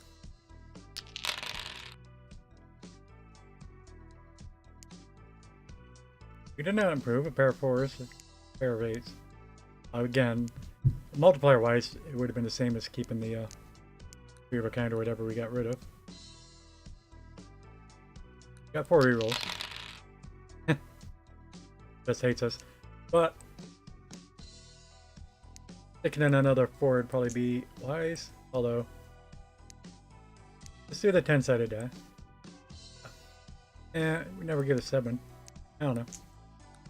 A: We did not improve. A pair of 4s, a pair of 8s. Again, multiplier wise, it would have been the same as keeping the 3 of a kind or whatever we got rid of. Got 4 rerolls. Just hates us. But sticking in another 4 would probably be wise. Although, let's do the 10-sided die. We never get a 7. I don't know.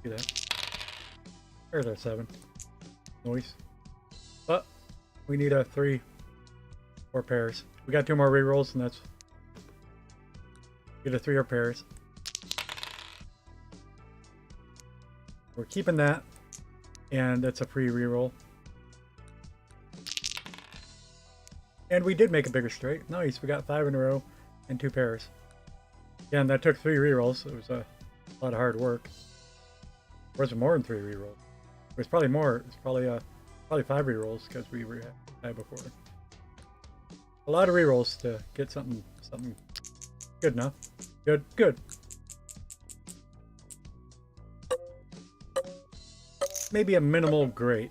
A: Do that. There's our 7. Noise. But we need a 3 or pairs. We got 2 more rerolls, and that's get a 3 or pairs. We're keeping that, and that's a free reroll. And we did make a bigger straight. Nice. We got 5 in a row and 2 pairs. Again, that took 3 rerolls. It was a A lot of hard work. Or was it more than 3 rerolls? It was probably more. It's probably 5 rerolls because we were had before. A lot of rerolls to get something good enough. Good. Maybe a minimal great.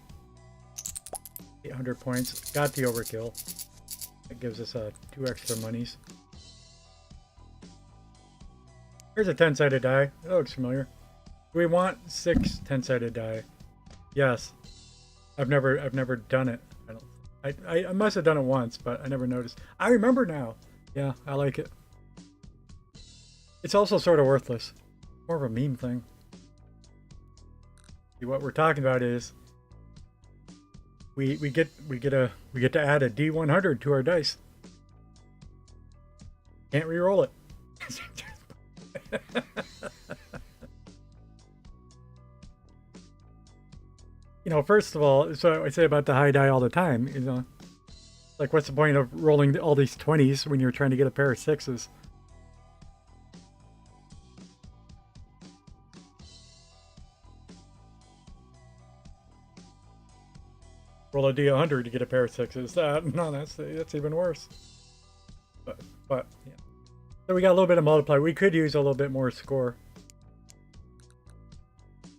A: 800 points. Got the overkill. That gives us 2 extra monies. Here's a 10-sided die. That looks familiar. Do we want 6 10-sided die? Yes. I've never done it. I must have done it once, but I never noticed. I remember now. Yeah, I like it. It's also sort of worthless. More of a meme thing. See, what we're talking about is we get to add a D100 to our dice. Can't re-roll it. You know, first of all, so I say about the high die all the time, you know, like what's the point of rolling all these 20s when you're trying to get a pair of 6s? Roll a D100 to get a pair of 6s. No, that's even worse. But yeah. So we got a little bit of multiply. We could use a little bit more score.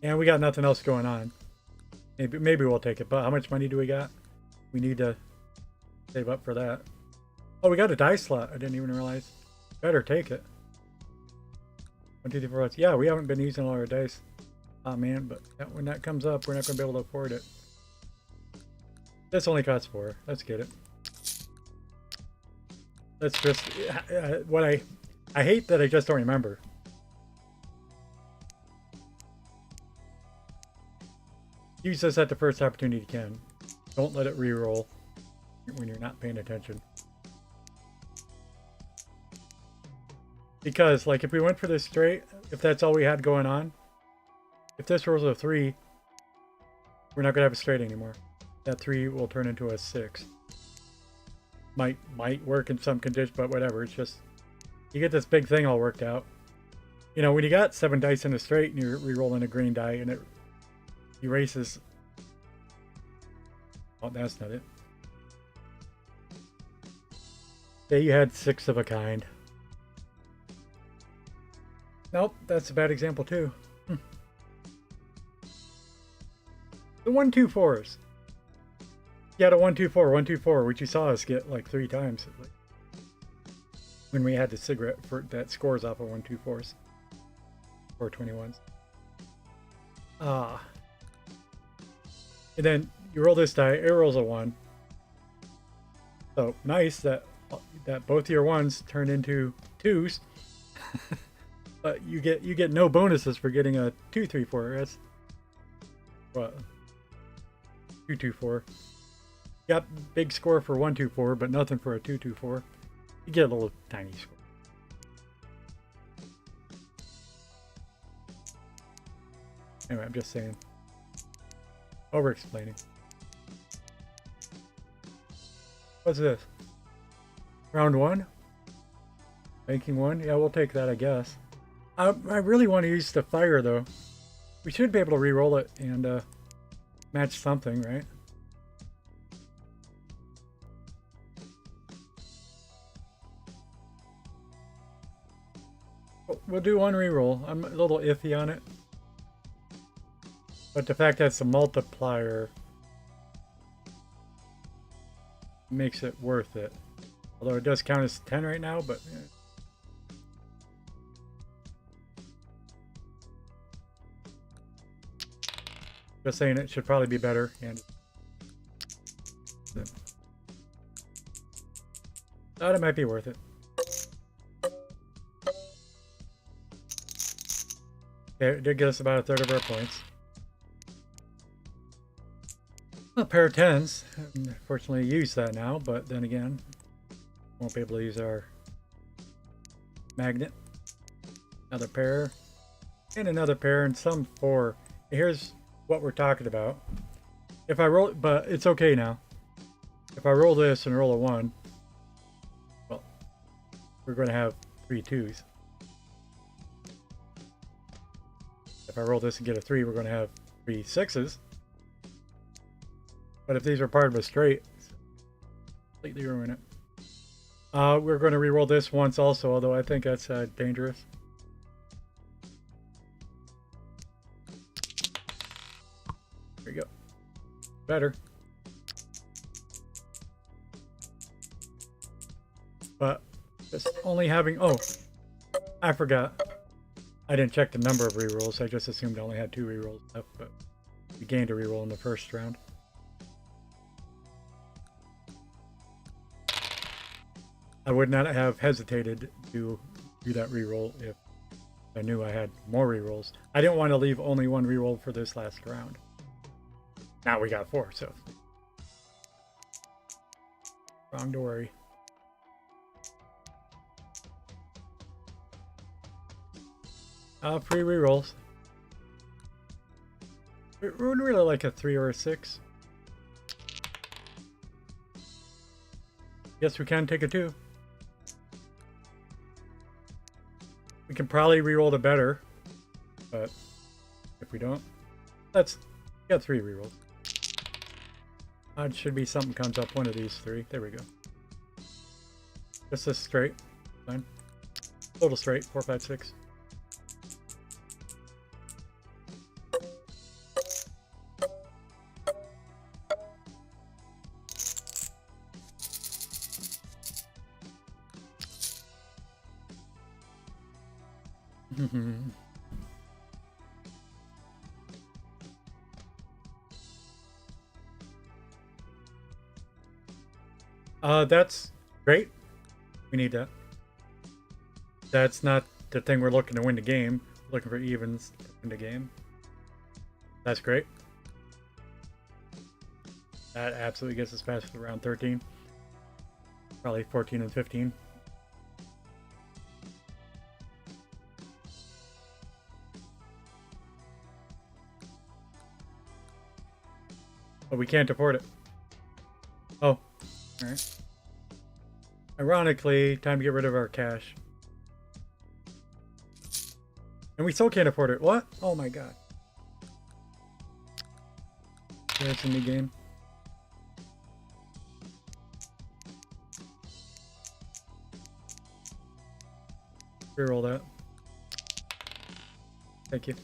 A: And we got nothing else going on. Maybe we'll take it. But how much money do we got? We need to save up for that. Oh, we got a die slot. I didn't even realize. Better take it. 1, 2, 3, 4. Yeah, we haven't been using all our dice. Oh man, but when that comes up, we're not going to be able to afford it. This only costs 4. Let's get it. Let's just what I hate that I just don't remember. Use this at the first opportunity you can. Don't let it re-roll when you're not paying attention. Because, like, if we went for this straight, if that's all we had going on, if this rolls a 3, we're not going to have a straight anymore. That 3 will turn into a 6. Might work in some conditions, but whatever. It's just, you get this big thing all worked out. You know, when you got 7 dice in a straight and you're re-rolling a green die and it erases. Oh, that's not it. Say you had 6 of a kind. Nope, that's a bad example too. The 1, 2, 4s. You had a 1, 2, 4, 1, 2, 4, which you saw us get like 3 times when we had the cigarette for that scores off of 1, 2, 4s or 21s. And then you roll this die, it rolls a 1. So nice that both your 1s turn into 2s. But you get no bonuses for getting a 2, 3, 4. That's what 2, 2, 4. Got big score for 1, 2, 4, but nothing for a 2, 2, 4. You get a little tiny score. Anyway, I'm just saying. Over explaining. What's this? Round 1? Banking 1? Yeah, we'll take that, I guess. I really want to use the fire though. We should be able to re-roll it and match something, right? We'll do 1 re-roll. I'm a little iffy on it. But the fact that it's a multiplier makes it worth it. Although it does count as 10 right now, but... Yeah. Just saying it should probably be better. And thought it might be worth it. Okay, it did get us about 1/3 of our points. A pair of 10s. Unfortunately, use that now, but then again, won't be able to use our magnet. Another pair, and another pair, and some 4. Here's what we're talking about. If I roll, but it's okay now. If I roll this and roll a 1, well, we're going to have 3 2s. If I roll this and get a 3, we're going to have 3 6s. But if these are part of a straight, completely ruin it. We're going to re-roll this once also, although I think that's dangerous. There you go. Better. But just only having... Oh, I forgot. I didn't check the number of re-rolls. I just assumed I only had 2 re-rolls left, but we gained a re-roll in the first round. I would not have hesitated to do that re-roll if I knew I had more re-rolls. I didn't want to leave only 1 re-roll for this last round. Now we got 4, so... Wrong to worry. Free re-rolls. We would really like a 3 or a 6. Yes, we can take a 2. We can probably re-roll the better, but if we don't, let's get 3 re-rolls. It should be something comes up one of these 3. There we go. Just this straight. Fine. Total straight. 4, 5, 6. That's great. We need that. That's not the thing we're looking to win the game. We're looking for evens to win the game. That's great. That absolutely gets us past around 13. Probably 14 and 15. But we can't afford it. Oh, alright. Ironically, time to get rid of our cash. And we still can't afford it. What? Oh my god. That's a new game. Reroll that. Thank you.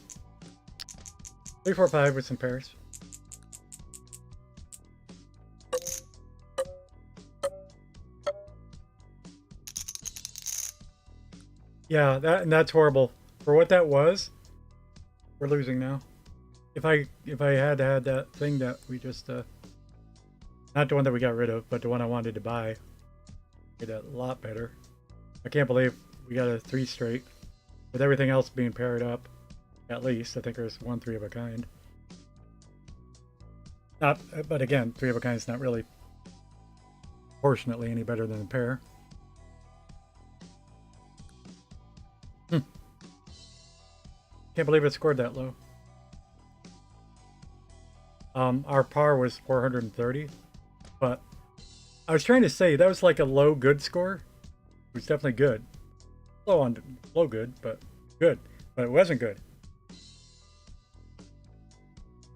A: 3, 4, 5 with some pairs. Yeah, that's horrible. For what that was, we're losing now. If I had had that thing that we just not the one that we got rid of, but the one I wanted to buy, did a lot better. I can't believe we got a 3 straight with everything else being paired up. At least I think there's 1 3 of a kind. Not, but again, 3 of a kind is not really proportionately any better than a pair. Can't believe it scored that low. Our par was 430, but I was trying to say that was like a low good score. It was definitely good. Low good, but good. But it wasn't good.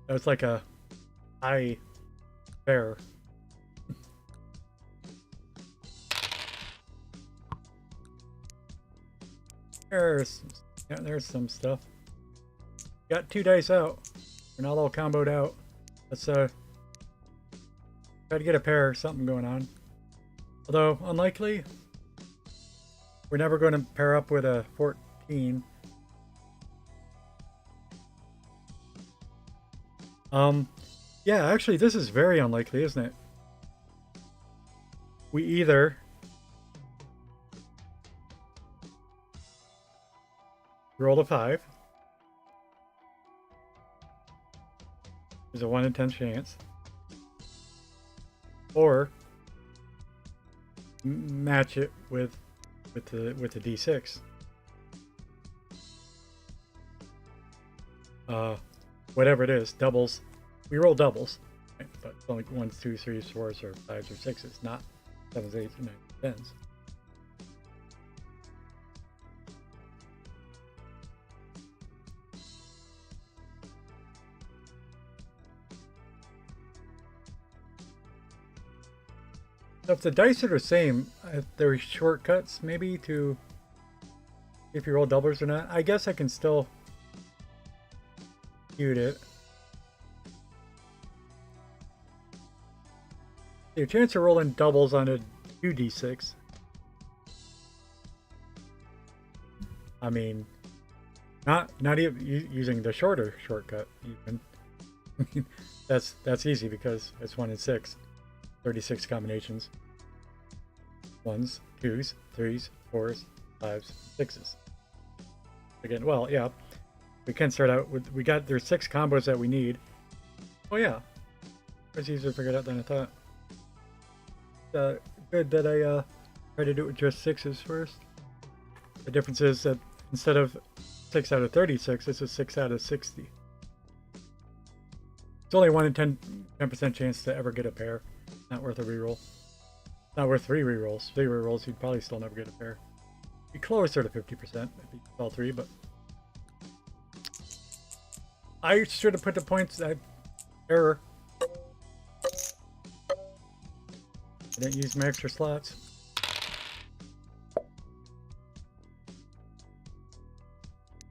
A: That was like a high fair. There's some stuff. Got 2 dice out. We're not all comboed out. Let's try to get a pair or something going on. Although unlikely. We're never going to pair up with a 14. Yeah, actually this is very unlikely, isn't it? We either roll a 5. There's a 1 in 10 chance. Or match it with the D6. Whatever it is, doubles. We roll doubles, right? But only 1s, 2s, 3s, 4s, or 5s, or 6s, not 7s, 8s, or 9s, 10s. So if the dice are the same, if there are shortcuts maybe to if you roll doubles or not. I guess I can still shoot it. Your chance of rolling doubles on a 2d6. I mean, not even using the shorter shortcut even. that's easy because it's 1 in 6. 36 combinations. 1s, 2s, 3s, 4s, 5s, 6s. Again, well, yeah. We can start out with there's 6 combos that we need. Oh yeah. It's easier to figure it out than I thought. Good that I tried to do it with just 6s first. The difference is that instead of 6 out of 36, this is 6 out of 60. It's only 1 in 10% chance to ever get a pair. Not worth a reroll. Not worth 3 rerolls. 3 rerolls, you'd probably still never get a pair. Be closer to 50% if you all 3, but I should have put the points at error. I didn't use my extra slots.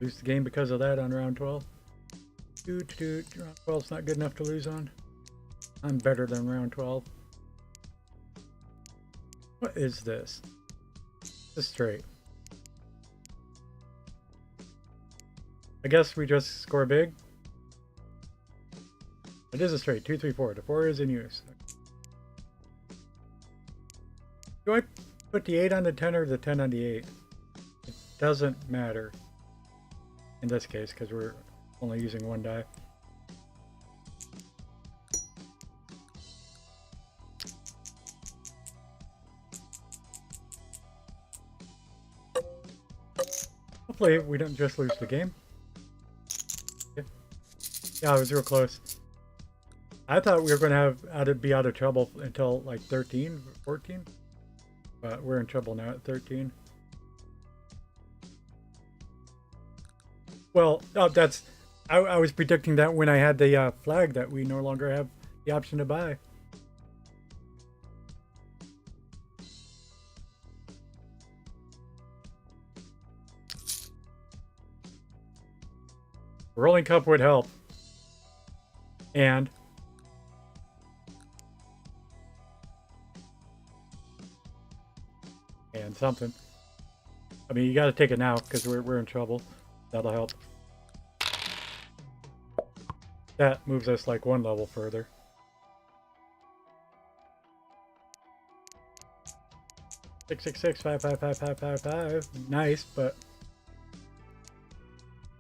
A: Lose the game because of that on round 12. Round 12's not good enough to lose on. I'm better than round 12. What is this? It's a straight. I guess we just score big. It is a straight. 2, 3, 4. The 4 is in use. Do I put the 8 on the 10 or the 10 on the 8? It doesn't matter in this case because we're only using 1 die. Hopefully we don't just lose the game. Yeah, I was real close. I thought we were going to be out of trouble until like 13, 14. But we're in trouble now at 13. Well, that's... I was predicting that when I had the flag that we no longer have the option to buy. Rolling Cup would help. And something. I mean, you got to take it now because we're in trouble. That'll help. That moves us like 1 level further. Six, 6, 6, 5, 5, 5, 5, 5, 5. Nice, but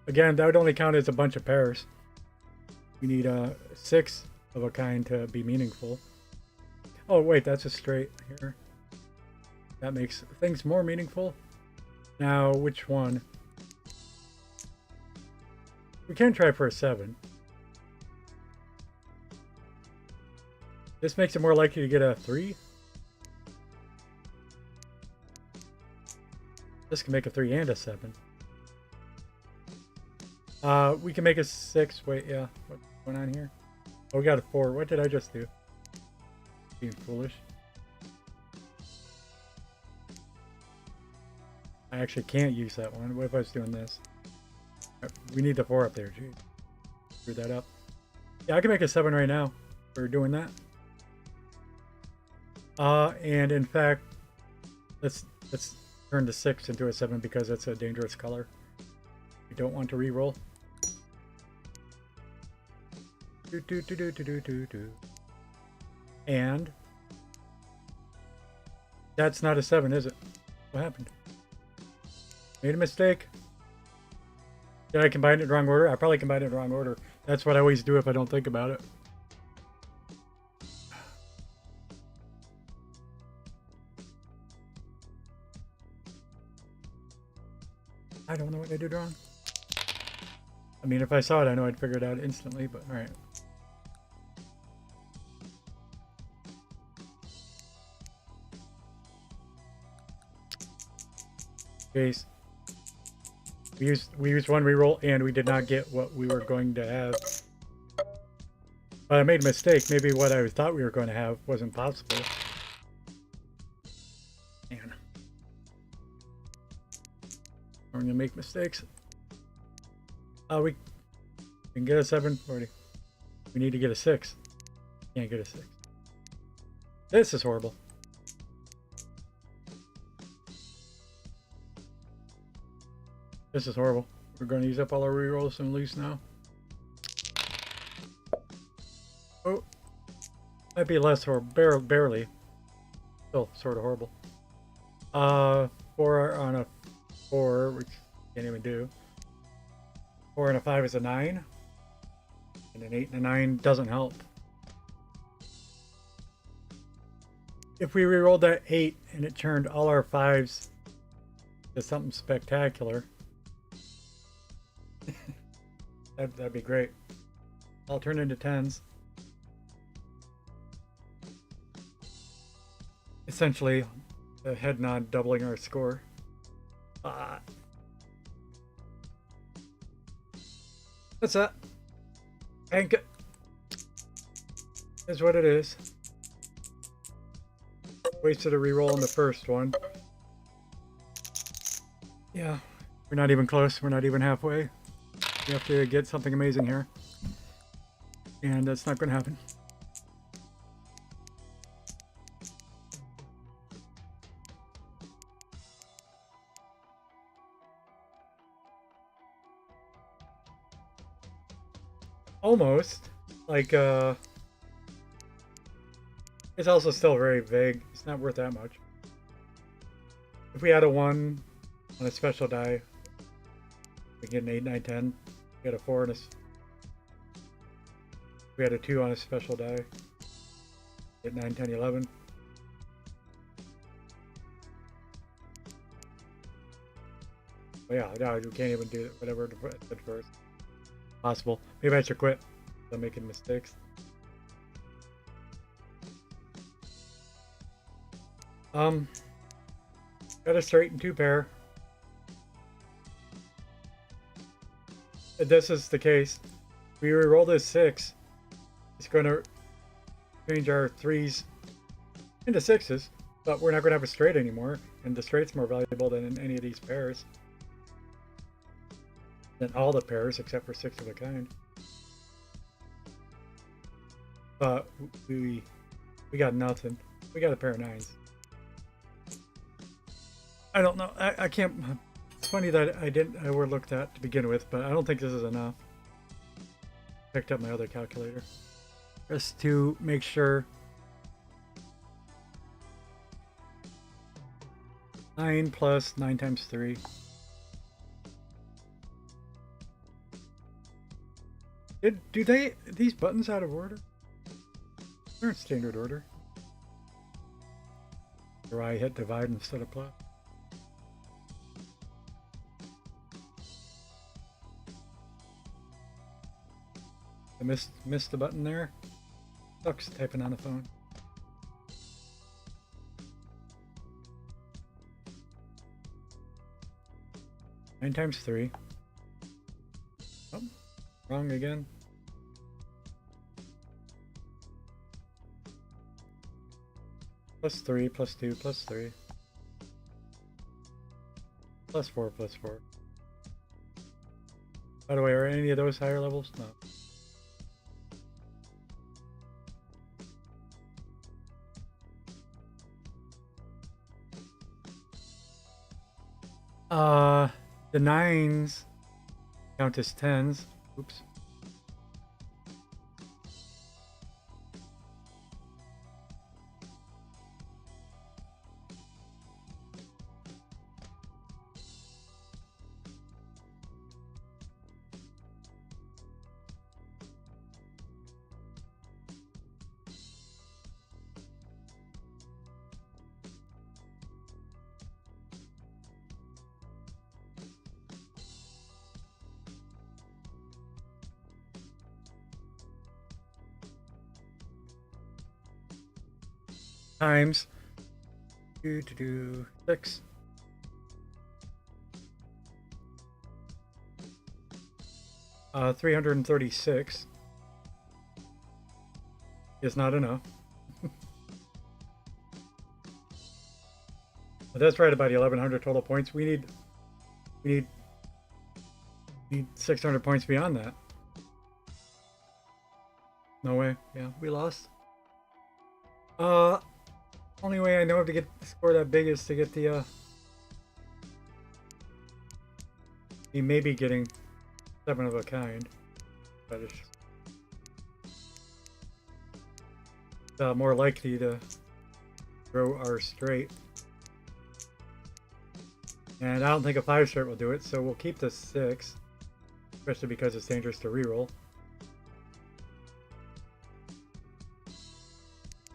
A: again, that would only count as a bunch of pairs. We need 6 of a kind to be meaningful. Oh wait, that's a straight here. That makes things more meaningful. Now, which one? We can try for a 7. This makes it more likely to get a 3. This can make a 3 and a 7. We can make a 6. Wait, yeah. What's going on here? Oh, we got a 4. What did I just do? Being foolish. I actually can't use that one. What if I was doing this? We need the 4 up there. Jeez. Screw that up. Yeah, I can make a 7 right now. We're doing that. And in fact, let's turn the 6 into a 7 because it's a dangerous color. We don't want to re-roll. And that's not a 7, is it? What happened? Made a mistake. Did I combine it in the wrong order? I probably combined it in the wrong order. That's what I always do if I don't think about it. I don't know what I did wrong. I mean, if I saw it, I know I'd figure it out instantly, but alright. Case. We used 1 reroll and we did not get what we were going to have. But I made a mistake. Maybe what I thought we were going to have wasn't possible. We're gonna make mistakes. We can get a 740. We need to get a 6. Can't get a 6. This is horrible. This is horrible. We're going to use up all our rerolls and lose now. Oh, might be less horrible, barely. Still sort of horrible. 4 on a 4, which can't even do. 4 and a 5 is a 9, and an 8 and a 9 doesn't help. If we rerolled that 8 and it turned all our 5s to something spectacular, that'd be great. I'll turn into 10s. Essentially, a head nod doubling our score. What's that? Bank it. Is what it is. Wasted a reroll on the first one. Yeah, we're not even close. We're not even halfway. We have to get something amazing here. And that's not going to happen. Almost. Like, it's also still very vague. It's not worth that much. If we had a 1 on a special die, we get an 8, 9, 10. We had a 4 on a... We had a 2 on a special die. Get 9, 10, 11. But yeah, no, we can't even do whatever to put at first. Possible. Maybe I should quit. I'm making mistakes. Got a straight and 2 pair. If this is the case, we reroll this 6. It's going to change our 3s into 6s, but we're not going to have a straight anymore, and the straight's more valuable than in any of these pairs. Than all the pairs except for 6 of a kind. But we got nothing. We got a pair of 9s. I don't know. I can't. It's funny that I overlooked that to begin with, but I don't think this is enough. Picked up my other calculator just to make sure. 9 plus 9 times 3. Do these buttons out of order? They're in standard order. Or I hit divide instead of plus. I missed the button there. Sucks typing on the phone. Nine times 3. Oh, wrong again. Plus 3, plus 2, plus 3. Plus 4, plus 4. By the way, are any of those higher levels? No. The 9s count as 10s. Oops. Times 6. Uh, 336 is not enough. But that's right about 1100 total points. We need We need 600 points beyond that. No way. Yeah, we lost. Only way I know of to get the score that big is to get the he may be getting 7 of a kind, but it's more likely to grow our straight. And I don't think a 5 start will do it, so we'll keep the 6, especially because it's dangerous to reroll.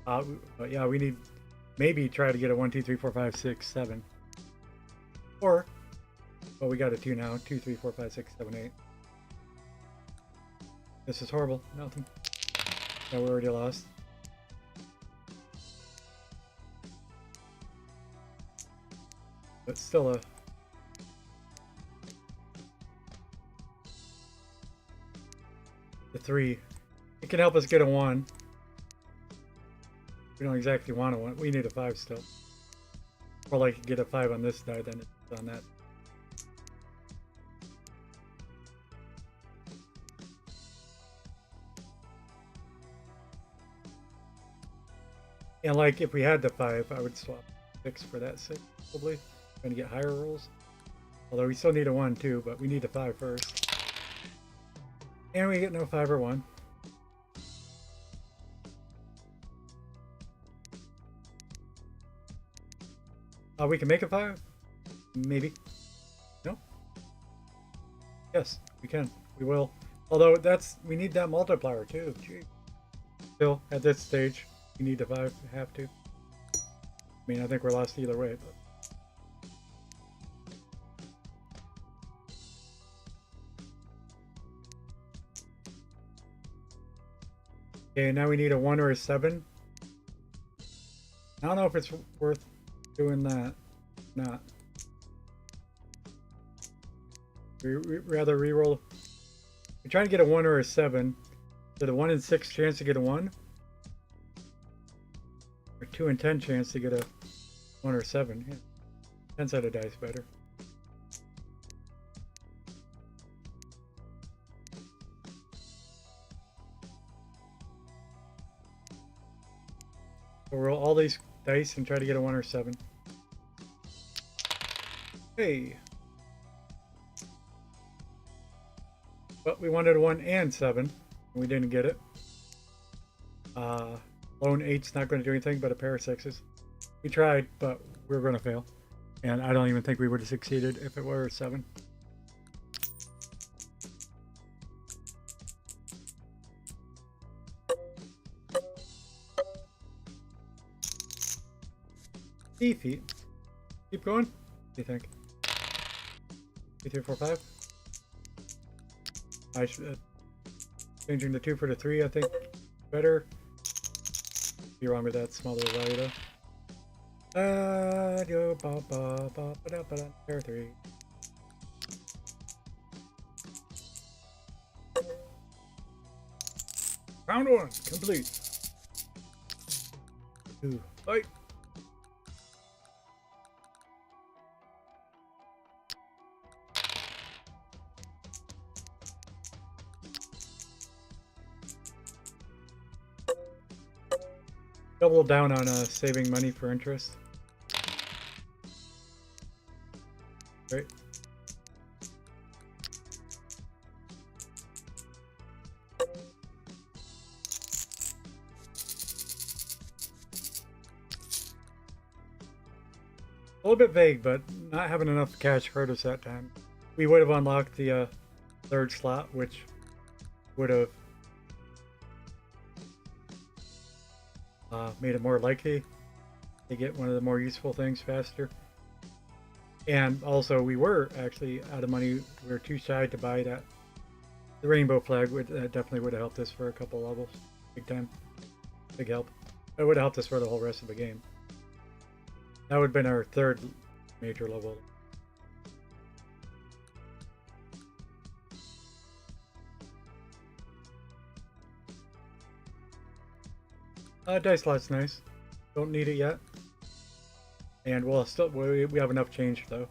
A: But yeah, we need maybe try to get a 1, 2, 3, 4, 5, 6, 7. Or, well, we got a 2 now. 2, 3, 4, 5, 6, 7, 8. This is horrible. Nothing. No, we already lost. But still a... The 3. It can help us get a 1. We don't exactly want a 1. We need a 5 still. Or like get a 5 on this die than it's on that. And like if we had the 5, I would swap 6 for that 6 probably. Trying to get higher rolls. Although we still need a 1 too, but we need a 5 first. And we get no 5 or 1. We can make a 5? Maybe. No? Yes, we can. We will. Although we need that multiplier too. Gee. Still, at this stage, we need the 5. Have to. I mean, I think we're lost either way, but. Okay, now we need a 1 or a 7. I don't know if it's worth doing that. Not. We rather reroll. We're trying to get a 1 or a 7. So the 1 in 6 chance to get a 1. Or 2 in 10 chance to get a 1 or 7. Yeah. 10 sided dice better. So roll all these dice and try to get a 1 or 7. Hey. But we wanted a 1 and 7. And we didn't get it. Lone 8's not going to do anything but a pair of 6s. We tried, but we were going to fail. And I don't even think we would have succeeded if it were a 7. Defeat. Keep going. What do you think? 2, 3, 4, 5. I should changing the 2 for the 3. I think better. Be wrong with that small little value though. Pair 3. Round 1 complete. 2 fight. Double down on saving money for interest. Great. A little bit vague, but not having enough cash hurt us that time. We would have unlocked the 3rd slot, which would have made it more likely to get one of the more useful things faster. And also, we were actually out of money. We were too shy to buy the rainbow flag. That definitely would have helped us for a couple levels. Big time. Big help. It would have helped us for the whole rest of the game. That would have been our 3rd major level. Dice slot's nice. Don't need it yet. And we have enough change though.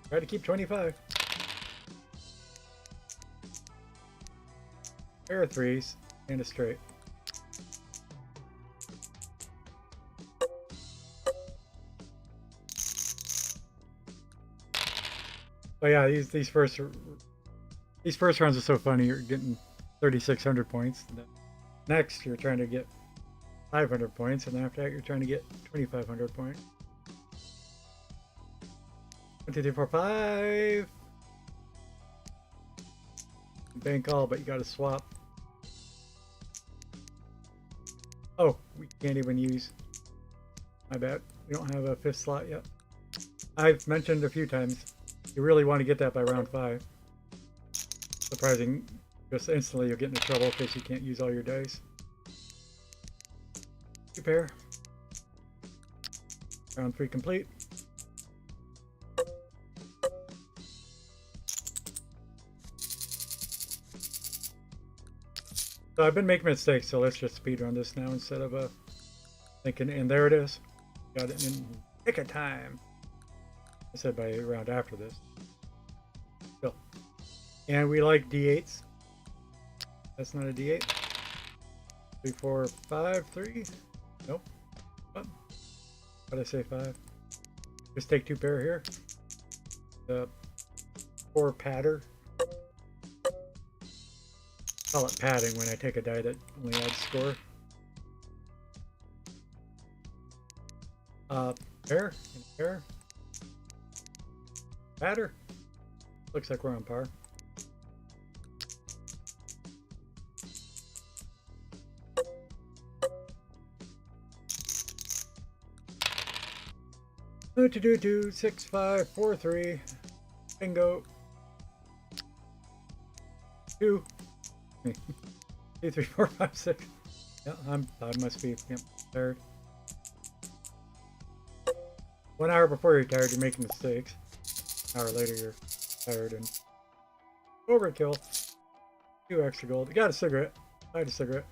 A: Try to keep 25. Pair of threes and a straight. But yeah, these first runs are so funny. You're getting 3,600 points. Next, you're trying to get 500 points, and after that, you're trying to get 2,500 points. 1, 2, 3, 4, 5. Bank all, but you got to swap. Oh, we can't even use. My bad. We don't have a 5th slot yet. I've mentioned a few times. You really want to get that by round 5. Surprising, just instantly you'll get into trouble because you can't use all your dice. 2 pair. Round 3 complete. So I've been making mistakes, so let's just speed run this now instead of thinking, and there it is. Got it in pick of time. I said by round after this. Cool. And we like D8s. That's not a D8. 3, 4, 5, 3. Nope. What did I say 5? Just take 2 pair here. The 4 patter. Call it padding when I take a die that only adds score. Pair and pair. Patter. Looks like we're on par. Do 6, 5, 4, 3. Bingo. 2. 2, 3, 4, 5, 6. Yeah, I must be tired. 1 hour before you're tired, you're making mistakes. An hour later, you're tired and overkill. 2 extra gold. You got a cigarette. I had a cigarette.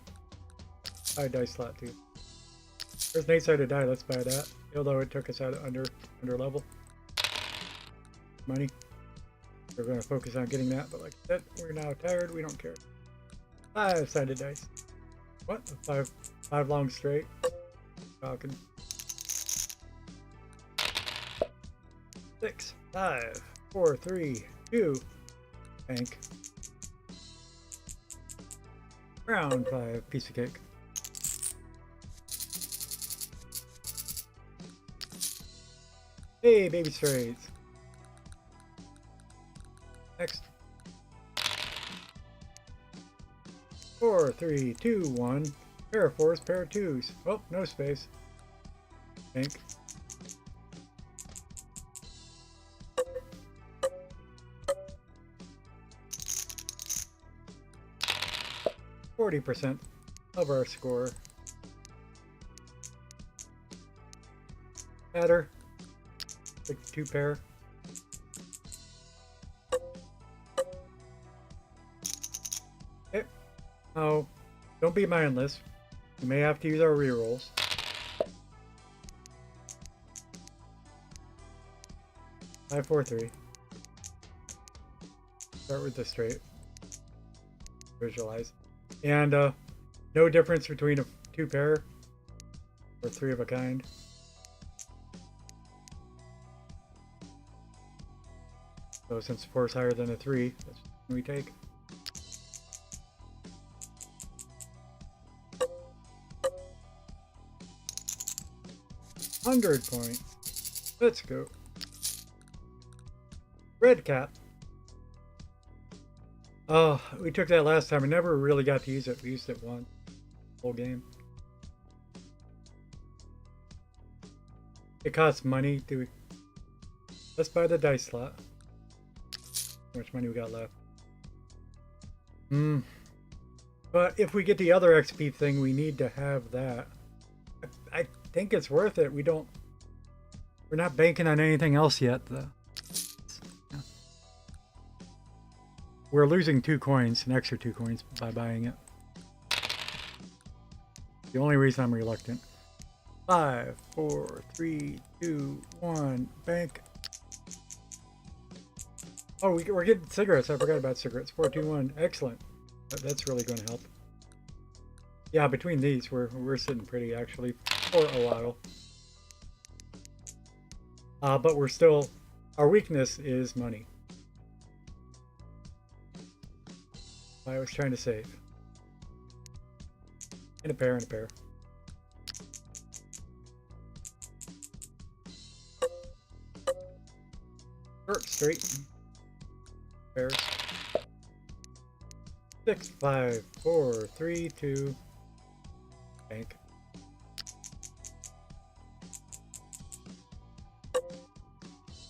A: I had a dice slot too. There's an 8-sided die. Let's buy that. Although it took us out under level. Money. We're going to focus on getting that, but like I said, we're now tired. We don't care. 5-sided dice. What? 5 long straight. Falcon. 6, 5, 4, 3, 2. Bank. Round 5. Piece of cake. Hey, baby strays. Next. 4, 3, 2, 1. Pair of 4s, pair of 2s. Oh, no space. Bank. %, of our score. Patter. Take 2 pair. Okay. Oh, don't be mindless. You may have to use our rerolls. Five, 4, 3. Start with the straight. Visualize. And no difference between a 2 pair or 3 of a kind. So since 4 is higher than a 3, that's what we take. $100 points. Let's go. Red cap. Oh, we took that last time. I never really got to use it. We used it once. Whole game. It costs money. Let's buy the dice slot. How much money we got left? But if we get the other XP thing, we need to have that. I think it's worth it. We're not banking on anything else yet, though. We're losing 2 coins, an extra 2 coins by buying it. The only reason I'm reluctant. 5, 4, 3, 2, 1, bank. Oh, we're getting cigarettes. I forgot about cigarettes. 421. Excellent. That's really going to help. Yeah, between these, we're sitting pretty actually for a while. But we're still, our weakness is money. I was trying to save. In a pair, in a pair. Short, straight. Pairs. 6, 5, 4, 3, 2. Bank.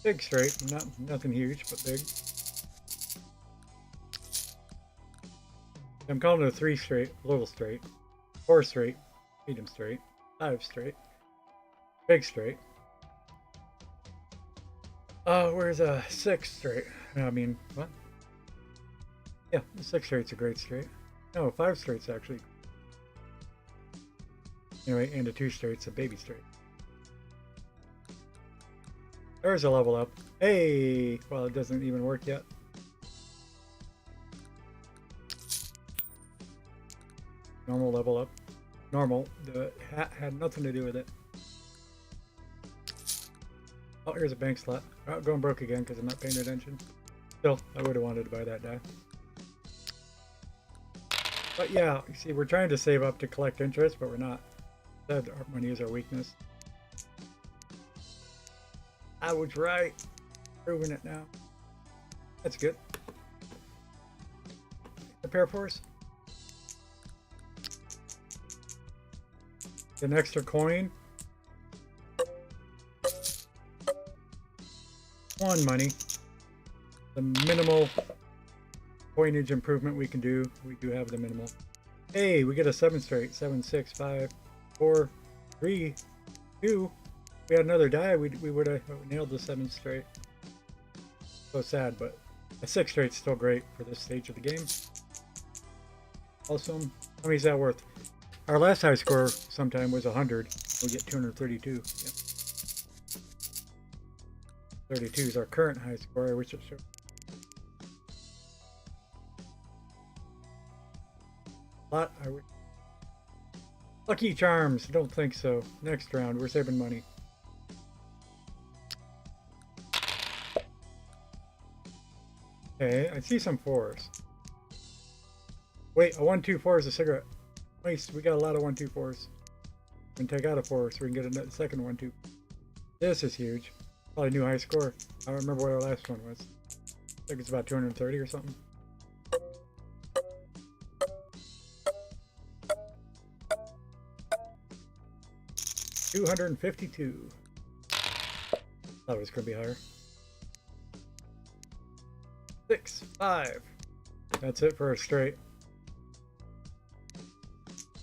A: Big straight, nothing huge, but big. I'm calling it a 3 straight, little straight, 4 straight, medium straight, 5 straight, big straight. Where's a 6 straight? I mean, what? Yeah, the 6 straight's a great straight. No, 5 straight's actually. Anyway, and a 2 straight's a baby straight. There's a level up. Hey! Well, it doesn't even work yet. Normal level up. Normal. The hat had nothing to do with it. Oh, here's a bank slot. Oh, going broke again because I'm not paying attention. Still, I would have wanted to buy that die. But yeah, you see, we're trying to save up to collect interest, but we're not. Instead, our money is our weakness. I was right. Proving it now. That's good. The pair force. Get an extra coin. 1 money. The minimal coinage improvement we can do. We do have the minimal. Hey, we get a 7 straight. 7, 6, 5, 4, 3, 2. If we had another die, we would have nailed the 7 straight. So sad, but a 6 straight's still great for this stage of the game. Awesome. How many is that worth? Our last high score sometime was 100. We get 232. Yep. 32 is our current high score. I wish it showed. Lot, I wish. Lucky Charms. Don't think so. Next round, we're saving money. Okay, I see some 4s. Wait, a 1, 2, 4 is a cigarette. Nice, we got a lot of 1, 2, 4s. We can take out a 4 so we can get a second 1, 2. This is huge. Probably new high score. I don't remember what our last one was. I think it's about 230 or something. $252. Thought it was going to be higher. 6, 5. That's it for a straight.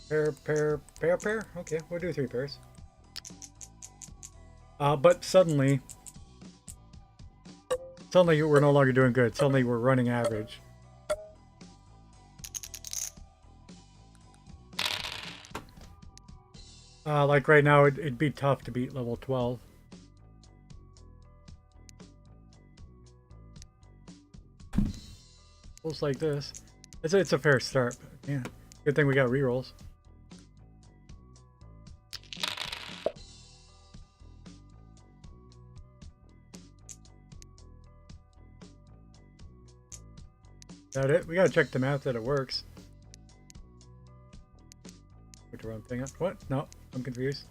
A: Pair. Okay, we'll do 3 pairs. But suddenly we're no longer doing good. Suddenly we're running average. Like right now, it'd be tough to beat level 12. Pulls like this. It's a fair start. But yeah, good thing we got rerolls. Got it. We gotta check the math that it works. Put the wrong thing up. What? No, I'm confused.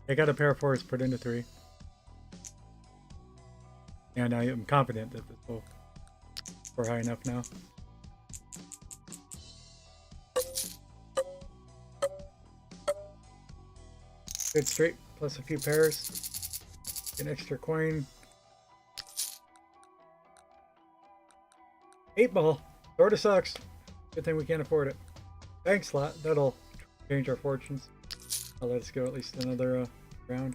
A: I got a pair of 4s put into 3. And I am confident that this will score high enough now. Good straight plus a few pairs. An extra coin. 8 ball. Sorta sucks. Good thing we can't afford it. Bank slot. That'll change our fortunes. I'll let us go at least another round.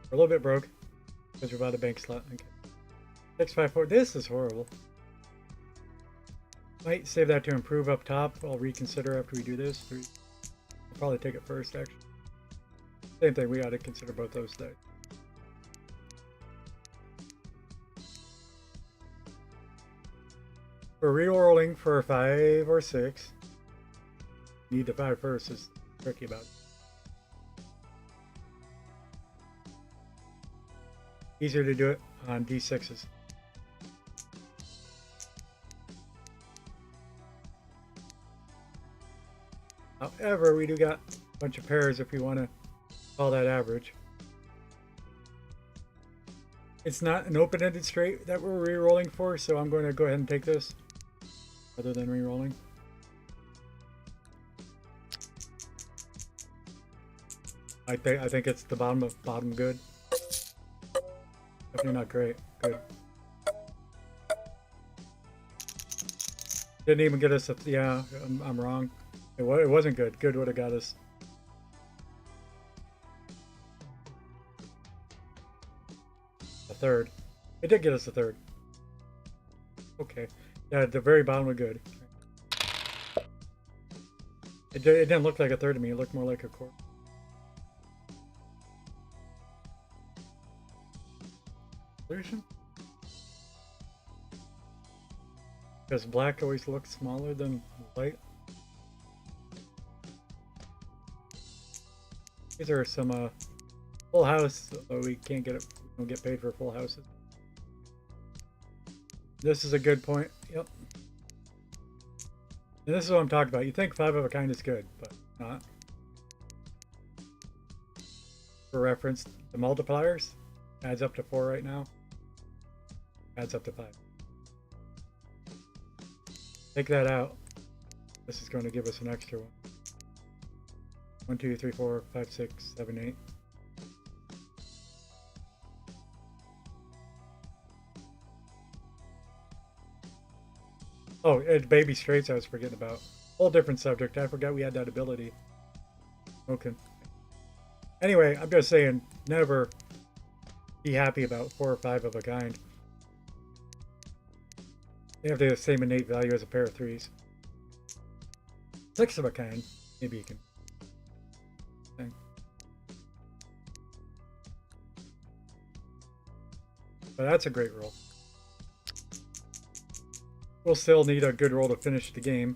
A: We're a little bit broke because we're about a bank slot. Okay. 6, 5, 4. This is horrible. Might save that to improve up top. I'll reconsider after we do this. I'll probably take it first, actually. Same thing. We got to consider both those dice. We're re-rolling for a 5 or 6. Need the 5 first is tricky about it. Easier to do it on D6s. However, we do got a bunch of pairs if we want to call that average. It's not an open-ended straight that we're re-rolling for, so I'm going to go ahead and take this rather than re-rolling. I think it's the bottom good. Definitely not great. Good. Didn't even get us a, yeah, I'm wrong. It wasn't good. Good would have got us. A third. It did get us a third. Okay. Yeah, the very bottom was good. It didn't look like a third to me. It looked more like a quarter. Solution? Because black always looks smaller than white. These are some full house, although we can't get it. We don't get paid for full houses. This is a good point. Yep. And this is what I'm talking about. You think 5 of a kind is good, but not. For reference, the multipliers adds up to 4 right now. Adds up to 5. Take that out. This is going to give us an extra one. 1, 2, 3, 4, 5, 6, 7, 8. Oh, it's baby straights I was forgetting about. Whole different subject. I forgot we had that ability. Okay. Anyway, I'm just saying, never be happy about 4 or 5 of a kind. They have the same innate value as a pair of 3s. 6 of a kind, maybe you can. Thing. But that's a great roll. We'll still need a good roll to finish the game.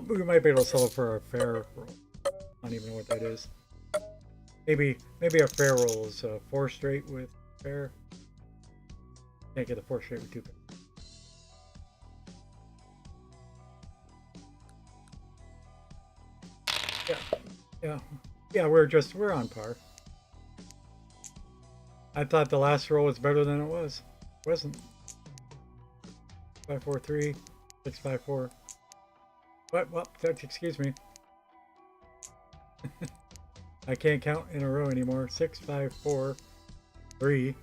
A: We might be able to settle for a fair roll. I don't even know what that is. Maybe a fair roll is 4 straight with fair. Can't get a 4 straight with 2 pairs. Yeah, we're on par. I thought the last roll was better than it was. It wasn't. 5, 4, 3, 6, 5, 4. What? Well, excuse me. I can't count in a row anymore. 6, 5, 4, 3.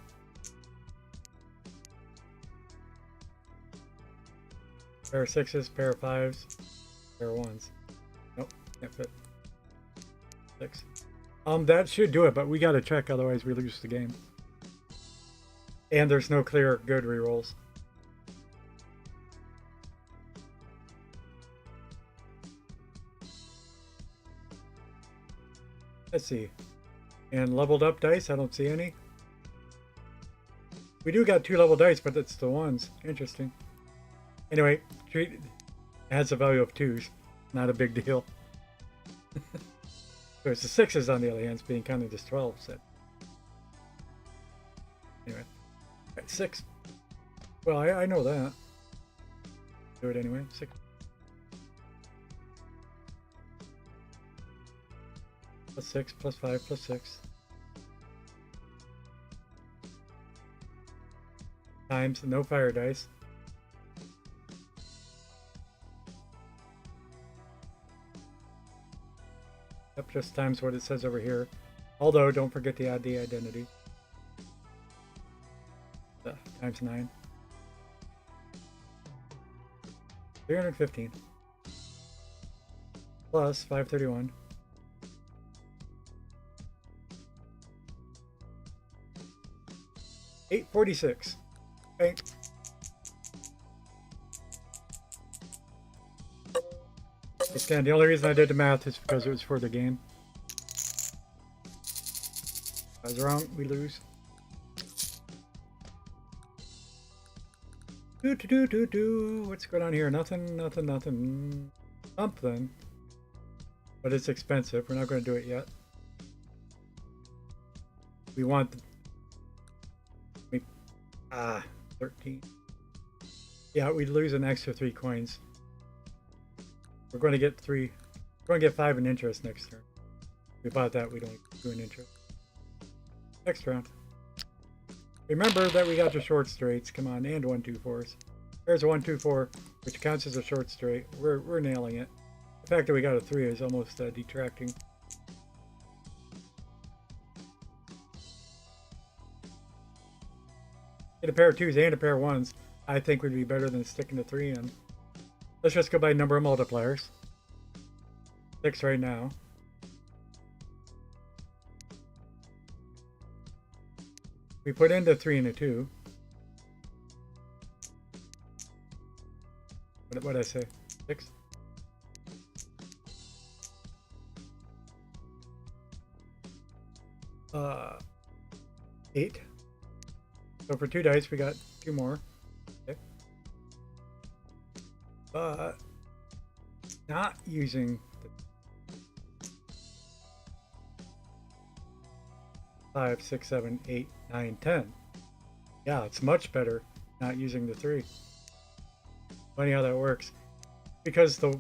A: Pair of 6s, pair of 5s, pair of 1s. Nope, can't fit. 6. That should do it, but we gotta check, otherwise we lose the game. And there's no clear good rerolls. Let's see. And leveled up dice, I don't see any. We do got 2 level dice, but it's the 1s. Interesting. Anyway, it has a value of 2s. Not a big deal. There's the 6s on the other hand, being kind of just 12. So. Anyway. Right, 6. Well, I know that. Do it anyway. 6. Plus 6, plus 5, plus 6. Times, no fire dice. Yep, just times what it says over here. Although, don't forget to add the identity. Times 9. 315. Plus 531. 846. Okay. Again, the only reason I did the math is because it was for the game. I was wrong, we lose. What's going on here? Nothing, nothing, nothing. Something. But it's expensive. We're not going to do it yet. We want... 13. Yeah, we'd lose an extra 3 coins. We're going to get 3. We're going to get 5 in interest next turn. If we bought that, we'd only do an interest. Next round. Remember that we got the short straights. Come on, and 1-2-4s. There's a 1-2-4, which counts as a short straight. We're nailing it. The fact that we got a 3 is almost detracting. Get a pair of 2s and a pair of 1s. I think would be better than sticking to 3 in. Let's just go by number of multipliers. 6 right now. We put in the 3 and a 2. What did I say? 6? Uh, 8. So for 2 dice, we got 2 more. Okay. But not using the 5, 6, 7, 8, 9, 10. Yeah, it's much better not using the 3. Funny how that works. Because the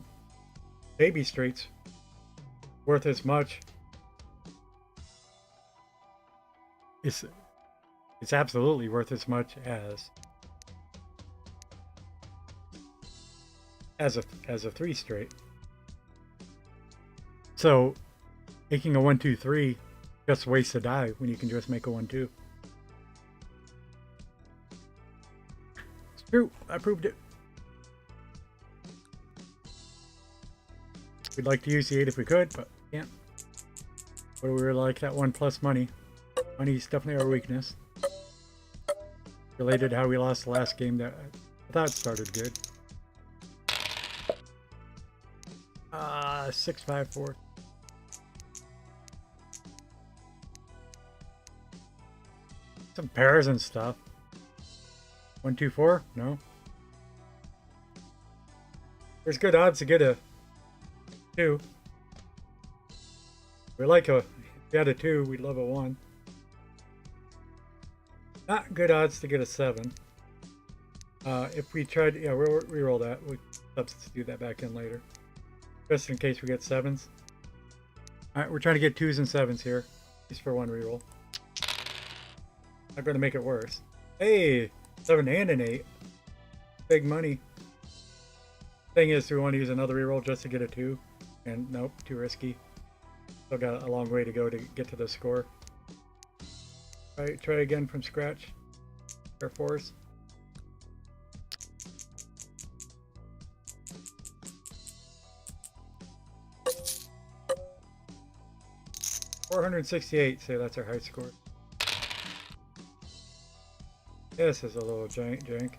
A: baby straights worth as much. It's absolutely worth as much as a 3 straight. So making a 1-2-3 just wastes a die when you can just make a 1-2. It's true. I proved it. We'd like to use the 8 if we could, but can't. But we really like that 1 plus money. Money's definitely our weakness. Related to how we lost the last game that I thought started good. 6, 5, 4. Some pairs and stuff. 1, 2, 4? No. There's good odds to get a 2. We like if we had a 2, we'd love a 1. Not good odds to get a 7. If we tried, yeah, we'll reroll that. We'll substitute that back in later. Just in case we get 7s. Alright, we're trying to get 2s and 7s here. Just for 1 reroll. Not going to make it worse. Hey! 7 and an 8. Big money. Thing is, do we want to use another reroll just to get a 2? And nope, too risky. Still got a long way to go to get to the score. Try again from scratch. Air Force. $468, say that's our high score. This is a little giant jank.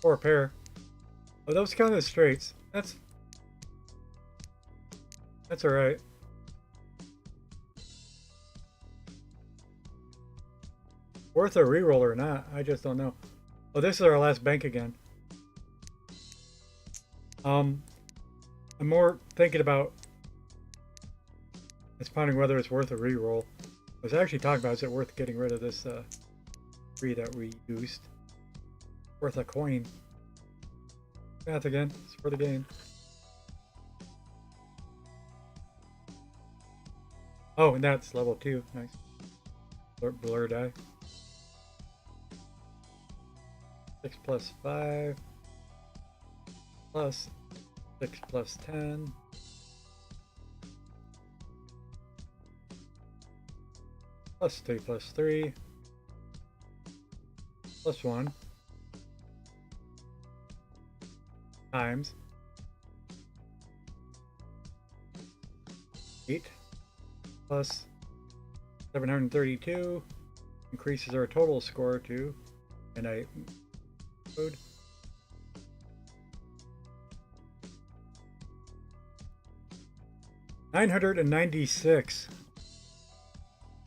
A: Or a pair. Oh, those kind of straights. That's alright. Worth a reroll or not, I just don't know. Oh, this is our last bank again. I'm more thinking about pondering whether it's worth a reroll. I was actually talking about, is it worth getting rid of this 3 that we used? Worth a coin. Math again, it's for the game. Oh, and that's level 2. Nice. Blur die. 6 plus 5. Plus 6 plus 10. Plus 3 plus 3. Plus 1. Times 8 plus 732 increases our total score to, and I code 996.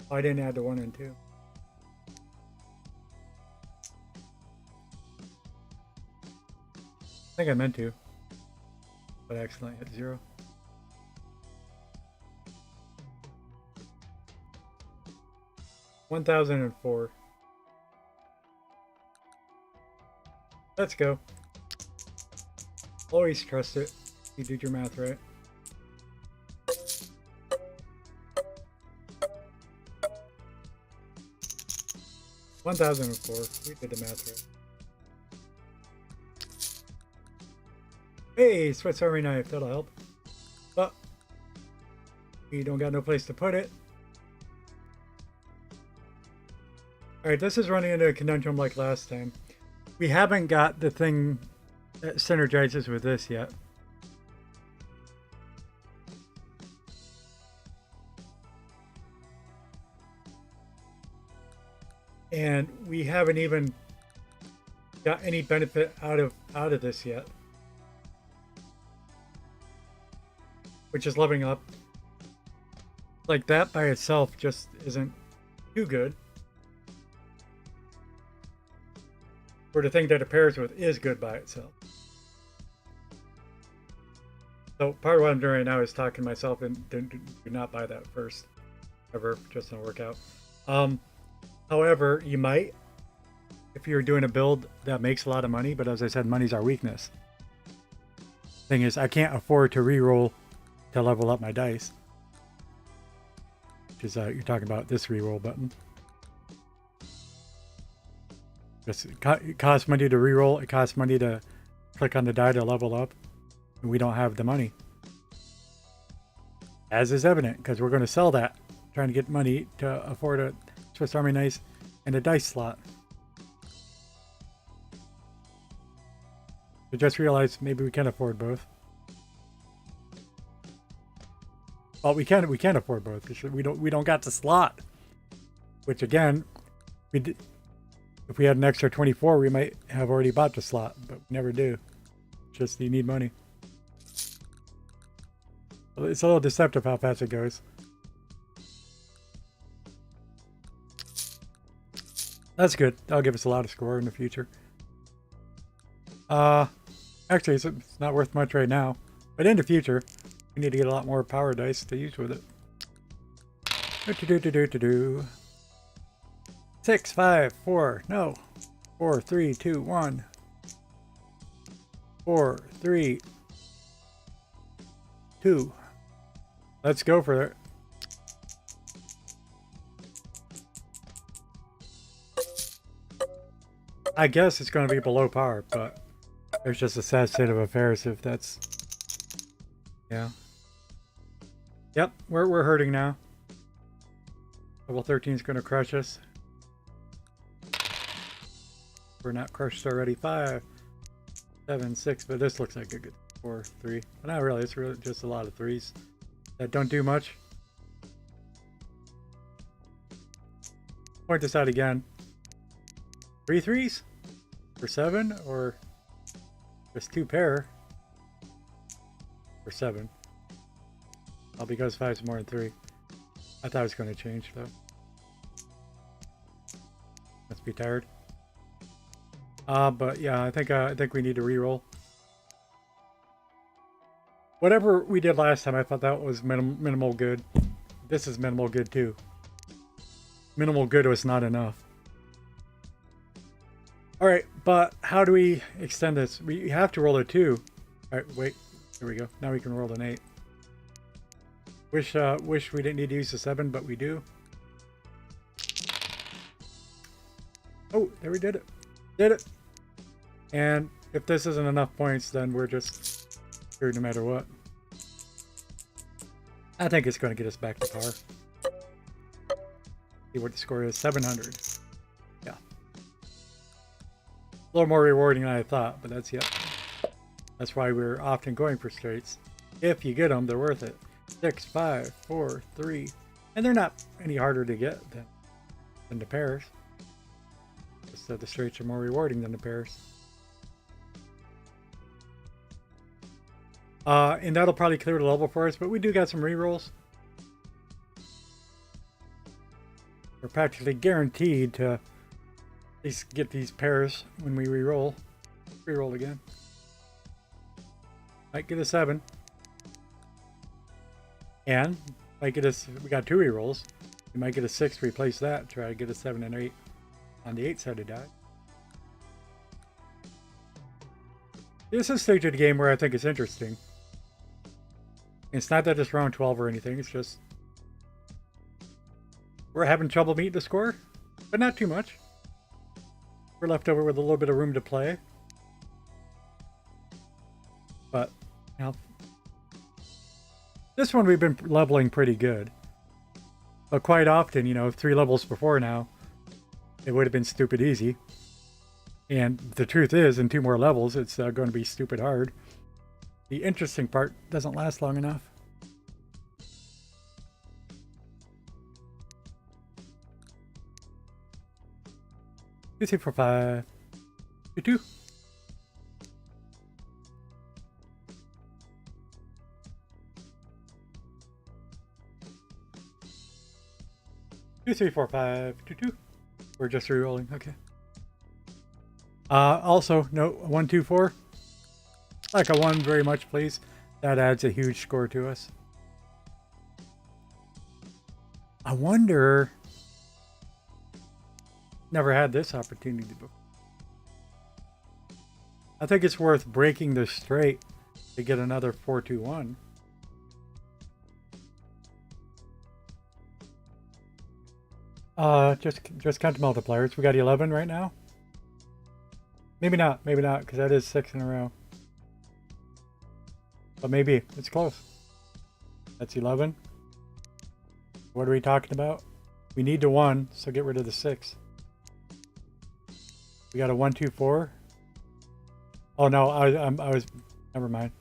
A: Oh, I didn't add the 1 and 2. I think I meant to, but I accidentally hit 0. $1,004. Let's go. Always trust it. You did your math right. $1,004. We did the math right. Hey, Swiss Army knife. That'll help. But we don't got no place to put it. Alright, this is running into a conundrum like last time. We haven't got the thing that synergizes with this yet. And we haven't even got any benefit out of this yet. Which is leveling up. Like that by itself just isn't too good. Or the thing that it pairs with is good by itself. So part of what I'm doing right now is talking myself and do not buy that first. Ever, just don't work out. However, you might if you're doing a build that makes a lot of money, but as I said, money's our weakness. Thing is, I can't afford to reroll to level up my dice. Which is, you're talking about this reroll button. It costs money to reroll. It costs money to click on the die to level up. And we don't have the money. As is evident, because we're going to sell that. Trying to get money to afford a Swiss Army knife and a dice slot. I just realized maybe we can afford both. Well, we can afford both because we don't got the slot. Which again, if we had an extra 24, we might have already bought the slot, but we never do. Just you need money. It's a little deceptive how fast it goes. That's good. That'll give us a lot of score in the future. Actually, it's not worth much right now, but in the future, we need to get a lot more power dice to use with it. 6, 5, 4, no. 4, 3, 2, 1. 4, 3, 2. Let's go for it. I guess it's going to be below par, but there's just a sad state of affairs if that's... Yeah. Yep, we're hurting now. Level 13 is going to crush us. We're not crushed already. 5, 7, 6, but this looks like a good 4, 3. But not really, it's really just a lot of 3s that don't do much. Point this out again. 3 3s for 7, or just 2 pair for 7. Well, because 5 is more than 3. I thought it was going to change though. Must be tired. But yeah, I think we need to reroll. Whatever we did last time, I thought that was minimal good. This is minimal good too. Minimal good was not enough. Alright, but how do we extend this? We have to roll a 2. Alright, wait. Here we go. Now we can roll an 8. Wish we didn't need to use the 7, but we do. Oh, there we did it. Did it. And if this isn't enough points, then we're just screwed no matter what. I think it's going to get us back to par. See what the score is. 700. Yeah. A little more rewarding than I thought, but that's why we're often going for straights. If you get them, they're worth it. 6, 5, 4, 3. And they're not any harder to get than the pairs. Just that the straights are more rewarding than the pairs. And that'll probably clear the level for us, but we do got some rerolls. we're practically guaranteed to at least get these pairs when we re-roll. Re-roll again. Might get a 7. And might get us. We got 2 re-rolls. We might get a 6 to replace that. Try to get a 7 and 8 on the 8-sided die. This is a stage of the game where I think it's interesting. It's not that it's round 12 or anything. It's just we're having trouble meeting the score, but not too much. We're left over with a little bit of room to play. But, you know, this one we've been leveling pretty good. But quite often, you know, 3 levels before now, it would have been stupid easy. And the truth is, in 2 more levels, it's going to be stupid hard. The interesting part doesn't last long enough. 2, 3, 4, 5, 2, 2. Two, three, four, five, 2, 2. We're just re-rolling. Okay. Also, no 1, 2, 4. Like a 1 very much, please. That adds a huge score to us. I wonder. Never had this opportunity before. I think it's worth breaking this straight to get another 4, 2, 1. Just count the multipliers. We got 11 right now. Maybe not, because that is 6 in a row. But maybe it's close. That's 11. What are we talking about? We need the 1, so get rid of the 6. We got a 1, 2, 4. Oh no, I was. Never mind.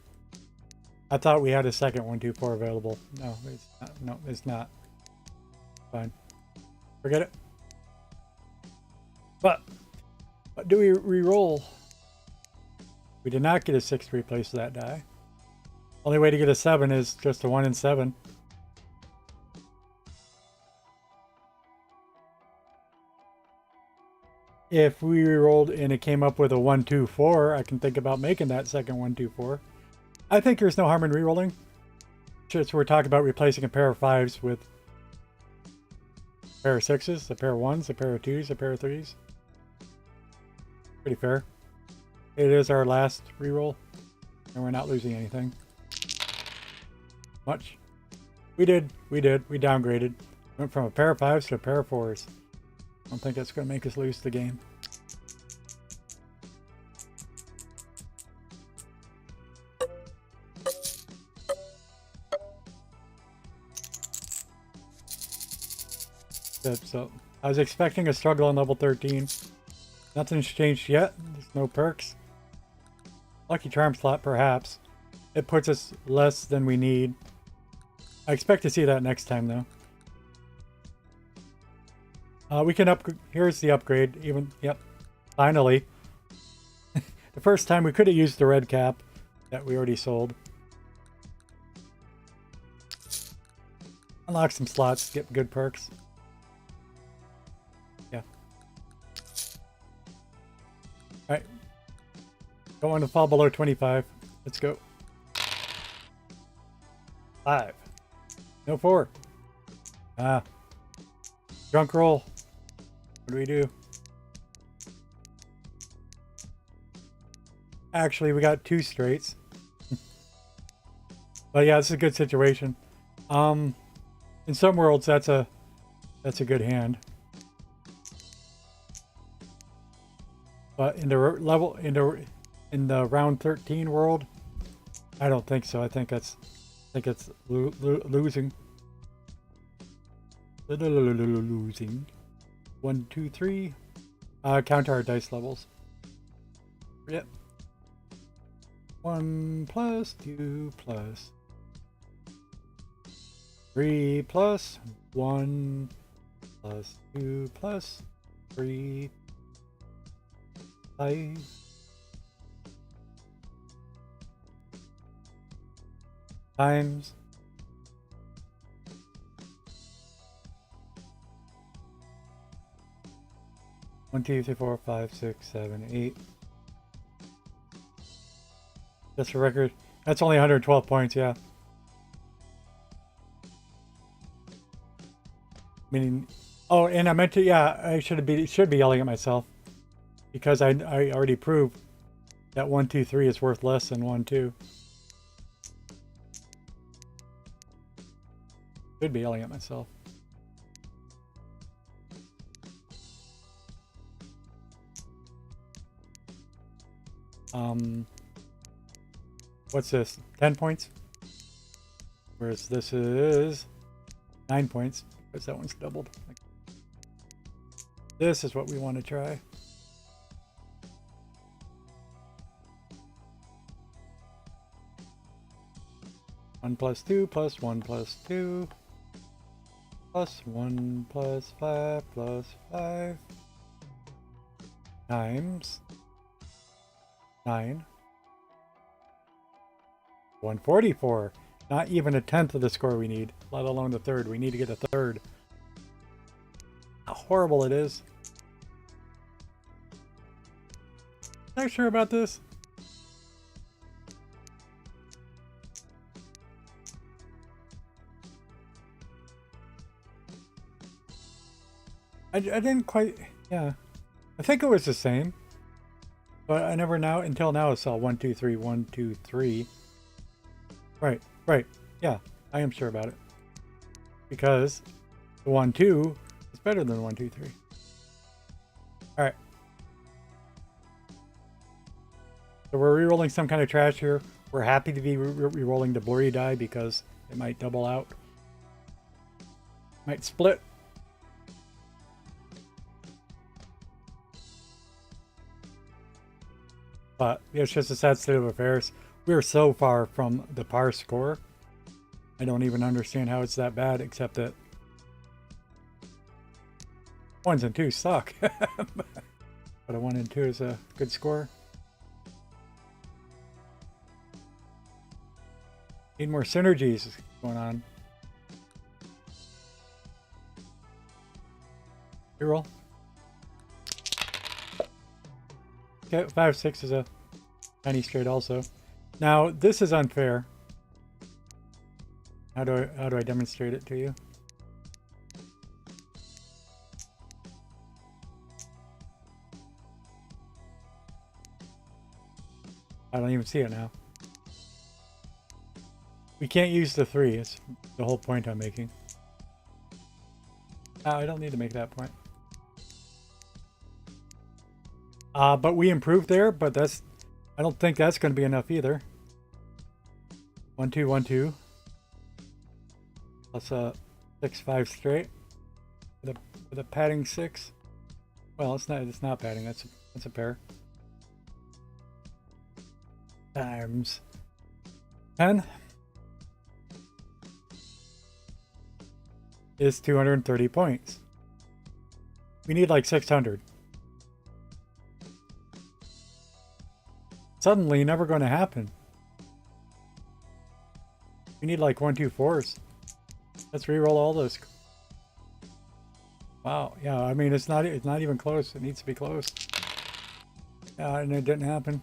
A: I thought we had a second 1, 2, 4 available. No, it's not. No, it's not. Fine. Forget it. But what do we re-roll? We did not get a 6 to replace that die. Only way to get a 7 is just a 1 and 7. If we re-rolled and it came up with a 1, 2, 4, I can think about making that second 1, 2, 4. I think there's no harm in re-rolling. Just we're talking about replacing a pair of 5s with a pair of 6s, a pair of 1s, a pair of 2s, a pair of 3s. Pretty fair. It is our last re-roll, and we're not losing anything. Much. We downgraded. Went from a pair of 5s to a pair of 4s. I don't think that's going to make us lose the game. So I was expecting a struggle on level 13. Nothing's changed yet. There's no perks. Lucky Charm slot, perhaps. It puts us less than we need. I expect to see that next time, though. We can upgrade. Here's the upgrade. Yep. Finally. The first time we could have used the red cap that we already sold. Unlock some slots, get good perks. Yeah. Alright. Don't want to fall below 25. Let's go. 5. No 4. Ah. Drunk roll. What do we do? Actually, we got 2 straights. But yeah, this is a good situation. In some worlds, that's a good hand. But in the round 13 world, I don't think so. I think it's losing. Losing. 1, 2, 3. Count our dice levels. Yep. 1 plus 2 plus 3 plus 1 plus 2 plus 3 5 times 1, 2, 3, 4, 5, 6, 7, 8. Just for record. That's only 112 points, yeah. Meaning, oh, and I meant to, yeah, I should be yelling at myself because I already proved that 1, 2, 3 is worth less than 1, 2. Should be yelling at myself. What's this? 10 points? Whereas this is 9 points because that one's doubled. This is what we want to try. One plus 2 plus 1 plus 2 plus 1 plus 5 plus 5 times 9. 144. Not even a tenth of the score we need, let alone the third. We need to get a third. How horrible it is. Not sure about this. I didn't quite, yeah. I think it was the same. But I never now, until now, I saw 1, 2, 3, 1, 2, 3. Right, right. Yeah, I am sure about it. Because the 1, 2 is better than 1, 2, 3. Alright. So we're re-rolling some kind of trash here. We're happy to be re-rolling the blurry die because it might double out. Might split. But it's just a sad state of affairs. We are so far from the par score. I don't even understand how it's that bad, except that 1s and 2s suck. But a 1 and 2 is a good score. Need more synergies going on. Reroll. Okay, 5, 6 is a tiny straight also. Now this is unfair. How do I demonstrate it to you? I don't even see it now. We can't use the 3. It's the whole point I'm making. I don't need to make that point. But we improved there, but that's, I don't think that's going to be enough either. 1, 2, 1, 2. Plus a 6, 5 straight. With a padding 6. Well, it's not padding, that's a pair. Times 10 is 230 points. We need like 600. Suddenly, never going to happen. We need like 1, 2, 4s. Let's re-roll all those. Wow, yeah, I mean it's not even close. It needs to be close. Yeah, and it didn't happen.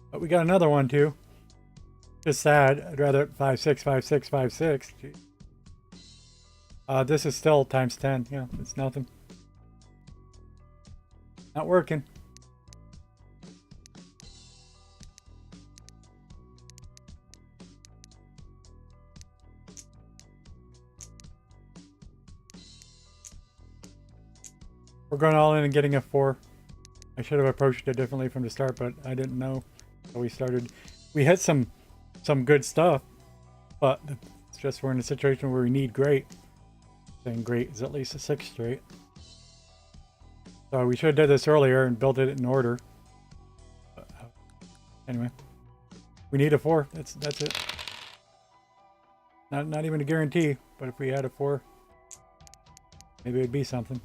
A: But we got another one too. Just sad. I'd rather 5, 6, 5, 6, 5, 6. This is still times 10. Yeah, it's nothing. Not working. We're going all in and getting a 4. I should have approached it differently from the start, but I didn't know. So we started. We hit some good stuff, but it's just we're in a situation where we need great. Saying great is at least a 6 straight. So we should have did this earlier and built it in order. But, anyway, we need a 4. That's it. Not even a guarantee, but if we had a 4, maybe it'd be something.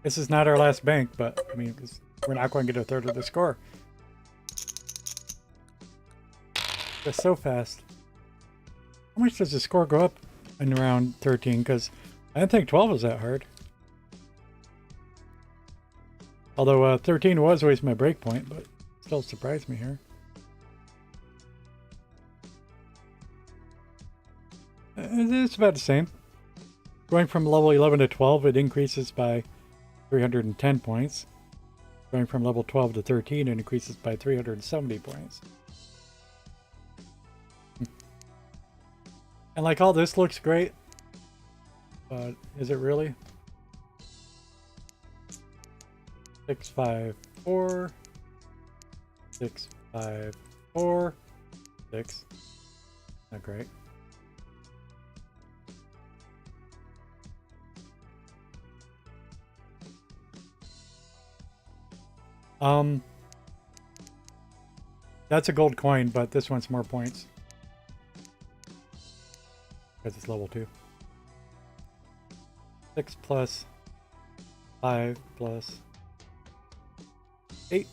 A: This is not our last bank, but I mean, we're not going to get a third of the score. That's so fast. How much does the score go up in round 13? Because I didn't think 12 was that hard. Although 13 was always my break point, but still surprised me here. It's about the same. Going from level 11 to 12, it increases by 310 points. Going from level 12 to 13, it increases by 370 points. And like all this looks great, but is it really? 6, 5, 4, 6, 5, 4, 6. Not great. That's a gold coin, but this one's more points. Because it's level 2. 6 plus 5 plus 8.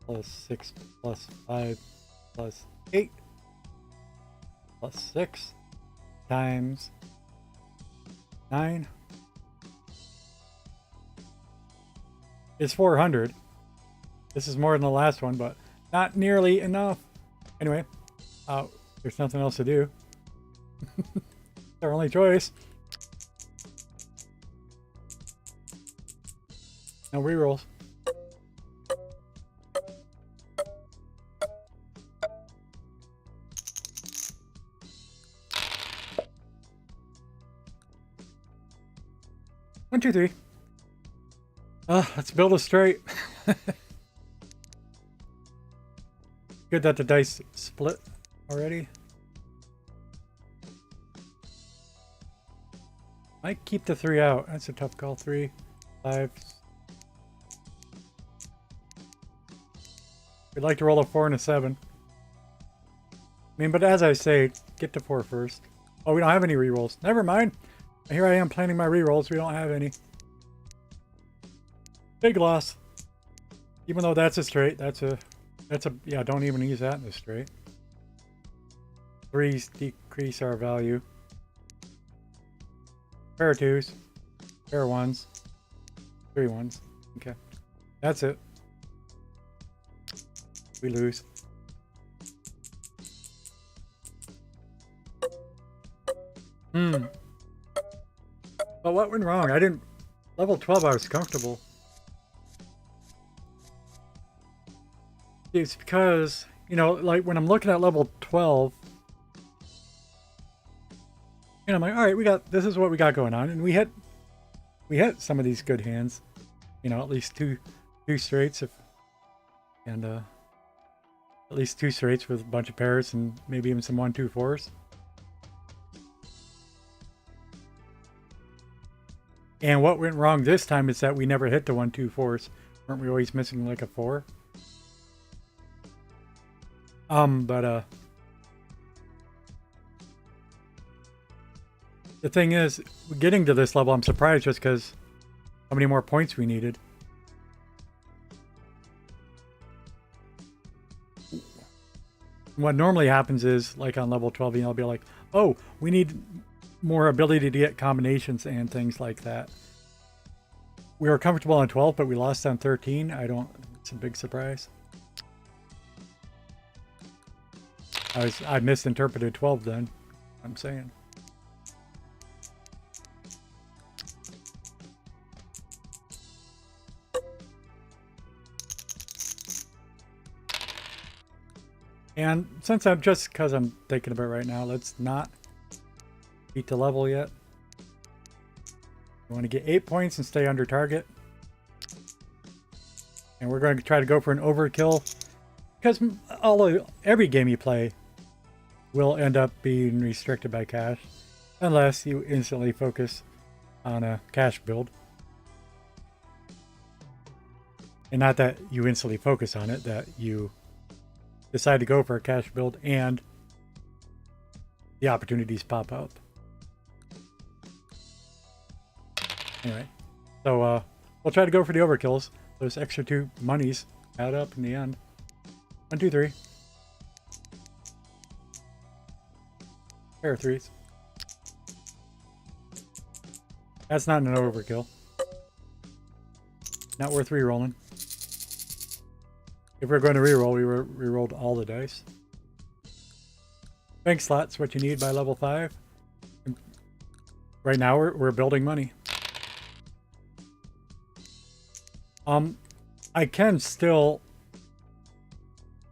A: Plus 6 plus 5 plus 8 plus 6 times 9 is 400. This is more than the last one, but not nearly enough. Anyway, there's nothing else to do. It's our only choice. No rerolls. One, two, three. Let's build a straight. Good that the dice split already. Might keep the 3 out. That's a tough call. 3, 5. We'd like to roll a 4 and a 7. I mean, but as I say, get to 4 first. Oh, we don't have any rerolls. Never mind. Here I am planning my rerolls. We don't have any. Big loss. Even though that's a straight, yeah, don't even use that in the straight. 3s decrease our value. Pair of 2s. Pair of 1s. 3 1s. Okay. That's it. We lose. But what went wrong? I didn't... Level 12 I was comfortable. It's because, you know, like when I'm looking at level 12, and I'm like, all right, this is what we got going on, and we hit some of these good hands, you know, at least two straights, and at least 2 straights with a bunch of pairs and maybe even some 1, 2, 4s. And what went wrong this time is that we never hit the 1, 2, 4s. Weren't we always missing like a 4? But the thing is, getting to this level, I'm surprised just because how many more points we needed. What normally happens is, like on level 12, I'll be like, oh, we need more ability to get combinations and things like that. We were comfortable on 12, but we lost on 13. It's a big surprise. I misinterpreted 12 then, I'm saying. And since because I'm thinking about it right now, let's not beat the level yet. We want to get 8 points and stay under target. And we're going to try to go for an overkill, because every game you play will end up being restricted by cash, unless you instantly focus on a cash build. And not that you instantly focus on it, that you decide to go for a cash build and the opportunities pop up. Anyway, so we'll try to go for the overkills. those extra 2 monies add up in the end. 1, 2, 3. Pair of 3s. That's not an overkill. Not worth re-rolling. If we're going to re-roll, we re-rolled all the dice. Bank slots, what you need by level 5. Right now, we're building money. I can still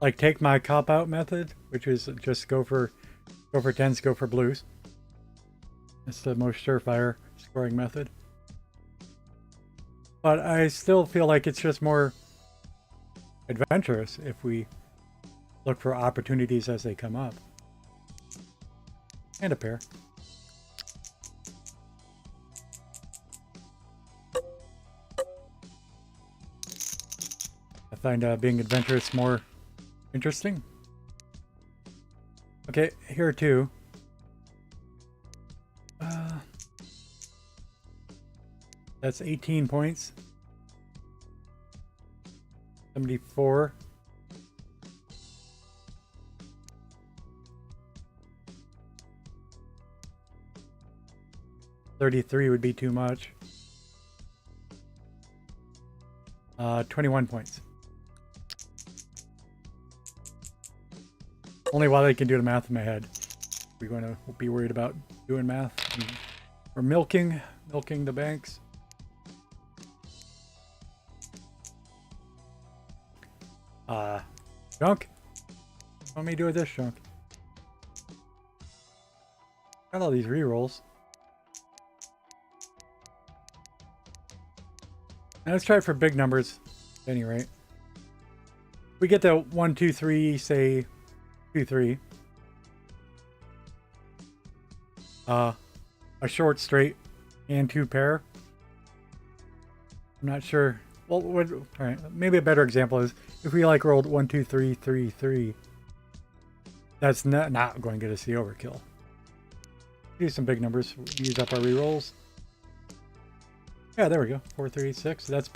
A: like take my cop-out method, which is just go for 10s, go for blues. It's the most surefire scoring method. But I still feel like it's just more adventurous if we look for opportunities as they come up. And a pair. I find being adventurous more interesting. Okay, here too. That's 18 points. 74. $33 would be too much. 21 points. Only while I can do the math in my head. We're going to be worried about doing math. We're milking the banks. Junk. What me do with this junk? Got all these rerolls. Now let's try it for big numbers at any rate. We get the 1, 2, 3, say 2, 3. A short straight and 2 pair. I'm not sure. Well, all right. Maybe a better example is if we like rolled 1, 2, 3, 3, 3. That's not going to get us the overkill. Do some big numbers. Use up our rerolls. Yeah, there we go. 4, 3, 6. That's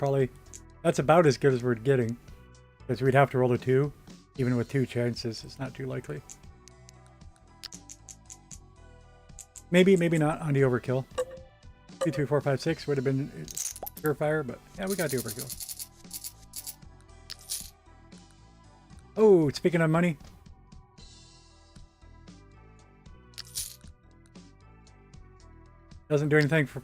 A: about as good as we're getting. Because we'd have to roll a 2. Even with 2 chances, it's not too likely. Maybe not on the overkill. 2, 3, 4, 5, 6 would have been surefire, but yeah, we got the overkill. Oh, speaking of money. Doesn't do anything for...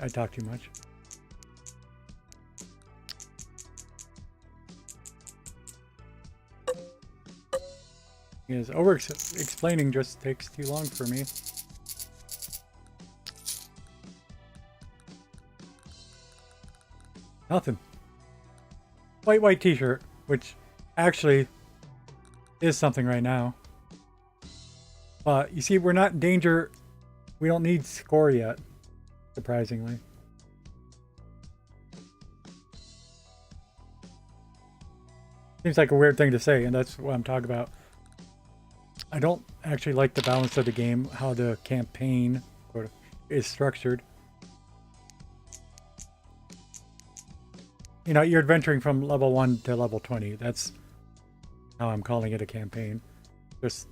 A: I talk too much. Because over-explaining just takes too long for me. Nothing. White t-shirt, which actually is something right now. But you see, we're not in danger. We don't need score yet, surprisingly. Seems like a weird thing to say, and that's what I'm talking about. I don't actually like the balance of the game, how the campaign is structured. You know, you're adventuring from level 1 to level 20. That's how I'm calling it a campaign. Just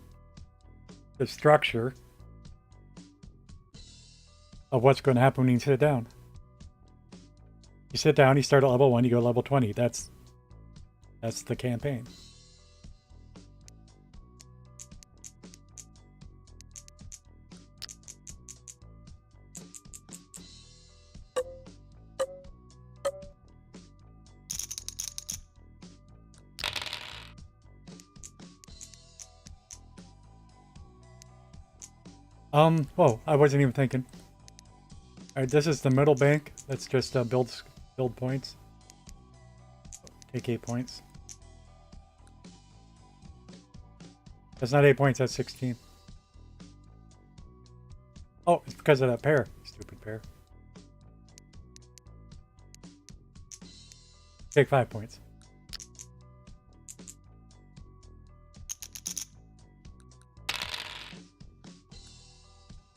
A: the structure of what's going to happen when you sit down. You sit down, you start at level 1, you go to level 20. That's the campaign. Whoa, I wasn't even thinking. Alright, this is the middle bank. Let's just build points. Take 8 points. That's not 8 points, that's 16. Oh, it's because of that pair. Stupid pair. Take 5 points.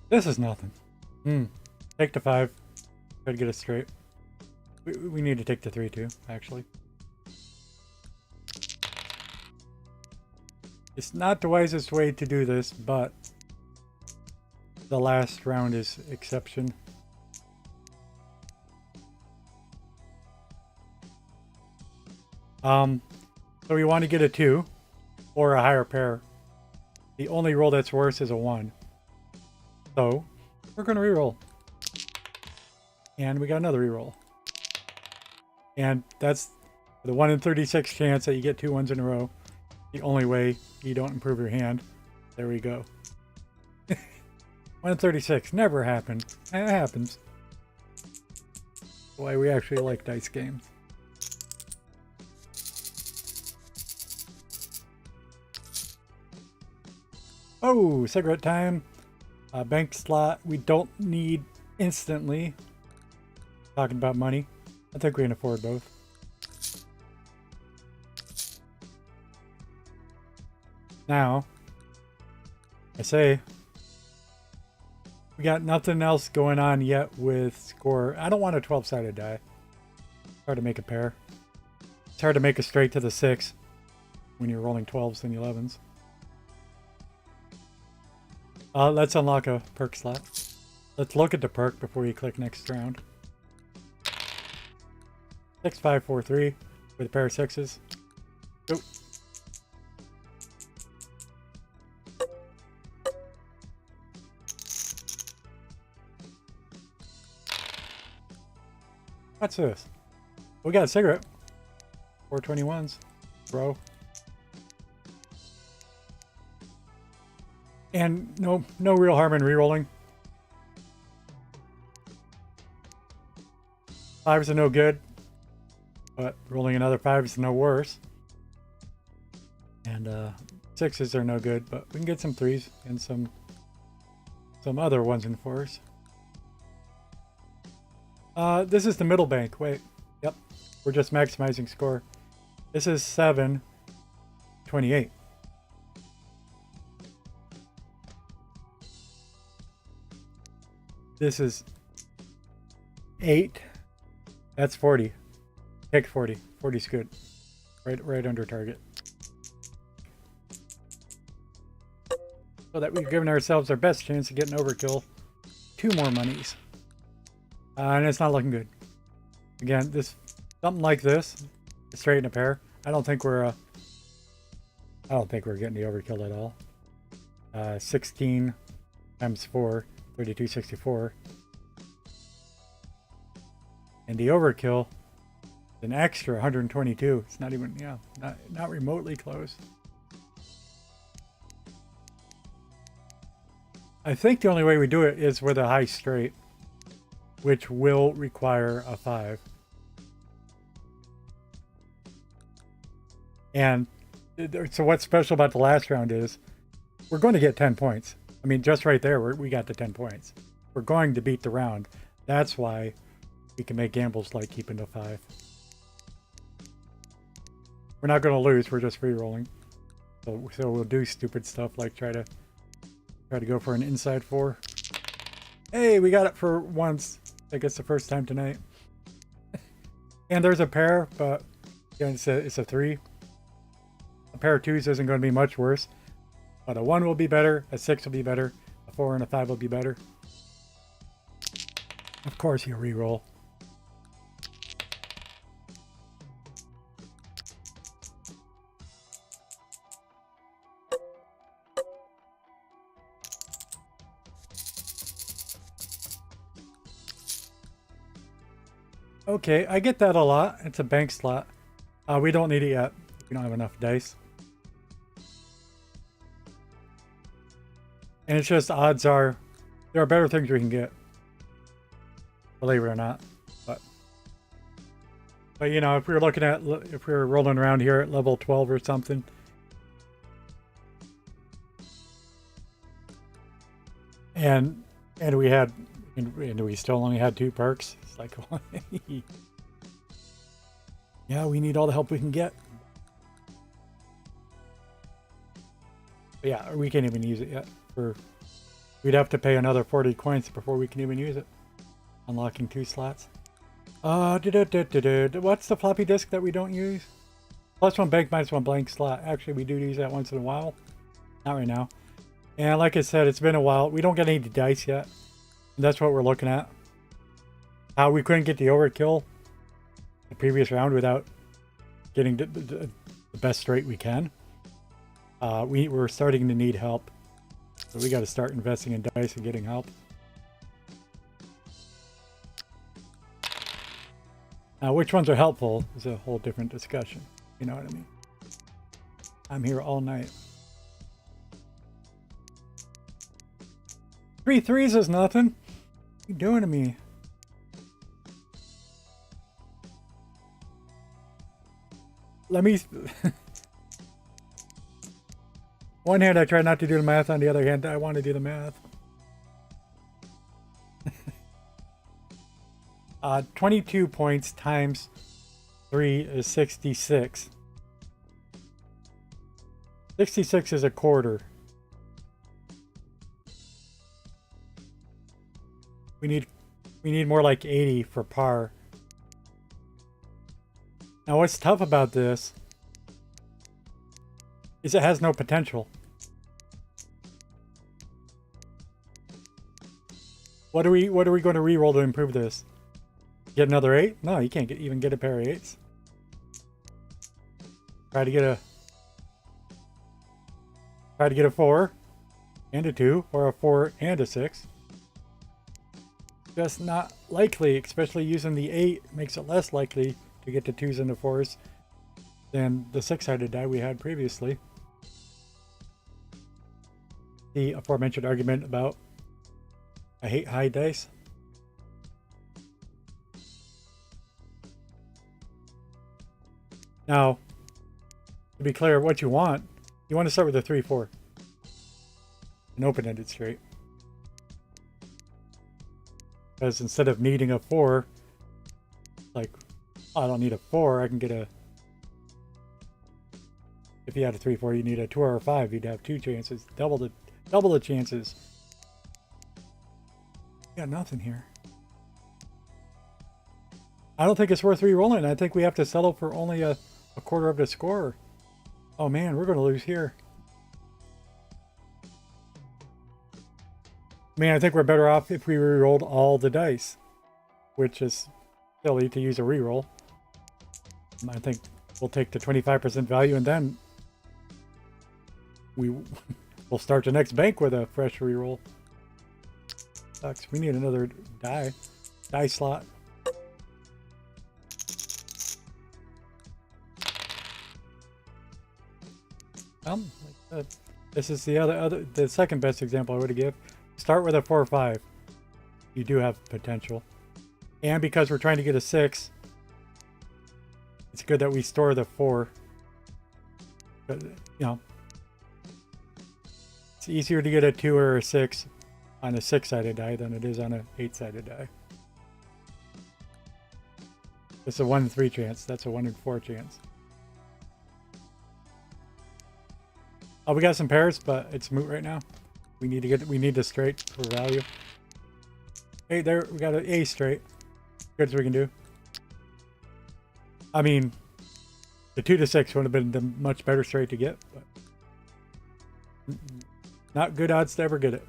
A: This is nothing. Take the 5. Try to get it straight. We need to take the 3 too, actually. It's not the wisest way to do this, but the last round is exception. So we want to get a 2 or a higher pair. The only roll that's worse is a 1. So we're going to reroll. And we got another reroll. And that's the 1 in 36 chance that you get 2 1s in a row. The only way you don't improve your hand. There we go. 1 in 36. Never happened. It happens. Why we actually like dice games. Oh, cigarette time. Bank slot. We don't need instantly. Talking about money. I think we can afford both. Now, I say, we got nothing else going on yet with score. I don't want a 12-sided die. It's hard to make a pair. It's hard to make a straight to the 6 when you're rolling 12s and 11s. Let's unlock a perk slot. Let's look at the perk before you click next round. 6, 5, 4, 3 with a pair of 6s. Go. What's this? We got a cigarette. 421s, bro. And no real harm in rerolling. 5s are no good, but rolling another 5 is no worse. And 6s are no good, but we can get some 3s and some other 1s and 4s. This is the middle bank. Wait, yep, we're just maximizing score. This is 728. This is 8. That's 40. Take 40. 40's good. Right under target. So that we've given ourselves our best chance of getting overkill. 2 more monies. And it's not looking good. Again, something like this, straight in a pair. I don't think we're getting the overkill at all. 16 times 4, 32, 64. And the overkill is an extra 122. It's not even, not remotely close. I think the only way we do it is with a high straight, which will require a 5. And so what's special about the last round is we're going to get 10 points. I mean, just right there, we got the 10 points. We're going to beat the round. That's why we can make gambles like keeping the 5. We're not going to lose. We're just re-rolling. So we'll do stupid stuff like try to go for an inside 4. Hey, we got it for once. I guess the first time tonight. And there's a pair, but again, it's a 3. A pair of 2s isn't going to be much worse. But a 1 will be better, a 6 will be better, a 4 and a 5 will be better. Of course you re-roll. Okay, I get that a lot. It's a bank slot. We don't need it yet. We don't have enough dice. And it's just odds are there are better things we can get. Believe it or not. But you know, if we were rolling around here at level 12 or something. And we still only had 2 perks. It's like, yeah, we need all the help we can get. But yeah, we can't even use it yet. We'd have to pay another 40 coins before we can even use it. Unlocking 2 slots. What's the floppy disk that we don't use? +1 bank, -1 blank slot. Actually, we do use that once in a while. Not right now. And like I said, it's been a while. We don't get any dice yet. And that's what we're looking at. How we couldn't get the overkill the previous round without getting the best straight we can. We're starting to need help. So we got to start investing in dice and getting help. Now, which ones are helpful is a whole different discussion. You know what I mean? I'm here all night. 3 threes is nothing. What are you doing to me? Let me... One hand I try not to do the math, on the other hand I want to do the math. 22 points times 3 is 66. 66 is a quarter. We need more like 80 for par. Now what's tough about this is it has no potential. What are we going to re-roll to improve this? Get another 8? No, you can't even get a pair of 8s. Try to get a 4 and a 2, or a 4 and a 6. Just not likely, especially using the 8 makes it less likely to get the 2s and the 4s than the 6-sided die we had previously. The aforementioned argument about I hate high dice. Now, to be clear, what you want to start with a 3-4. An open-ended straight. Because instead of needing a 4, like, I don't need a 4, I can get a... If you had a 3-4, you need a 2 or a 5, you'd have 2 chances. Double the chances. Got nothing here. I don't think it's worth re-rolling. I think we have to settle for only a quarter of the score. Oh man, we're going to lose here. Man, I think we're better off if we re-rolled all the dice, which is silly to use a re-roll. I think we'll take the 25% value and then we'll start the next bank with a fresh re-roll. Sucks. We need another die slot. This is the second best example I would give. Start with a 4 or 5. You do have potential. And because we're trying to get a 6, it's good that we store the 4. But, you know, it's easier to get a 2 or a 6 on a 6-sided die than it is on a 8-sided die. It's a 1 in 3 chance. That's a 1 in 4 chance. Oh, we got some pairs, but it's moot right now. We need the straight for value. Hey, there we got an A straight. Good as we can do. I mean, the 2 to 6 would have been the much better straight to get, but not good odds to ever get it.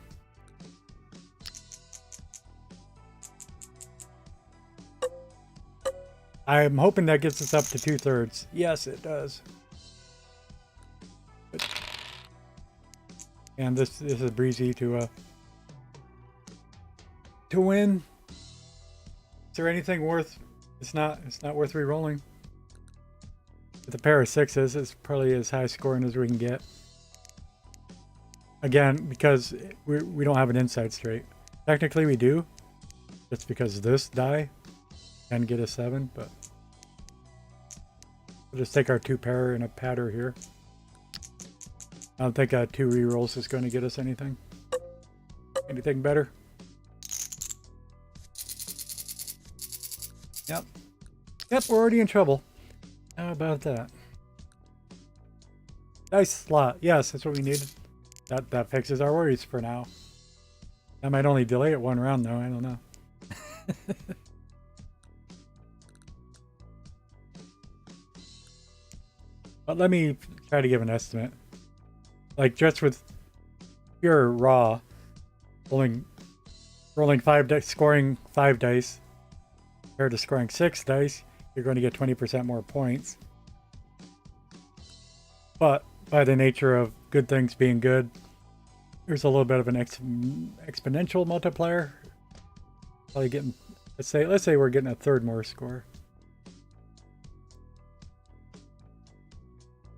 A: I'm hoping that gets us up to 2/3. Yes, it does. And this is breezy to win. Is there anything worth? It's not worth re-rolling. With a pair of 6s, it's probably as high scoring as we can get. Again, because we don't have an inside straight. Technically, we do. Just because this die can get a 7, but we'll just take our 2 pair and a patter here. I don't think 2 re-rolls is going to get us anything. Anything better? Yep. Yep, we're already in trouble. How about that? Dice slot. Yes, that's what we need. That fixes our worries for now. That might only delay it 1 round though, I don't know. But let me try to give an estimate. Like just with pure raw, rolling 5 dice, scoring 5 dice, compared to scoring 6 dice, you're going to get 20% more points. But by the nature of good things being good, there's a little bit of an exponential multiplier. Probably getting, let's say we're getting a third more score.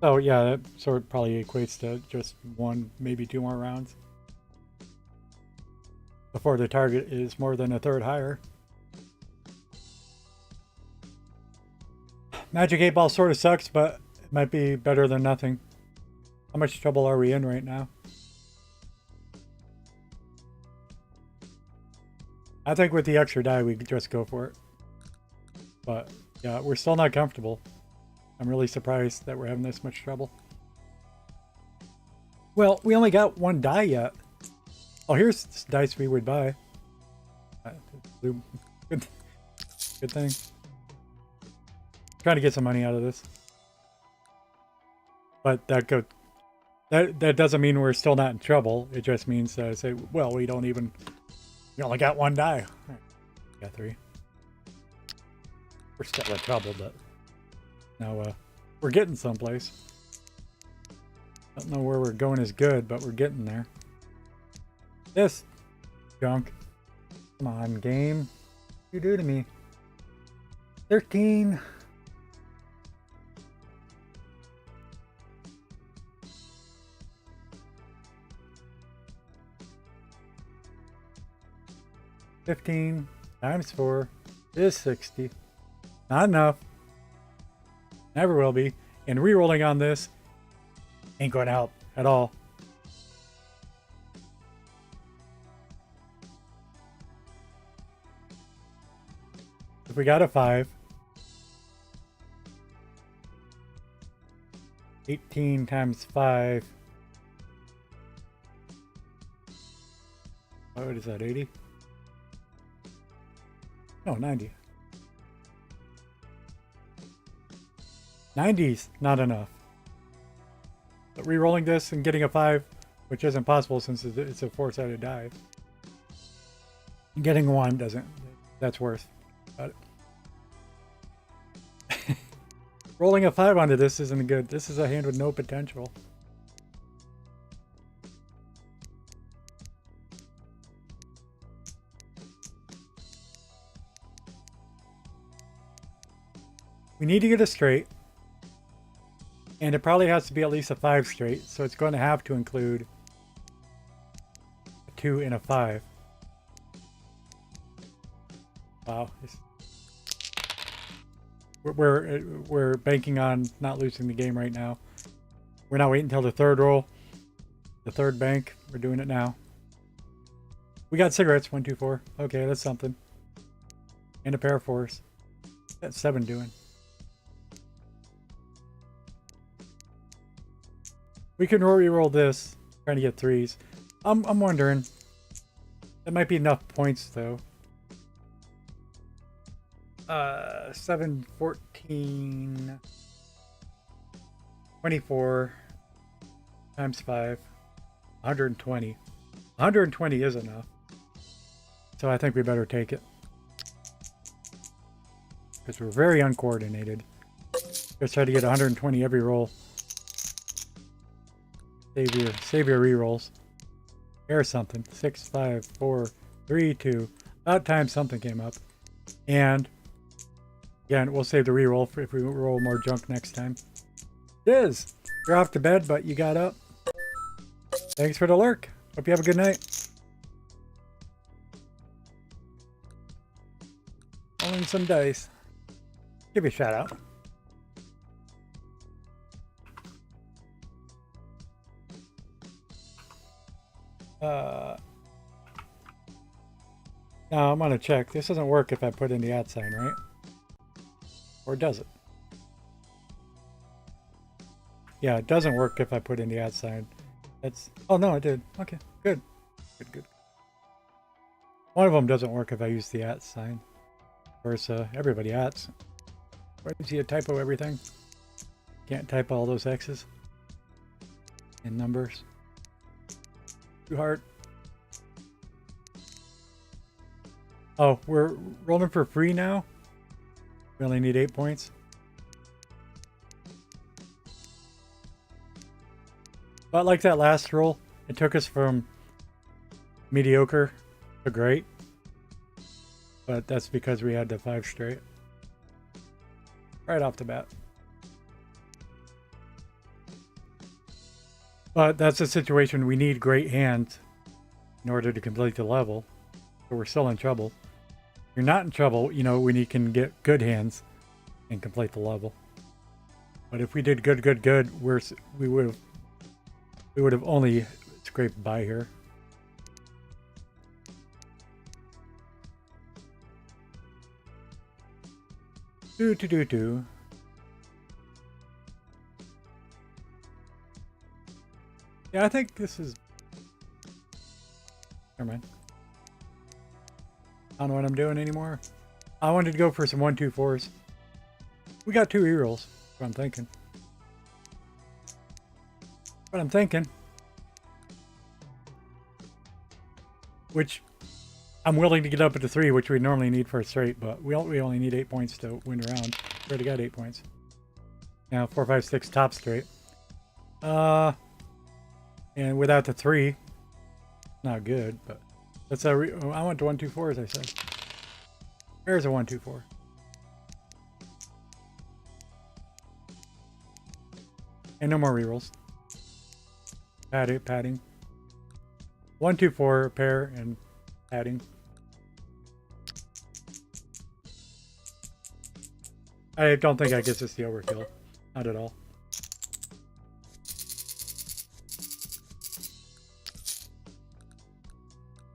A: So yeah, that sort of probably equates to just 1, maybe 2 more rounds before the target is more than a third higher. Magic 8 Ball sort of sucks, but it might be better than nothing. How much trouble are we in right now? I think with the extra die, we could just go for it. But yeah, we're still not comfortable. I'm really surprised that we're having this much trouble. Well, we only got 1 die yet. Oh, here's this dice we would buy. Good, good thing. Trying to get some money out of this. But that doesn't mean we're still not in trouble. It just means that I say, well, we only got 1 die. Right. Got 3. We're still in trouble, but now we're getting someplace. Don't know where we're going is good, but we're getting there. This junk. Come on, game. What you do to me? 13. $15 times 4 is 60. Not enough. Never will be. And re-rolling on this ain't going to help at all. If we got a 5, 18 times 5. What is that, 80? No, 90. 90's not enough. But re-rolling this and getting a 5, which isn't possible since it's a 4-sided die. Getting 1 doesn't. That's worth. Got it. Rolling a 5 onto this isn't good. This is a hand with no potential. We need to get a straight. And it probably has to be at least a 5 straight. So it's going to have to include a 2 and a 5. Wow. We're banking on not losing the game right now. We're not waiting until the third roll. The third bank. We're doing it now. We got cigarettes. 1, 2, 4. Okay, that's something. And a pair of 4s. That's 7 doing. We can re-roll this. Trying to get 3s. I'm wondering. That might be enough points though. 7, 14, 24 times 5, 120. 120 is enough. So I think we better take it. Because we're very uncoordinated. Let's try to get 120 every roll. Save your re-rolls. Here's something. 6, 5, 4, 3, 2. About time something came up. And again, we'll save the re-roll if we roll more junk next time. Diz, you're off to bed, but you got up. Thanks for the lurk. Hope you have a good night. Rolling some dice. Give you a shout out. Now I'm gonna check. This doesn't work if I put in the @ sign, right? Or does it? Yeah, it doesn't work if I put in the @ sign. That's. Oh no, it did. Okay, good. Good. One of them doesn't work if I use the @ sign. Of course, everybody ats. Why does he typo everything? Can't type all those X's in numbers. Too hard. Oh, we're rolling for free now? We only need 8 points. But like that last roll, it took us from mediocre to great. But that's because we had the 5 straight. Right off the bat. But that's a situation we need great hands in order to complete the level. So we're still in trouble. If you're not in trouble, you know, we can get good hands and complete the level. But if we did good, we would have only scraped by here. Do. Yeah, I think this is. Never mind. I don't know what I'm doing anymore. I wanted to go for some 1, 2, 4s. We got 2 rerolls. That's what I'm thinking. Which I'm willing to get up to 3, which we normally need for a straight, but we only need 8 points to win a round. We already got 8 points. Now 4, 5, 6 top straight. And without the 3, not good, but that's I went to 1, 2, 4 as I said. There's a 1, 2, 4. And no more rerolls. Padding. 1, 2, 4 pair and padding. I don't think I get this the overkill. Not at all.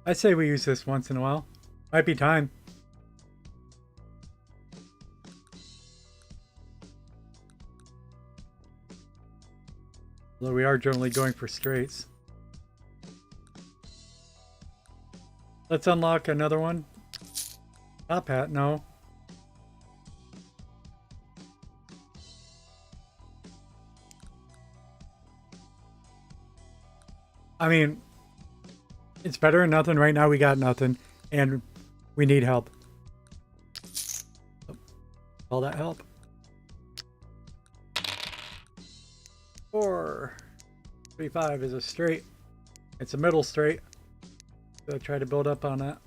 A: I say we use this once in a while. Might be time. Although we are generally going for straights. Let's unlock another one. Top hat, no. I mean, it's better than nothing. Right now we got nothing, and we need help. All that help. 4, 3, 5 is a straight. It's a middle straight. So try to build up on that.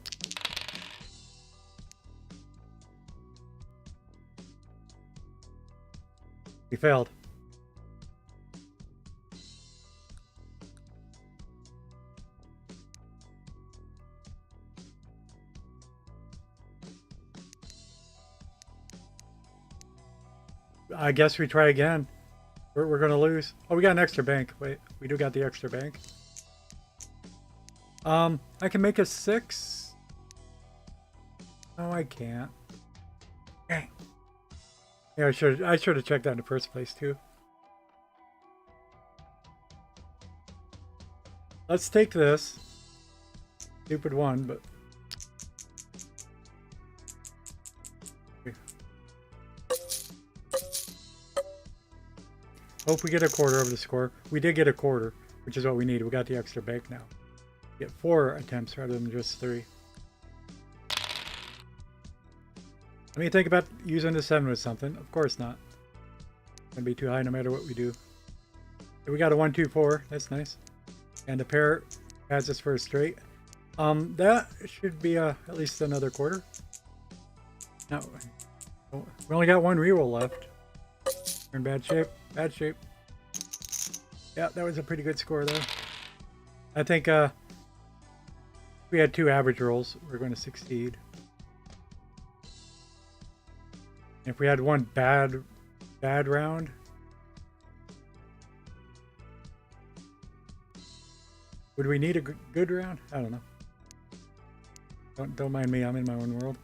A: We failed. I guess we try again. We're gonna lose. Oh, we got an extra bank. Wait, we do got the extra bank. I can make a 6. No, I can't. Dang. Yeah, I should have checked that in the first place too. Let's take this. Stupid one, but hope we get a quarter of the score. We did get a quarter, which is what we need. We got the extra bank now. Get 4 attempts rather than just 3. I mean, think about using the 7 with something. Of course not. It's gonna be too high no matter what we do. We got a 1, 2, 4. That's nice. And a pair adds us for a straight. That should be at least another quarter. No, we only got 1 reroll left. We're in bad shape. Bad shape. Yeah, that was a pretty good score though. I think if we had 2 average rolls, we're going to succeed. If we had 1 bad round, would we need a good round? I don't know. Don't mind me. I'm in my own world.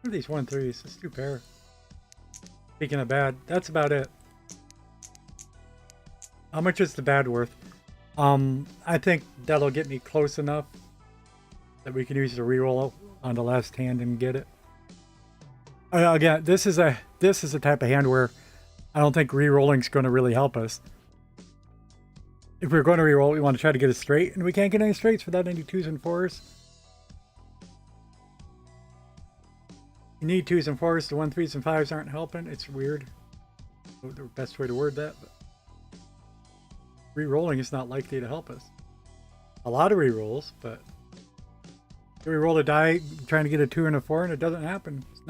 A: What are these 1-3s? Let's do pair. Speaking of bad, that's about it. How much is the bad worth? I think that'll get me close enough that we can use the reroll on the last hand and get it. Again, this is a type of hand where I don't think re-rolling's going to really help us. If we're going to re-roll, we want to try to get a straight, and we can't get any straights without any 2s and 4s. You need 2s and 4s. The 1, 3s, and 5s aren't helping. It's weird. The best way to word that. But re-rolling is not likely to help us. A lot of re-rolls, but you re-roll a die trying to get a 2 and a 4, and it doesn't happen. It's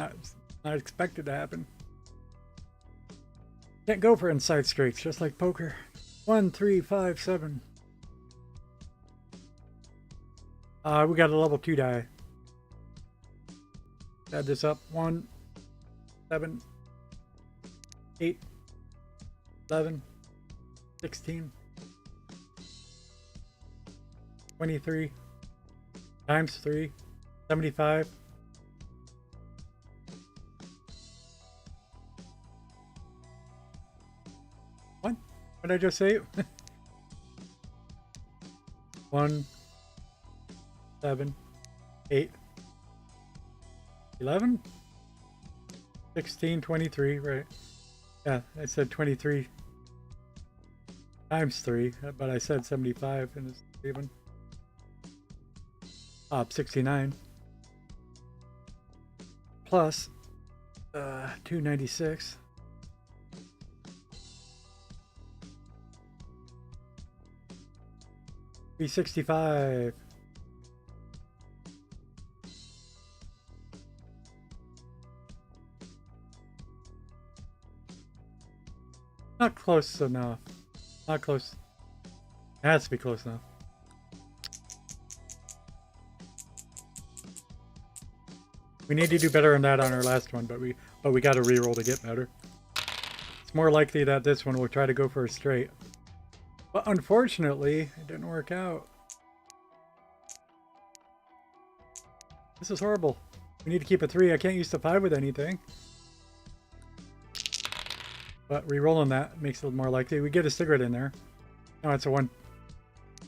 A: not expected to happen. Can't go for inside straights, just like poker. 1, 3, 5, 7. We got a level 2 die. Add this up. 1, 7, 8, 11, 16, 23, times 3, 75. What? What did I just say? 1, 7, 8, 11, 16, 23, right? Yeah, I said 23 times 3, but I said 75 and it's even. 69 plus 296. $365. Not close enough. Not close. It has to be close enough. We need to do better on that on our last one, but we got to reroll to get better. It's more likely that this one will try to go for a straight. But unfortunately, it didn't work out. This is horrible. We need to keep a 3. I can't use the 5 with anything. But re-rolling that makes it more likely. We get a cigarette in there. No, it's a 1.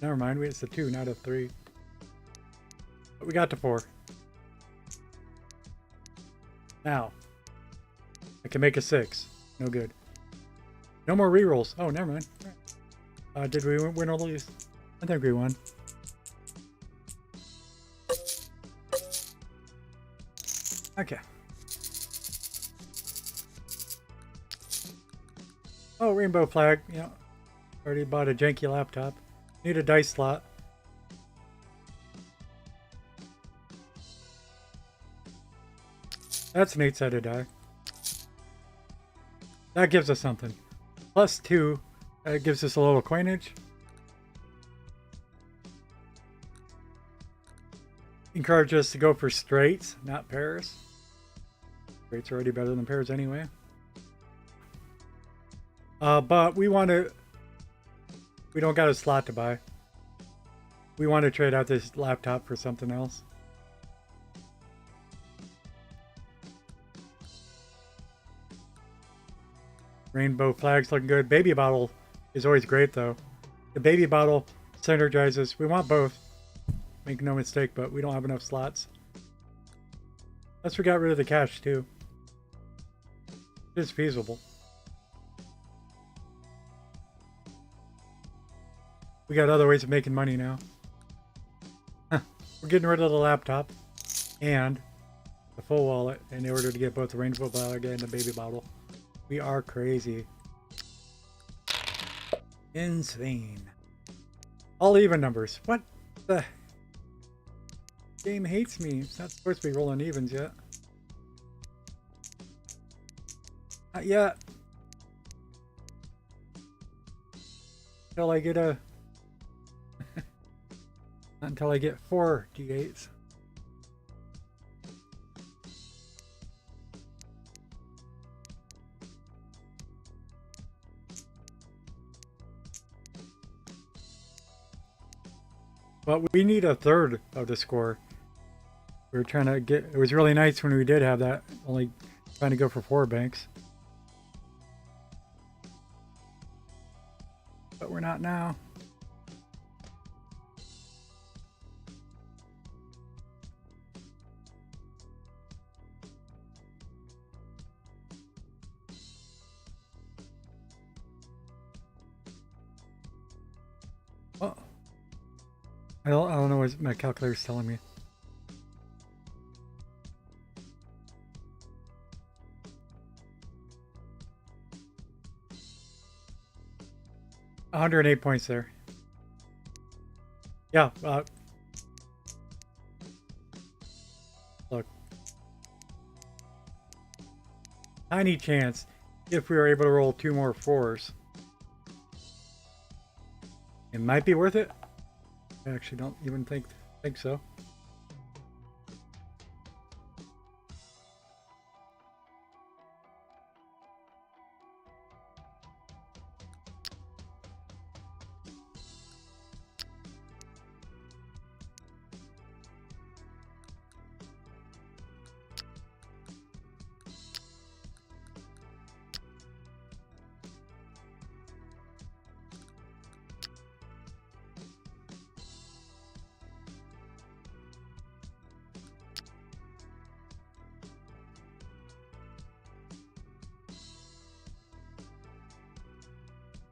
A: Never mind. It's a 2, not a 3. But we got to 4. Now, I can make a 6. No good. No more re-rolls. Oh, never mind. Did we win or lose? I think we won. Okay. Oh, rainbow flag. Yeah. Already bought a janky laptop. Need a dice slot. That's an 8-sided die. That gives us something. Plus 2. That gives us a little coinage. Encourage us to go for straights, not pairs. Straights are already better than pairs anyway. But we want to... We don't got a slot to buy. We want to trade out this laptop for something else. Rainbow flags looking good. Baby bottle is always great though. The baby bottle synergizes. We want both. Make no mistake, but we don't have enough slots. Unless we got rid of the cash too. It's feasible. We got other ways of making money now. We're getting rid of the laptop and the full wallet in order to get both the rainbow flag and the baby bottle. We are crazy. Insane. All even numbers. What the? Game hates me. It's not supposed to be rolling evens yet. Not yet. Until I get a... Until I get 4 D8s. But we need a third of the score. We were trying to get... It was really nice when we did have that. Only trying to go for 4 banks. But we're not now. I don't know what my calculator's telling me. $108 there. Yeah, look. Tiny chance if we were able to roll 2 more 4s. It might be worth it. I actually don't even think so.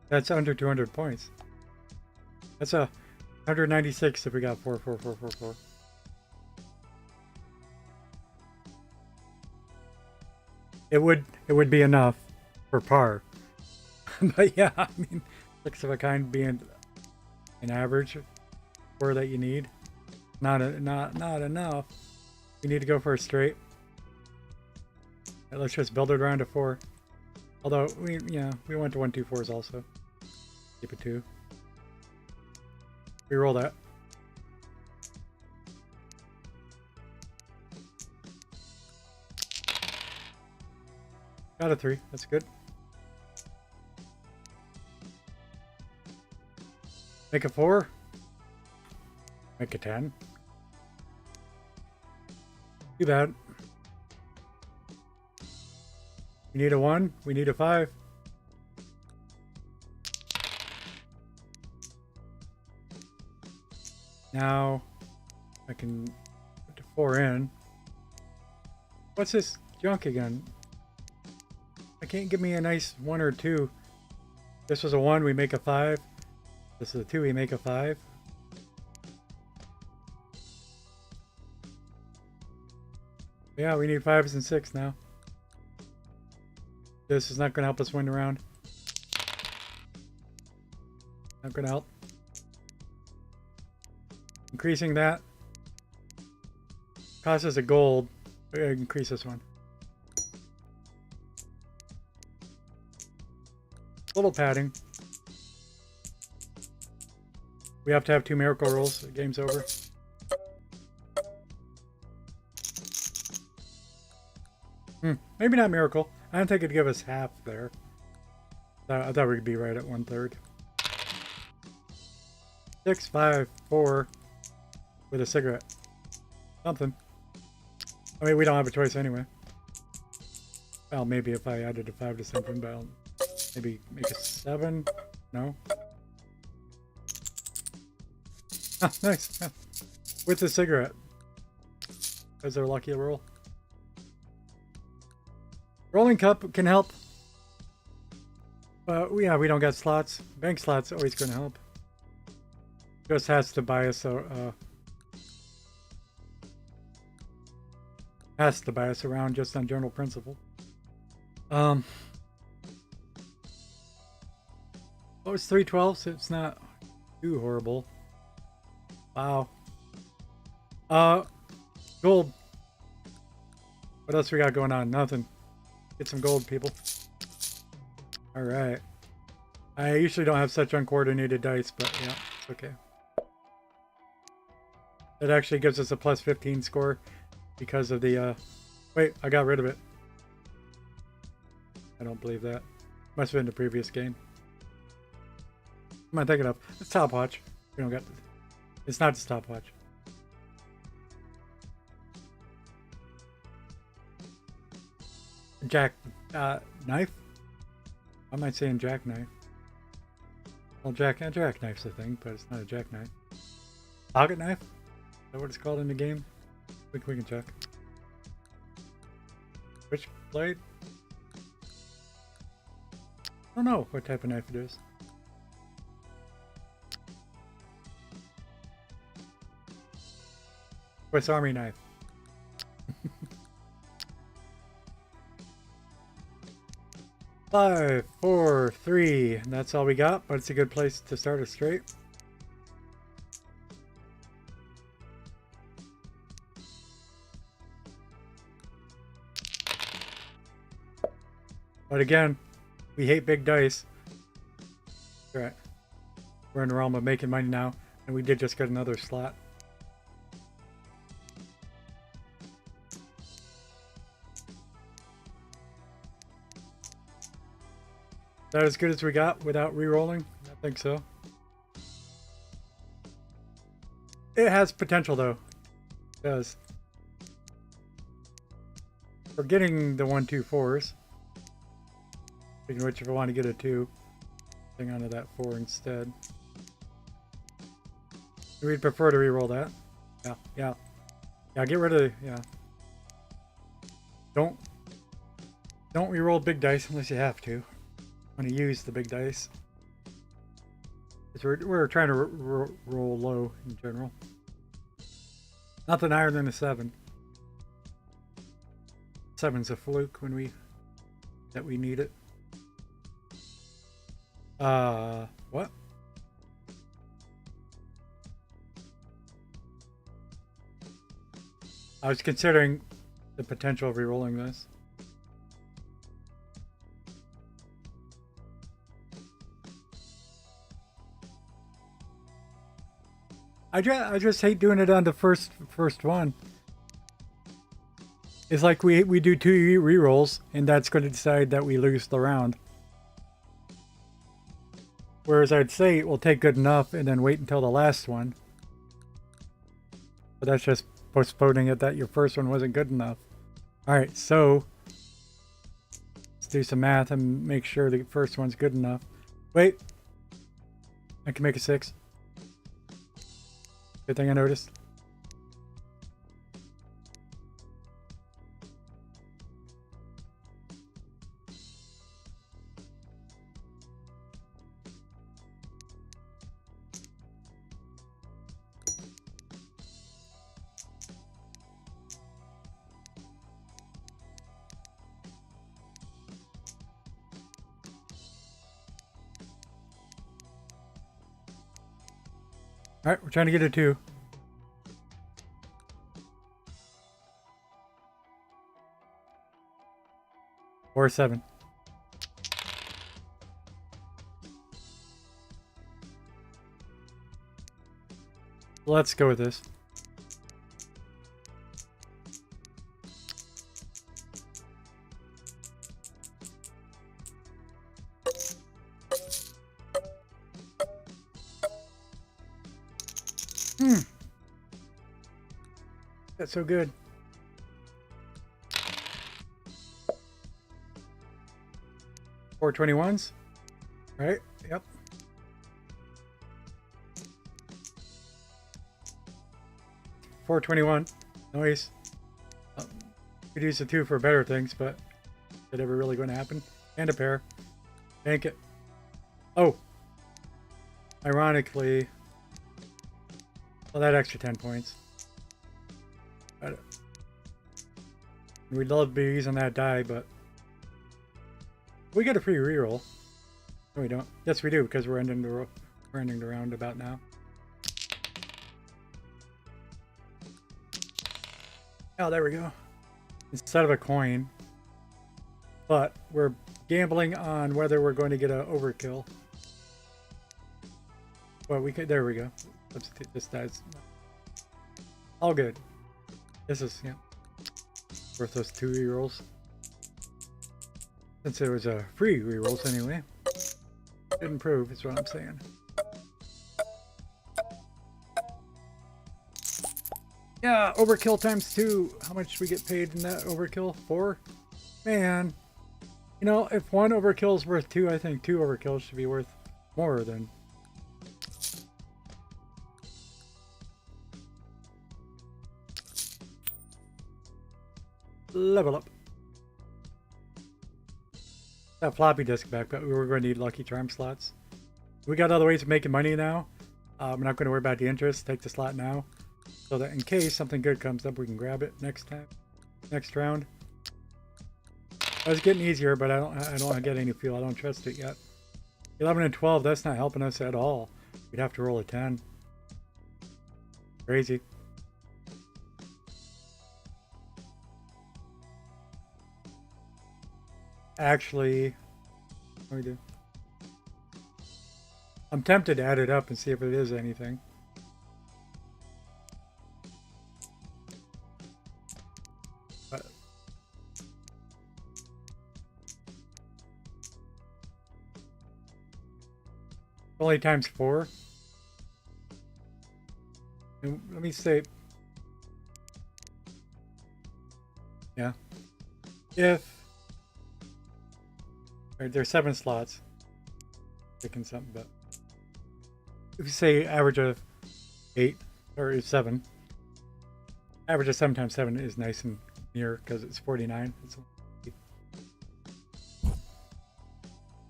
A: That's under 200 points. That's a 196 if we got 4, 4, 4, 4, 4. It would be enough for par. But yeah, I mean, 6 of a kind being an average score that you need, not enough. You need to go for a straight. Let's just build it around a 4. Although we went to 1, 2, 4s also. Keep it 2. Reroll that. Got a 3. That's good. Make a 4. Make a 10. Too bad. We need a 1. We need a 5. Now I can put the 4 in. What's this junk again? I can't give me a nice 1 or 2. This was a 1, we make a 5. This is a 2, we make a 5. Yeah, we need 5s and 6 now. This is not going to help us win the round. Not going to help. Increasing that costs us a gold. We're going to increase this one. Little padding. We have to have 2 miracle rolls. The game's over. Maybe not miracle. I don't think it'd give us half there. I thought we'd be right at 1/3. 6, 5, 4 with a cigarette. Something. I mean, we don't have a choice anyway. Well, maybe if I added a 5 to something, but I'll maybe make a 7. No. Ah, nice. Yeah. With the cigarette. Is there a lucky roll? Rolling cup can help. Yeah, we don't got slots. Bank slots always going to help. Just has to buy us around just on general principle. Oh, it's 312, so it's not too horrible. Wow. Gold. What else we got going on? Nothing. Get some gold, people. Alright. I usually don't have such uncoordinated dice, but yeah, it's okay. That actually gives us a plus 15 score because of the, wait, I got rid of it. I don't believe that. Must have been the previous game. What am I thinking of? It's stopwatch. We don't got this. It's not the stopwatch. Jack, knife? Why am I saying jackknife? Well, jackknife's a thing, but it's not a jackknife. Pocket knife? Is that what it's called in the game? We can check. Switchblade? I don't know what type of knife it is. Swiss Army knife. Five, four, three. And that's all we got, but it's a good place to start us straight. But again, we hate big dice. Right. We're in the realm of making money now, and we did just get another slot. Is that as good as we got without re-rolling? I think so. It has potential though. It does. We're getting the 1, 2, 4s. Speaking of which, if I want to get a 2, hang on to that 4 instead. We'd prefer to re-roll that. Yeah. Get rid of the, Don't re-roll big dice unless you have to. Want to use the big dice. Because we're trying to roll low in general. Nothing higher than a 7. 7's a fluke when we need it. What? I was considering the potential of re-rolling this. I just hate doing it on the first one. It's like we do 2 re-rolls, and that's going to decide that we lose the round. Whereas I'd say we'll take good enough and then wait until the last one. But that's just postponing it that your first one wasn't good enough. Alright, so let's do some math and make sure the first one's good enough. Wait. I can make a 6. Good thing I noticed. Alright, we're trying to get a 2. Or a 7. Let's go with this. That's so good. Four 21s, right? Yep. $4.21. Nice. Could use the 2 for better things, but is that ever really going to happen? And a pair. Bank it. Oh. Ironically. Well, that extra 10 points. We'd love to be using that die, but we get a free reroll. No, we don't. Yes, we do, because we're ending the round about now. Oh, there we go. Instead of a coin, but we're gambling on whether we're going to get an overkill. Well, we could. There we go. Substitute this dies. All good. This is worth those 2 rerolls. Since there was a free rerolls anyway. Didn't prove is what I'm saying. Yeah, overkill times 2. How much do we get paid in that overkill? 4? Man. You know, if 1 overkill is worth 2, I think 2 overkills should be worth more than. Level up. That floppy disk back, but we were going to need Lucky Charm slots. We got other ways of making money now. I'm not going to worry about the interest. Take the slot now. so that in case something good comes up, we can grab it next time, next round. It's getting easier, but I don't get any fuel. I don't trust it yet. 11 and 12, that's not helping us at all. We'd have to roll a 10. Crazy. Actually, what do we do? I'm tempted to add it up and see if it is anything. But only times 4. And let me say, yeah, if right, there's 7 slots, picking something, but if you say average of 8 or 7, average of 7 times 7 is nice and near because it's 49. It's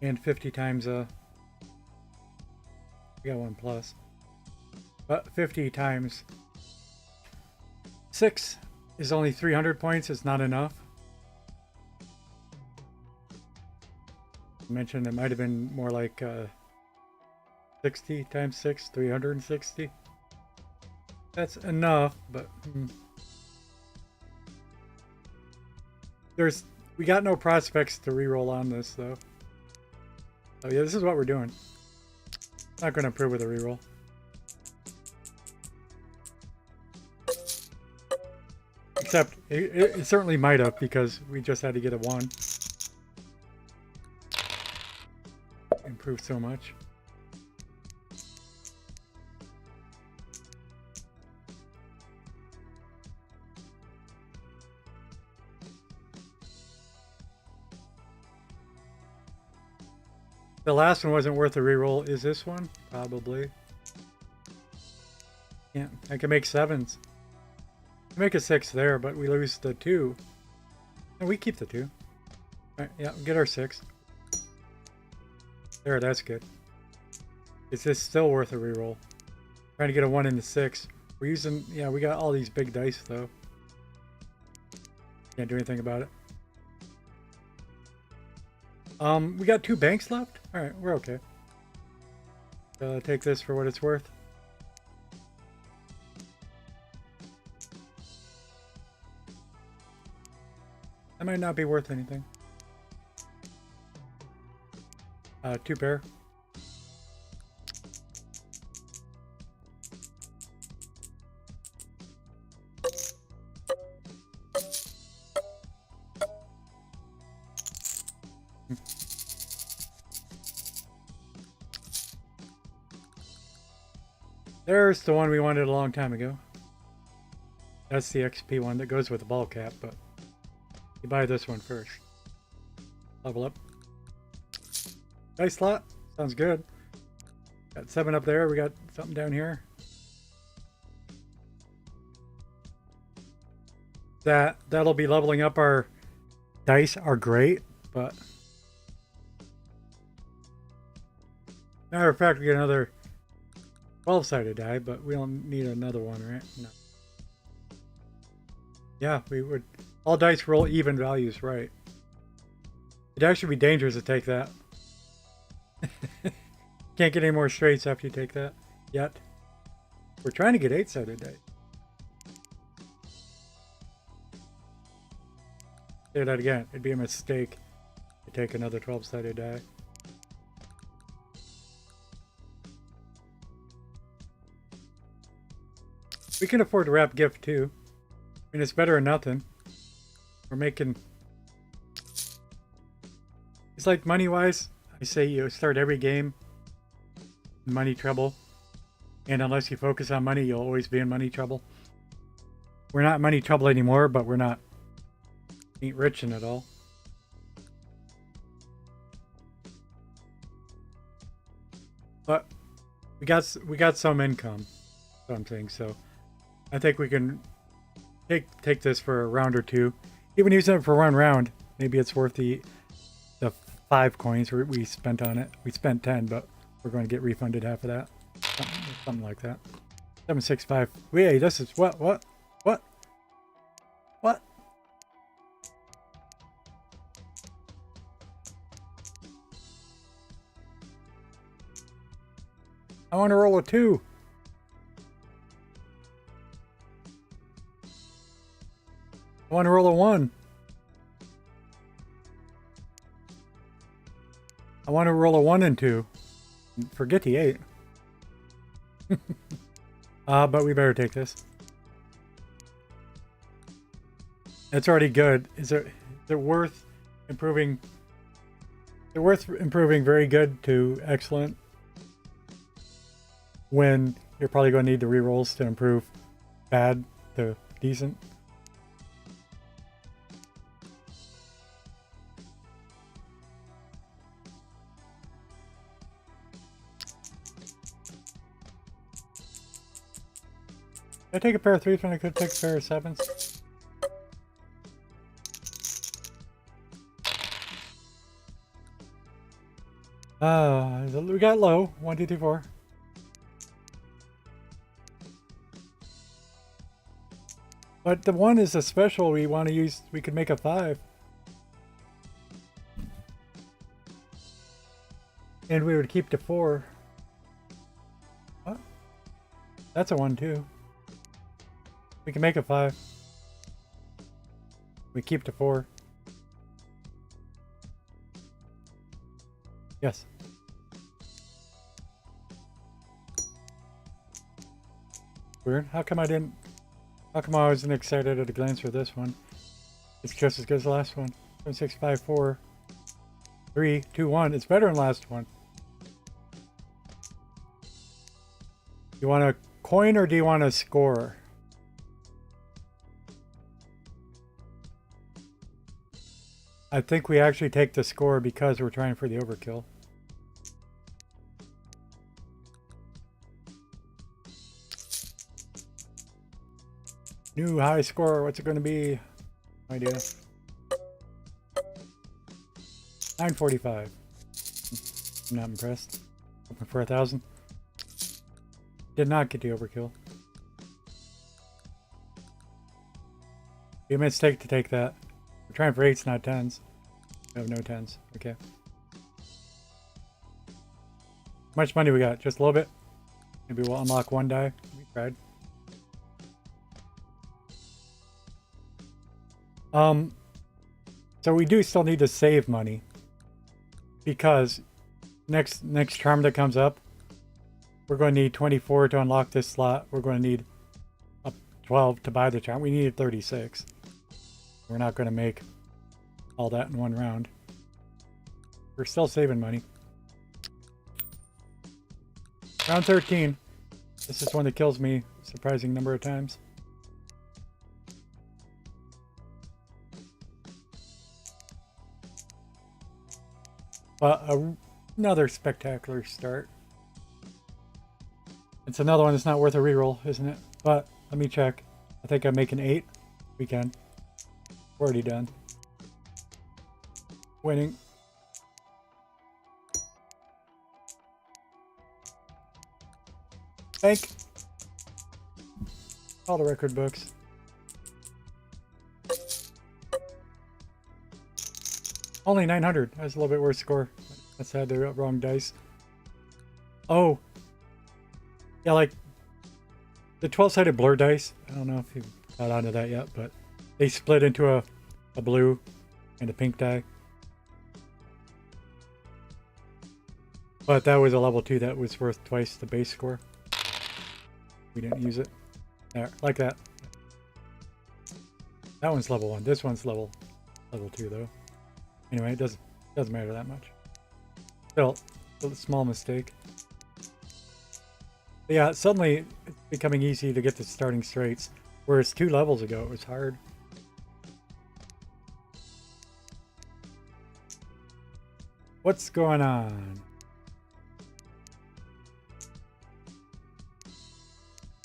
A: and 50 times we got 1 plus, but 50 times 6 is only 300 points. It's not enough. I mentioned it might have been more like 60 times 6, 360. That's enough, but we got no prospects to reroll on this though. So yeah, this is what we're doing. Not going to improve with a reroll. Except it certainly might have, because we just had to get a 1. Improved so much. The last one wasn't worth a reroll. Is this one? Probably. Yeah, I can make 7s. Make a 6 there, but we lose the 2. And we keep the 2. Alright, yeah, get our 6. There, that's good. Is this still worth a reroll? Trying to get a 1 in the 6. We're using, yeah, we got all these big dice though. Can't do anything about it. We got 2 banks left? Alright, we're okay. Take this for what it's worth. That might not be worth anything. 2 pair. There's the one we wanted a long time ago. That's the XP one that goes with the ball cap, but you buy this one first. Level up. Dice slot. Sounds good. Got 7 up there. We got something down here. That'll be leveling up our dice. Are great, but matter of fact, we get another 12-sided die, but we don't need another one, right? No. Yeah, we would. All dice roll even values, right? It'd actually be dangerous to take that. Can't get any more straights after you take that yet. We're trying to get 8-sided dice. Say that again. It'd be a mistake to take another 12-sided die. We can afford to wrap gift too. I mean, it's better than nothing. We're making... It's like money-wise, I say you start every game in money trouble. And unless you focus on money, you'll always be in money trouble. We're not in money trouble anymore, but we're not ain't rich in it all. But we got some income, something, so I think we can take this for a round or two. Even using it for 1 round, maybe it's worth the 5 coins we spent on it. We spent 10, but we're going to get refunded half of that. Something like that. 765. Wait, this is what? What? I want to roll a 2. I want to roll a 1. I want to roll a 1 and 2. Forget the 8. But we better take this. It's already good. Is it worth improving? Is it worth improving very good to excellent when you're probably going to need the rerolls to improve bad to decent? Did I take a pair of 3s when I could take a pair of 7s? We got low. 1, 2, 3, 4. But the 1 is a special we want to use. We could make a 5. And we would keep the 4. What? That's a 1 too. We can make a 5. We keep the 4. Yes. Weird. How come I wasn't excited at a glance for this one? It's just as good as the last one. 7, 6, 5, 4, 3, 2, 1. It's better than last one. You want a coin or do you want a score? I think we actually take the score because we're trying for the overkill. New high score, what's it going to be? No idea. 945. I'm not impressed. Hoping for 1,000. Did not get the overkill. Be a mistake to take that. We're trying for 8s, not 10s. We have no 10s. Okay. How much money we got? Just a little bit? Maybe we'll unlock 1 die. We tried. So we do still need to save money. Because next charm that comes up, we're going to need 24 to unlock this slot. We're going to need 12 to buy the charm. We needed 36. We're not going to make all that in one round. We're still saving money. Round 13. This is one that kills me a surprising number of times. But another spectacular start. It's another one that's not worth a reroll, isn't it? But let me check. I think I'm making 8. We can. We're already done. Winning. Bank. All the record books. Only 900. That's a little bit worse score. That's had the wrong dice. Oh. Yeah, like the 12-sided blur dice. I don't know if you've got onto that yet, but they split into a blue and a pink die. But that was a level 2 that was worth twice the base score. We didn't use it. There, like that. That one's level 1. This one's level 2 though. Anyway, it doesn't matter that much. Still, a small mistake. But yeah, suddenly it's becoming easy to get the starting straights, whereas 2 levels ago it was hard. What's going on?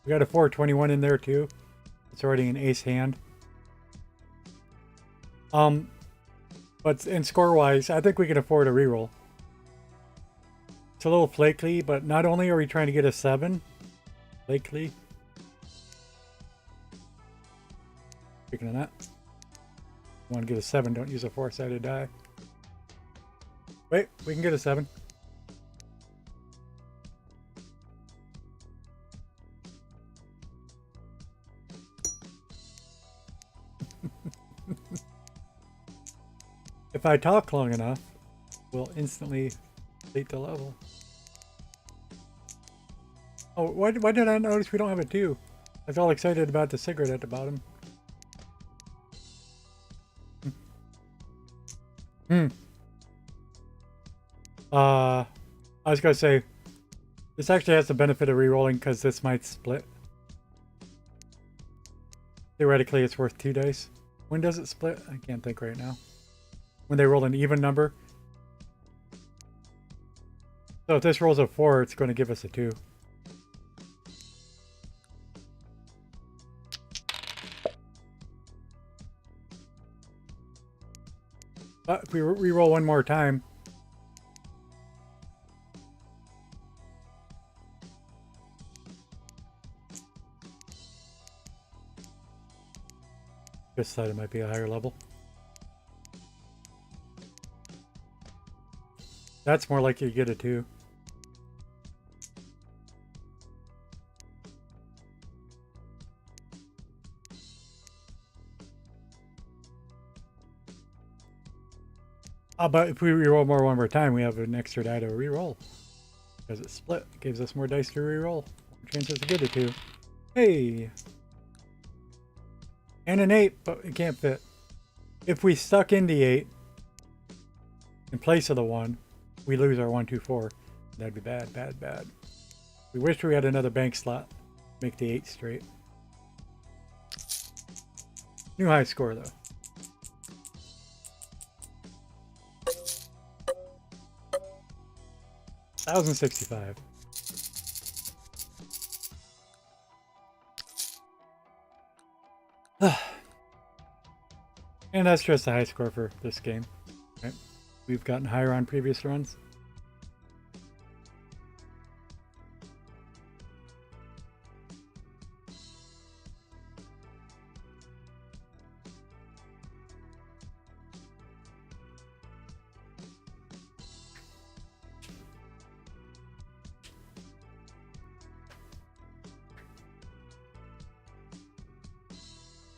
A: We got a 421 in there too. It's already an ace hand. But in score-wise, I think we can afford a reroll. It's a little flaky, but not only are we trying to get a 7, flaky, Speaking of that, want to get a 7, don't use a 4-sided die. Wait, we can get a 7. If I talk long enough, we'll instantly complete the level. Oh, why did I notice we don't have a 2? I was all excited about the cigarette at the bottom. I was gonna say, this actually has the benefit of re-rolling because this might split. Theoretically, it's worth 2 dice. When does it split? I can't think right now. When they roll an even number. So if this rolls a 4, it's going to give us a 2. But if we re-roll one more time, this side it might be a higher level. That's more likely to get a 2. But if we reroll one more time, we have an extra die to reroll. Because it's split. It gives us more dice to reroll. More chances to get a 2. Hey! And an 8, but it can't fit. If we stuck in the 8 in place of the 1, we lose our 1, 2, 4. That'd be bad, bad, bad. We wish we had another bank slot. Make the 8 straight. New high score though. $1,065. And that's just a high score for this game. Right? We've gotten higher on previous runs.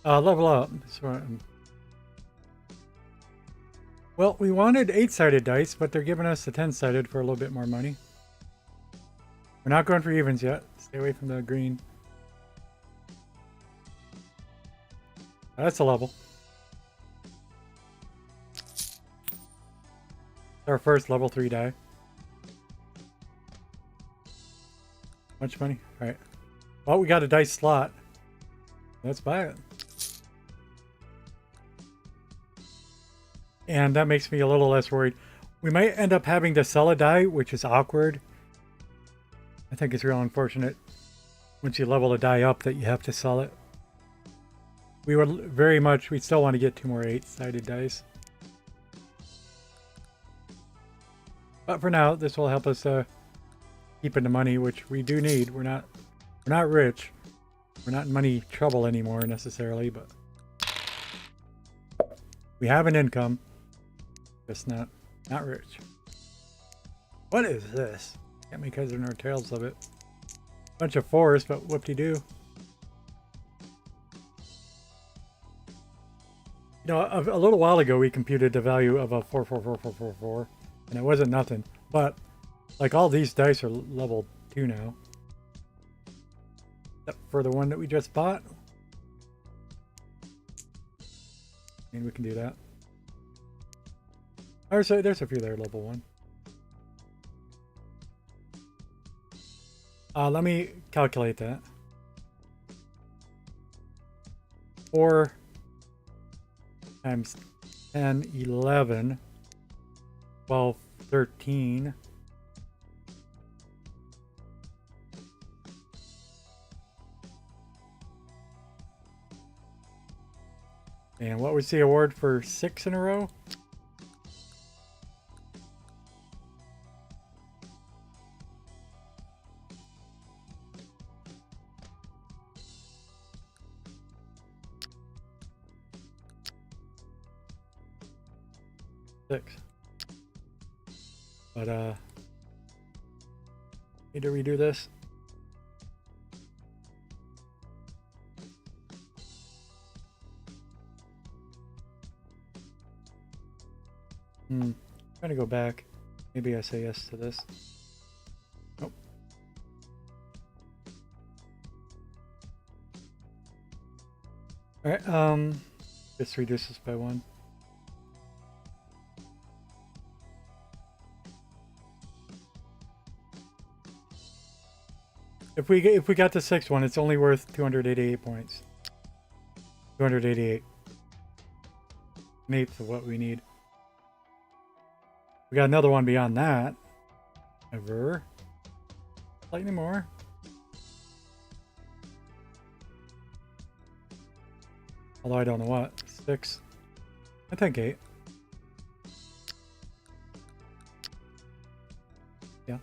A: Level up. Well, we wanted 8-sided dice, but they're giving us the 10-sided for a little bit more money. We're not going for evens yet. Stay away from the green. That's a level. Our first level 3 die. Much money? Alright. Well, we got a dice slot. Let's buy it. And that makes me a little less worried. We might end up having to sell a die, which is awkward. I think it's real unfortunate once you level a die up that you have to sell it. We still want to get 2 more 8-sided dice. But for now, this will help us keep in the money, which we do need. We're not rich. We're not in money trouble anymore necessarily, but we have an income. Just not rich. What is this? Can't make heads or nor tails of it. Bunch of 4s, but whoop-de-doo. You know, a little while ago we computed the value of a 4, and it wasn't nothing. But like all these dice are level 2 now. Except for the one that we just bought. And we can do that. There's a few there, level 1. Let me calculate that. 4 times 10, 11, 12, 13. And what was the award for 6 in a row? 6. But need to redo this. Trying to go back. Maybe I say yes to this. Nope. Alright, just reduce this by 1. If we got the 6th one, it's only worth 288 points. 288. An eighth of what we need. We got another one beyond that. Ever. Slightly more. Although I don't know what. 6. I think 8. Yeah.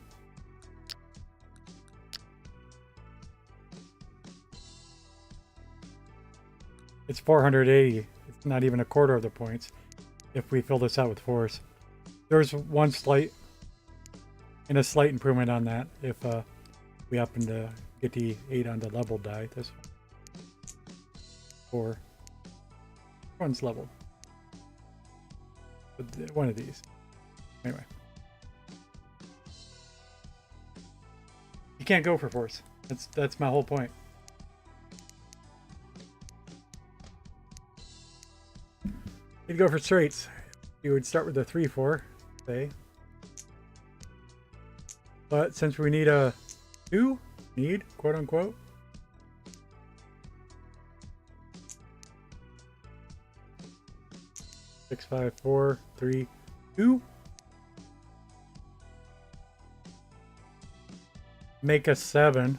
A: It's 480. It's not even a quarter of the points if we fill this out with force. There's one slight and a slight improvement on that if we happen to get the 8 on the level die. This one. Or one's leveled. One of these. Anyway. You can't go for force. That's my whole point. You'd go for straights. You would start with a 3-4, say. But since we need a 2, quote unquote. Six, 5, 4, 3, 2. Make a 7.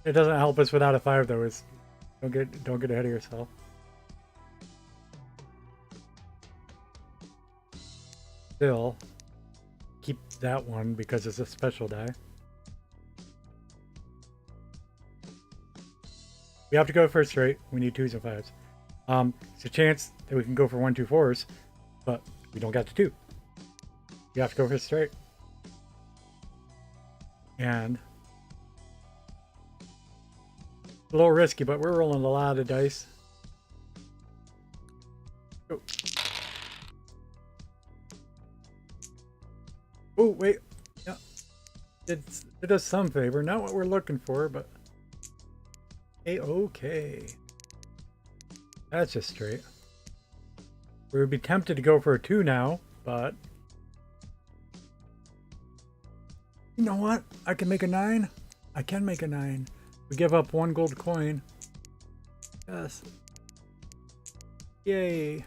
A: It doesn't help us without a 5 though. Don't get ahead of yourself. Still, keep that one because it's a special die. We have to go for a straight. We need 2s and 5s. It's a chance that we can go for 1, 2, 4s, but we don't got the 2. You have to go for a straight. And a little risky, but we're rolling a lot of dice. Go. Oh, wait. Yeah. It does some favor. Not what we're looking for, but okay. That's just straight. We would be tempted to go for a 2 now, but you know what? I can make a 9. I can make a 9. We give up 1 gold coin. Yes. Yay.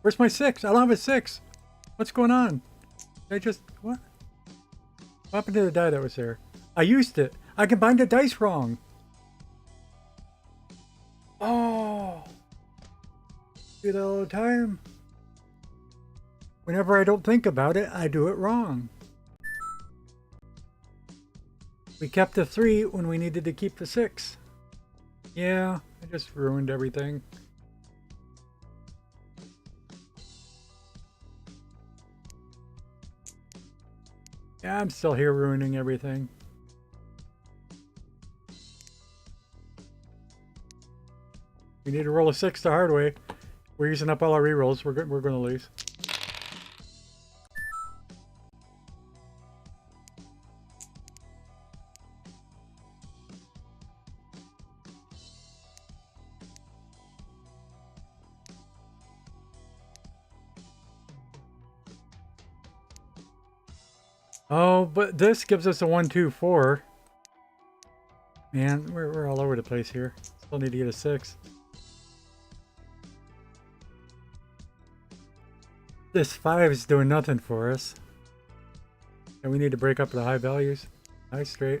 A: Where's my 6? I don't have a 6. What's going on? Did I just... What? What happened to the die that was there? I used it. I combined the dice wrong. Oh. Do that all the time. Whenever I don't think about it, I do it wrong. We kept the 3 when we needed to keep the 6. Yeah, I just ruined everything. Yeah, I'm still here ruining everything. We need to roll a 6 the hard way. We're using up all our rerolls. We're going to lose. Oh, but this gives us a 1, 2, 4. Man, we're all over the place here. Still need to get a 6. This 5 is doing nothing for us. And we need to break up the high values. Nice straight.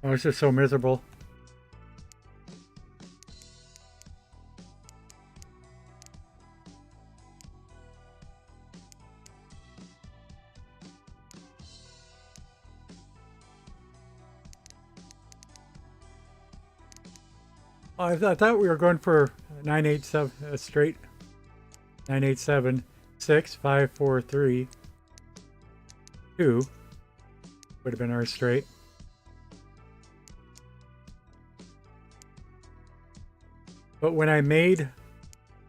A: Oh, it's just so miserable. I thought we were going for 987 straight. 987 6 5 4 3 2 would have been our straight. But when I made,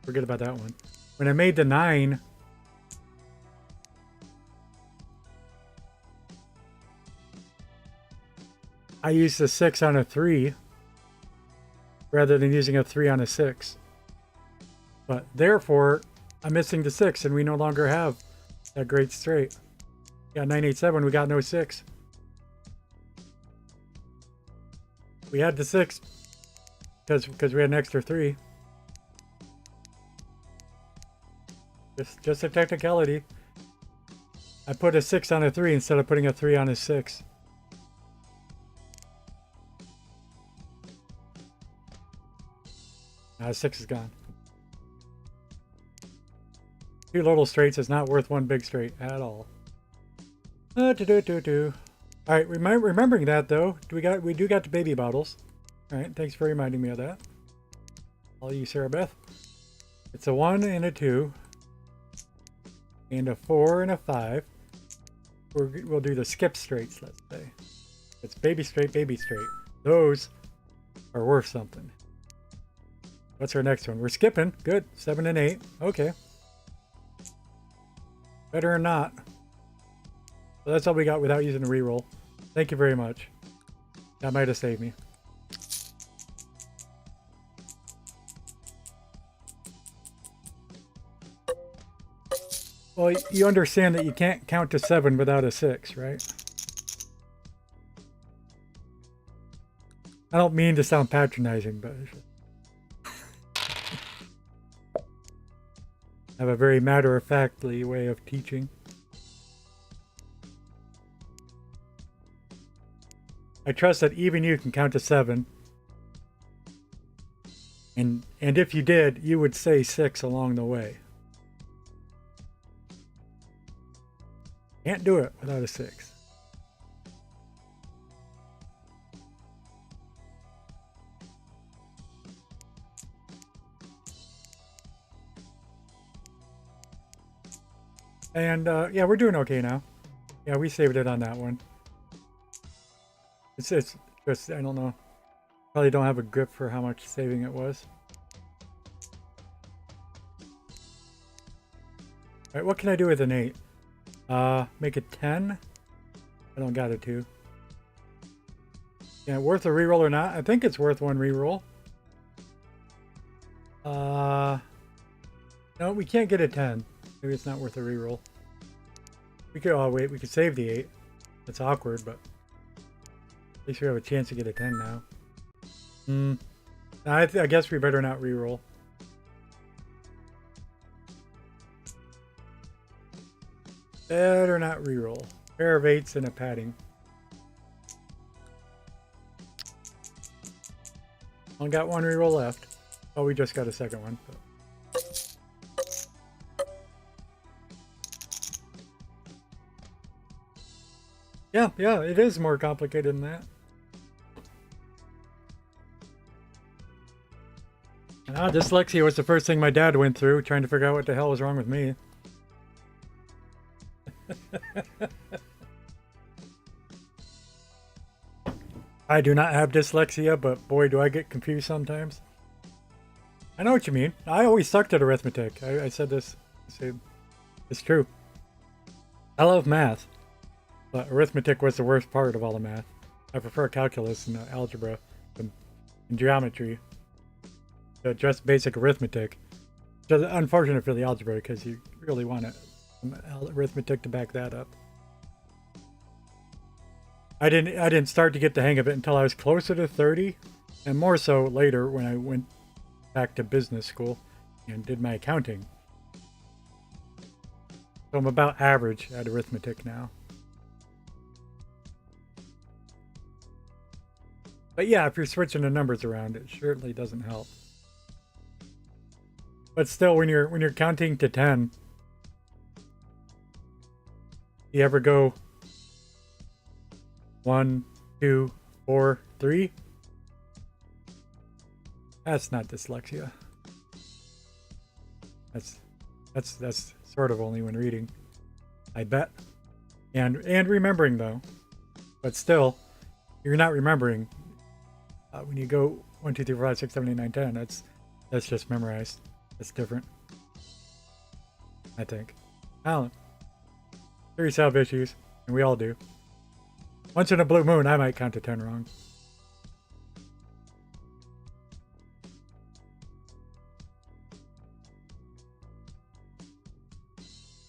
A: forget about that one. When I made the 9, I used a 6 on a 3 rather than using a 3 on a 6. But therefore, I'm missing the 6 and we no longer have that great straight. Got 987, we got no 6. We had the 6 because we had an extra 3. Just a technicality. I put a 6 on a 3 instead of putting a 3 on a 6. Now 6 is gone. 2 little straights is not worth 1 big straight at all. All right, remembering that though, we do got the baby bottles. All right, thanks for reminding me of that. All you, Sarah Beth. It's a 1 and a 2, and a 4 and a 5. We'll do the skip straights, let's say. It's baby straight, baby straight. Those are worth something. What's our next one? We're skipping. Good. 7 and 8. Okay. Better or not. So that's all we got without using a reroll. Thank you very much. That might have saved me. Well, you understand that you can't count to 7 without a 6, right? I don't mean to sound patronizing, but I have a very matter-of-factly way of teaching. I trust that even you can count to 7. And if you did, you would say 6 along the way. Can't do it without a 6. And yeah, we're doing okay now. Yeah, we saved it on that one. It's just, I don't know. Probably don't have a grip for how much saving it was. Alright, what can I do with an 8? Make it 10? I don't got a 2. Yeah, worth a reroll or not? I think it's worth 1 reroll. No, we can't get a 10. Maybe it's not worth a reroll. We could, oh wait, we could save the 8. That's awkward, but at least we have a chance to get a 10 now. I guess we better not reroll. Better not reroll. Pair of 8s and a padding. Only got 1 reroll left. Oh, we just got a second one. But. Yeah, it is more complicated than that. Dyslexia was the first thing my dad went through, trying to figure out what the hell was wrong with me. I do not have dyslexia, but boy, do I get confused sometimes. I know what you mean. I always sucked at arithmetic. I said this. It's true. I love math, but arithmetic was the worst part of all the math. I prefer calculus and algebra and geometry to just basic arithmetic. Just unfortunate for the algebra because you really want some arithmetic to back that up. I didn't start to get the hang of it until I was closer to 30, and more so later when I went back to business school and did my accounting. So I'm about average at arithmetic now. But yeah, if you're switching the numbers around, it certainly doesn't help. But still, when you're counting to 10, you ever go 1, 2, 4, 3? That's not dyslexia. That's sort of only when reading, I bet. And remembering though. But still, you're not remembering. When you go 1, 2, 3, 4, 5, 6, 7, 8, 9, 10, that's just memorized. That's different. I think. I don't know. Serious self issues, and we all do. Once in a blue moon, I might count to 10 wrong.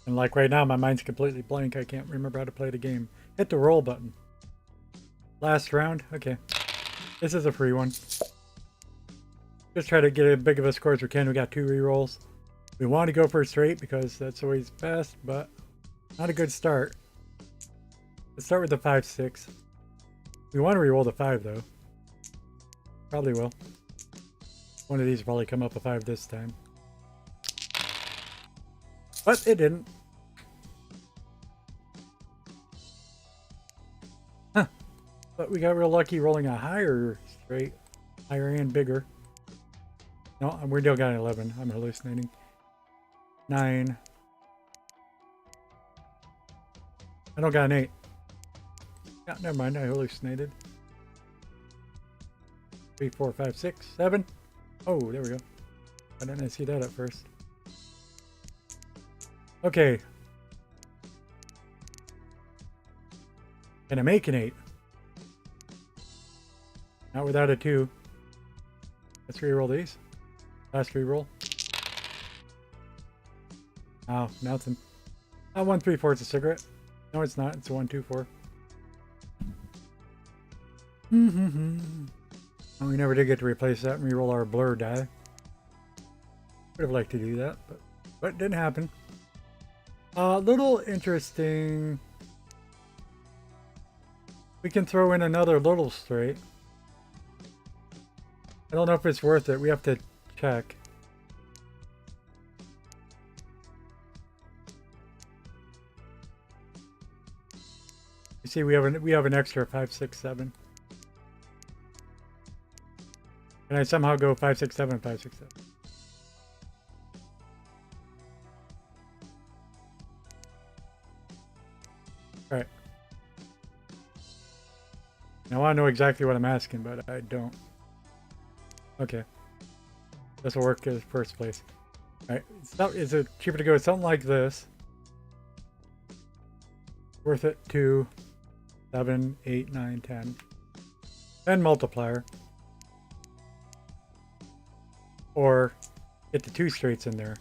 A: And like right now, my mind's completely blank. I can't remember how to play the game. Hit the roll button. Last round? Okay. This is a free one. Just try to get as big of a score as we can. We got 2 rerolls. We want to go for a straight because that's always best, but not a good start. Let's start with the 5, 6. We want to reroll the 5 though. Probably will. One of these will probably come up a 5 this time. But it didn't. Huh. But we got real lucky rolling a higher straight. Higher and bigger. No, we still got an 11. I'm hallucinating. 9. I don't got an 8. Yeah, never mind. I hallucinated. 3, 4, 5, 6, 7. Oh, there we go. Why didn't I see that at first? Okay. Can I make an 8? Not without a 2. Let's reroll these. Last reroll. Oh, nothing. 1, 3, 4. It's a cigarette. No, it's not. It's a 1, 2, 4. Oh, we never did get to replace that and reroll our blur die. Would have liked to do that, but it didn't happen. Little interesting. We can throw in another little straight. I don't know if it's worth it. We have to check. You see, we have an extra 5, 6, 7. Can I somehow go 5, 6, 7, 5, 6, 7? Alright. Now I know exactly what I'm asking, but I don't. Okay. This will work as first place. Alright. Is it cheaper to go with something like this? Worth it to 7, 8, 9, 10. 10 multiplier. Or get the 2 straights in there.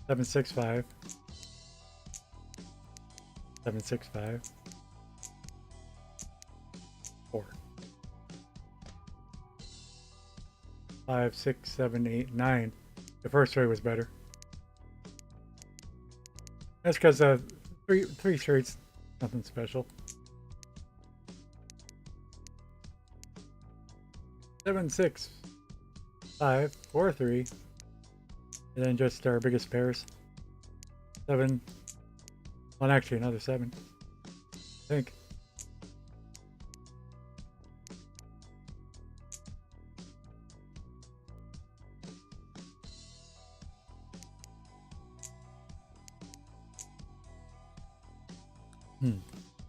A: 7, 6, 5. 7, 6, 5. 4. 5, 6, 7, 8, 9. The first way was better. That's because three straights, nothing special. 7, 6, 5, 4, 3. And then just our biggest pairs. 7. Well, actually, another 7. I think.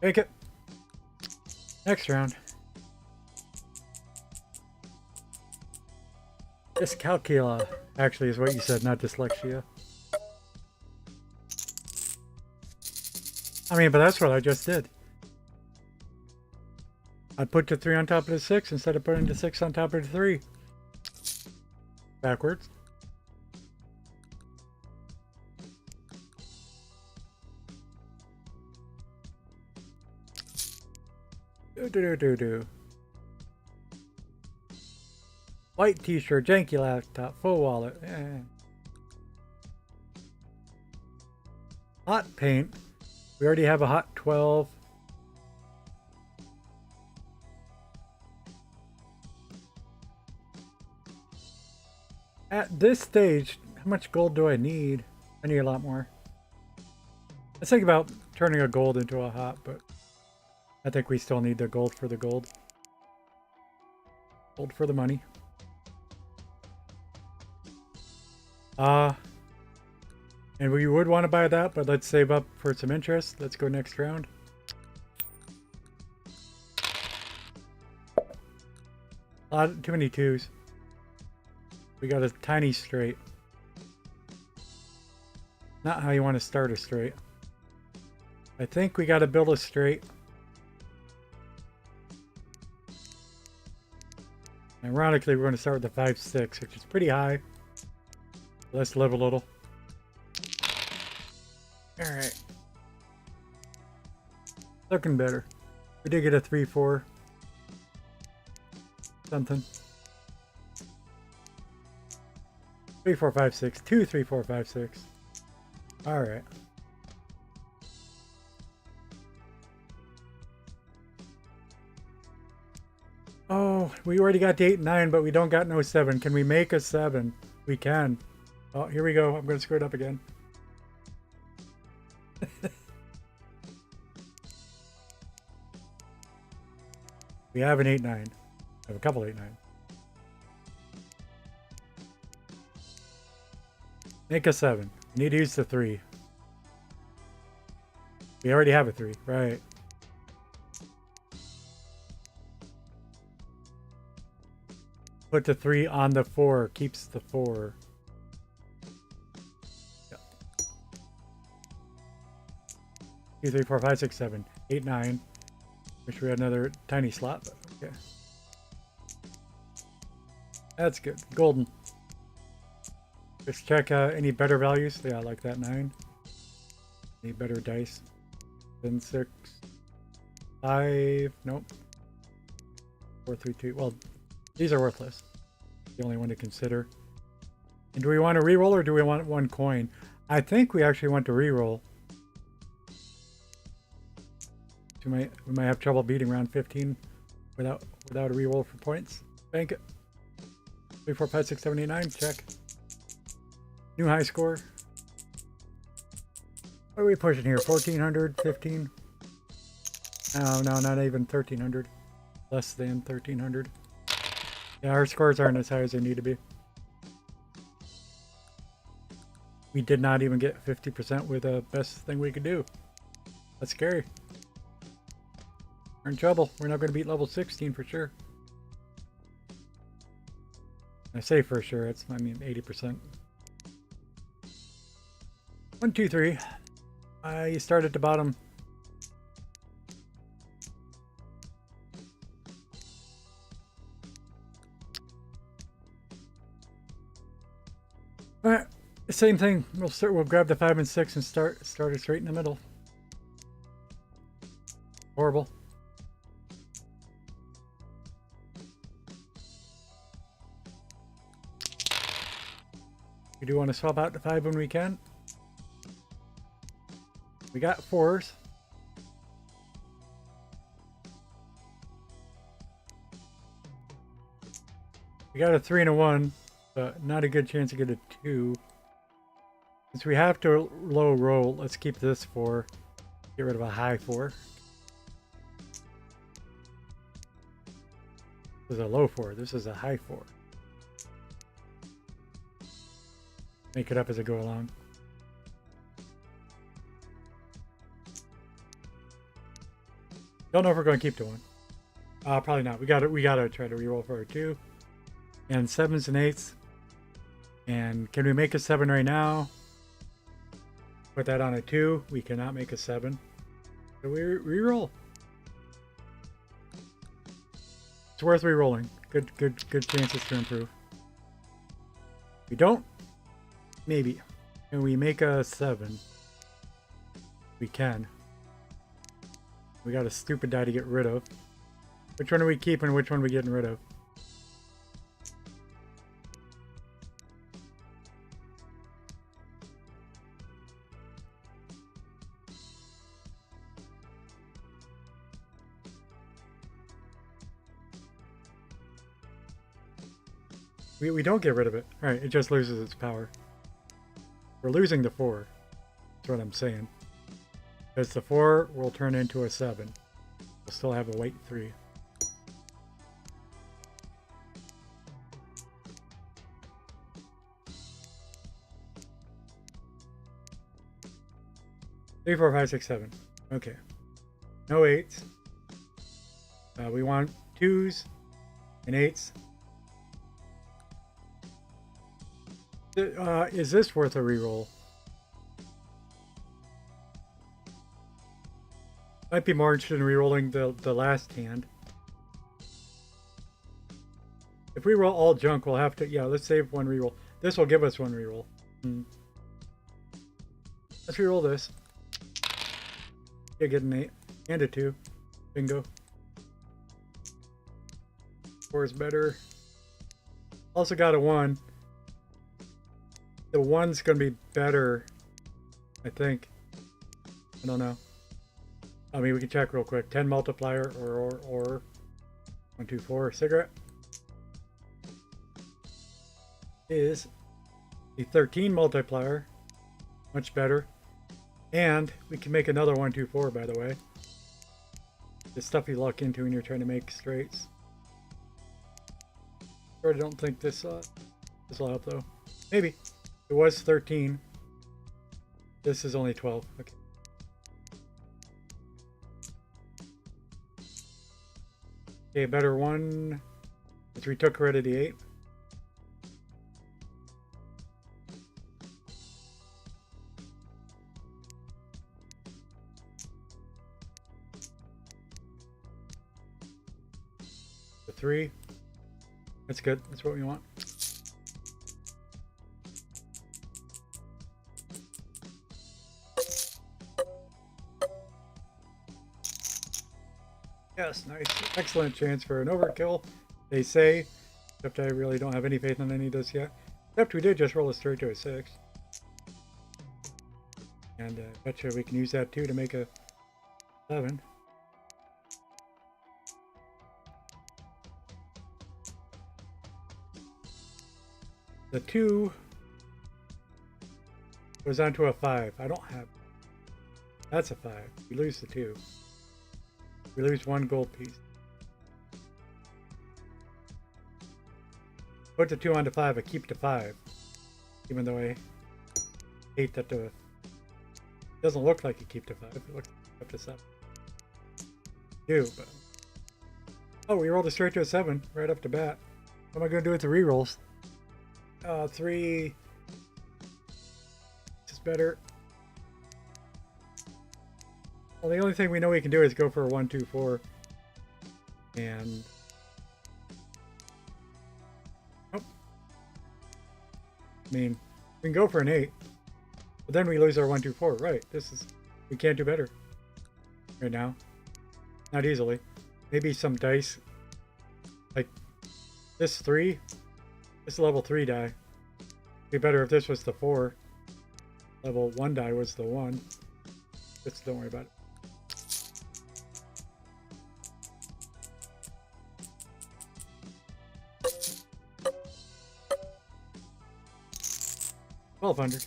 A: Take it. Next round. Dyscalculia actually is what you said, not dyslexia. I mean, but that's what I just did. I put the 3 on top of the 6 instead of putting the 6 on top of the 3. Backwards. Do. White t-shirt, janky laptop, full wallet. Hot paint. We already have a hot 12. At this stage, how much gold do I need? I need a lot more. Let's think about turning a gold into a hot, but I think we still need the gold for the gold. Gold for the money. And we would want to buy that, but let's save up for some interest. Let's go next round. Too many twos. We got a tiny straight. Not how you want to start a straight. I think we got to build a straight. Ironically, we're going to start with the 5-6, which is pretty high. Let's live a little. Alright. Looking better. We did get a 3-4. Something. 3, 4, 5, 6. 2, 3, 4, 5, 6. Alright. Oh, we already got the 8 and 9, but we don't got no 7. Can we make a 7? We can. Oh, here we go. I'm going to screw it up again. We have an 8-9. We have a couple 8-9. Make a 7. We need to use the 3. We already have a 3. Right. Put the 3 on the 4. Keeps the 4. Yep. 2, 3, 4, 5, 6, 7. 8, 9. Wish we had another tiny slot, but okay. That's good. Golden. Let's check any better values. Yeah, I like that 9. Any better dice? 10, 6, 5. Nope. 4, 3, 2. Well, these are worthless. The only one to consider. And do we want to reroll or do we want 1 coin? I think we actually want to reroll. We might have trouble beating round 15 without a reroll for points. Bank it. 3, 4, 5, 6, 7, 8, 9. Check. New high score. What are we pushing here? 1400, 15? Oh, no, not even 1300. Less than 1300. Yeah, our scores aren't as high as they need to be. We did not even get 50% with the best thing we could do. That's scary. We're in trouble. We're not going to beat level 16 for sure. I say for sure. It's, I mean, 80%. 1, 2, 3. You start at the bottom. All right, same thing. We'll grab the 5 and 6 and start it straight in the middle. Horrible. We do want to swap out the 5 when we can. We got 4s. We got a 3 and a 1, but not a good chance to get a 2. Since we have to low roll, let's keep this 4. Get rid of a high 4. This is a low 4. This is a high 4. Make it up as I go along. Don't know if we're going to keep to 1. Probably not. We gotta try to reroll for our 2. And 7s and 8s. And can we make a 7 right now? Put that on a 2. We cannot make a 7. So we reroll. It's worth rerolling. Good chances to improve. We don't. Maybe. Can we make a 7? We can. We got a stupid die to get rid of. Which one are we keeping? Which one are we getting rid of? We don't get rid of it. Alright, it just loses its power. We're losing the 4. That's what I'm saying. Because the 4 will turn into a 7. We'll still have a weight 3. 3, 4, 5, 6, 7. Okay. No 8s. We want 2s and 8s. Is this worth a reroll? Might be more interested in rerolling the last hand. If we roll all junk, we'll have to... Yeah, let's save one reroll. This will give us one reroll. Let's reroll this. Yeah, get an 8 and a 2. Bingo. 4 is better. Also got a 1. The 1's going to be better, I think. I don't know. I mean, we can check real quick. 10 multiplier or 1, 2, 4 cigarette is a 13 multiplier. Much better. And we can make another 1, 2, 4, by the way. The stuff you luck into when you're trying to make straights. I don't think this will help though. Maybe. It was 13. This is only 12. Okay. Okay, better one. Which we took rid of the 8. The 3. That's good. That's what we want. Yes, nice. Excellent chance for an overkill, they say. Except I really don't have any faith in any of this yet. Except we did just roll a straight to a 6. And I bet you we can use that too to make a 7. The 2 goes on to a 5. I don't have... That's a 5. We lose the 2. We lose 1 gold piece. Put the 2 onto 5, I keep the 5. Even though I hate that the... It doesn't look like you keep the 5, it looks up to 7. Do, but... Oh, we rolled a straight to a 7, right up to bat. What am I going to do with the rerolls? 3... This is better. Well, the only thing we know we can do is go for a 1, 2, 4. And... Nope. I mean, we can go for an 8. But then we lose our 1, 2, 4. Right, this is... We can't do better. Right now. Not easily. Maybe some dice. Like, this 3. This level 3 die. It'd be better if this was the 4. Level 1 die was the 1. Just don't worry about it. $1,200.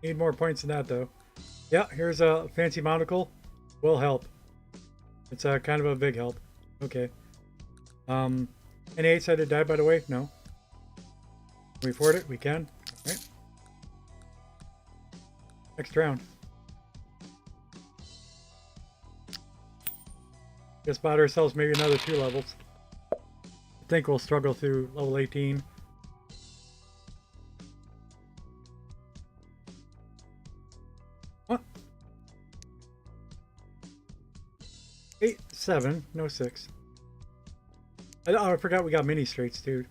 A: Need more points than that though. Yeah, here's a fancy monocle. Will help. It's kind of a big help. Okay. Any 8-sided die, by the way? No. Can we afford it? We can. Alright. Next round. Just bought ourselves maybe another 2 levels. I think we'll struggle through level 18. What? 8, 7, no 6. I forgot we got mini straights too.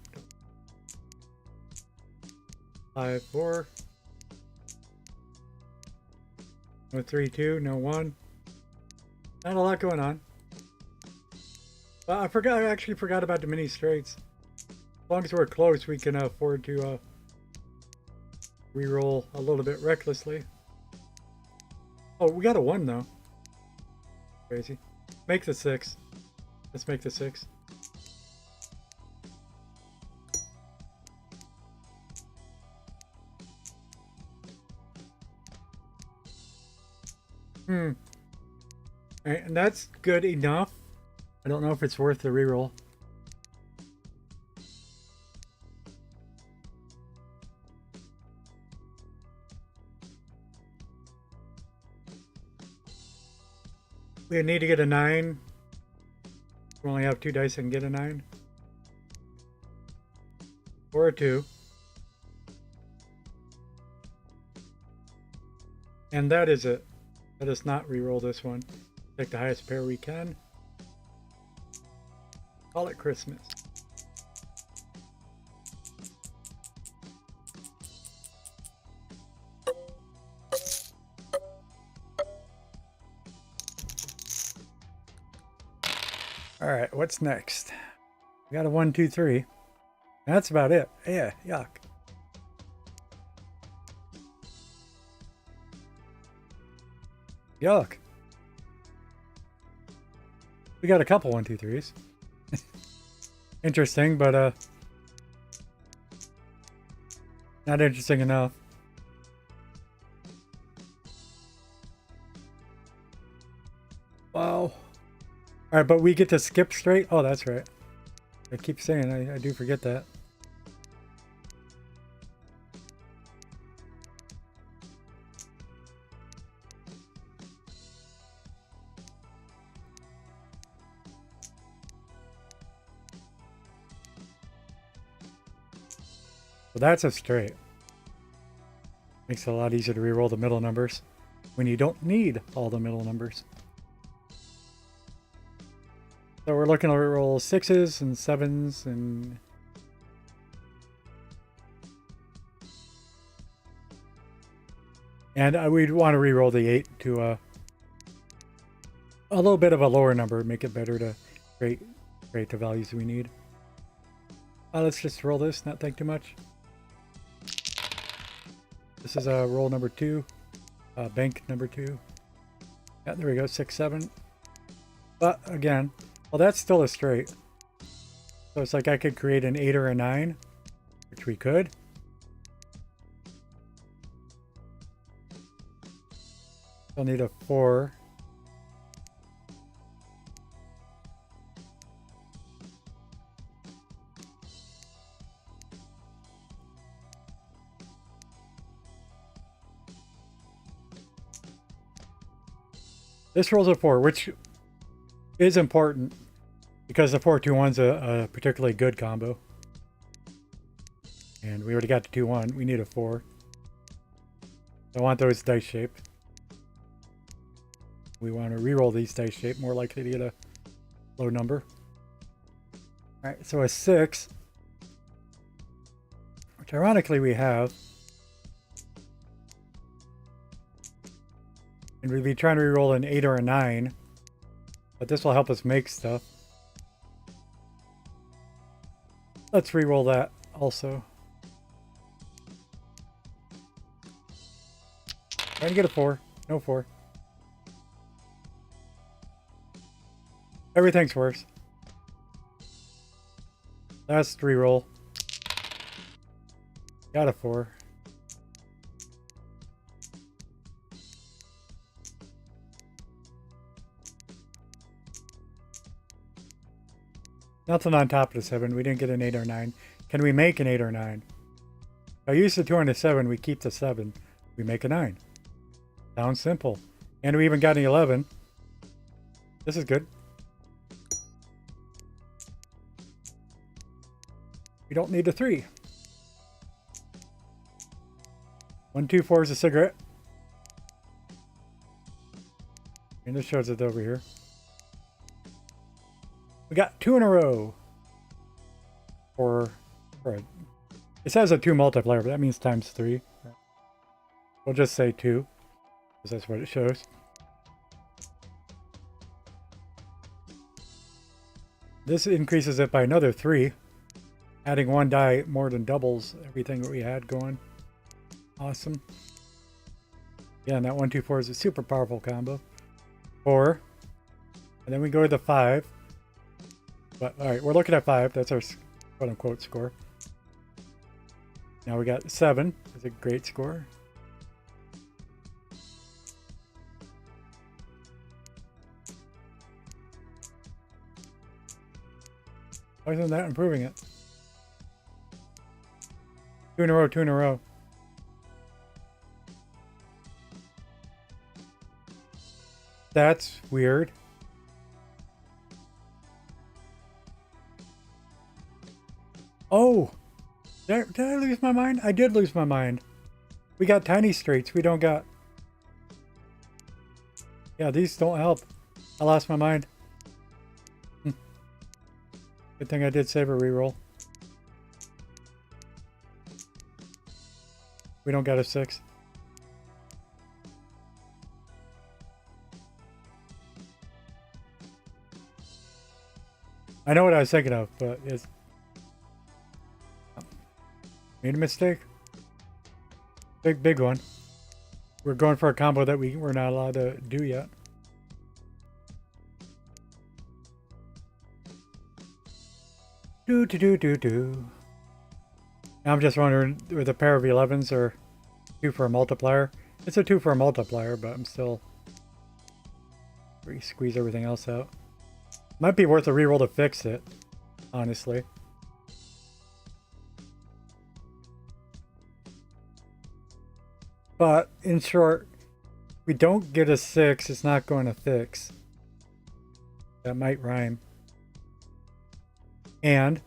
A: 5, 4. No 3, 2, no 1. Not a lot going on. But I actually forgot about the mini straights. As long as we're close, we can afford to reroll a little bit recklessly. Oh, we got a 1 though. Crazy. Make the 6. Let's make the 6. Alright, and that's good enough. I don't know if it's worth the reroll. We need to get a 9. We only have 2 dice and get a 9. Or a 2. And that is it. Let us not re-roll this one. Take the highest pair we can. Call it Christmas. Alright, what's next? We got a 1, 2, 3. That's about it. Yeah, yuck. Yuck. We got a couple 1, 2, 3s. Interesting, but not interesting enough. Wow. Alright, but we get to skip straight? Oh, that's right. I keep saying I do forget that. So that's a straight. Makes it a lot easier to reroll the middle numbers when you don't need all the middle numbers. So we're looking to roll 6s and 7s and we'd want to re-roll the 8 to a little bit of a lower number, make it better to create the values we need. Let's just roll this, not think too much. This is roll number 2, bank number 2. Yeah, there we go, 6, 7. But again, well, that's still a straight. So it's like I could create an 8 or a 9, which we could. I'll need a 4. This rolls a 4, which is important because the 4-2-1's a particularly good combo. And we already got the 2-1. We need a 4. I want those dice shaped. We want to re-roll these dice shaped, more likely to get a low number. Alright, so a 6, which ironically we have. And we'd be trying to re-roll an 8 or a 9. But this will help us make stuff. Let's re-roll that also. Trying to get a 4. No 4. Everything's worse. Last re-roll. Got a 4. Nothing on top of the 7. We didn't get an 8 or 9. Can we make an 8 or 9? If I use the 2 and the 7, we keep the 7. We make a 9. Sounds simple. And we even got an 11. This is good. We don't need a 3. 1, 2, 4 is a cigarette. And this shows it over here. We got 2 in a row. Or it says a 2 multiplier, but that means times 3. We'll just say 2, because that's what it shows. This increases it by another 3. Adding 1 die more than doubles everything that we had going. Awesome. Yeah, and that 1, 2, 4 is a super powerful combo. 4. And then we go to the 5. But alright, we're looking at 5. That's our quote unquote score. Now we got 7. That's a great score. Why isn't that improving it? 2 in a row, 2 in a row. That's weird. Oh, did I lose my mind? I did lose my mind. We got tiny streets. We don't got. Yeah, these don't help. I lost my mind. Good thing I did save a reroll. We don't got a 6. I know what I was thinking of, but it's made a mistake. Big one. We're going for a combo that we're not allowed to do yet. Do. I'm just wondering, with a pair of 11s or 2 for a multiplier. It's a 2 for a multiplier, but I'm still squeeze everything else out. Might be worth a reroll to fix it, honestly. But in short, we don't get a 6, it's not going to fix. That might rhyme. And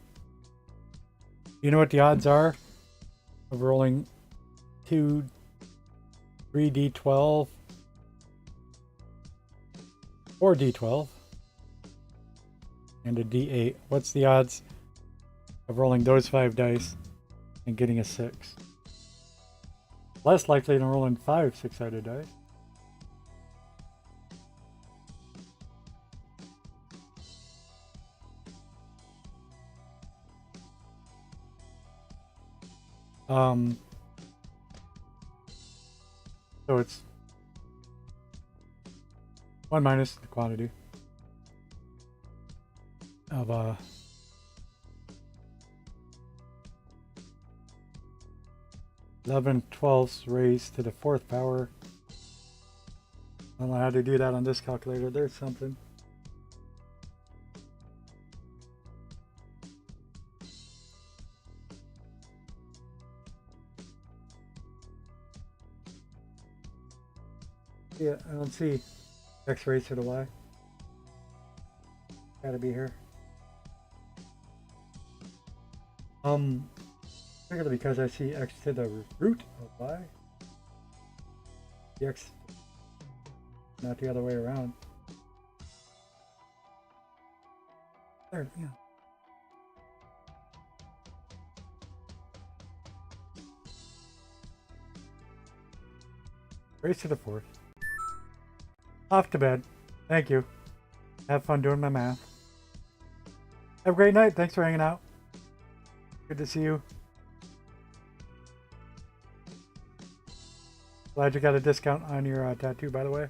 A: you know what the odds are of rolling 3d12 or d12 and a d8? What's the odds of rolling those 5 dice and getting a 6? Less likely than rolling 5 6-sided dice. So it's 1 minus the quantity of 11/12 raised to the 4th power. I don't know how to do that on this calculator. There's something. Yeah, I don't see X raised to the Y. Gotta be here. Particularly because I see X to the root of Y. The X, not the other way around. There, yeah. Raise to the 4th. Off to bed. Thank you. Have fun doing my math. Have a great night. Thanks for hanging out. Good to see you. Glad you got a discount on your tattoo, by the way.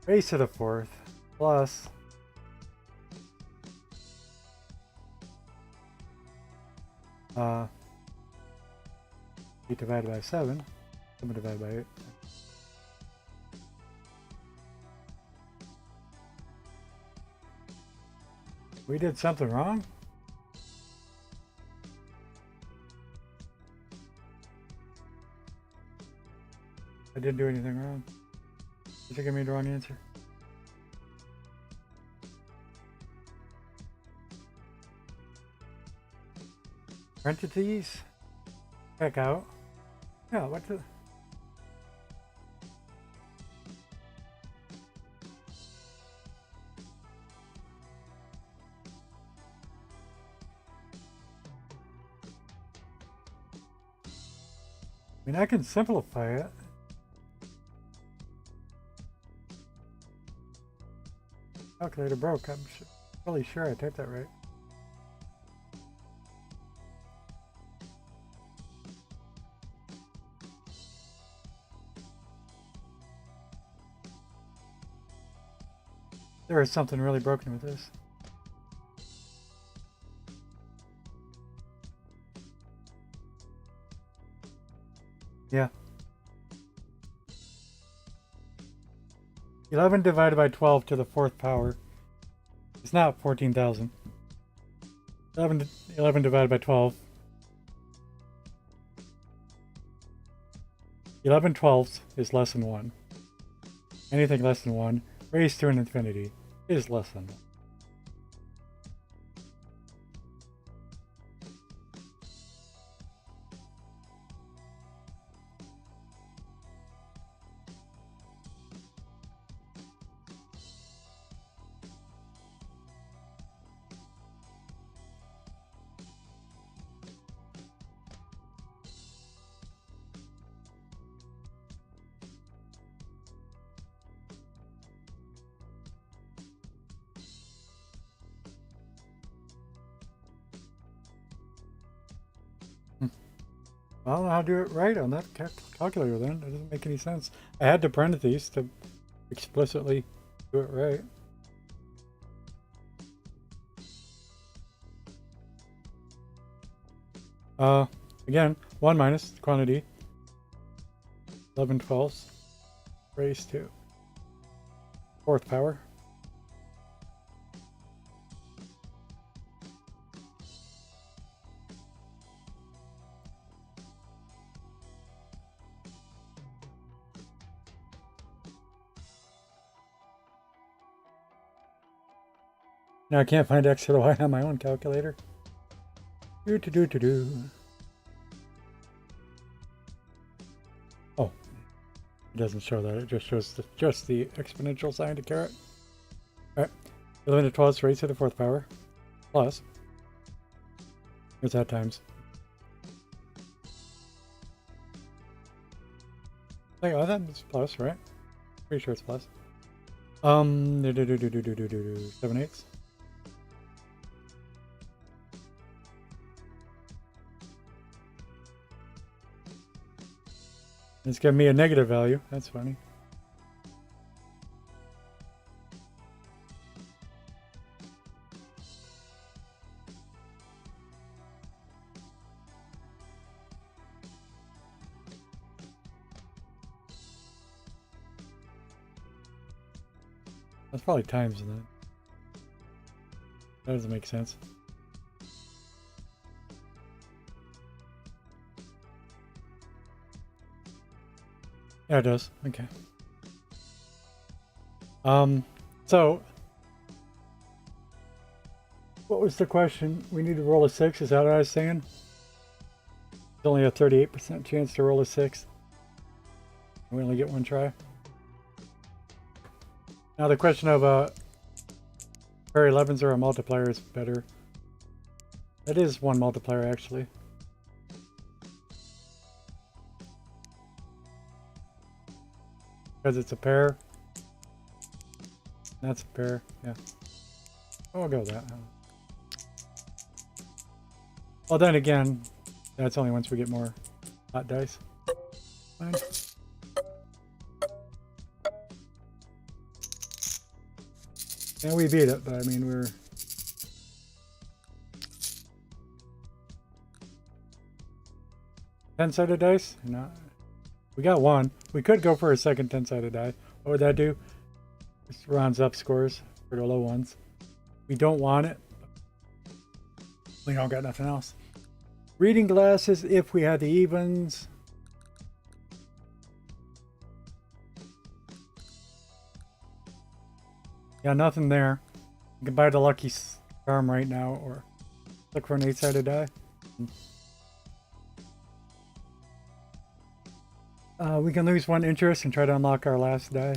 A: Raise to the 4th. Plus. Be divided by 7. 7 divided by 8. We did something wrong? I didn't do anything wrong. You think I made the wrong answer? Entities? Check out. Yeah, what the... I mean, I can simplify it. Calculator broke. I'm really sure I typed that right. There is something really broken with this. Yeah. 11 divided by 12 to the 4th power is not 14,000. 11 divided by 12. 11 twelfths is less than 1. Anything less than 1 raised to an infinity is less than 1. I don't know how to do it right on that calculator then. It doesn't make any sense. I had to parentheses to explicitly do it right. Again, 1 minus the quantity. 11 twelfths raised to 4th power. Now I can't find x to the y on my own calculator. Do. Oh, it doesn't show that. It just shows the exponential sign to caret. All right, 11 to 12 raised to the 4th power plus. What's that times? Like, oh, that's plus, right? Pretty sure it's plus. 7/8. It's giving me a negative value. That's funny. That's probably times that. That doesn't make sense. Yeah, it does. Okay. So what was the question? We need to roll a 6, is that what I was saying? There's only a 38% chance to roll a 6. We only get one try. Now the question of pair 11s or a multiplier is better. That is one multiplier actually. Because it's a pair. That's a pair, yeah. Oh, I'll go with that. Well, then again, that's only once we get more hot dice. Fine. And we beat it, but I mean, we're... Ten-sided dice? No. We got one. We could go for a second 10-sided die. What would that do? Just rounds up scores for the low ones. We don't want it. We don't got nothing else. Reading glasses if we had the evens. Yeah, nothing there. You can buy the lucky charm right now or look for an 8-sided die. We can lose 1 interest and try to unlock our last die.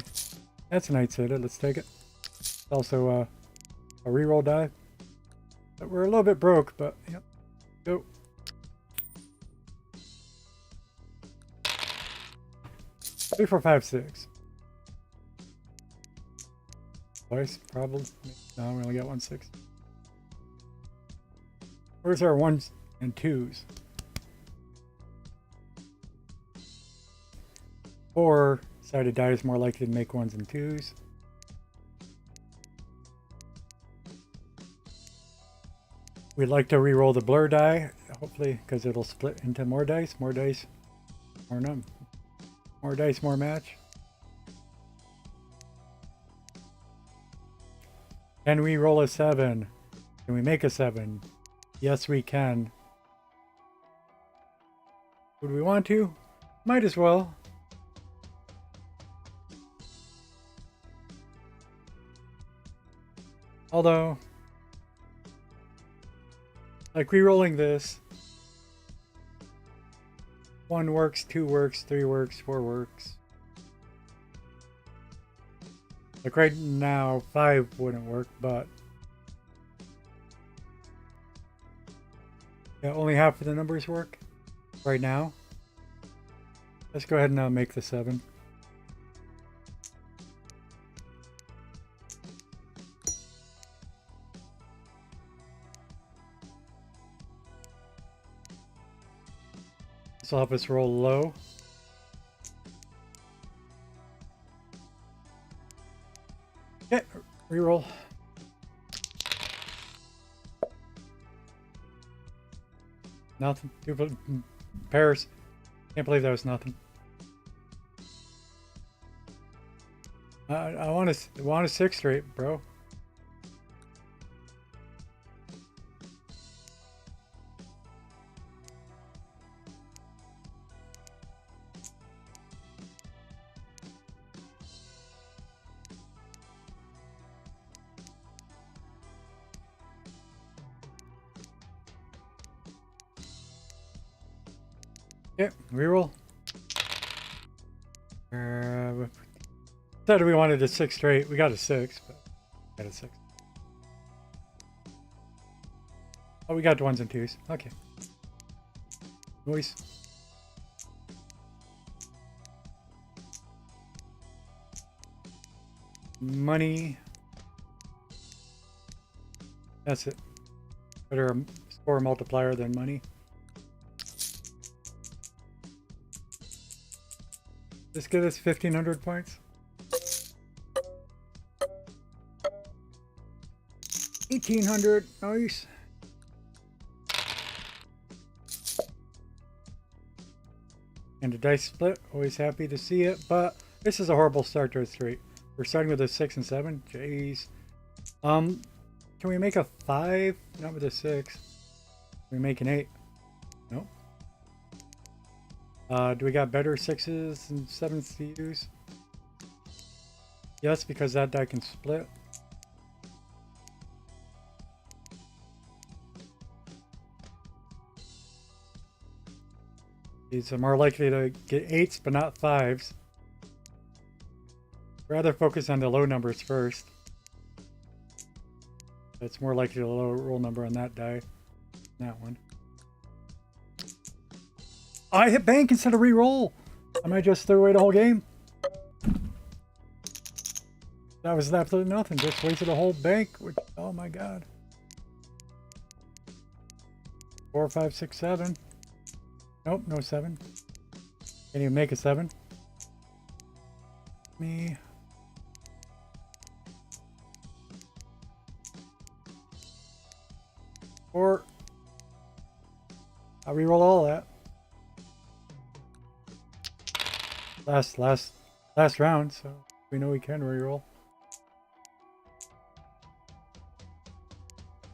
A: That's an 8-sided. Let's take it. It's also a reroll die. But we're a little bit broke, but yep. Go. Three, 4, 5, 6. Twice, probably. No, we only got 1 6. Where's our 1s and 2s? 4-sided die is more likely to make 1s and 2s. We'd like to re-roll the blur die, hopefully, because it'll split into more dice, more none. More dice, more match. Can we roll a 7? Can we make a 7? Yes, we can. Would we want to? Might as well. Although, like re-rolling this, 1 works, 2 works, 3 works, 4 works. Like right now, 5 wouldn't work, but yeah, only half of the numbers work right now. Let's go ahead and make the 7. This will help us roll low. Okay, reroll. Nothing. 2 pairs. Can't believe that was nothing. I want a 6 straight, bro. Okay, reroll. Said we wanted a 6 straight. We got a 6, but got a 6. Oh, we got 1s and 2s. Okay. Noise. Money. That's it. Better score multiplier than money. Just get us 1,500 points. 1,800. Nice. And a dice split. Always happy to see it, but this is a horrible start to a 3. We're starting with a 6 and 7. Jeez. Can we make a 5? Not with a 6. Can we make an 8? Nope. Do we got better 6s and 7s to use? Yes, because that die can split. These are more likely to get 8s, but not 5s. Rather focus on the low numbers first. That's more likely to low roll number on that die. That one. I hit bank instead of re-roll. I might just throw away the whole game. That was absolutely nothing. Just wasted a whole bank. Which, oh my god. 4, 5, 6, 7. Nope, no 7. Can't even make a 7. Me. Or I'll re-roll all that. Last round, so we know we can re-roll.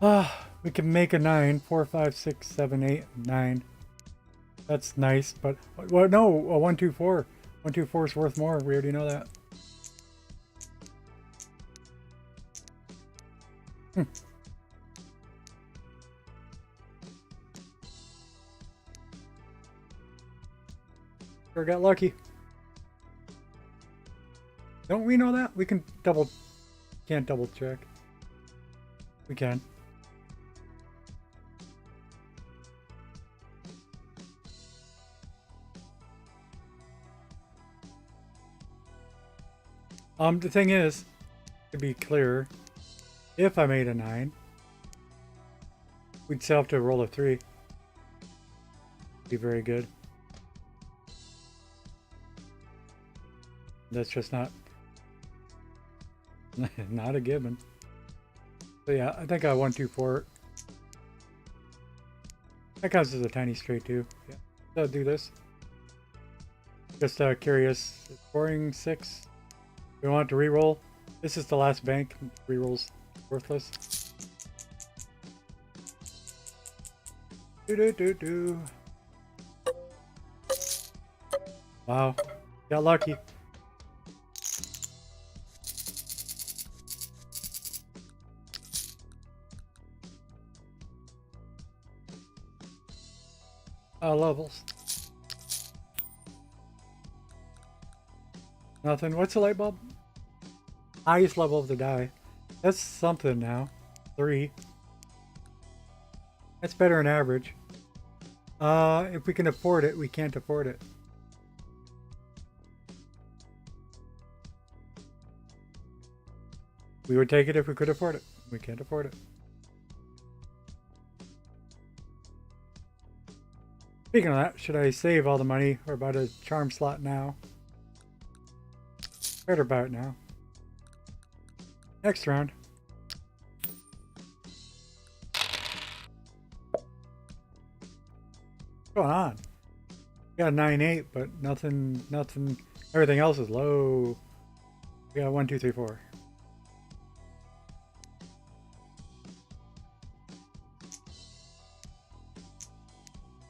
A: We can make a 9. 4, 5, 6, 7, 8, 9. That's nice, but well, no, a 1, 2, 4. 1, 2, 4 is worth more. We already know that. Sure got lucky. Don't we know that? We can can't double check. We can. The thing is, to be clear, if I made a 9, we'd still have to roll a 3. Be very good. That's just not a given. So yeah, I think 1, 2, 4. That counts as a tiny straight too. Yeah, so I'll do this. Just curious. Scoring 6. We want to re-roll. This is the last bank. Re-rolls worthless. Do. Wow, got lucky. Levels. Nothing. What's the light bulb? Highest level of the die. That's something now. 3. That's better than average. If we can afford it, we can't afford it. We would take it if we could afford it. We can't afford it. Speaking of that, should I save all the money or buy a charm slot now? Better buy it now. Next round. What's going on? We got 9-8, but nothing. Everything else is low. We got 1, 2, 3, 4.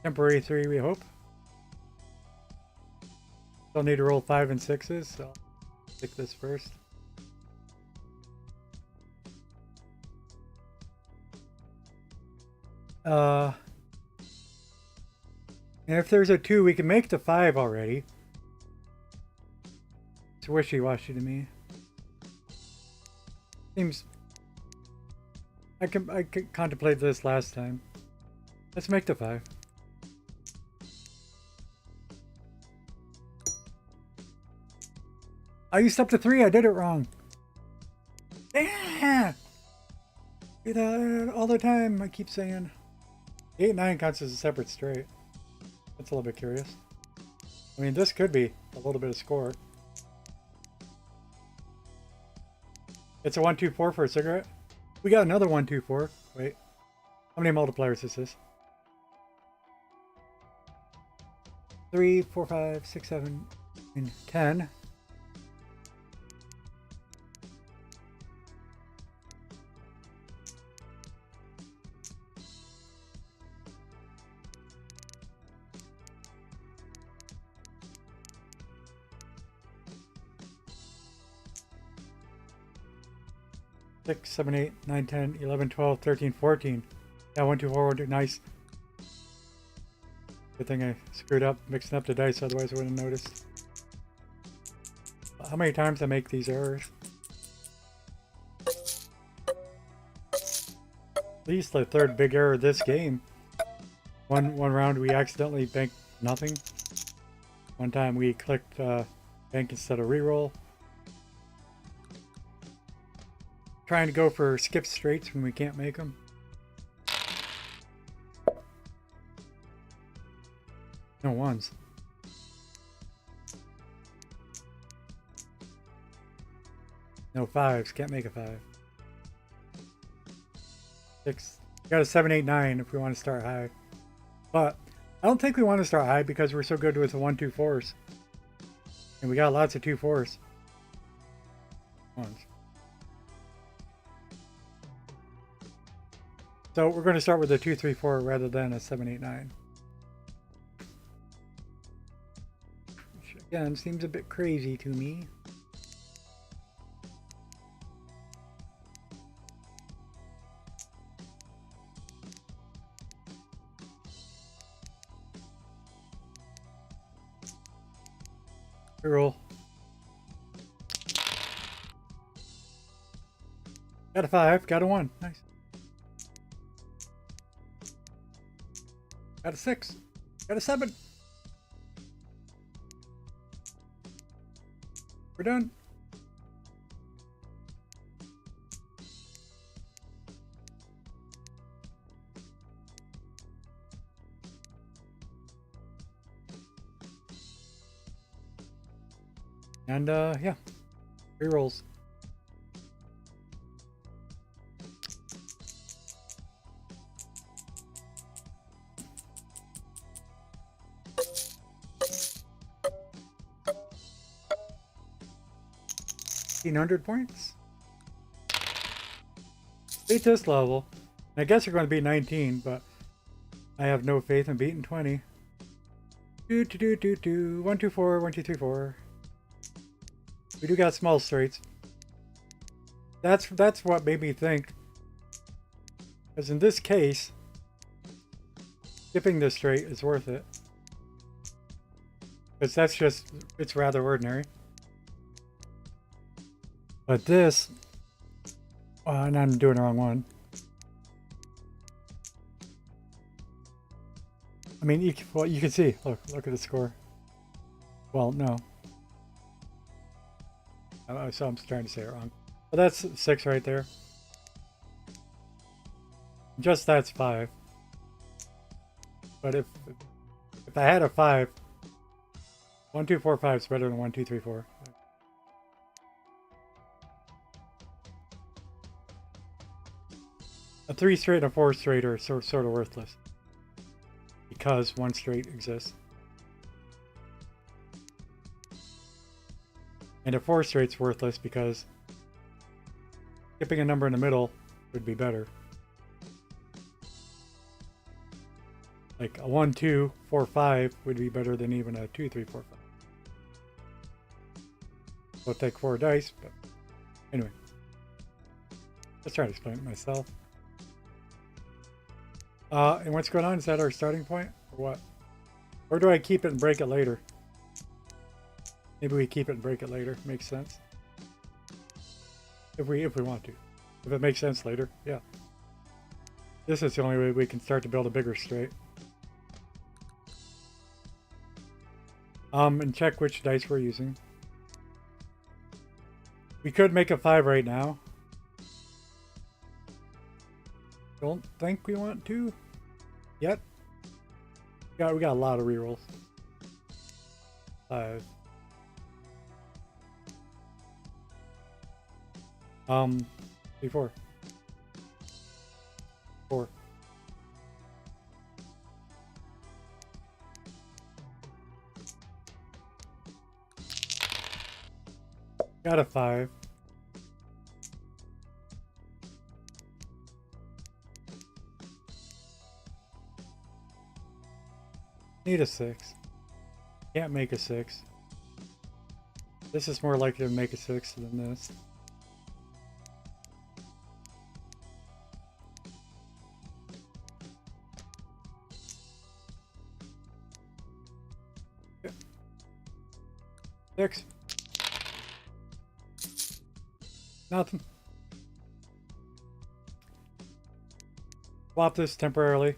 A: Temporary 3, we hope. Still need to roll 5 and 6s, so I'll pick this first. And if there's a 2, we can make the 5 already. It's wishy-washy to me. Seems... I contemplated this last time. Let's make the 5. I used up to 3. I did it wrong. Yeah. Do that all the time. I keep saying 8 and 9 counts as a separate straight. That's a little bit curious. I mean, this could be a little bit of score. It's a 1, 2, 4 for a cigarette. We got another 1, 2, 4. Wait, how many multipliers is this? 3, 4, 5, 6, 7, and 10. Six, 7, 8, 9, 10, 11, 12, 13, 14. Yeah, 1, 2, 4, nice. Good thing I screwed up mixing up the dice, otherwise I wouldn't have noticed. How many times I make these errors? At least the third big error of this game. One round we accidentally banked nothing. One time we clicked bank instead of reroll. Trying to go for skip straights when we can't make them. No ones. No 5s. Can't make a 5. 6. We got a 7, 8, 9 if we want to start high. But I don't think we want to start high because we're so good with the 1, 2, 4s. And we got lots of 2, 4s. Ones. So we're going to start with a 2, 3, 4 rather than a 7, 8, 9. Which again seems a bit crazy to me. Reroll. Got a 5, got a 1. Nice. Got a 6. Got a 7. We're done. And yeah. Rerolls. Points. Beat this level. And I guess you're going to be 19, but I have no faith in beating 20. 1, 2, 4, 1, 2, 3, 4. We do got small straights. That's what made me think. Because in this case, skipping this straight is worth it. Because that's just, it's rather ordinary. But this, and I'm doing the wrong one. I mean, well, you can see, look at the score. Well, no. So I'm trying to say it wrong. But that's 6 right there. Just that's 5. But if I had a 5, 1, 2, 4, 5 is better than 1, 2, 3, 4. A 3 straight and a 4 straight are sort of worthless. Because 1 straight exists. And a 4 straight's worthless because skipping a number in the middle would be better. Like a 1, 2, 4, 5 would be better than even a 2, 3, 4, 5. We'll take 4 dice, but anyway. Let's try to explain it myself. And what's going on? Is that our starting point? Or what? Or do I keep it and break it later? Maybe we keep it and break it later. Makes sense. If we want to. If it makes sense later, yeah. This is the only way we can start to build a bigger straight. And check which dice we're using. We could make a 5 right now. Don't think we want to yet. We got a lot of rerolls. 5. Before 4. Got a 5. Need a 6. Can't make a 6. This is more likely to make a 6 than this. Okay. 6. Nothing. Swap this temporarily.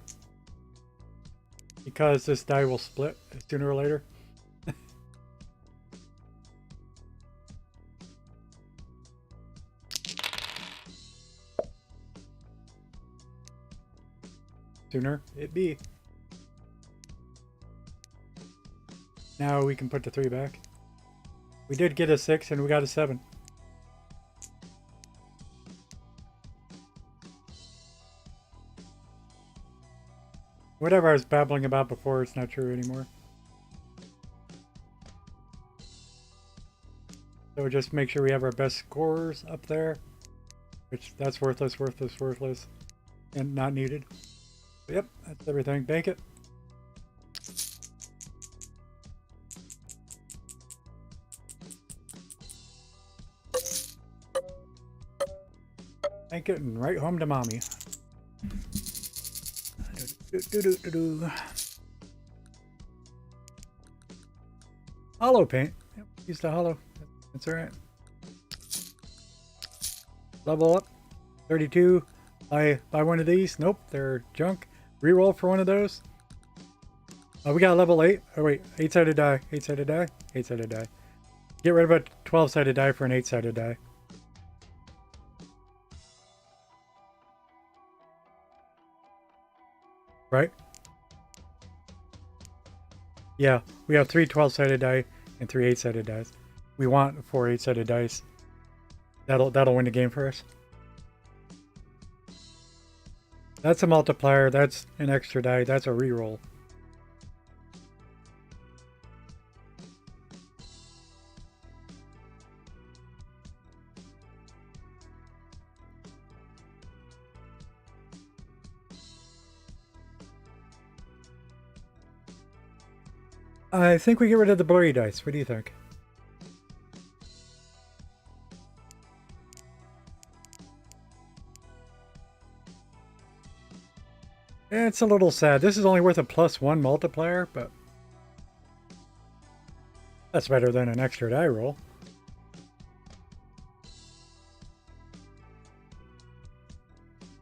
A: Because this die will split sooner or later. Sooner it be. Now we can put the 3 back. We did get a 6 and we got a 7. Whatever I was babbling about before, it's not true anymore. So just make sure we have our best scores up there. Which, that's worthless, and not needed. But yep, that's everything. Bank it. Bank it and right home to mommy. Hollow paint. Yep, used a hollow. That's alright. Level up. 32. Buy one of these. Nope, they're junk. Reroll for one of those. We got level 8. Oh wait, 8-sided die. 8-sided die. 8-sided die. Get rid of a 12-sided die for an 8-sided die. Right? Yeah, we have 3 12-sided die and 3 8-sided dice. We want 4 8-sided dice. That'll win the game for us. That's a multiplier. That's an extra die. That's a reroll. I think we get rid of the blurry dice. What do you think? It's a little sad. This is only worth a +1 multiplier, but that's better than an extra die roll.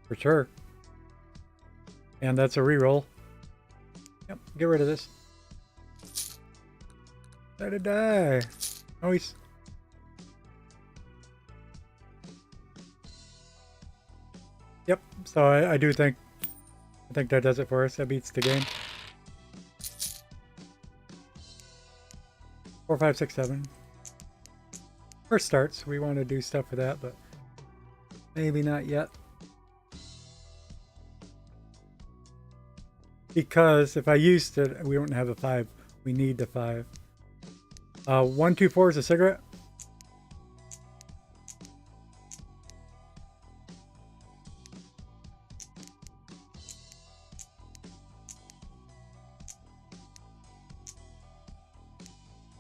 A: For sure. And that's a reroll. Yep, get rid of this. Let it die. Oh, he's... Yep, so I do think... I think that does it for us. That beats the game. 4, 5, 6, 7. First starts. We want to do stuff with that, but maybe not yet. Because if I used it, we don't have a 5. We need the 5. 1, 2, 4 is a cigarette.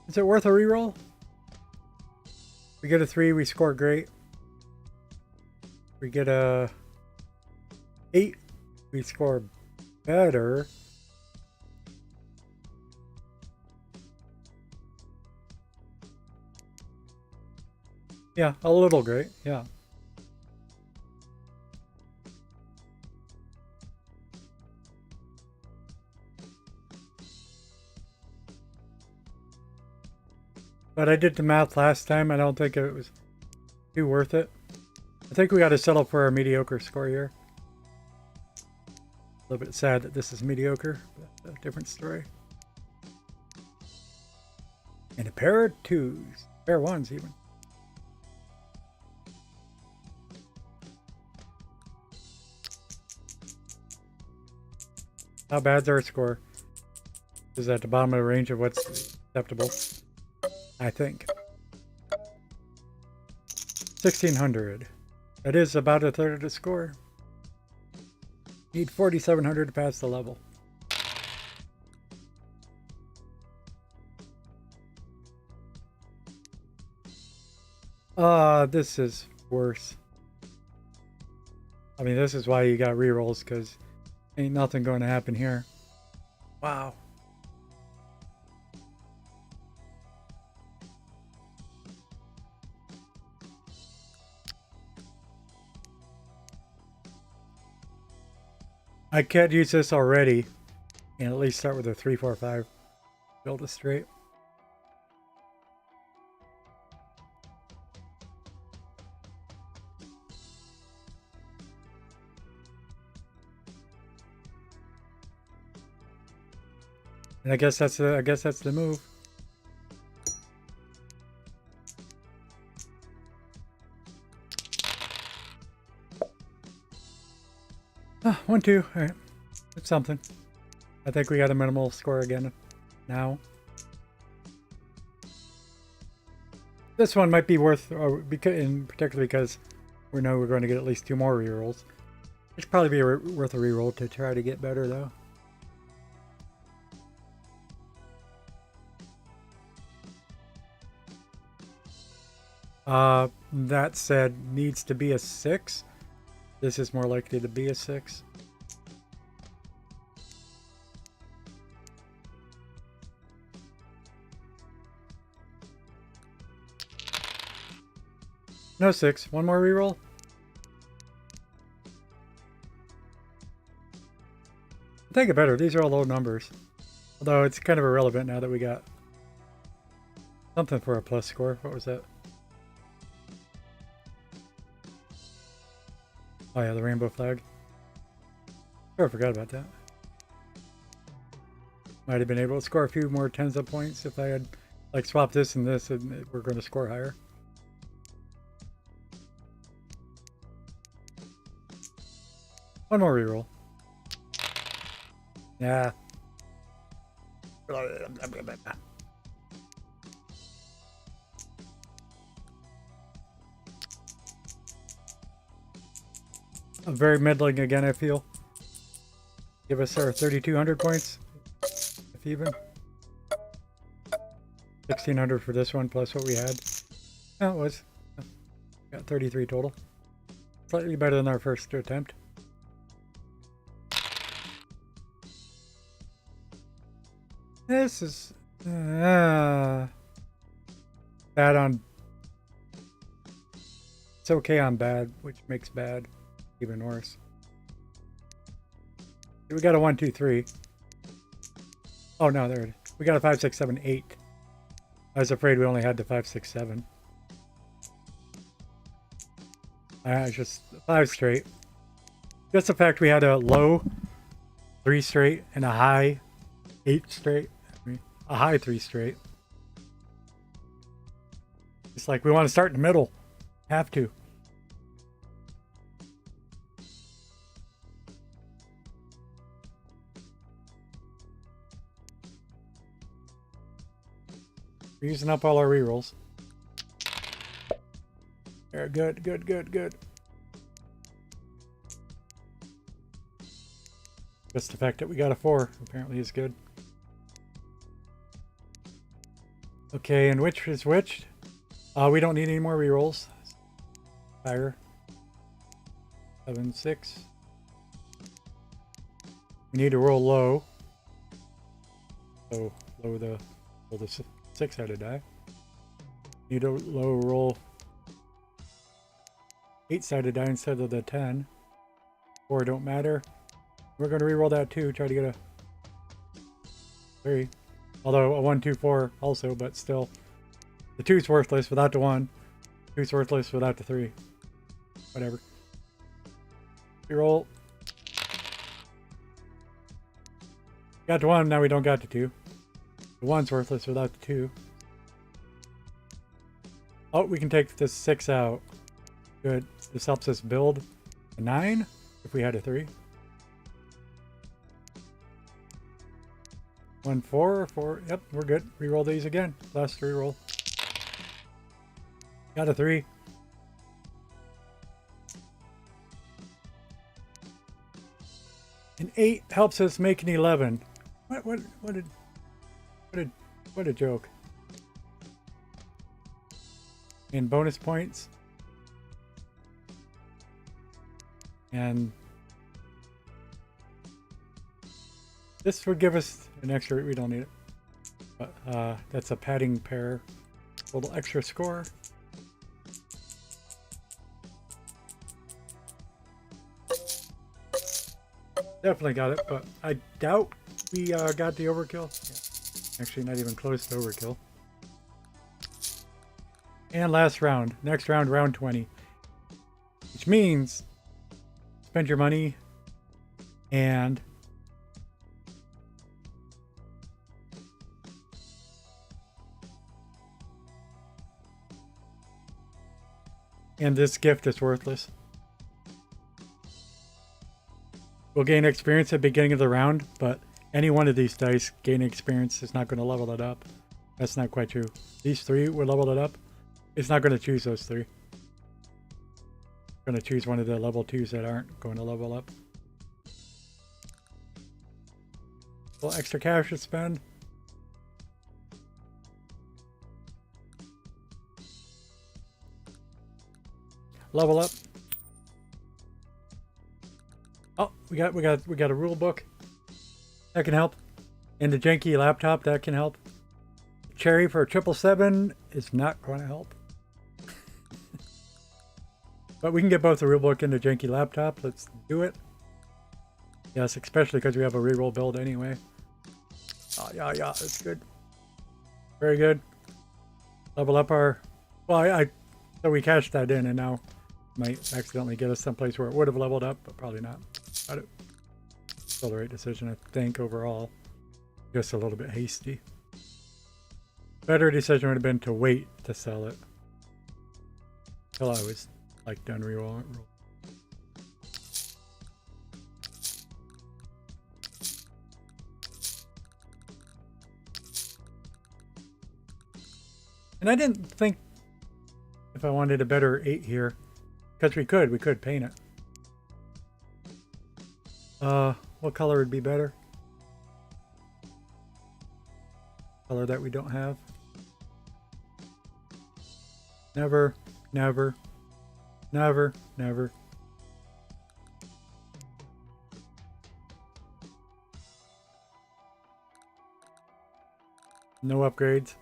A: Is it worth a reroll? We get a 3, we score great. We get a 8, we score better. Yeah, a little great, yeah. But I did the math last time. I don't think it was too worth it. I think we got to settle for a mediocre score here. A little bit sad that this is mediocre, but a different story. And a pair of 2s. Pair of 1s even. How bad's our score? Is at the bottom of the range of what's acceptable. I think. 1600. That is about a third of the score. Need 4700 to pass the level. This is worse. I mean, this is why you got rerolls, because ain't nothing going to happen here. Wow. I can't use this already, and at least start with a 3, 4, 5. Build a straight. And I guess that's the move. Ah, 1, 2. All right, it's something. I think we got a minimal score again now. This one might be worth, particularly because we know we're going to get at least 2 more rerolls. It should probably be worth a reroll to try to get better, though. That said, needs to be a 6. This is more likely to be a 6. No 6. One more reroll. Take it better. These are all low numbers. Although it's kind of irrelevant now that we got something for a plus score. What was that? Oh yeah, the rainbow flag. Sure, I forgot about that. Might have been able to score a few more tens of points if I had like swapped this and this, and we're going to score higher. One more reroll. Yeah. I'm very middling again, I feel. Give us our 3,200 points, if even. 1600 for this one plus what we had. Oh, it was. Got 33 total. Slightly better than our first attempt. This is bad on. It's okay on bad, which makes bad even worse. We got a 1, 2, 3. Oh no, there it is. We got a 5, 6, 7, 8. I was afraid we only had the 5, 6, 7. It's just 5 straight. Just the fact we had a low 3 straight and a high 8 straight. I mean, a high 3 straight. It's like we want to start in the middle. Have to. We're using up all our rerolls. There, good, good, good, good. Just the fact that we got a 4 apparently is good. Okay, and which is which? We don't need any more rerolls. Fire. 7, 6. We need to roll low. So low the 6-sided die. Need a low roll 8-sided die instead of the 10. 4 don't matter. We're going to reroll that too. Try to get a 3. Although a 1, 2, 4 also, but still. The 2's worthless without the 1. 2's worthless without the 3. Whatever. Reroll. Got the 1, now we don't got the 2. The 1's worthless without the 2. Oh, we can take the 6 out. Good. This helps us build a 9 if we had a 3. 1, 4, 4. Yep, we're good. Reroll these again. Last reroll. Got a 3. An 8 helps us make an 11. What a joke. And bonus points. And this would give us an extra, we don't need it. But that's a padding pair. A little extra score. Definitely got it, but I doubt we got the overkill. Yeah. Actually, not even close to overkill. And last round. Next round, round 20. Which means spend your money and this gift is worthless. We'll gain experience at the beginning of the round, but any one of these dice gaining experience is not going to level it up. That's not quite true. These 3 will level it up. It's not going to choose those 3. It's going to choose one of the level 2s that aren't going to level up. A little extra cash to spend. Level up. Oh, we got a rule book. That can help. And the janky laptop, that can help. Cherry for 777 is not going to help. But we can get both the rule book and the janky laptop. Let's do it. Yes, especially because we have a reroll build anyway. Oh, yeah, that's good. Very good. Level up our... Well, so we cashed that in and now might accidentally get us someplace where it would have leveled up, but probably not. Got it. Still the right decision, I think, overall. Just a little bit hasty. Better decision would have been to wait to sell it. Till I was like done reroll. And I didn't think if I wanted a better 8 here, because we could paint it. What color would be better? Color that we don't have. Never, never, never, never. No upgrades.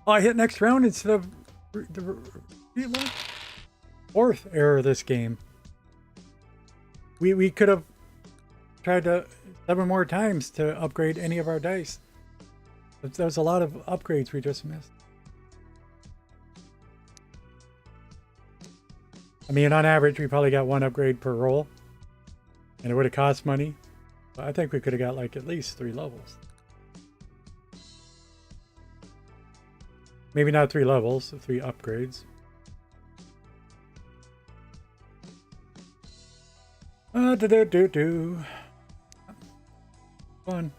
A: Oh, I hit next round instead of the fourth error of this game. We could have tried to 7 more times to upgrade any of our dice. There was a lot of upgrades we just missed. I mean, on average, we probably got 1 upgrade per roll, and it would have cost money. But I think we could have got like at least 3 levels. Maybe not 3 levels, 3 upgrades. Fun.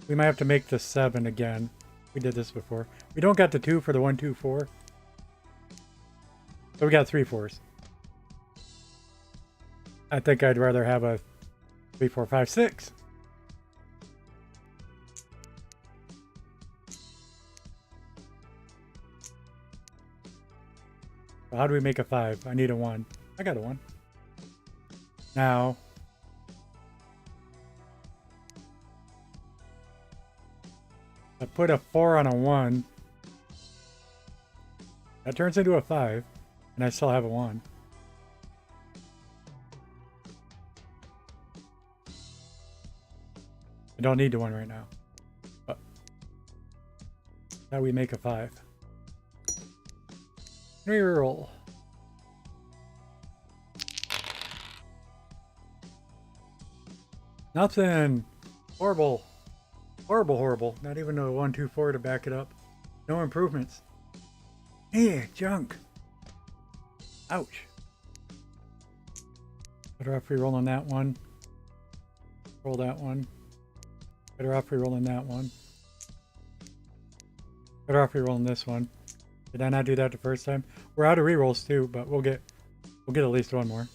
A: We might have to make the 7 again. We did this before. We don't got the 2 for the 1, 2, 4. So we got 3 4s. I think I'd rather have a 3, 4, 5, 6. How do we make a 5? I need a 1. I got a 1. Now, I put a 4 on a 1. That turns into a 5, and I still have a 1. I don't need the 1 right now. But now we make a 5. Reroll. Nothing. Horrible. Horrible, horrible. Not even a 1, 2, 4 to back it up. No improvements. Yeah, junk. Ouch. Better off re-rolling that one. Roll that one. Better off re-rolling that one. Better off re-rolling this one. Did I not do that the first time? We're out of re-rolls too, but we'll get at least 1 more.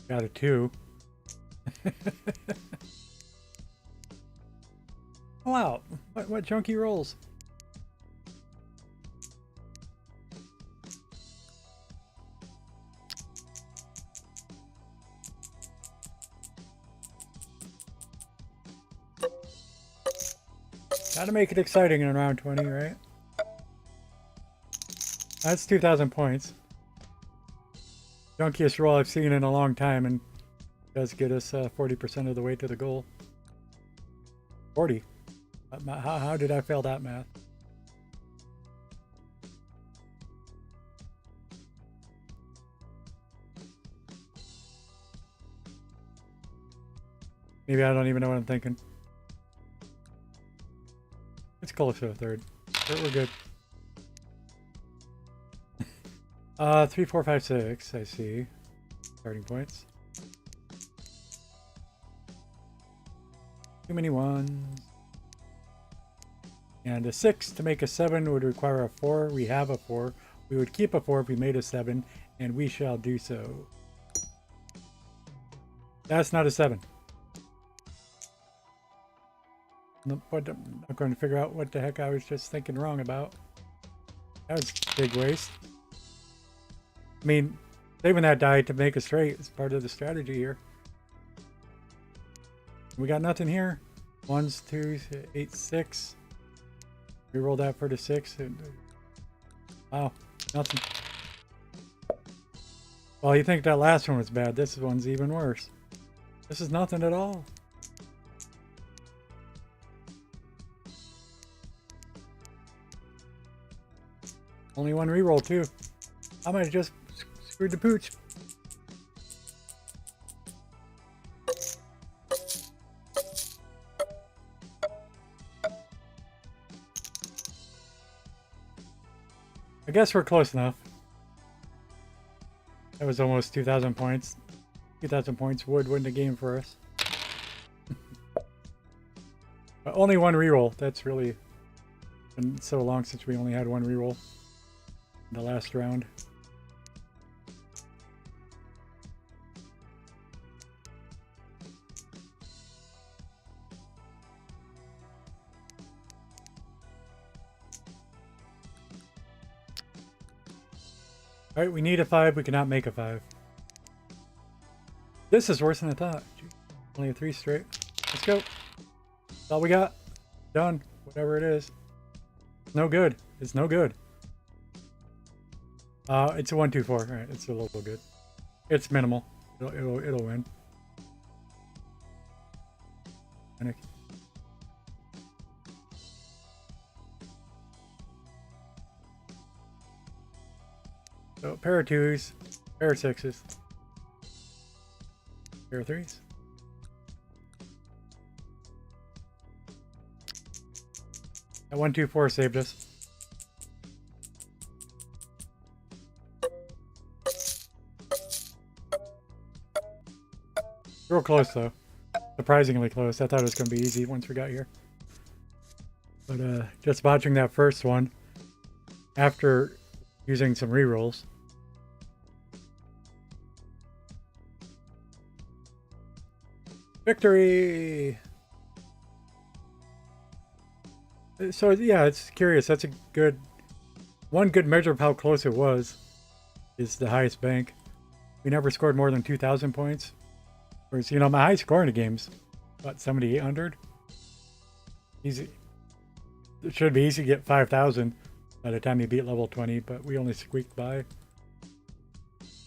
A: Got a 2. Wow, what chunky rolls. Gotta make it exciting in round 20, right? That's 2,000 points. Junkiest roll I've seen in a long time, and does get us 40% of the way to the goal. 40. How did I fail that math? Maybe I don't even know what I'm thinking. It's close to a 3rd. We're good. 3, 4, 5, 6. I see. Starting points. Too many 1s. And a 6 to make a 7 would require a 4. We have a 4. We would keep a 4 if we made a 7, and we shall do so. That's not a 7. Nope, but I'm not going to figure out what the heck I was just thinking wrong about. That was a big waste. I mean, saving that die to make a straight is part of the strategy here. We got nothing here. 1s, 2s, 8, 6. We roll that for the 6. Wow, nothing. Well, you think that last one was bad. This one's even worse. This is nothing at all. Only 1 reroll too. I might have just screwed the pooch. I guess we're close enough. That was almost 2,000 points. 2,000 points would win the game for us. But only 1 reroll. That's really been so long since we only had 1 reroll in the last round. Alright, we need a 5. We cannot make a 5. This is worse than I thought. Gee, only a 3 straight. Let's go. That's all we got. Done. Whatever it is. No good. It's no good. It's a 1, 2, 4. Alright, it's a little good. It's minimal. It'll win. Panic. So pair of 2s, pair of 6s, pair of 3s. That 1, 2, 4 saved us. Real close though. Surprisingly close. I thought it was going to be easy once we got here. But just botching that first one after using some rerolls. Victory! So yeah, it's curious. That's a good one good measure of how close it was is the highest bank. We never scored more than 2,000 points. Whereas, you know, my high score in the game's about 7,800. Easy. It should be easy to get 5,000 by the time you beat level 20, but we only squeaked by.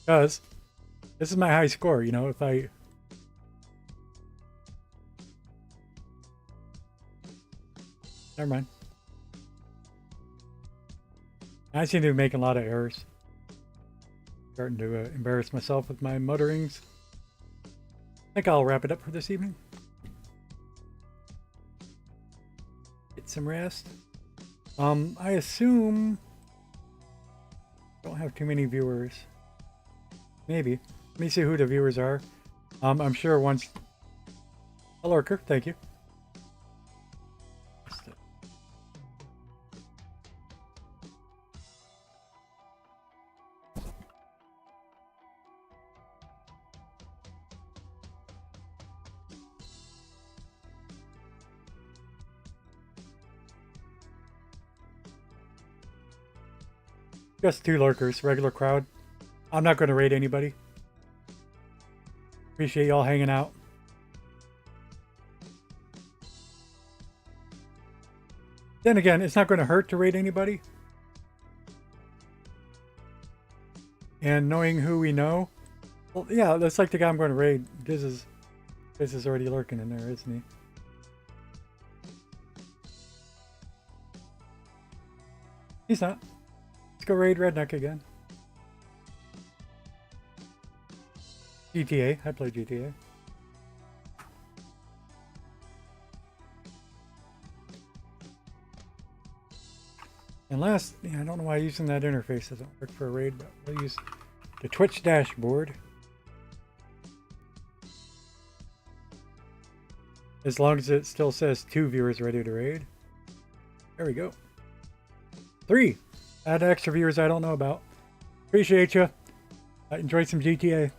A: Because this is my high score, you know, if I... Never mind. I seem to be making a lot of errors. Starting to embarrass myself with my mutterings. I think I'll wrap it up for this evening. Get some rest. I assume don't have too many viewers. Maybe. Let me see who the viewers are. I'm sure once. Hello, Lurker. Thank you. Just 2 lurkers, regular crowd. I'm not going to raid anybody. Appreciate y'all hanging out. Then again, it's not going to hurt to raid anybody. And knowing who we know. Well, yeah, that's like the guy I'm going to raid. This is already lurking in there, isn't he? He's not. Let's go raid Redneck again. GTA. I play GTA. And last, yeah, I don't know why using that interface doesn't work for a raid, but we'll use the Twitch dashboard. As long as it still says 2 viewers ready to raid. There we go. 3. Add extra viewers I don't know about. Appreciate you. Enjoy some GTA.